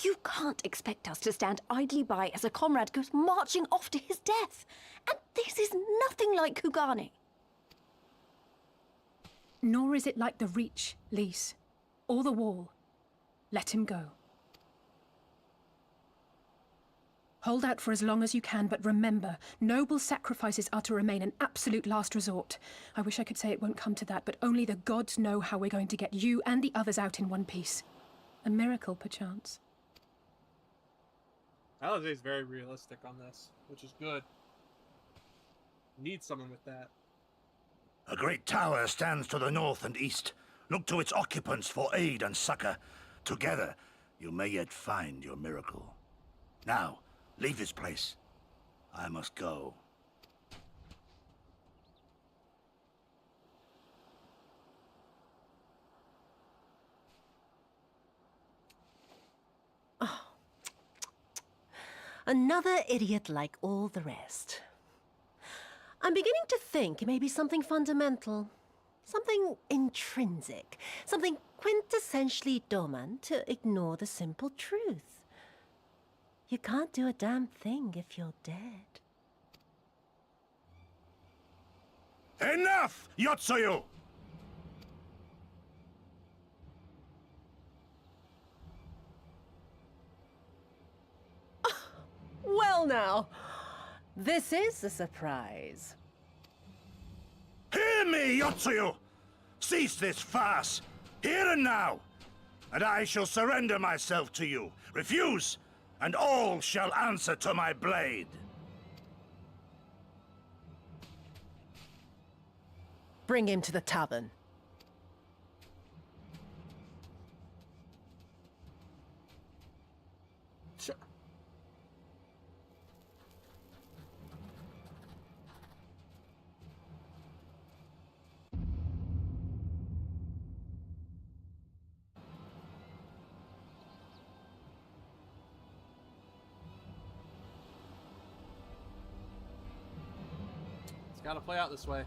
You can't expect us to stand idly by as a comrade goes marching off to his death. And this is nothing like Kugane. Nor is it like the Reach, Lys, or the Wall. Let him go. Hold out for as long as you can, but remember, noble sacrifices are to remain an absolute last resort. I wish I could say it won't come to that, but only the gods know how we're going to get you and the others out in one piece. A miracle, perchance. Alize's very realistic on this, which is good. Need someone with that. A great tower stands to the north and east. Look to its occupants for aid and succor. Together, you may yet find your miracle. Now, leave this place. I must go. Another idiot like all the rest. I'm beginning to think it may be something fundamental. Something intrinsic. Something quintessentially Doman to ignore the simple truth. You can't do a damn thing if you're dead. Enough, Yotsuyu! Well now, this is a surprise. Hear me, Yotsuyu! Cease this farce, here and now, and I shall surrender myself to you. Refuse, and all shall answer to my blade. Bring him to the tavern. Sure. It's gotta play out this way.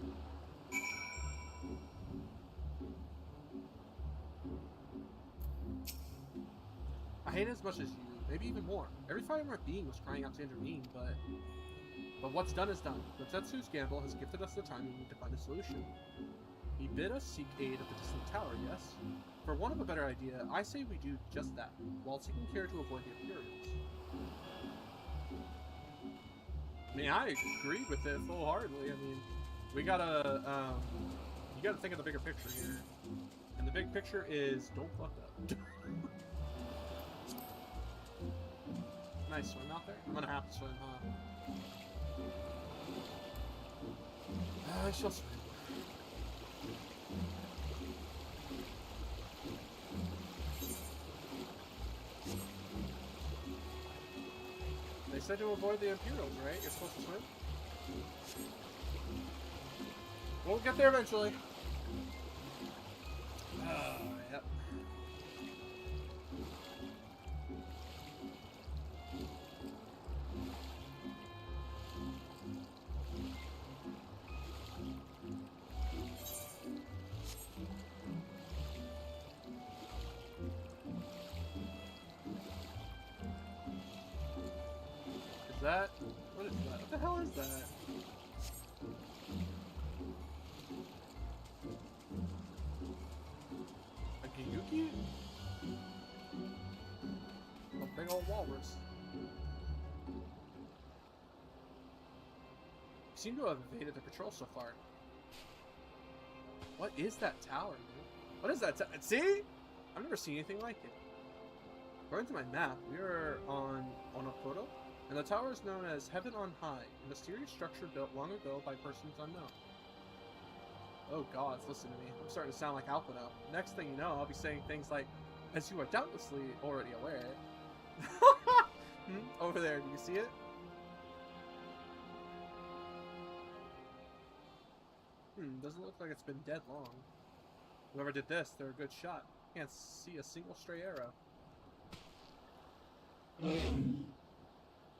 I hate it as much as you, maybe even more. Every fiber of my being was crying out to intervene, but what's done is done. Tetsu's gamble has gifted us the time we need to find a solution. He bid us seek aid at the distant tower, yes? For want of a better idea, I say we do just that, while taking care to avoid the Imperials. I mean, I agree with it full-heartedly. I mean, we gotta, you gotta think of the bigger picture here. And the big picture is, don't fuck up. Nice swim out there? I'm gonna have to swim, huh? I shall swim. They said to avoid the Imperials, right? You're supposed to swim? We'll get there eventually. Yep. That? What is that? What the hell is that? A Gyuki? A big old walrus. You seem to have evaded the patrol so far. What is that tower, man? What is that? See? I've never seen anything like it. According to my map, we are on Onokoto. And the tower is known as Heaven on High, a mysterious structure built long ago by persons unknown. Oh gods, listen to me. I'm starting to sound like Alpino. Next thing you know, I'll be saying things like, as you are doubtlessly already aware. Over there, do you see it? Doesn't look like it's been dead long. Whoever did this, they're a good shot. Can't see a single stray arrow.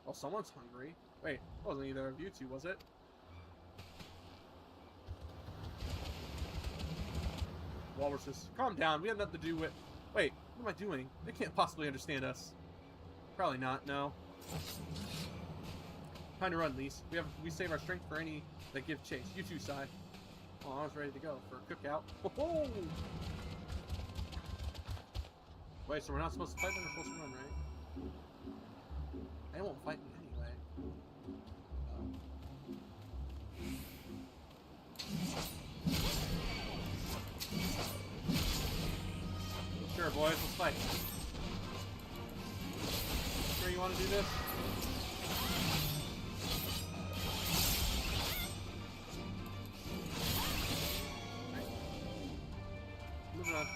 Oh, someone's hungry. Wait, it wasn't either of you two, was it? Walruses, calm down. We have nothing to do with... Wait, what am I doing? They can't possibly understand us. Probably not, no. Time to run, Lise. We save our strength for any that give chase. You too, Sai. Oh, I was ready to go for a cookout. Ho-ho! Wait, so we're not supposed to fight them? We're supposed to run, right? They won't fight me anyway. Sure, boys, let's fight. Sure you want to do this? Right. Moving on.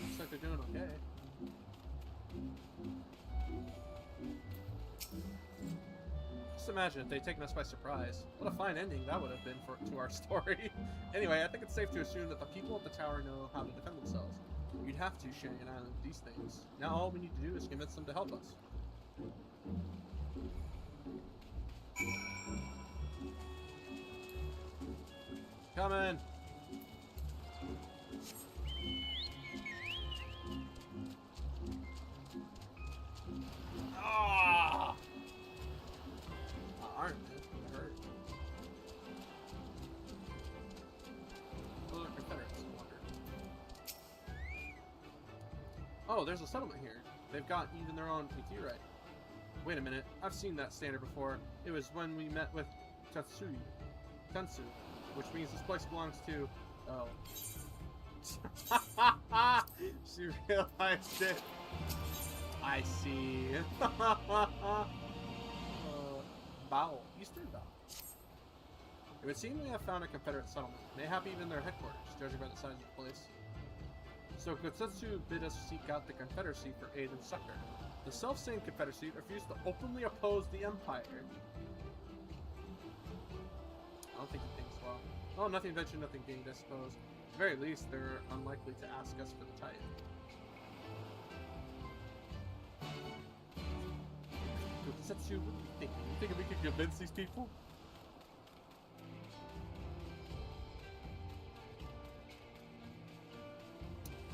Looks like they're doing okay. Just imagine if they'd taken us by surprise. What a fine ending that would have been to our story. Anyway, I think it's safe to assume that the people at the tower know how to defend themselves. You'd have to, Shanghai Island, these things. Now all we need to do is convince them to help us. Coming! Ah! Aren't they? Hurt. Those are Confederates, I wonder. Oh, there's a settlement here. They've got even their own meteorite. Wait a minute, I've seen that standard before. It was when we met with Tetsu, which means this place belongs to... Oh. She realized it. I see. Bowel. Eastern Bowel. It would seem we have found a Confederate settlement, mayhap even their headquarters, judging by the size of the place. So Kotsetsu bid us seek out the Confederacy for aid and succor. The self-same Confederacy refused to openly oppose the Empire. I don't think he thinks well. Oh, nothing ventured, nothing gained, I suppose. At the very least, they're unlikely to ask us for the tithe. Kotsetsu, what do you think? You think we could convince these people?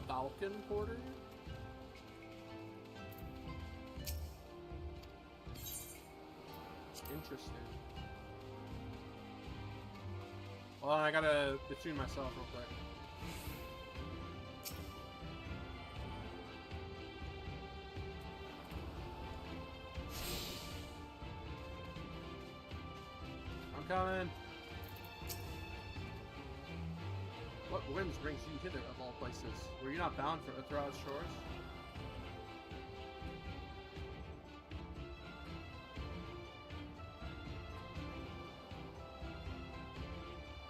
Falcon Porter? Interesting. Well, I gotta attune myself real quick. I'm coming. What winds brings you hither, of all places? Were you not bound for Uthrad's shores?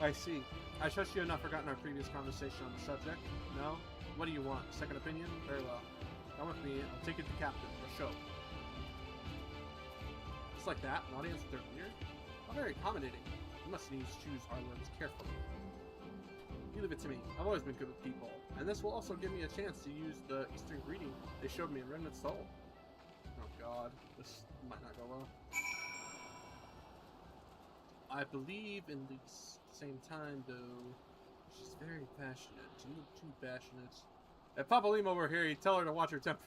I see. I trust you have not forgotten our previous conversation on the subject. No? What do you want? Second opinion? Very well. Come with me. I'll take you to the captain. The show. Just like that? An audience with their ear? How very accommodating. You must needs choose our words carefully. You leave it to me. I've always been good with people. And this will also give me a chance to use the Eastern greeting they showed me in Remnant's Soul. Oh god. This might not go well. I believe in Lise. Same time, though, she's very passionate. A little too passionate. If Papa Lima were here, he'd tell her to watch her temper.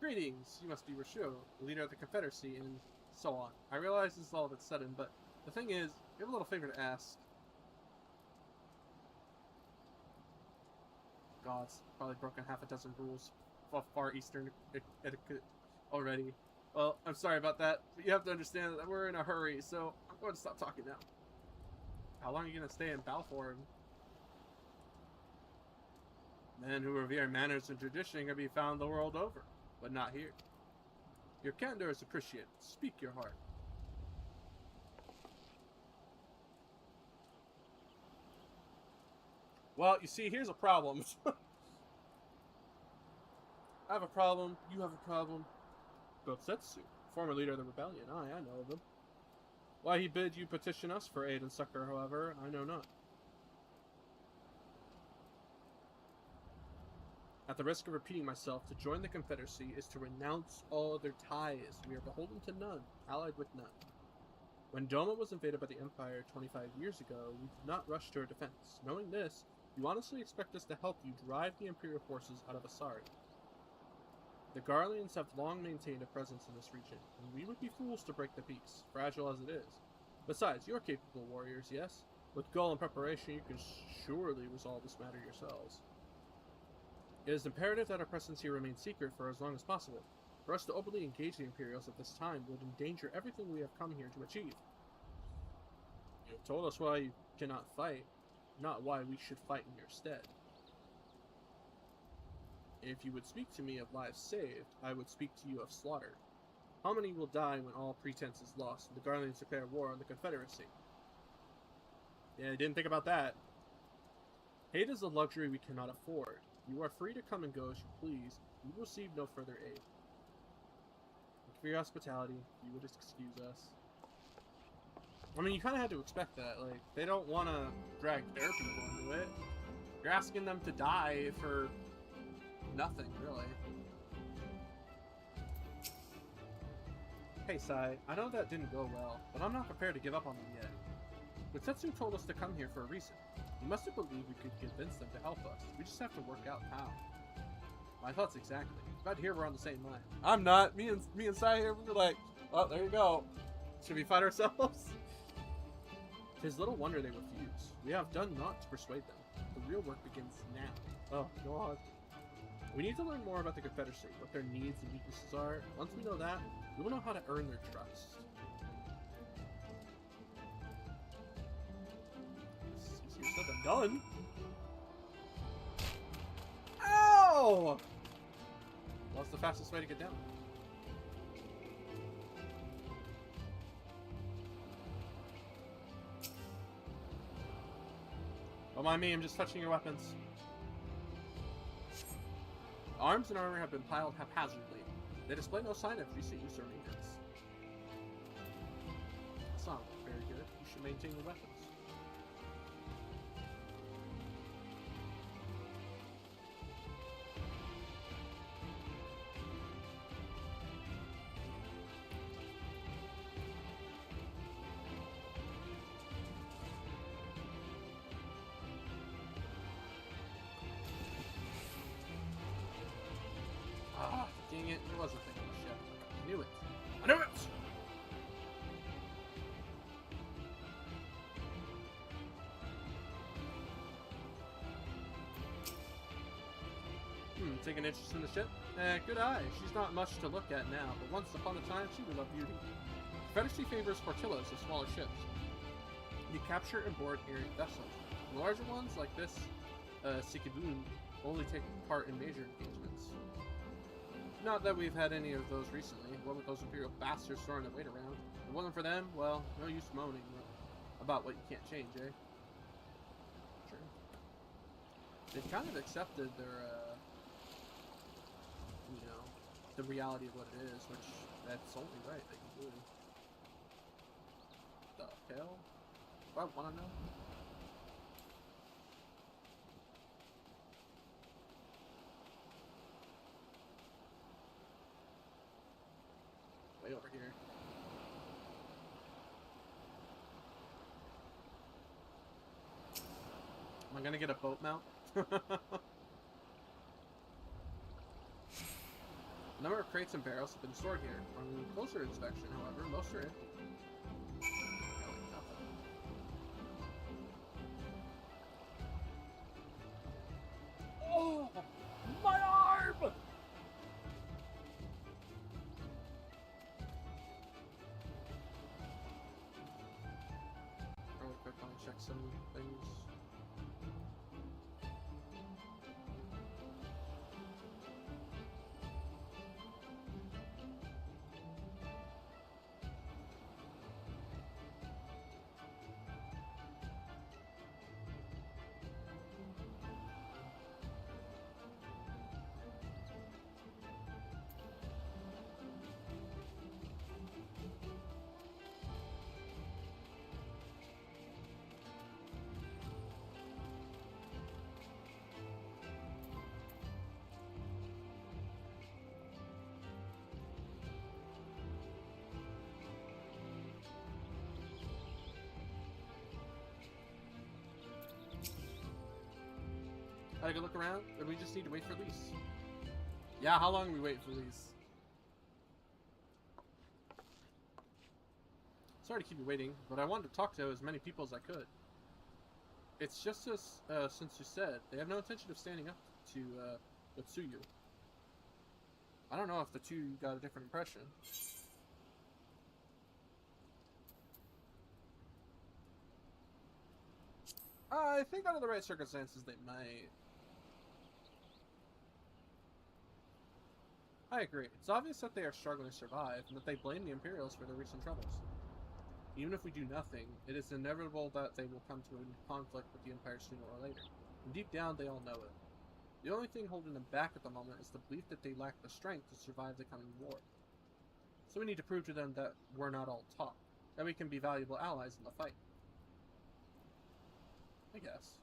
Greetings. You must be Rasho, the leader of the Confederacy, and so on. I realize this is all that's sudden, but the thing is, we have a little favor to ask. Gods, probably broken half a dozen rules. Far Eastern etiquette already. Well, I'm sorry about that, but you have to understand that we're in a hurry, so I'm going to stop talking now. How long are you going to stay in Balfour? Men who revere manners and tradition can be found the world over, but not here. Your candor is appreciated. Speak your heart. Well, you see, here's a problem. I have a problem. You have a problem. Gotsetsu, former leader of the rebellion. I know of him. Why he bid you petition us for aid and succor, however, I know not. At the risk of repeating myself, to join the Confederacy is to renounce all other ties. We are beholden to none, allied with none. When Doma was invaded by the Empire 25 years ago, we did not rush to our defense. Knowing this, you honestly expect us to help you drive the Imperial forces out of Asari. The Garleans have long maintained a presence in this region, and we would be fools to break the peace, fragile as it is. Besides, you're capable warriors, yes? With goal and preparation, you can surely resolve this matter yourselves. It is imperative that our presence here remain secret for as long as possible. For us to openly engage the Imperials at this time would endanger everything we have come here to achieve. You have told us why you cannot fight, not why we should fight in your stead. If you would speak to me of lives saved, I would speak to you of slaughter. How many will die when all pretense is lost and the Garleans declare war on the Confederacy? Yeah, I didn't think about that. Hate is a luxury we cannot afford. You are free to come and go as you please. You will receive no further aid. Thank you for your hospitality. You would excuse us. I mean, you kind of had to expect that. Like, they don't want to drag their people into it. You're asking them to die for nothing, really. Hey, Sai, I know that didn't go well, but I'm not prepared to give up on them yet. Gotsetsu told us to come here for a reason. You must have believed we could convince them to help us. We just have to work out how. My thoughts exactly. Glad to hear we're on the same line. I'm not. Me and Sai here, we were like, oh, there you go. Should we fight ourselves? Tis little wonder they refuse. We have done naught to persuade them. The real work begins now. Oh, God. We need to learn more about the Confederacy, what their needs and weaknesses are. Once we know that, we will know how to earn their trust. Easier said than done. Ow! What's the fastest way to get down? Don't mind me, I'm just touching your weapons. Arms and armor have been piled haphazardly. They display no sign of recent use or maintenance. That's not very good. You should maintain your weapons. Dang it, it was a thing on the ship. I knew it. I knew it! Take an interest in the ship? Good eye. She's not much to look at now, but once upon a time she was a beauty. Confederacy favors flotillas of smaller ships. You capture and board area vessels. The larger ones, like this Sikibun, only take part in major engagements. Not that we've had any of those recently. What with those Imperial bastards throwing their weight around? If it wasn't for them, well, no use moaning about what you can't change, eh? Sure. They've kind of accepted their, you know, the reality of what it is, which that's only right that you do. The hell? Do I want to know? Way over here. Am I gonna get a boat mount? A number of crates and barrels have been stored here. On closer inspection, however, most are empty. Oh, my arm! check some things. Had a good look around, and we just need to wait for Lise. Yeah, how long are we waiting for Lise? Sorry to keep you waiting, but I wanted to talk to as many people as I could. It's just as, since you said, they have no intention of standing up to, Tsuyu. I don't know if the two got a different impression. I think under the right circumstances they might. I agree. It's obvious that they are struggling to survive, and that they blame the Imperials for their recent troubles. Even if we do nothing, it is inevitable that they will come to a conflict with the Empire sooner or later. And deep down, they all know it. The only thing holding them back at the moment is the belief that they lack the strength to survive the coming war. So we need to prove to them that we're not all talk, that we can be valuable allies in the fight. I guess.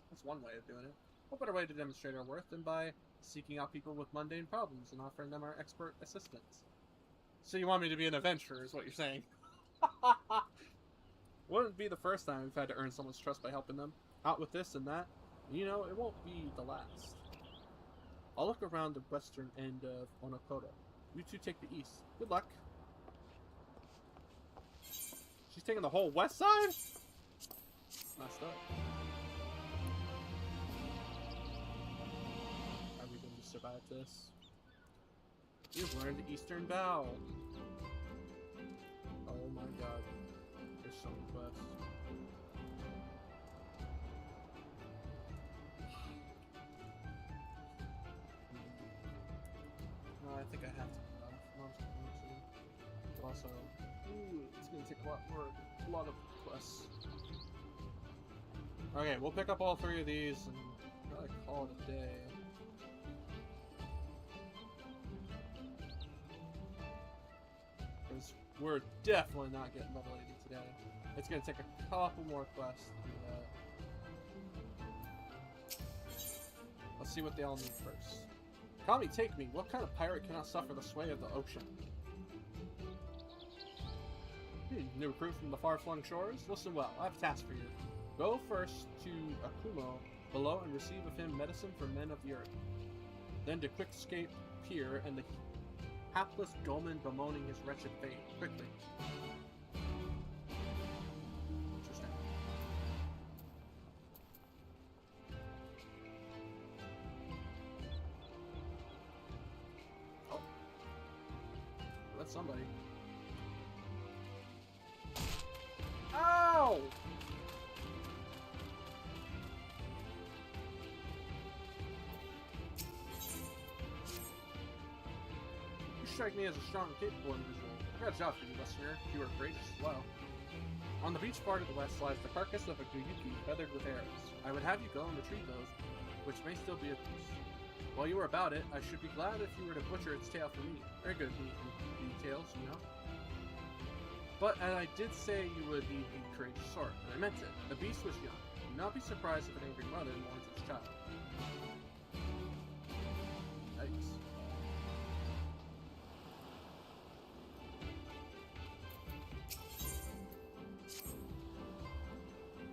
That's one way of doing it. What better way to demonstrate our worth than by seeking out people with mundane problems and offering them our expert assistance? So you want me to be an adventurer, is what you're saying? Wouldn't be the first time we've had to earn someone's trust by helping them out with this and that. You know, it won't be the last. I'll look around the western end of Onokoro. You two take the east. Good luck. She's taking the whole west side? Messed up. Are we going to survive this? You've learned the Eastern Bow. Oh my god. There's so many quests. No, I think I have to. But also, ooh, it's going to take a lot of quests. Okay, we'll pick up all three of these and probably call it a day. Because we're definitely not getting level 80 today. It's going to take a couple more quests to do that. Let's see what they all need first. Kami, take me. What kind of pirate cannot suffer the sway of the ocean? New recruit from the far-flung shores? Listen well, I have a task for you. Go first to Akumo below and receive of him medicine for men of the earth. Then to Quickscape Pier and the hapless Dolman bemoaning his wretched fate. Quickly. Interesting. Oh. That's somebody. Ow! You strike me as a strong, capable individual. I got a job for you, listener. You are courageous as well. On the beach far to the west lies the carcass of a Guyuki feathered with arrows. I would have you go and retrieve those, which may still be of use. While you were about it, I should be glad if you were to butcher its tail for meat. Very good meat and details, you know. But as I did say you would need a courageous sort, and I meant it. The beast was young. Do not be surprised if an angry mother mourns its child. Yikes.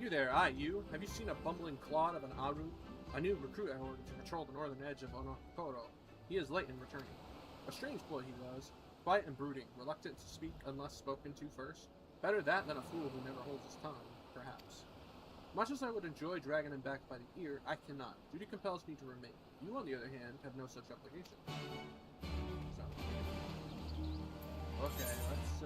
You there, you. Have you seen a bumbling clod of an Aru? A new recruit I ordered to patrol the northern edge of Onokoro. He is late in returning. A strange boy he was. Quiet and brooding, reluctant to speak unless spoken to first. Better that than a fool who never holds his tongue, perhaps. Much as I would enjoy dragging him back by the ear, I cannot. Duty compels me to remain. You, on the other hand, have no such obligation. So. Okay, let's,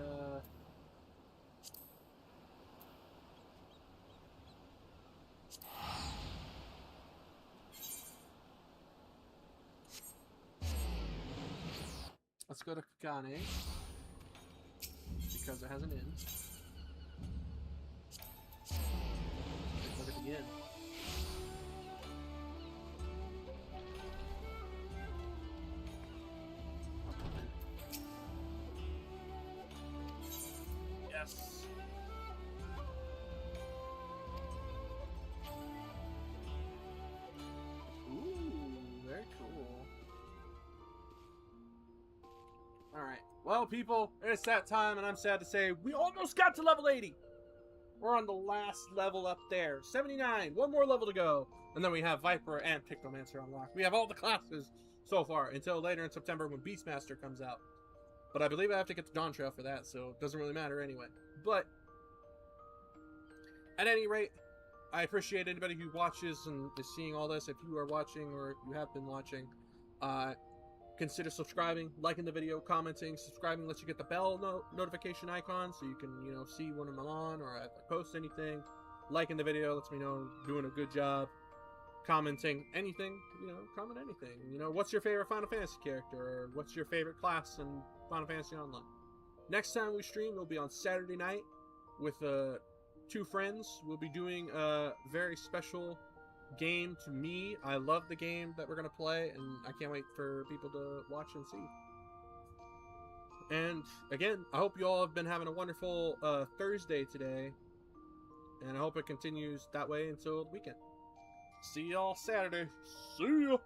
let's go to Kagane. Because it has an inn. Look at the inn. Yes. Ooh, very cool. Alright. Well, people, it's that time, and I'm sad to say we almost got to level 80. We're on the last level up there. 79. One more level to go. And then we have Viper and Pictomancer unlocked. We have all the classes so far until later in September when Beastmaster comes out. But I believe I have to get the Dawn Trail for that, so it doesn't really matter anyway. But at any rate, I appreciate anybody who watches and is seeing all this. If you are watching or you have been watching, consider subscribing, liking the video, commenting. Subscribing lets you get the bell notification icon so you can, see when I'm on or if I post anything. Liking the video lets me know I'm doing a good job. Commenting anything, comment anything. What's your favorite Final Fantasy character? Or what's your favorite class in Final Fantasy Online? Next time we stream will be on Saturday night with 2 friends. We'll be doing a very special game to me. I love the game that we're going to play, and I can't wait for people to watch and see. And again, I hope you all have been having a wonderful Thursday today, and I hope it continues that way until the weekend. See y'all Saturday. See ya!